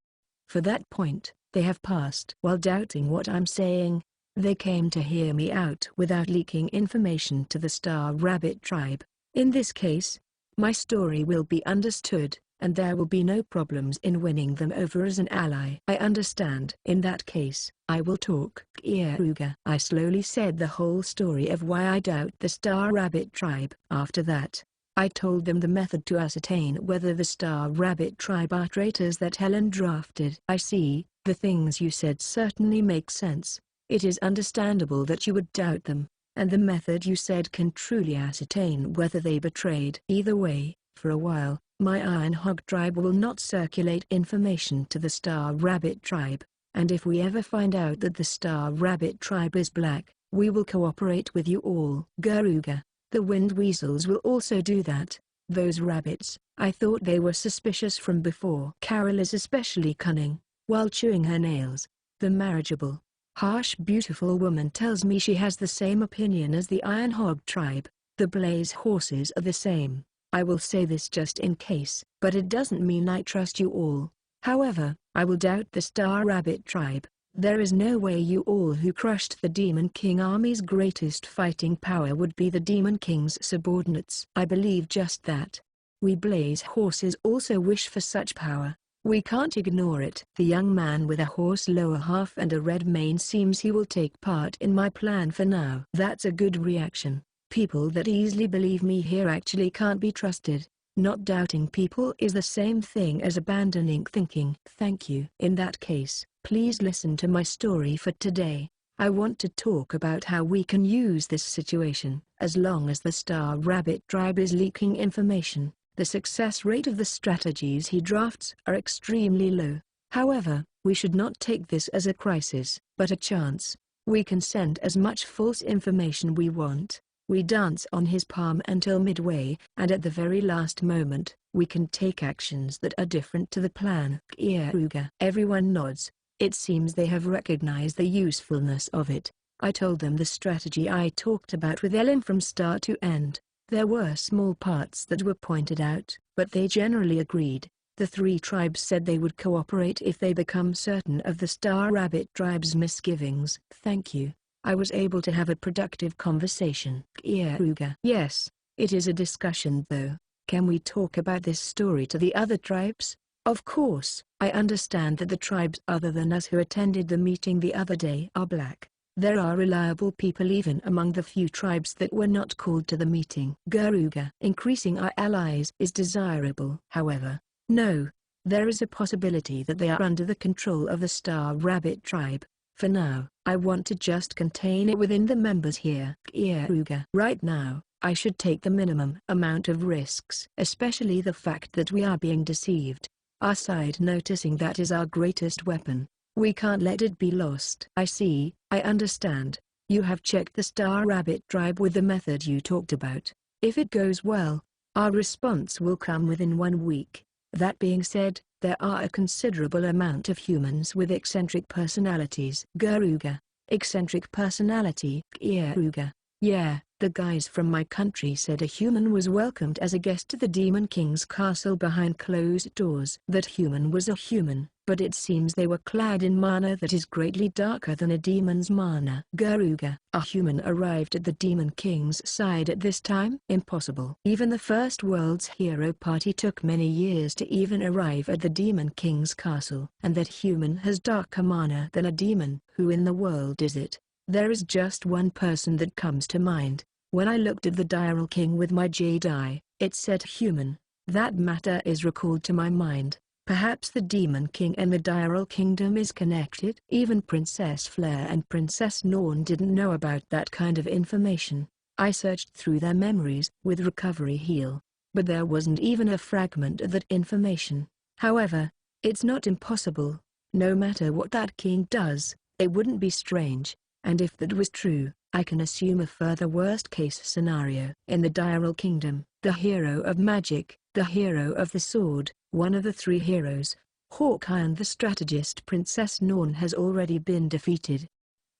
For that point, they have passed. While doubting what I'm saying, they came to hear me out without leaking information to the Star Rabbit tribe. In this case, my story will be understood, and there will be no problems in winning them over as an ally. I understand. In that case, I will talk. Keare. I slowly said the whole story of why I doubt the Star Rabbit tribe. After that, I told them the method to ascertain whether the Star Rabbit tribe are traitors that Helen drafted. I see. The things you said certainly make sense. It is understandable that you would doubt them, and the method you said can truly ascertain whether they betrayed. Either way, for a while, my Iron Hog tribe will not circulate information to the Star Rabbit tribe, and if we ever find out that the Star Rabbit tribe is black, we will cooperate with you all. Garuga. The Wind Weasels will also do that. Those rabbits, I thought they were suspicious from before. Carol is especially cunning. While chewing her nails, the marriageable, harsh beautiful woman tells me she has the same opinion as the Iron Hog tribe. The Blaze Horses are the same. I will say this just in case, but it doesn't mean I trust you all. However, I will doubt the Star Rabbit tribe. There is no way you all who crushed the Demon King army's greatest fighting power would be the Demon King's subordinates. I believe just that. We Blaze Horses also wish for such power. We can't ignore it. The young man with a horse lower half and a red mane seems he will take part in my plan for now. That's a good reaction. People that easily believe me here actually can't be trusted. Not doubting people is the same thing as abandoning thinking. Thank you. In that case, please listen to my story for today. I want to talk about how we can use this situation. As long as the Star Rabbit tribe is leaking information, The success rate of the strategies he drafts are extremely low. However, we should not take this as a crisis, but a chance. We can send as much false information we want. We dance on his palm until midway, and at the very last moment, we can take actions that are different to the plan. Keare. Everyone nods. It seems they have recognized the usefulness of it. I told them the strategy I talked about with Ellen from start to end. There were small parts that were pointed out, but they generally agreed. The three tribes said they would cooperate if they become certain of the Star Rabbit tribe's misgivings. Thank you. I was able to have a productive conversation. Keare. Yes, it is a discussion though. Can we talk about this story to the other tribes? Of course. I understand that the tribes other than us who attended the meeting the other day are black. There are reliable people even among the few tribes that were not called to the meeting. Keare. Increasing our allies is desirable. However, no. There is a possibility that they are under the control of the Star Rabbit tribe. For now, I want to just contain it within the members here. Keare. Right now, I should take the minimum amount of risks, especially the fact that we are being deceived. Our side noticing that is our greatest weapon. We can't let it be lost. I see, I understand. You have checked the Star Rabbit tribe with the method you talked about. If it goes well, our response will come within 1 week. That being said, there are a considerable amount of humans with eccentric personalities. Keare. Eccentric personality. Keare. Yeah, the guys from my country said a human was welcomed as a guest to the Demon King's castle behind closed doors. That human was a human, but it seems they were clad in mana that is greatly darker than a demon's mana. Keare. A human arrived at the Demon King's side at this time? Impossible. Even the First World's hero party took many years to even arrive at the Demon King's castle. And that human has darker mana than a demon. Who in the world is it? There is just one person that comes to mind. When I looked at the Diral King with my jade eye, it said human. That matter is recalled to my mind. Perhaps the Demon King and the Diral Kingdom is connected? Even Princess Flare and Princess Norn didn't know about that kind of information. I searched through their memories with Recovery Heal, but there wasn't even a fragment of that information. However, it's not impossible. No matter what that king does, it wouldn't be strange. And if that was true, I can assume a further worst-case scenario. In the Diral Kingdom, the hero of magic, the hero of the sword, one of the three heroes, Hawkeye and the strategist Princess Norn has already been defeated.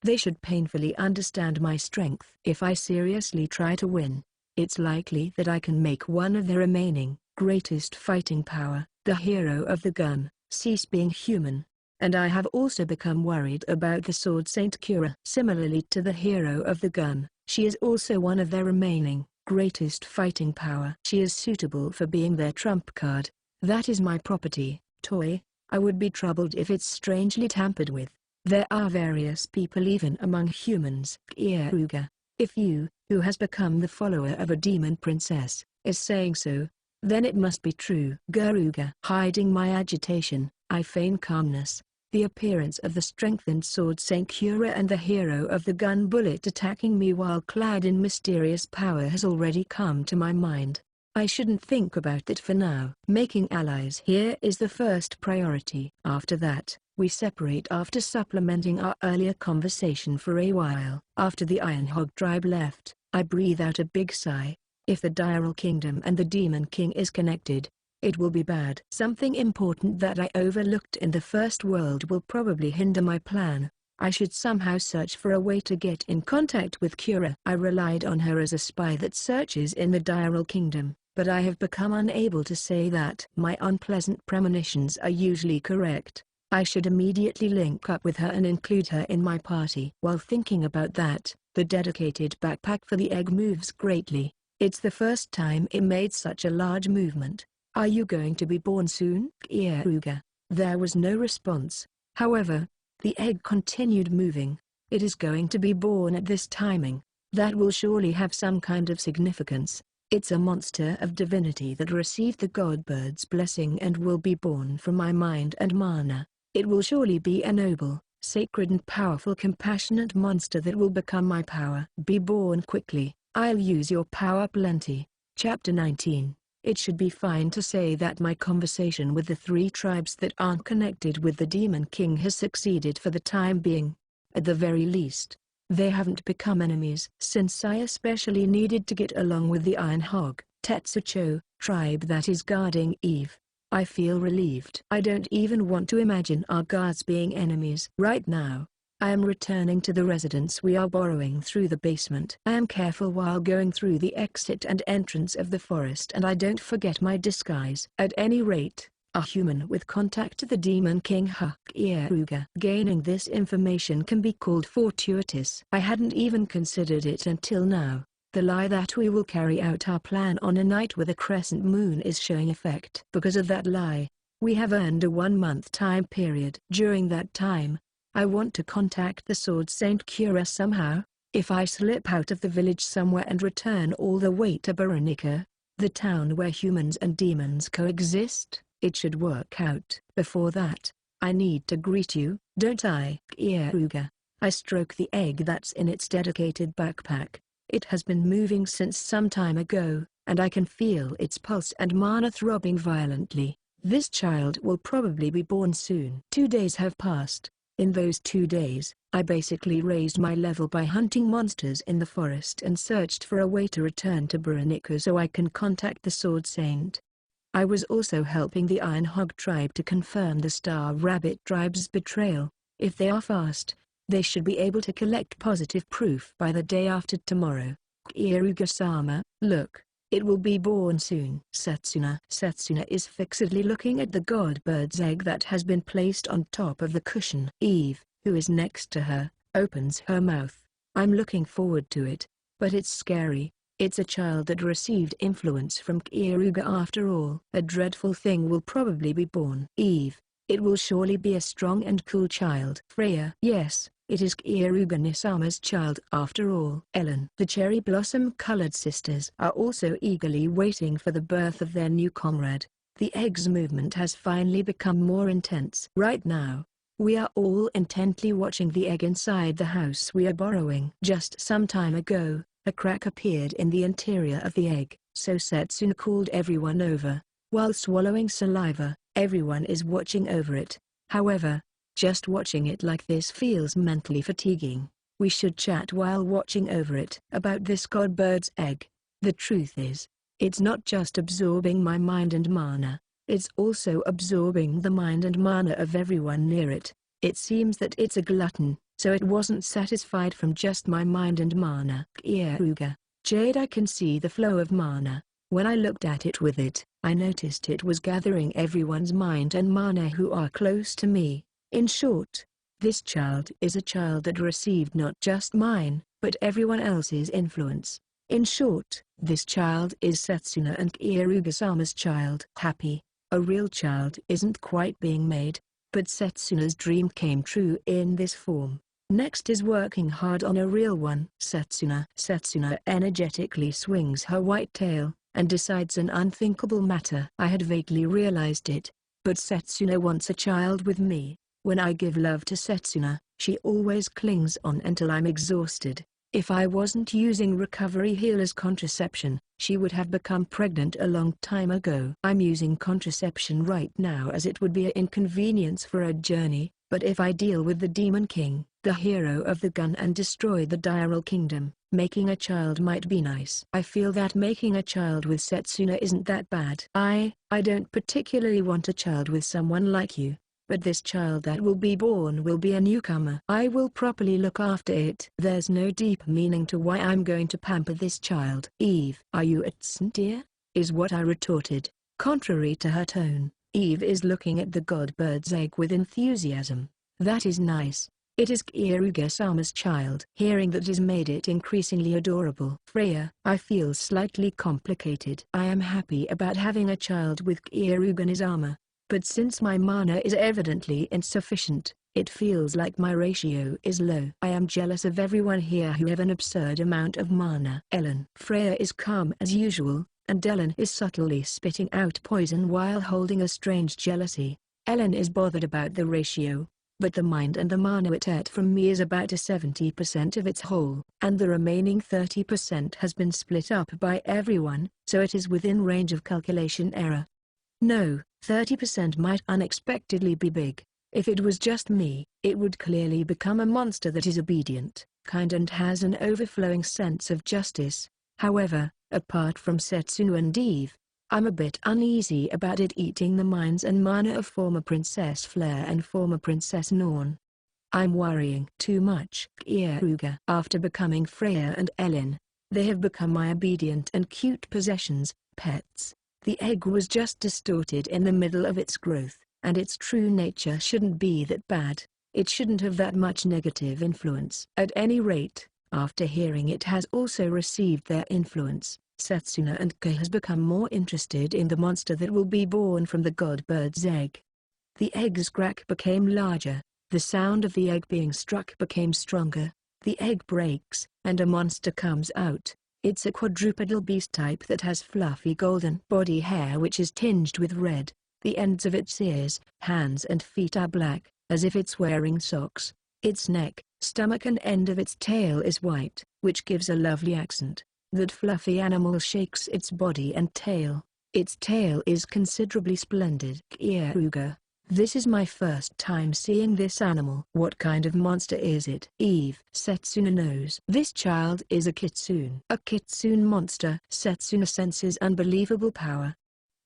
They should painfully understand my strength. If I seriously try to win, it's likely that I can make one of the remaining, greatest fighting power, the hero of the gun, cease being human. And I have also become worried about the Sword Saint Keare. Similarly to the hero of the gun, she is also one of their remaining, greatest fighting power. She is suitable for being their trump card. That is my property, toy. I would be troubled if it's strangely tampered with. There are various people even among humans. Keare. If you, who has become the follower of a demon princess, is saying so, then it must be true. Keare. Hiding my agitation, I feign calmness. The appearance of the strengthened Sword Saint Keare and the hero of the gun bullet attacking me while clad in mysterious power has already come to my mind. I shouldn't think about that for now. Making allies here is the first priority. After that, we separate after supplementing our earlier conversation for a while. After the Iron Hog tribe left, I breathe out a big sigh. If the Diral Kingdom and the Demon King is connected, it will be bad. Something important that I overlooked in the First World will probably hinder my plan. I should somehow search for a way to get in contact with Keare. I relied on her as a spy that searches in the Diral Kingdom, but I have become unable to say that my unpleasant premonitions are usually correct. I should immediately link up with her and include her in my party. While thinking about that, the dedicated backpack for the egg moves greatly. It's the first time it made such a large movement. Are you going to be born soon? Keare. There was no response. However, the egg continued moving. It is going to be born at this timing. That will surely have some kind of significance. It's a monster of divinity that received the godbird's blessing and will be born from my mind and mana. It will surely be a noble, sacred and powerful compassionate monster that will become my power. Be born quickly. I'll use your power plenty. Chapter 19. It should be fine to say that my conversation with the 3 tribes that aren't connected with the Demon King has succeeded for the time being. At the very least, they haven't become enemies. Since I especially needed to get along with the Iron Hog, Tetsucho, tribe that is guarding Eve, I feel relieved. I don't even want to imagine our guards being enemies. Right now, I am returning to the residence we are borrowing through the basement. I am careful while going through the exit and entrance of the forest, and I don't forget my disguise. At any rate, a human with contact to the Demon King Keare. Gaining this information can be called fortuitous. I hadn't even considered it until now. The lie that we will carry out our plan on a night with a crescent moon is showing effect. Because of that lie, we have earned a 1-month time period. During that time, I want to contact the Sword Saint Keare somehow. If I slip out of the village somewhere and return all the way to Veronica, the town where humans and demons coexist, it should work out. Before that, I need to greet you, don't I? Keare. I stroke the egg that's in its dedicated backpack. It has been moving since some time ago, and I can feel its pulse and mana throbbing violently. This child will probably be born soon. 2 days have passed. In those 2 days, I basically raised my level by hunting monsters in the forest and searched for a way to return to Veronica so I can contact the Sword Saint. I was also helping the Iron Hog tribe to confirm the Star Rabbit tribe's betrayal. If they are fast, they should be able to collect positive proof by the day after tomorrow. Keare-sama, look, it will be born soon. Setsuna is fixedly looking at the god bird's egg that has been placed on top of the cushion. Eve, who is next to her, opens her mouth. I'm looking forward to it, but it's scary. It's a child that received influence from Keare after all. A dreadful thing will probably be born. Eve, it will surely be a strong and cool child. Freya, yes, it is Keare-sama's child after all. Ellen. The cherry blossom-colored sisters are also eagerly waiting for the birth of their new comrade. The egg's movement has finally become more intense. Right now, we are all intently watching the egg inside the house we are borrowing. Just some time ago, a crack appeared in the interior of the egg, so Setsuna called everyone over. While swallowing saliva, everyone is watching over it. However, just watching it like this feels mentally fatiguing. We should chat while watching over it. About this god bird's egg, the truth is, it's not just absorbing my mind and mana, it's also absorbing the mind and mana of everyone near it. It seems that it's a glutton, so it wasn't satisfied from just my mind and mana. Keare. Jade, I can see the flow of mana. When I looked at it with it, I noticed it was gathering everyone's mind and mana who are close to me. In short, this child is a child that received not just mine, but everyone else's influence. In short, this child is Setsuna and Keare-sama's child. Happy, a real child isn't quite being made, but Setsuna's dream came true in this form. Next is working hard on a real one. Setsuna energetically swings her white tail, and decides an unthinkable matter. I had vaguely realized it, but Setsuna wants a child with me. When I give love to Setsuna, she always clings on until I'm exhausted. If I wasn't using recovery healers contraception, she would have become pregnant a long time ago. I'm using contraception right now as it would be an inconvenience for a journey, but if I deal with the Demon King, the hero of the gun, and destroy the Diral Kingdom, making a child might be nice. I feel that making a child with Setsuna isn't that bad. I don't particularly want a child with someone like you. But this child that will be born will be a newcomer. I will properly look after it. There's no deep meaning to why I'm going to pamper this child. Eve, are you at dear? Is what I retorted. Contrary to her tone, Eve is looking at the god bird's egg with enthusiasm. That is nice. It is Keare-sama's child. Hearing that has made it increasingly adorable. Freya, I feel slightly complicated. I am happy about having a child with Keare-sama. But since my mana is evidently insufficient, it feels like my ratio is low. I am jealous of everyone here who have an absurd amount of mana. Ellen. Freya is calm as usual, and Ellen is subtly spitting out poison while holding a strange jealousy. Ellen is bothered about the ratio. but the mind and the mana it ate from me is about 70% of its whole, and the remaining 30% has been split up by everyone, so it is within range of calculation error. No, 30% might unexpectedly be big. If it was just me, it would clearly become a monster that is obedient, kind and has an overflowing sense of justice. However, apart from Setsuna and Eve, I'm a bit uneasy about it eating the minds and mana of former Princess Flare and former Princess Norn. I'm worrying too much. Keare. After becoming Freya and Ellen, they have become my obedient and cute possessions, pets. The egg was just distorted in the middle of its growth, and its true nature shouldn't be that bad. It shouldn't have that much negative influence. At any rate, after hearing it has also received their influence, Setsuna and Keare has become more interested in the monster that will be born from the god bird's egg. The egg's crack became larger, the sound of the egg being struck became stronger, the egg breaks, and a monster comes out. It's a quadrupedal beast type that has fluffy golden body hair which is tinged with red. The ends of its ears, hands and feet are black, as if it's wearing socks. Its neck, stomach and end of its tail is white, which gives a lovely accent. That fluffy animal shakes its body and tail. Its tail is considerably splendid. Keare. This is my first time seeing this animal. What kind of monster is it? Eve. Setsuna knows. This child is a kitsune. A kitsune monster. Setsuna senses unbelievable power.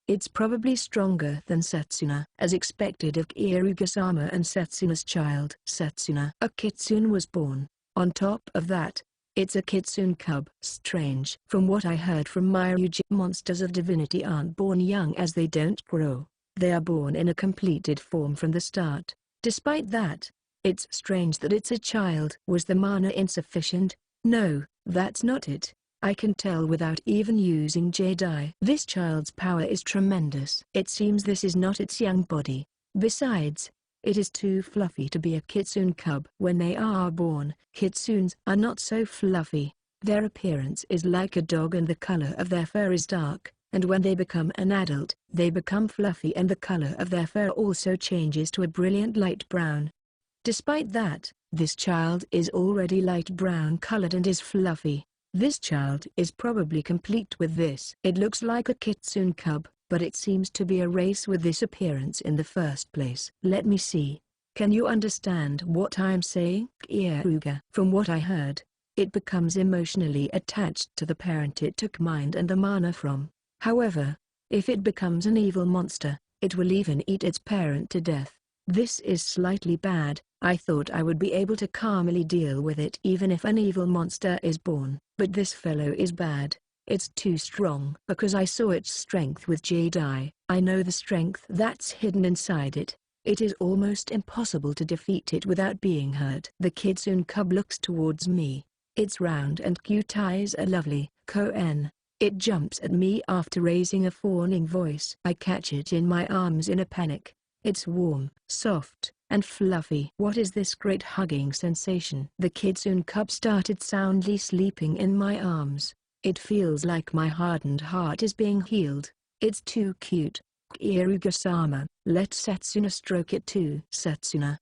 It's probably stronger than Setsuna, as expected of Keare-sama and Setsuna's child. Setsuna. A kitsune was born. On top of that, it's a kitsune cub. Strange. From what I heard from Myuji, monsters of divinity aren't born young as they don't grow. They are born in a completed form from the start. Despite that, it's strange that it's a child. Was the mana insufficient? No, that's not it. I can tell without even using Jedi. This child's power is tremendous. It seems this is not its young body. Besides, it is too fluffy to be a kitsune cub. When they are born, kitsunes are not so fluffy. Their appearance is like a dog and the color of their fur is dark, and when they become an adult, they become fluffy and the color of their fur also changes to a brilliant light brown. Despite that, this child is already light brown colored and is fluffy. This child is probably complete with this. It looks like a kitsune cub, but it seems to be a race with this appearance in the first place. Let me see. Can you understand what I'm saying? Keare. From what I heard, it becomes emotionally attached to the parent it took mind and the mana from. However, if it becomes an evil monster, it will even eat its parent to death. This is slightly bad. I thought I would be able to calmly deal with it even if an evil monster is born. But this fellow is bad. It's too strong. Because I saw its strength with Jedi, I know the strength that's hidden inside it. It is almost impossible to defeat it without being hurt. The kitsune cub looks towards me. Its round and cute eyes are lovely. Koen. It jumps at me after raising a fawning voice. I catch it in my arms in a panic. It's warm, soft, and fluffy. What is this great hugging sensation? The kitsune cub started soundly sleeping in my arms. It feels like my hardened heart is being healed. It's too cute. Keare-sama, let Setsuna stroke it too. Setsuna.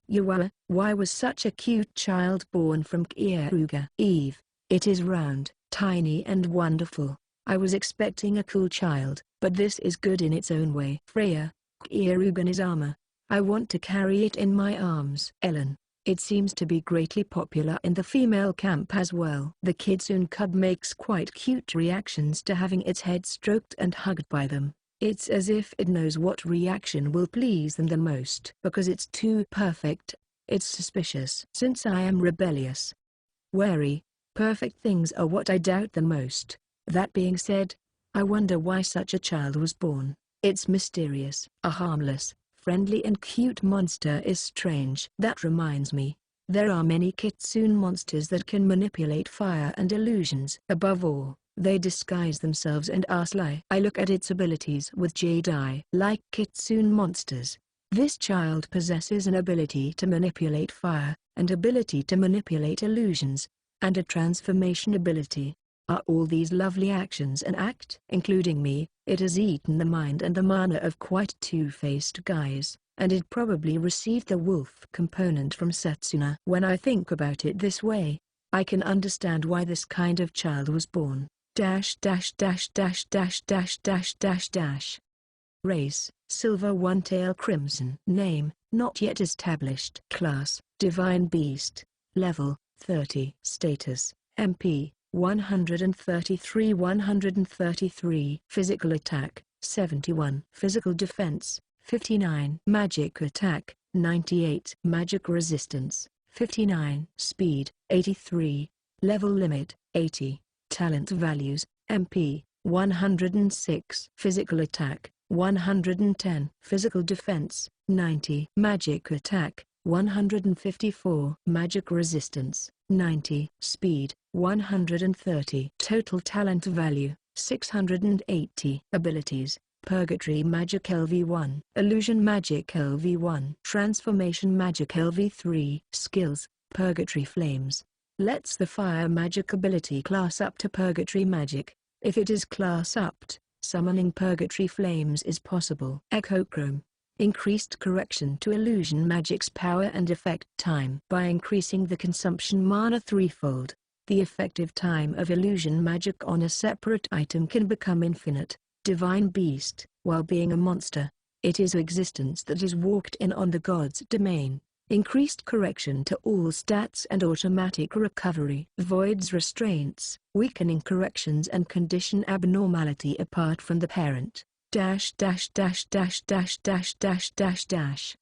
Why was such a cute child born from Keare? Eve. It is round, tiny and wonderful. I was expecting a cool child, but this is good in its own way. Freya. Keare-sama. I want to carry it in my arms. Ellen. It seems to be greatly popular in the female camp as well. The kitsune cub makes quite cute reactions to having its head stroked and hugged by them. It's as if it knows what reaction will please them the most. Because it's too perfect, it's suspicious. Since I am rebellious, wary, perfect things are what I doubt the most. That being said, I wonder why such a child was born. It's mysterious. A harmless, friendly and cute monster is strange. That reminds me, there are many kitsune monsters that can manipulate fire and illusions. Above all, they disguise themselves and are sly. I look at its abilities with Jedi. Like kitsune monsters, this child possesses an ability to manipulate fire, an ability to manipulate illusions, and a transformation ability. Are all these lovely actions an act? Including me, it has eaten the mind and the mana of quite two-faced guys. and it probably received the wolf component from Setsuna. When I think about it this way, I can understand why this kind of child was born. Dash dash dash dash dash dash dash dash dash. Race, silver one-tail crimson. Name, not yet established. Class, divine beast. Level, 30. Status, MP, 133 133. Physical attack, 71. Physical defense, 59. Magic attack, 98. Magic resistance, 59. Speed, 83. Level limit, 80. Talent values, MP, 106. Physical attack, 110. Physical defense, 90. Magic attack, 154. Magic resistance, 90. Speed, 130. Total talent value, 680. Abilities: Purgatory Magic LV1, Illusion Magic LV1, Transformation Magic LV3. Skills: Purgatory Flames. Lets the Fire Magic ability class up to Purgatory Magic. If it is class upped, summoning Purgatory Flames is possible. Echochrome. Increased correction to Illusion Magic's power and effect time. By increasing the consumption mana threefold, the effective time of Illusion Magic on a separate item can become infinite. Divine Beast. While being a monster, it is existence that is walked in on the god's domain. Increased correction to all stats and automatic recovery. Voids restraints, weakening corrections and condition abnormality apart from the parent. Dash dash dash dash dash dash dash dash dash.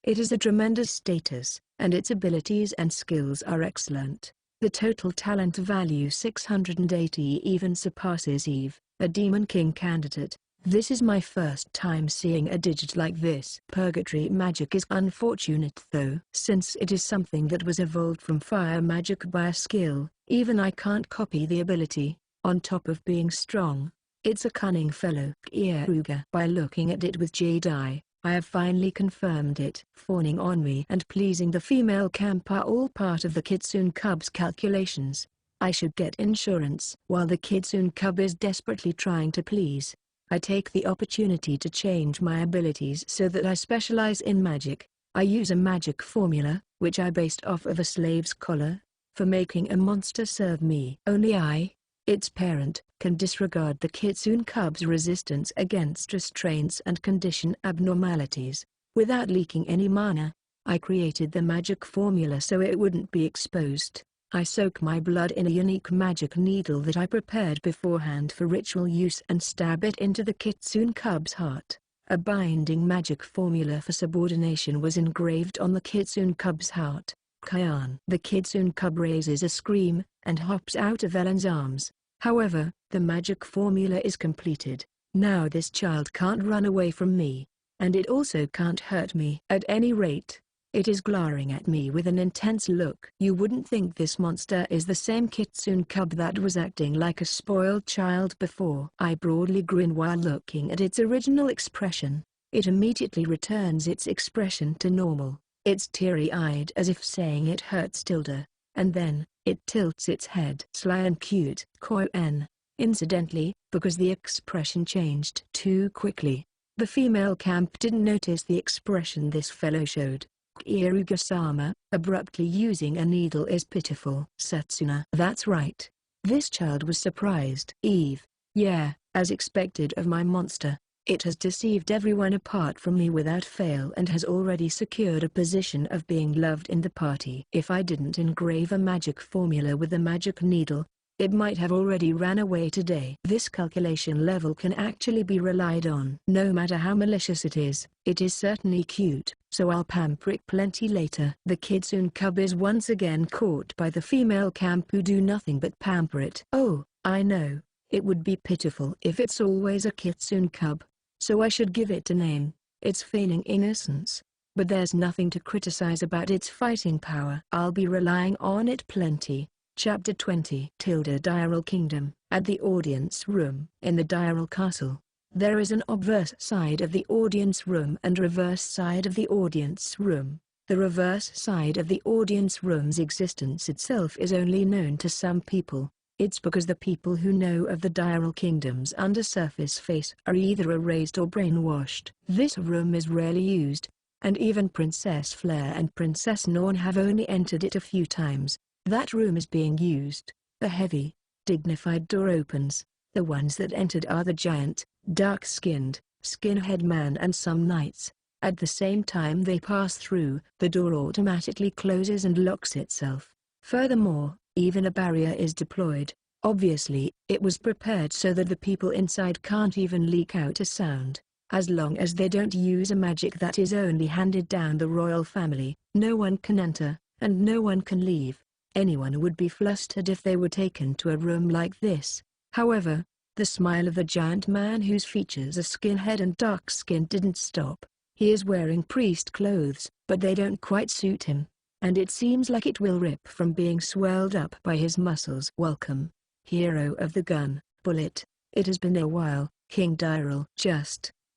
It is a tremendous status, and its abilities and skills are excellent. The total talent value 680 even surpasses Eve, a Demon King candidate. This is my first time seeing a digit like this. Purgatory Magic is unfortunate though, since it is something that was evolved from Fire Magic by a skill. Even I can't copy the ability. On top of being strong, it's a cunning fellow. Keare. By looking at it with jade eye, I have finally confirmed it. Fawning on me and pleasing the female camp are all part of the Kitsune Cub's calculations. I should get insurance. While the Kitsune Cub is desperately trying to please, I take the opportunity to change my abilities so that I specialize in magic. I use a magic formula, which I based off of a slave's collar, for making a monster serve me. Only I, its parent, can disregard the Kitsune Cub's resistance against restraints and condition abnormalities. Without leaking any mana, I created the magic formula so it wouldn't be exposed. I soak my blood in a unique magic needle that I prepared beforehand for ritual use and stab it into the Kitsune Cub's heart. A binding magic formula for subordination was engraved on the Kitsune Cub's heart. Keare. The Kitsune Cub raises a scream, and hops out of Ellen's arms. However, the magic formula is completed. Now this child can't run away from me, and it also can't hurt me. At any rate, it is glaring at me with an intense look. You wouldn't think this monster is the same Kitsune Cub that was acting like a spoiled child before. I broadly grin while looking at its original expression. It immediately returns its expression to normal. It's teary-eyed as if saying it hurts tilde, and then, it tilts its head. Sly and cute. Koen. Incidentally, because the expression changed too quickly, the female camp didn't notice the expression this fellow showed. Keare-sama, abruptly using a needle is pitiful. Setsuna. That's right. This child was surprised. Eve. Yeah, as expected of my monster. It has deceived everyone apart from me without fail and has already secured a position of being loved in the party. If I didn't engrave a magic formula with a magic needle, it might have already ran away today. This calculation level can actually be relied on. No matter how malicious it is certainly cute, so I'll pamper it plenty later. The Kitsune Cub is once again caught by the female camp who do nothing but pamper it. Oh, I know, it would be pitiful if it's always a Kitsune Cub, so I should give it a name. It's feigning innocence, but there's nothing to criticize about its fighting power. I'll be relying on it plenty. Chapter 20. Diral Kingdom. At the audience room. In the Diral Castle, there is an obverse side of the audience room and reverse side of the audience room. The reverse side of the audience room's existence itself is only known to some people. It's because the people who know of the Diral Kingdom's undersurface face are either erased or brainwashed. This room is rarely used, and even Princess Flare and Princess Norn have only entered it a few times. That room is being used. The heavy, dignified door opens. The ones that entered are the giant, dark-skinned, skinhead man and some knights. At the same time they pass through, the door automatically closes and locks itself. Furthermore, even a barrier is deployed. Obviously, it was prepared so that the people inside can't even leak out a sound. As long as they don't use a magic that is only handed down the royal family, no one can enter, and no one can leave. Anyone would be flustered if they were taken to a room like this. However, the smile of the giant man whose features are skinhead and dark skin didn't stop. He is wearing priest clothes, but they don't quite suit him, and it seems like it will rip from being swelled up by his muscles. Welcome, hero of the gun, Bullet. It has been a while, King Diral.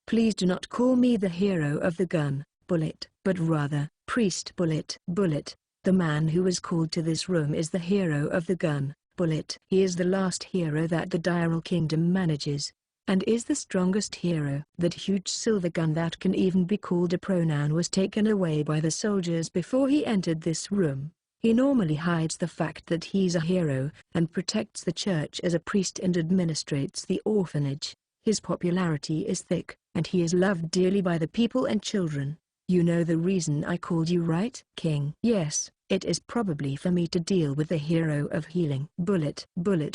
Please do not call me the hero of the gun, Bullet, but rather, Priest Bullet. Bullet, the man who was called to this room is the hero of the gun, Bullet. He is the last hero that the Diral Kingdom manages, and is the strongest hero. That huge silver gun that can even be called a pronoun was taken away by the soldiers before he entered this room. He normally hides the fact that he's a hero, and protects the church as a priest and administrates the orphanage. His popularity is thick, and he is loved dearly by the people and children. You know the reason I called you, right, King? Yes, it is probably for me to deal with the hero of healing. Bullet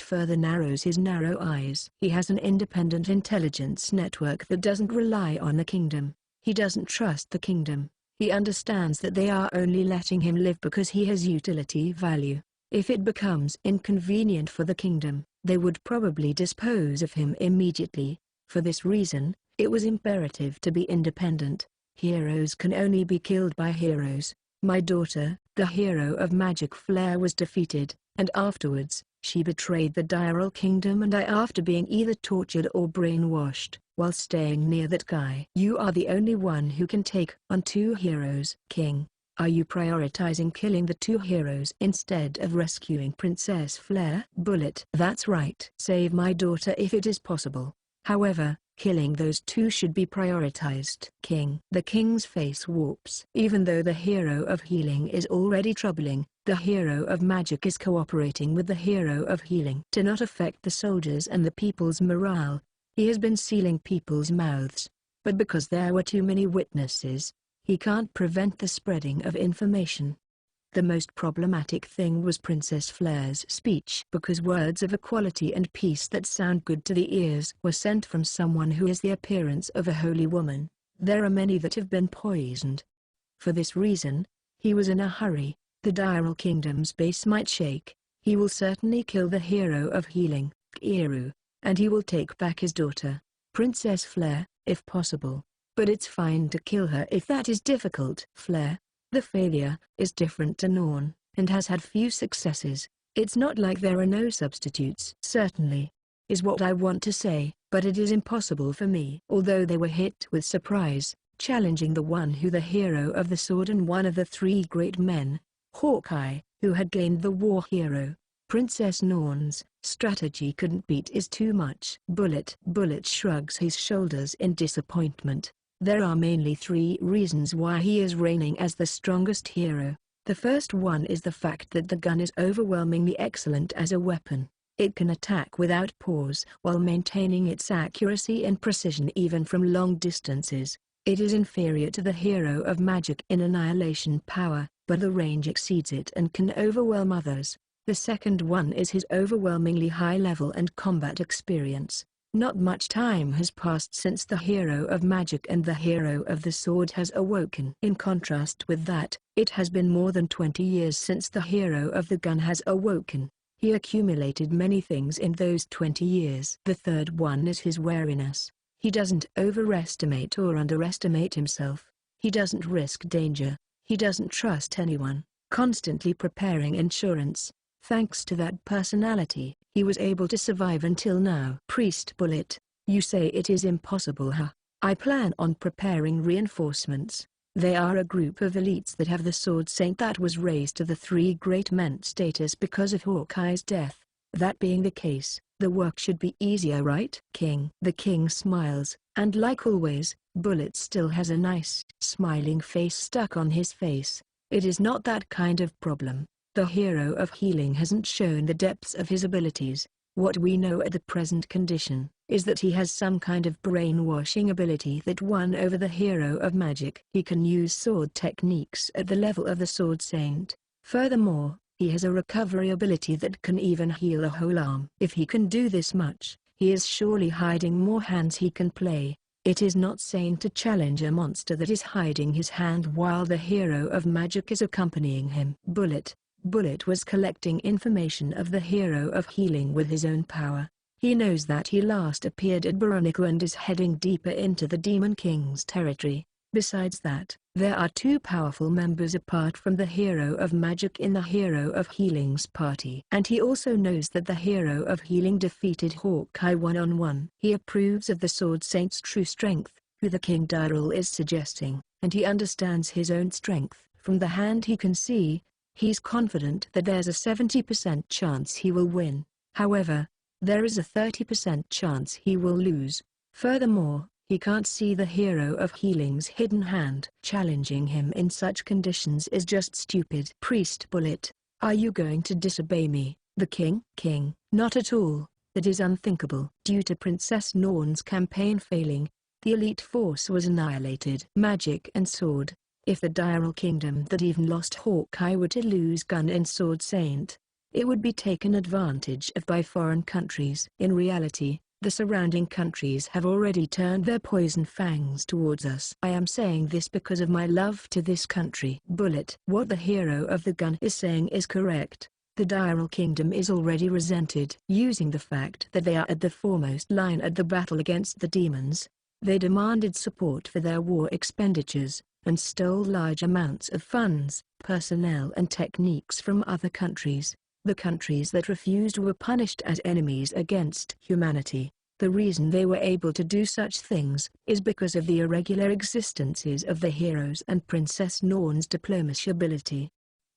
further narrows his narrow eyes. He has an independent intelligence network that doesn't rely on the kingdom. He doesn't trust the kingdom. He understands that they are only letting him live because he has utility value. If it becomes inconvenient for the kingdom, they would probably dispose of him immediately. For this reason, it was imperative to be independent. Heroes can only be killed by heroes. My daughter, the hero of magic flare, was defeated, and afterwards, she betrayed the Diral Kingdom and I after being either tortured or brainwashed, while staying near that guy. You are the only one who can take on two heroes. King, are you prioritizing killing the two heroes instead of rescuing Princess Flare? Bullet. That's right. Save my daughter if it is possible. However, killing those two should be prioritized. King. The king's face warps. Even though the hero of healing is already troubling, the hero of magic is cooperating with the hero of healing to not affect the soldiers and the people's morale. He has been sealing people's mouths, but because there were too many witnesses, he can't prevent the spreading of information. The most problematic thing was Princess Flare's speech, because words of equality and peace that sound good to the ears were sent from someone who has the appearance of a holy woman. There are many that have been poisoned. For this reason, he was in a hurry. The Diral Kingdom's base might shake. He will certainly kill the hero of healing, Keare, and he will take back his daughter, Princess Flare, if possible. But it's fine to kill her if that is difficult. Flare, the failure, is different to Norn, and has had few successes. It's not like there are no substitutes. Certainly, is what I want to say, but it is impossible for me. Although they were hit with surprise, challenging the one who the hero of the sword and one of the three great men, Hawkeye, who had gained the war hero, Princess Norn's strategy couldn't beat is too much. Bullet shrugs his shoulders in disappointment. There are mainly three reasons why he is reigning as the strongest hero. The first one is the fact that the gun is overwhelmingly excellent as a weapon. It can attack without pause while maintaining its accuracy and precision even from long distances. It is inferior to the hero of magic in annihilation power, but the range exceeds it and can overwhelm others. The second one is his overwhelmingly high level and combat experience. Not much time has passed since the hero of magic and the hero of the sword has awoken. In contrast with that, it has been more than 20 years since the hero of the gun has awoken. He accumulated many things in those 20 years. The third one is his wariness. He doesn't overestimate or underestimate himself. He doesn't risk danger. He doesn't trust anyone, constantly preparing insurance. Thanks to that personality, he was able to survive until now. Priest Bullet, you say it is impossible, huh? I plan on preparing reinforcements. They are a group of elites that have the sword saint that was raised to the three great men status because of Hawkeye's death. That being the case, the work should be easier, right? King. The king smiles, and like always, Bullet still has a nice, smiling face stuck on his face. It is not that kind of problem. The hero of healing hasn't shown the depths of his abilities. What we know at the present condition is that he has some kind of brainwashing ability that won over the hero of magic. He can use sword techniques at the level of the sword saint. Furthermore, he has a recovery ability that can even heal a whole arm. If he can do this much, he is surely hiding more hands he can play. It is not sane to challenge a monster that is hiding his hand while the hero of magic is accompanying him. Bullet was collecting information of the hero of healing with his own power. He knows that he last appeared at Veronica and is heading deeper into the Demon King's territory. Besides that, there are two powerful members apart from the hero of magic in the hero of healing's party. And he also knows that the hero of healing defeated Hawkeye one-on-one. He approves of the Sword Saint's true strength, who the King Darrell is suggesting, and he understands his own strength. From the hand he can see, he's confident that there's a 70% chance he will win. However, there is a 30% chance he will lose. Furthermore, he can't see the hero of healing's hidden hand. Challenging him in such conditions is just stupid. Priest Bullet, are you going to disobey me, the king? King, not at all. That is unthinkable. Due to Princess Norn's campaign failing, the elite force was annihilated. Magic and sword. If the Darrell Kingdom that even lost Hawkeye were to lose Gun and Sword Saint, it would be taken advantage of by foreign countries. In reality, the surrounding countries have already turned their poison fangs towards us. I am saying this because of my love to this country. Bullet. What the hero of the gun is saying is correct. The Darrell Kingdom is already resented. Using the fact that they are at the foremost line at the battle against the demons, they demanded support for their war expenditures, and stole large amounts of funds, personnel and techniques from other countries. The countries that refused were punished as enemies against humanity. The reason they were able to do such things is because of the irregular existences of the heroes and Princess Norn's diplomacy ability.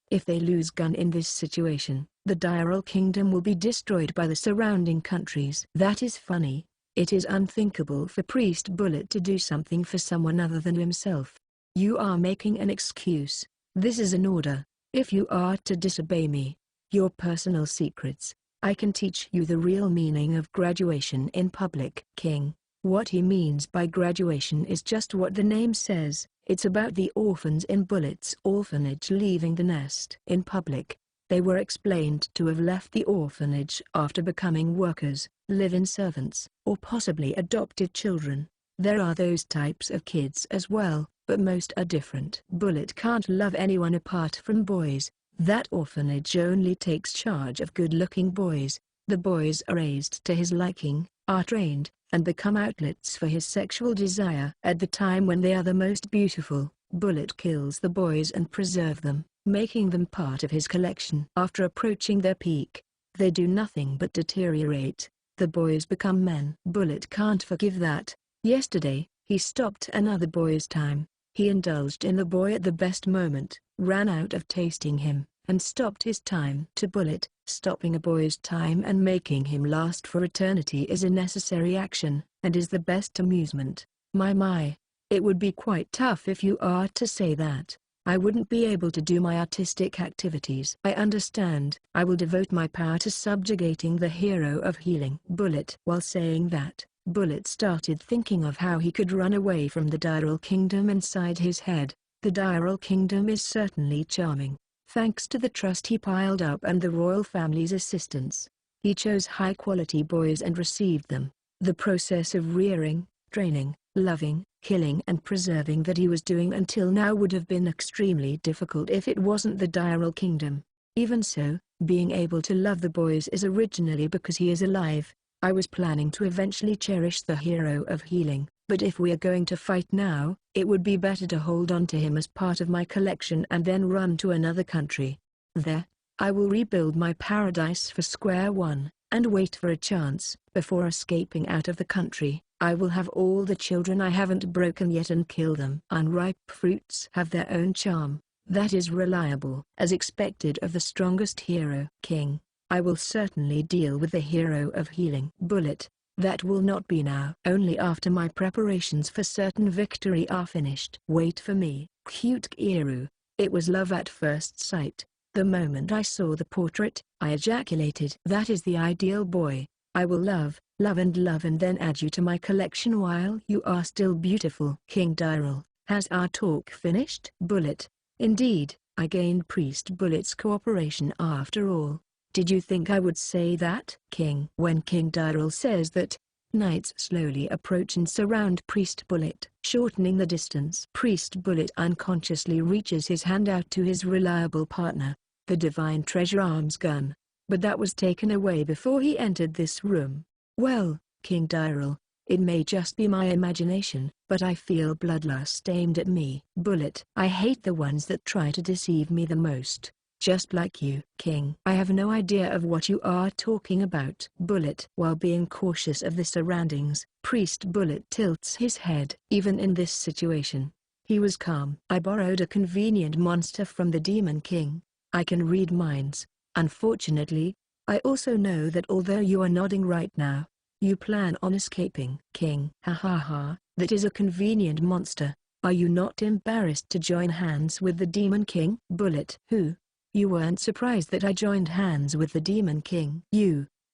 If they lose Gun in this situation, the Darrell Kingdom will be destroyed by the surrounding countries. That is funny. It is unthinkable for Priest Bullet to do something for someone other than himself. You are making an excuse. This is an order. If you are to disobey me, your personal secrets, I can teach you the real meaning of graduation in public. King, what he means by graduation is just what the name says. It's about the orphans in Bullet's orphanage leaving the nest. In public, they were explained to have left the orphanage after becoming workers, live-in servants, or possibly adopted children. There are those types of kids as well, but most are different. Bullet can't love anyone apart from boys. That orphanage only takes charge of good-looking boys. The boys are raised to his liking, are trained, and become outlets for his sexual desire. At the time when they are the most beautiful, Bullet kills the boys and preserves them, making them part of his collection. After approaching their peak, they do nothing but deteriorate. The boys become men. Bullet can't forgive that. Yesterday, he stopped another boy's time. He indulged in the boy at the best moment, ran out of tasting him, and stopped his time. To Bullet, stopping a boy's time and making him last for eternity is a necessary action, and is the best amusement. My, it would be quite tough if you are to say that. I wouldn't be able to do my artistic activities. I understand. I will devote my power to subjugating the hero of healing. Bullet. While saying that, Bullet started thinking of how he could run away from the Darrell Kingdom inside his head. The Darrell Kingdom is certainly charming. Thanks to the trust he piled up and the royal family's assistance, he chose high-quality boys and received them. The process of rearing, training, loving, killing and preserving that he was doing until now would have been extremely difficult if it wasn't the Darrell Kingdom. Even so, being able to love the boys is originally because he is alive. I was planning to eventually cherish the hero of healing, but if we are going to fight now, it would be better to hold on to him as part of my collection and then run to another country. There, I will rebuild my paradise for square one, and wait for a chance. Before escaping out of the country, I will have all the children I haven't broken yet and kill them. Unripe fruits have their own charm. That is reliable. As expected of the strongest hero. King, I will certainly deal with the hero of healing. Bullet, that will not be now. Only after my preparations for certain victory are finished. Wait for me. Cute Keare. It was love at first sight. The moment I saw the portrait, I ejaculated. That is the ideal boy. I will love and then add you to my collection while you are still beautiful. King Daryl, has our talk finished? Bullet, indeed, I gained Priest Bullet's cooperation after all. Did you think I would say that? King. When King Daryl says that, knights slowly approach and surround Priest Bullet, shortening the distance. Priest Bullet unconsciously reaches his hand out to his reliable partner, the Divine Treasure arms gun. But that was taken away before he entered this room. Well, King Daryl, it may just be my imagination, but I feel bloodlust aimed at me. Bullet. I hate the ones that try to deceive me the most. Just like you. King. I have no idea of what you are talking about. Bullet. While being cautious of the surroundings, Priest Bullet tilts his head. Even in this situation, he was calm. I borrowed a convenient monster from the Demon King. I can read minds. Unfortunately, I also know that although you are nodding right now, you plan on escaping. King. Ha ha ha, that is a convenient monster. Are you not embarrassed to join hands with the Demon King? Bullet. Who? You weren't surprised that I joined hands with the Demon King?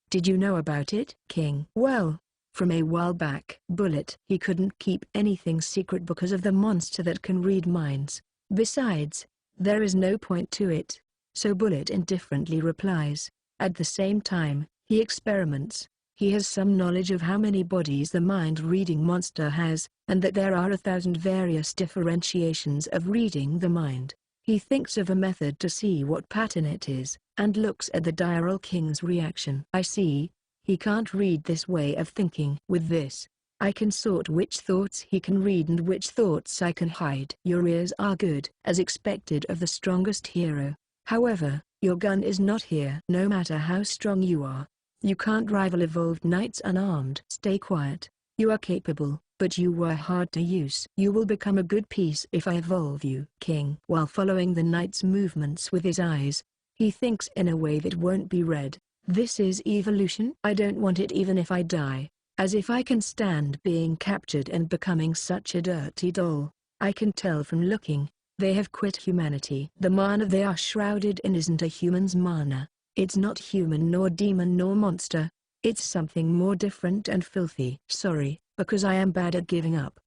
Did you know about it? King. Well, from a while back. Bullet. He couldn't keep anything secret because of the monster that can read minds. Besides, there is no point to it. So Bullet indifferently replies. At the same time, he experiments. He has some knowledge of how many bodies the mind-reading monster has, and that there are 1,000 various differentiations of reading the mind. He thinks of a method to see what pattern it is, and looks at the Daryl King's reaction. I see. He can't read this way of thinking. With this, I can sort which thoughts he can read and which thoughts I can hide. Your ears are good, as expected of the strongest hero. However, your gun is not here. No matter how strong you are, you can't rival evolved knights unarmed. Stay quiet. You are capable, but you were hard to use. You will become a good piece if I evolve you. King. While following the knight's movements with his eyes, he thinks in a way that won't be read. This is evolution? I don't want it even if I die. As if I can stand being captured and becoming such a dirty doll. I can tell from looking. They have quit humanity. The mana they are shrouded in isn't a human's mana. It's not human nor demon nor monster. It's something more different and filthy. Sorry, because I am bad at giving up.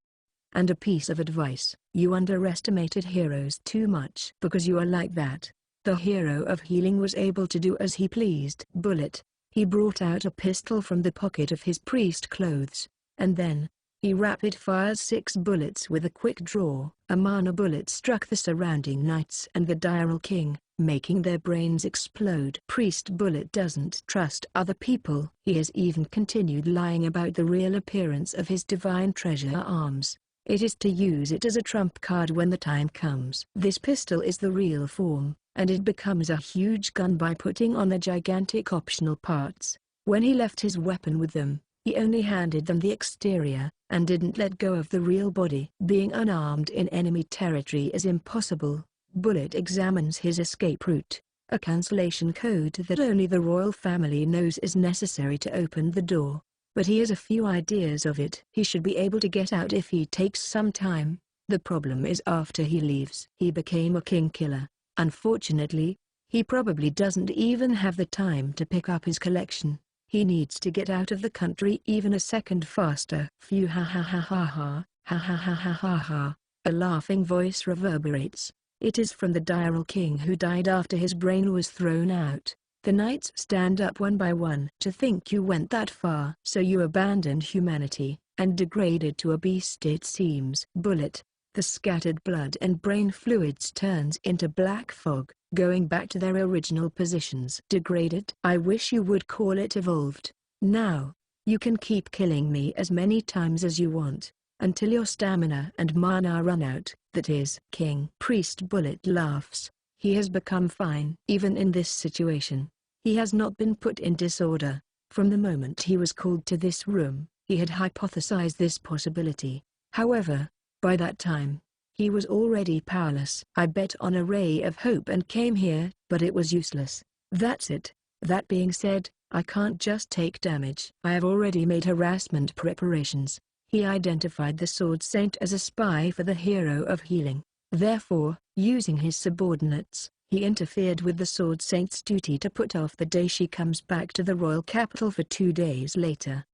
And a piece of advice: you underestimated heroes too much. Because you are like that, the hero of healing was able to do as he pleased. Bullet. He brought out a pistol from the pocket of his priest clothes, and then, he rapid-fired 6 bullets with a quick draw. A mana bullet struck the surrounding knights and the Daryl King, making their brains explode. Priest Bullet doesn't trust other people. He has even continued lying about the real appearance of his Divine Treasure arms. It is to use it as a trump card when the time comes. This pistol is the real form, and it becomes a huge gun by putting on the gigantic optional parts. When he left his weapon with them, he only handed them the exterior, and didn't let go of the real body. Being unarmed in enemy territory is impossible. Bullet examines his escape route, a cancellation code that only the royal family knows is necessary to open the door. But he has a few ideas of it. He should be able to get out if he takes some time. The problem is after he leaves. He became a king killer. Unfortunately, he probably doesn't even have the time to pick up his collection. He needs to get out of the country even a second faster. Phew, ha ha ha ha ha, ha ha ha ha ha ha. A laughing voice reverberates. It is from the Daryl King who died after his brain was thrown out. The knights stand up one by one. To think you went that far. So you abandoned humanity, and degraded to a beast it seems. Bullet. The scattered blood and brain fluids turns into black fog, going back to their original positions. Degraded? I wish you would call it evolved. Now, you can keep killing me as many times as you want, until your stamina and mana run out. That is. King. Priest Bullet laughs. He has become fine. Even in this situation, he has not been put in disorder. From the moment he was called to this room, he had hypothesized this possibility. However, by that time, he was already powerless. I bet on a ray of hope and came here, but it was useless. That's it. That being said, I can't just take damage. I have already made harassment preparations. He identified the Sword Saint as a spy for the hero of healing. Therefore, using his subordinates, he interfered with the Sword Saint's duty to put off the day she comes back to the royal capital for 2 days later.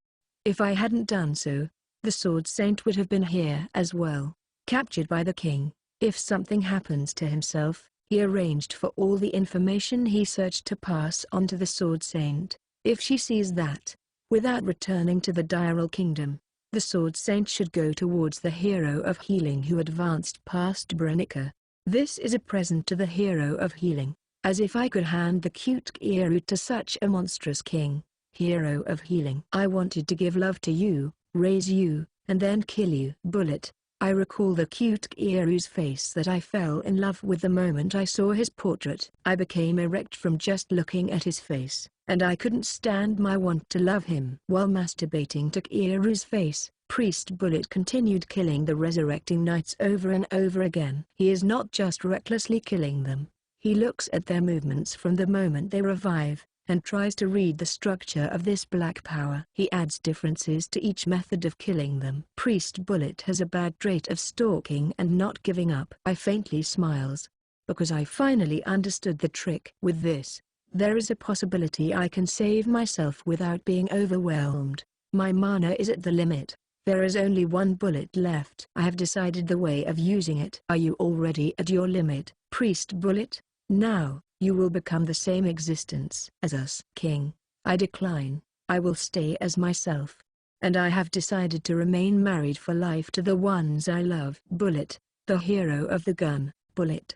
If I hadn't done so, the Sword Saint would have been here as well, captured by the king. If something happens to himself, he arranged for all the information he searched to pass on to the Sword Saint. If she sees that, without returning to the Diral Kingdom, the Sword Saint should go towards the hero of healing who advanced past Brenica. This is a present to the hero of healing, as if I could hand the cute Keare to such a monstrous king. Hero of healing. I wanted to give love to you, raise you, and then kill you. Bullet. I recall the cute Keare's face that I fell in love with the moment I saw his portrait. I became erect from just looking at his face, and I couldn't stand my want to love him. While masturbating to Keare's face, Priest Bullet continued killing the resurrecting knights over and over again. He is not just recklessly killing them. He looks at their movements from the moment they revive, and tries to read the structure of this black power. He adds differences to each method of killing them. Priest Bullet has a bad trait of stalking and not giving up. I faintly smiles, because I finally understood the trick. With this, there is a possibility I can save myself without being overwhelmed. My mana is at the limit. There is only one bullet left. I have decided the way of using it. Are you already at your limit, Priest Bullet? Now, you will become the same existence as us. King, I decline. I will stay as myself. And I have decided to remain married for life to the ones I love. Bullet, the hero of the gun. Bullet,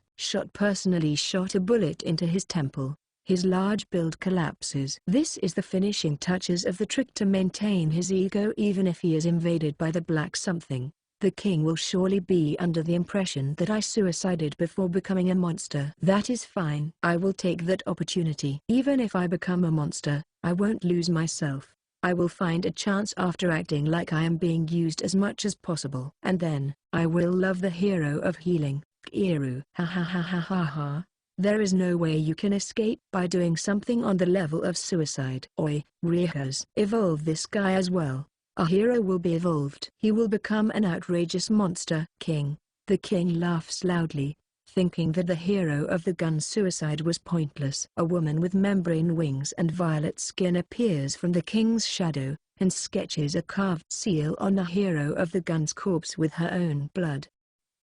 personally shot a bullet into his temple. His large build collapses. This is the finishing touches of the trick to maintain his ego even if he is invaded by the black something. The king will surely be under the impression that I suicided before becoming a monster. That is fine. I will take that opportunity. Even if I become a monster, I won't lose myself. I will find a chance after acting like I am being used as much as possible. And then, I will love the hero of healing, Keare. Ha ha ha ha ha ha. There is no way you can escape by doing something on the level of suicide. Oi, Rihas. Evolve this guy as well. A hero will be evolved. He will become an outrageous monster. King. The king laughs loudly, thinking that the hero of the gun's suicide was pointless. A woman with membrane wings and violet skin appears from the king's shadow, and sketches a carved seal on the hero of the gun's corpse with her own blood.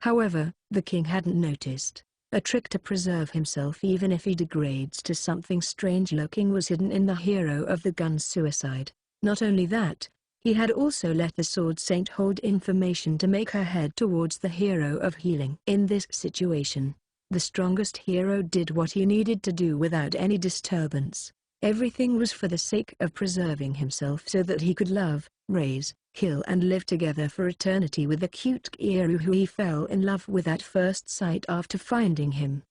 However, the king hadn't noticed. A trick to preserve himself even if he degrades to something strange-looking was hidden in the hero of the gun's suicide. Not only that, he had also let the Sword Saint hold information to make her head towards the hero of healing. In this situation, the strongest hero did what he needed to do without any disturbance. Everything was for the sake of preserving himself so that he could love, raise, kill and live together for eternity with the cute Keare who he fell in love with at first sight after finding him.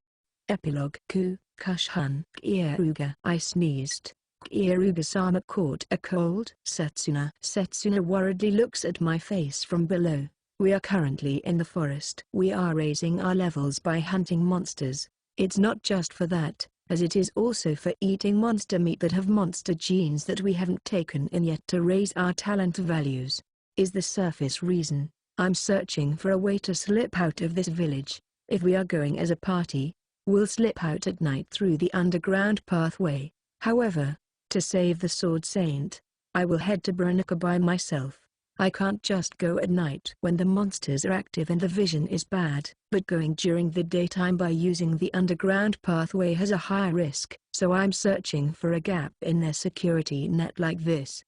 Epilogue. Ku, Kush-hun, Kearuga. I sneezed. Kearuga-sama caught a cold. Setsuna. Setsuna worriedly looks at my face from below. We are currently in the forest. We are raising our levels by hunting monsters. It's not just for that, as it is also for eating monster meat that have monster genes that we haven't taken in yet to raise our talent values. Is the surface reason. I'm searching for a way to slip out of this village. If we are going as a party, we'll slip out at night through the underground pathway. However, to save the Sword Saint, I will head to Brenica by myself. I can't just go at night when the monsters are active and the vision is bad, but going during the daytime by using the underground pathway has a higher risk, so I'm searching for a gap in their security net like this.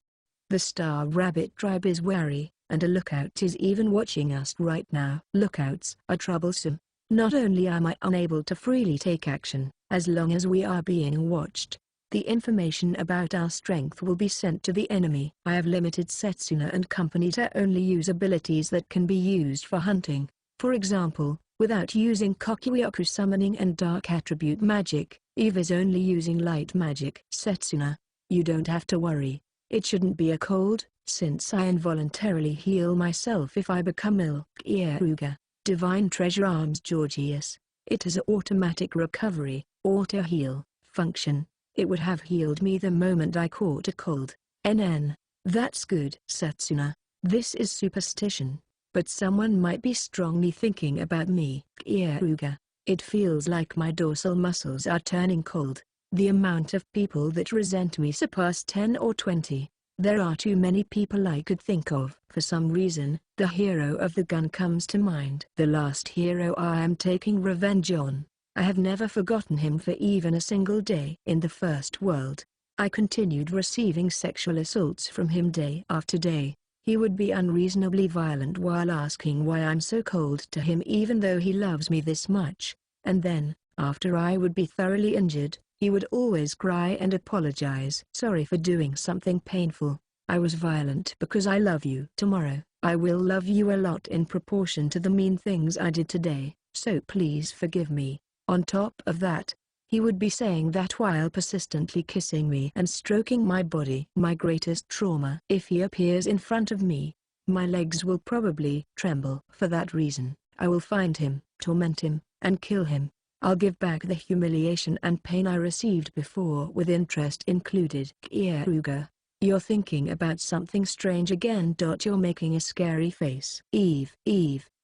The Star Rabbit tribe is wary, and a lookout is even watching us right now. Lookouts are troublesome. Not only am I unable to freely take action, as long as we are being watched, the information about our strength will be sent to the enemy. I have limited Setsuna and company to only use abilities that can be used for hunting. For example, without using Kokuyuku summoning and dark attribute magic, Eve is only using light magic. Setsuna, you don't have to worry. It shouldn't be a cold, since I involuntarily heal myself if I become ill. Kearuga, Divine Treasure Arms Georgius. It has an automatic recovery, auto-heal, function. It would have healed me the moment I caught a cold. NN. That's good. Setsuna. This is superstition. But someone might be strongly thinking about me. Kieruga. It feels like my dorsal muscles are turning cold. The amount of people that resent me surpass 10 or 20. There are too many people I could think of. For some reason, the hero of the gun comes to mind. The last hero I am taking revenge on. I have never forgotten him for even a single day. In the first world, I continued receiving sexual assaults from him day after day. He would be unreasonably violent while asking why I'm so cold to him even though he loves me this much. And then, after I would be thoroughly injured, he would always cry and apologize. Sorry for doing something painful. I was violent because I love you. Tomorrow, I will love you a lot in proportion to the mean things I did today, so please forgive me. On top of that, he would be saying that while persistently kissing me and stroking my body. My greatest trauma. If he appears in front of me, my legs will probably tremble. For that reason, I will find him, torment him, and kill him. I'll give back the humiliation and pain I received before with interest included. Kieruga. You're thinking about something strange again. You're making a scary face. Eve,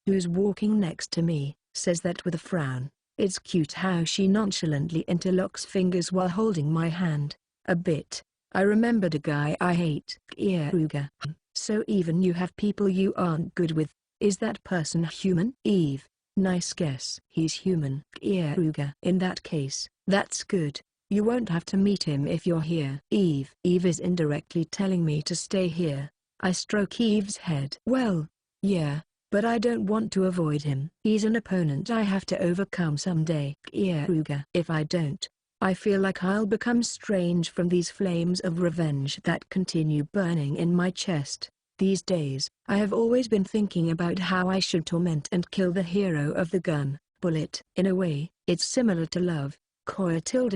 who's walking next to me, says that with a frown. It's cute how she nonchalantly interlocks fingers while holding my hand. A bit. I remembered a guy I hate. Kieruga. So even you have people you aren't good with. Is that person human? Eve. Nice guess. He's human. Kieruga. In that case, that's good. You won't have to meet him if you're here. Eve is indirectly telling me to stay here. I stroke Eve's head. Well, yeah, but I don't want to avoid him. He's an opponent I have to overcome someday. Kieruga. If I don't, I feel like I'll become strange from these flames of revenge that continue burning in my chest. These days, I have always been thinking about how I should torment and kill the hero of the gun, Bullet. In a way, it's similar to love.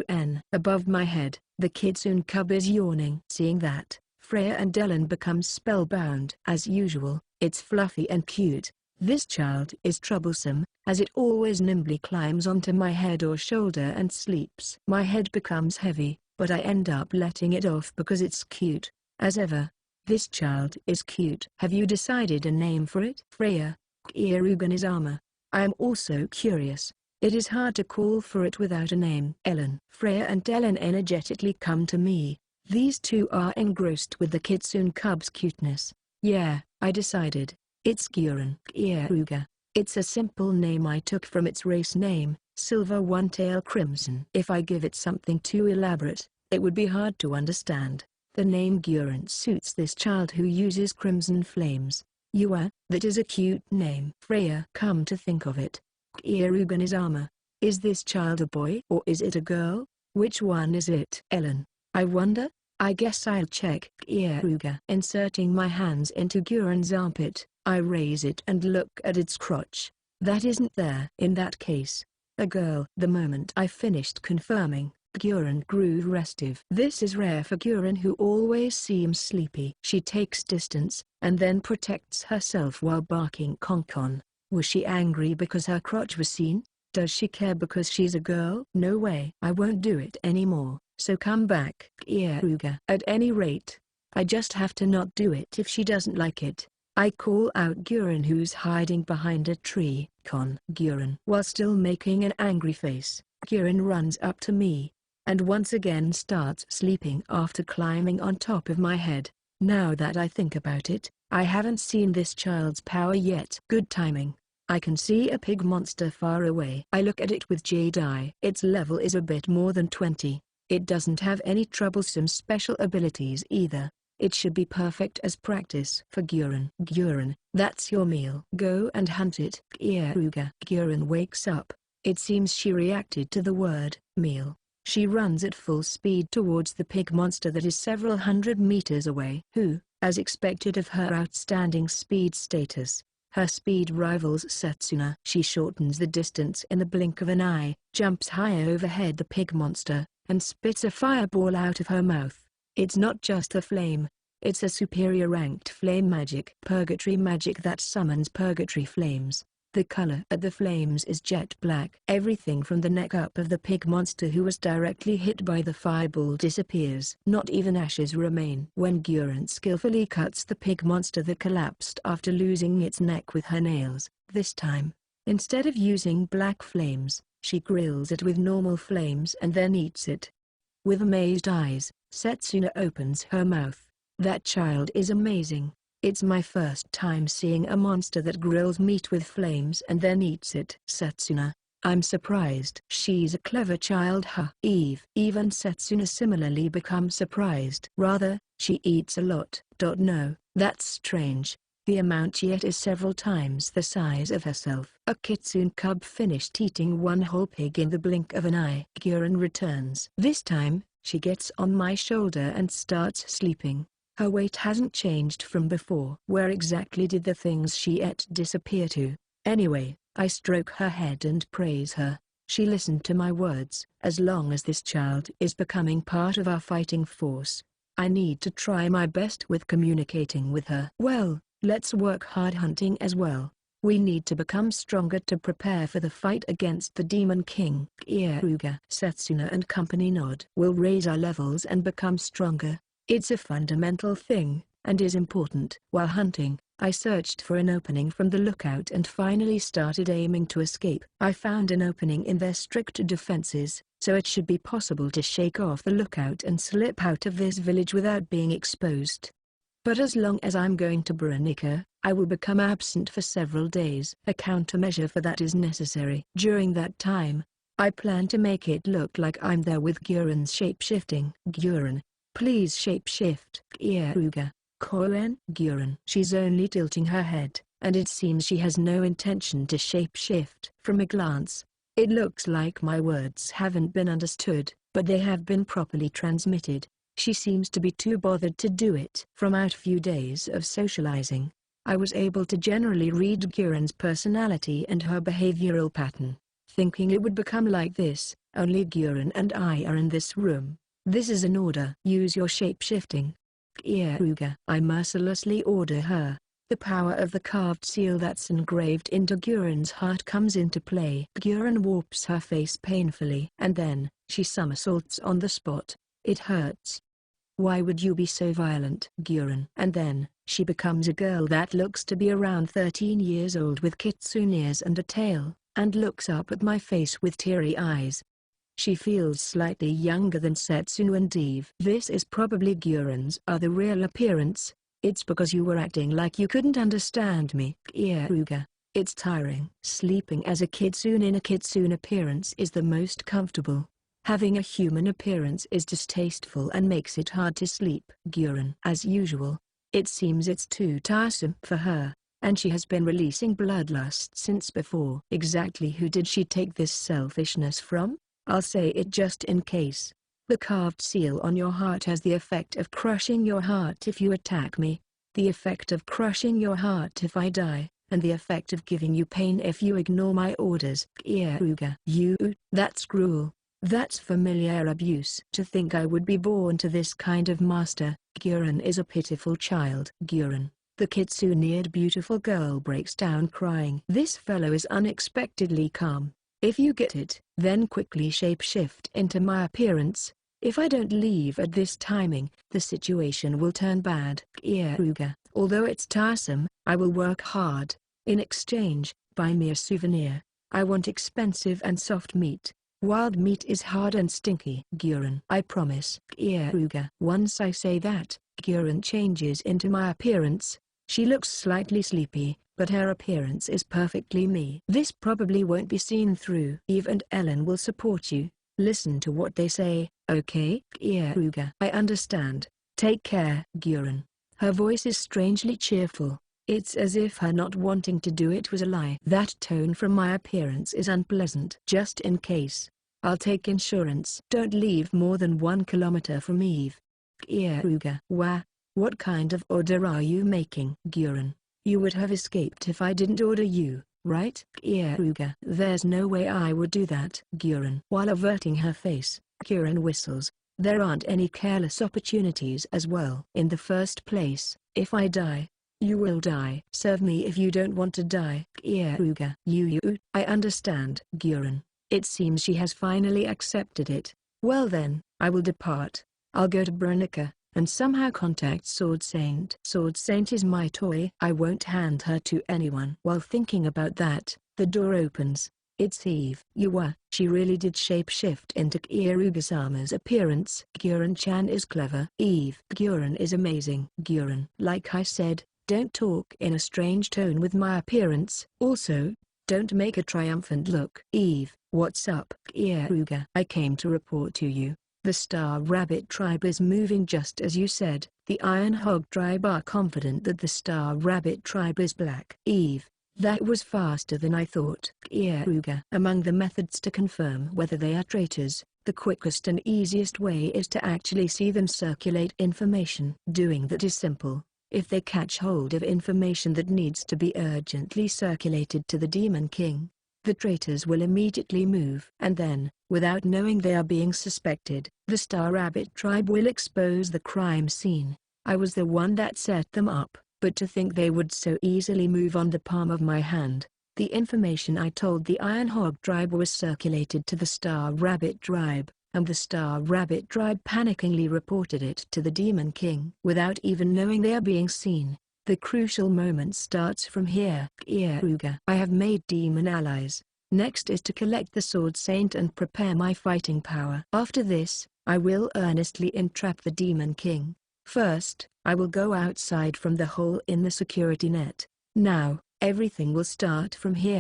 N. Above my head, the kitsune cub is yawning. Seeing that, Freya and Ellen become spellbound. As usual, it's fluffy and cute. This child is troublesome, as it always nimbly climbs onto my head or shoulder and sleeps. My head becomes heavy, but I end up letting it off because it's cute. As ever, this child is cute. Have you decided a name for it? Freya. Kierugan is armor. I am also curious. It is hard to call for it without a name. Ellen. Freya and Ellen energetically come to me. These two are engrossed with the kitsune cub's cuteness. Yeah, I decided. It's Guren. Kieruga. It's a simple name I took from its race name, Silver One-Tail Crimson. If I give it something too elaborate, it would be hard to understand. The name Guren suits this child who uses crimson flames. That is a cute name. Freya. Come to think of it, Kierugan is armor. Is this child a boy or is it a girl? Which one is it? Ellen. I wonder. I guess I'll check. Kieruga. Inserting my hands into Guren's armpit, I raise it and look at its crotch. That isn't there. In that case, a girl. The moment I finished confirming, Guren grew restive. This is rare for Guren, who always seems sleepy. She takes distance, and then protects herself while barking Konkon. Was she angry because her crotch was seen? Does she care because she's a girl? No way. I won't do it anymore, so come back. Kieruga. At any rate, I just have to not do it if she doesn't like it. I call out Guren, who's hiding behind a tree. Guren. While still making an angry face, Guren runs up to me, and once again starts sleeping after climbing on top of my head. Now that I think about it, I haven't seen this child's power yet. Good timing. I can see a pig monster far away. I look at it with jade eye. Its level is a bit more than 20. It doesn't have any troublesome special abilities either. It should be perfect as practice for Guren. Guren, that's your meal. Go and hunt it. Kieruga. Guren wakes up. It seems she reacted to the word meal. She runs at full speed towards the pig monster that is several hundred meters away. Who, as expected of her outstanding speed status, her speed rivals Setsuna. She shortens the distance in the blink of an eye, jumps high overhead the pig monster, and spits a fireball out of her mouth. It's not just a flame. It's a superior ranked flame magic. Purgatory magic that summons purgatory flames. The color of the flames is jet black. Everything from the neck up of the pig monster who was directly hit by the fireball disappears. Not even ashes remain. When Keare skillfully cuts the pig monster that collapsed after losing its neck with her nails, this time, instead of using black flames, she grills it with normal flames and then eats it. With amazed eyes, Setsuna opens her mouth. That child is amazing. It's my first time seeing a monster that grills meat with flames and then eats it. Setsuna, I'm surprised. She's a clever child. Even Setsuna similarly becomes surprised. Rather, she eats a lot. No, that's strange. The amount she ate is several times the size of herself. A kitsune cub finished eating one whole pig in the blink of an eye. Keare returns. This time, she gets on my shoulder and starts sleeping. Her weight hasn't changed from before. Where exactly did the things she ate disappear to? Anyway, I stroke her head and praise her. She listened to my words. As long as this child is becoming part of our fighting force, I need to try my best with communicating with her. Well, let's work hard hunting as well. We need to become stronger to prepare for the fight against the Demon King. Keare, Setsuna and company nod. We'll raise our levels and become stronger. It's a fundamental thing, and is important. While hunting, I searched for an opening from the lookout and finally started aiming to escape. I found an opening in their strict defenses, so it should be possible to shake off the lookout and slip out of this village without being exposed. But as long as I'm going to Branica, I will become absent for several days. A countermeasure for that is necessary. During that time, I plan to make it look like I'm there with Keare's shape-shifting. Keare, please shape-shift. Keare. Keare. She's only tilting her head, and it seems she has no intention to shape-shift. From a glance, it looks like my words haven't been understood, but they have been properly transmitted. She seems to be too bothered to do it. From out few days of socializing, I was able to generally read Keare's personality and her behavioral pattern. Thinking it would become like this, only Keare and I are in this room. This is an order. Use your shape-shifting. Keare. I mercilessly order her. The power of the carved seal that's engraved into Keare's heart comes into play. Keare warps her face painfully. And then, she somersaults on the spot. It hurts. Why would you be so violent? Keare. And then, she becomes a girl that looks to be around 13 years old with kitsune ears and a tail, and looks up at my face with teary eyes. She feels slightly younger than Setsuna and Eve. This is probably Keare's other real appearance. It's because you were acting like you couldn't understand me. Keare. It's tiring. Sleeping as a kitsune in a kitsune appearance is the most comfortable. Having a human appearance is distasteful and makes it hard to sleep. Keare. As usual, it seems it's too tiresome for her, and she has been releasing bloodlust since before. Exactly who did she take this selfishness from? I'll say it just in case. The carved seal on your heart has the effect of crushing your heart if you attack me, the effect of crushing your heart if I die, and the effect of giving you pain if you ignore my orders. Keare. That's cruel. That's familiar abuse. To think I would be born to this kind of master. Keare is a pitiful child. Keare. The kitsune-eared beautiful girl breaks down crying. This fellow is unexpectedly calm. If you get it, then quickly shape-shift into my appearance. If I don't leave at this timing, the situation will turn bad. Keare. Although it's tiresome, I will work hard. In exchange, buy me a souvenir. I want expensive and soft meat. Wild meat is hard and stinky. Keare. I promise. Keare. Once I say that, Keare changes into my appearance. She looks slightly sleepy, but her appearance is perfectly me. This probably won't be seen through. Eve and Ellen will support you. Listen to what they say, okay? Keare. I understand. Take care. Keare. Her voice is strangely cheerful. It's as if her not wanting to do it was a lie. That tone from my appearance is unpleasant. Just in case, I'll take insurance. Don't leave more than 1 kilometer from Eve. Keare. What kind of order are you making? Keare. You would have escaped if I didn't order you, right? Keare. There's no way I would do that. Keare. While averting her face, Keare whistles. There aren't any careless opportunities as well. In the first place, if I die, You will die. Serve me if you don't want to die. Keare. I understand. Guren. It seems she has finally accepted it. Well then, I will depart. I'll go to Brunica, and somehow contact Sword Saint. Sword Saint is my toy. I won't hand her to anyone. While thinking about that, the door opens. It's Eve. She really did shapeshift into Keare-sama's appearance. Guren-chan is clever. Eve. Guren is amazing. Guren. Like I said, don't talk in a strange tone with my appearance. Also, don't make a triumphant look. Eve. What's up? Keare. I came to report to you. The Star Rabbit tribe is moving just as you said. The Iron Hog tribe are confident that the Star Rabbit tribe is black. Eve. That was faster than I thought. Keare. Among the methods to confirm whether they are traitors, the quickest and easiest way is to actually see them circulate information. Doing that is simple. If they catch hold of information that needs to be urgently circulated to the Demon King, the traitors will immediately move. And then, without knowing they are being suspected, the Star Rabbit tribe will expose the crime scene. I was the one that set them up. But to think they would so easily move on the palm of my hand. The information I told the Iron Hog tribe was circulated to the Star Rabbit tribe, and the Star Rabbit tribe panickingly reported it to the Demon King. Without even knowing they are being seen, the crucial moment starts from here. Keare. I have made demon allies. Next is to collect the Sword Saint and prepare my fighting power. After this, I will earnestly entrap the Demon King. First, I will go outside from the hole in the security net. Now, everything will start from here.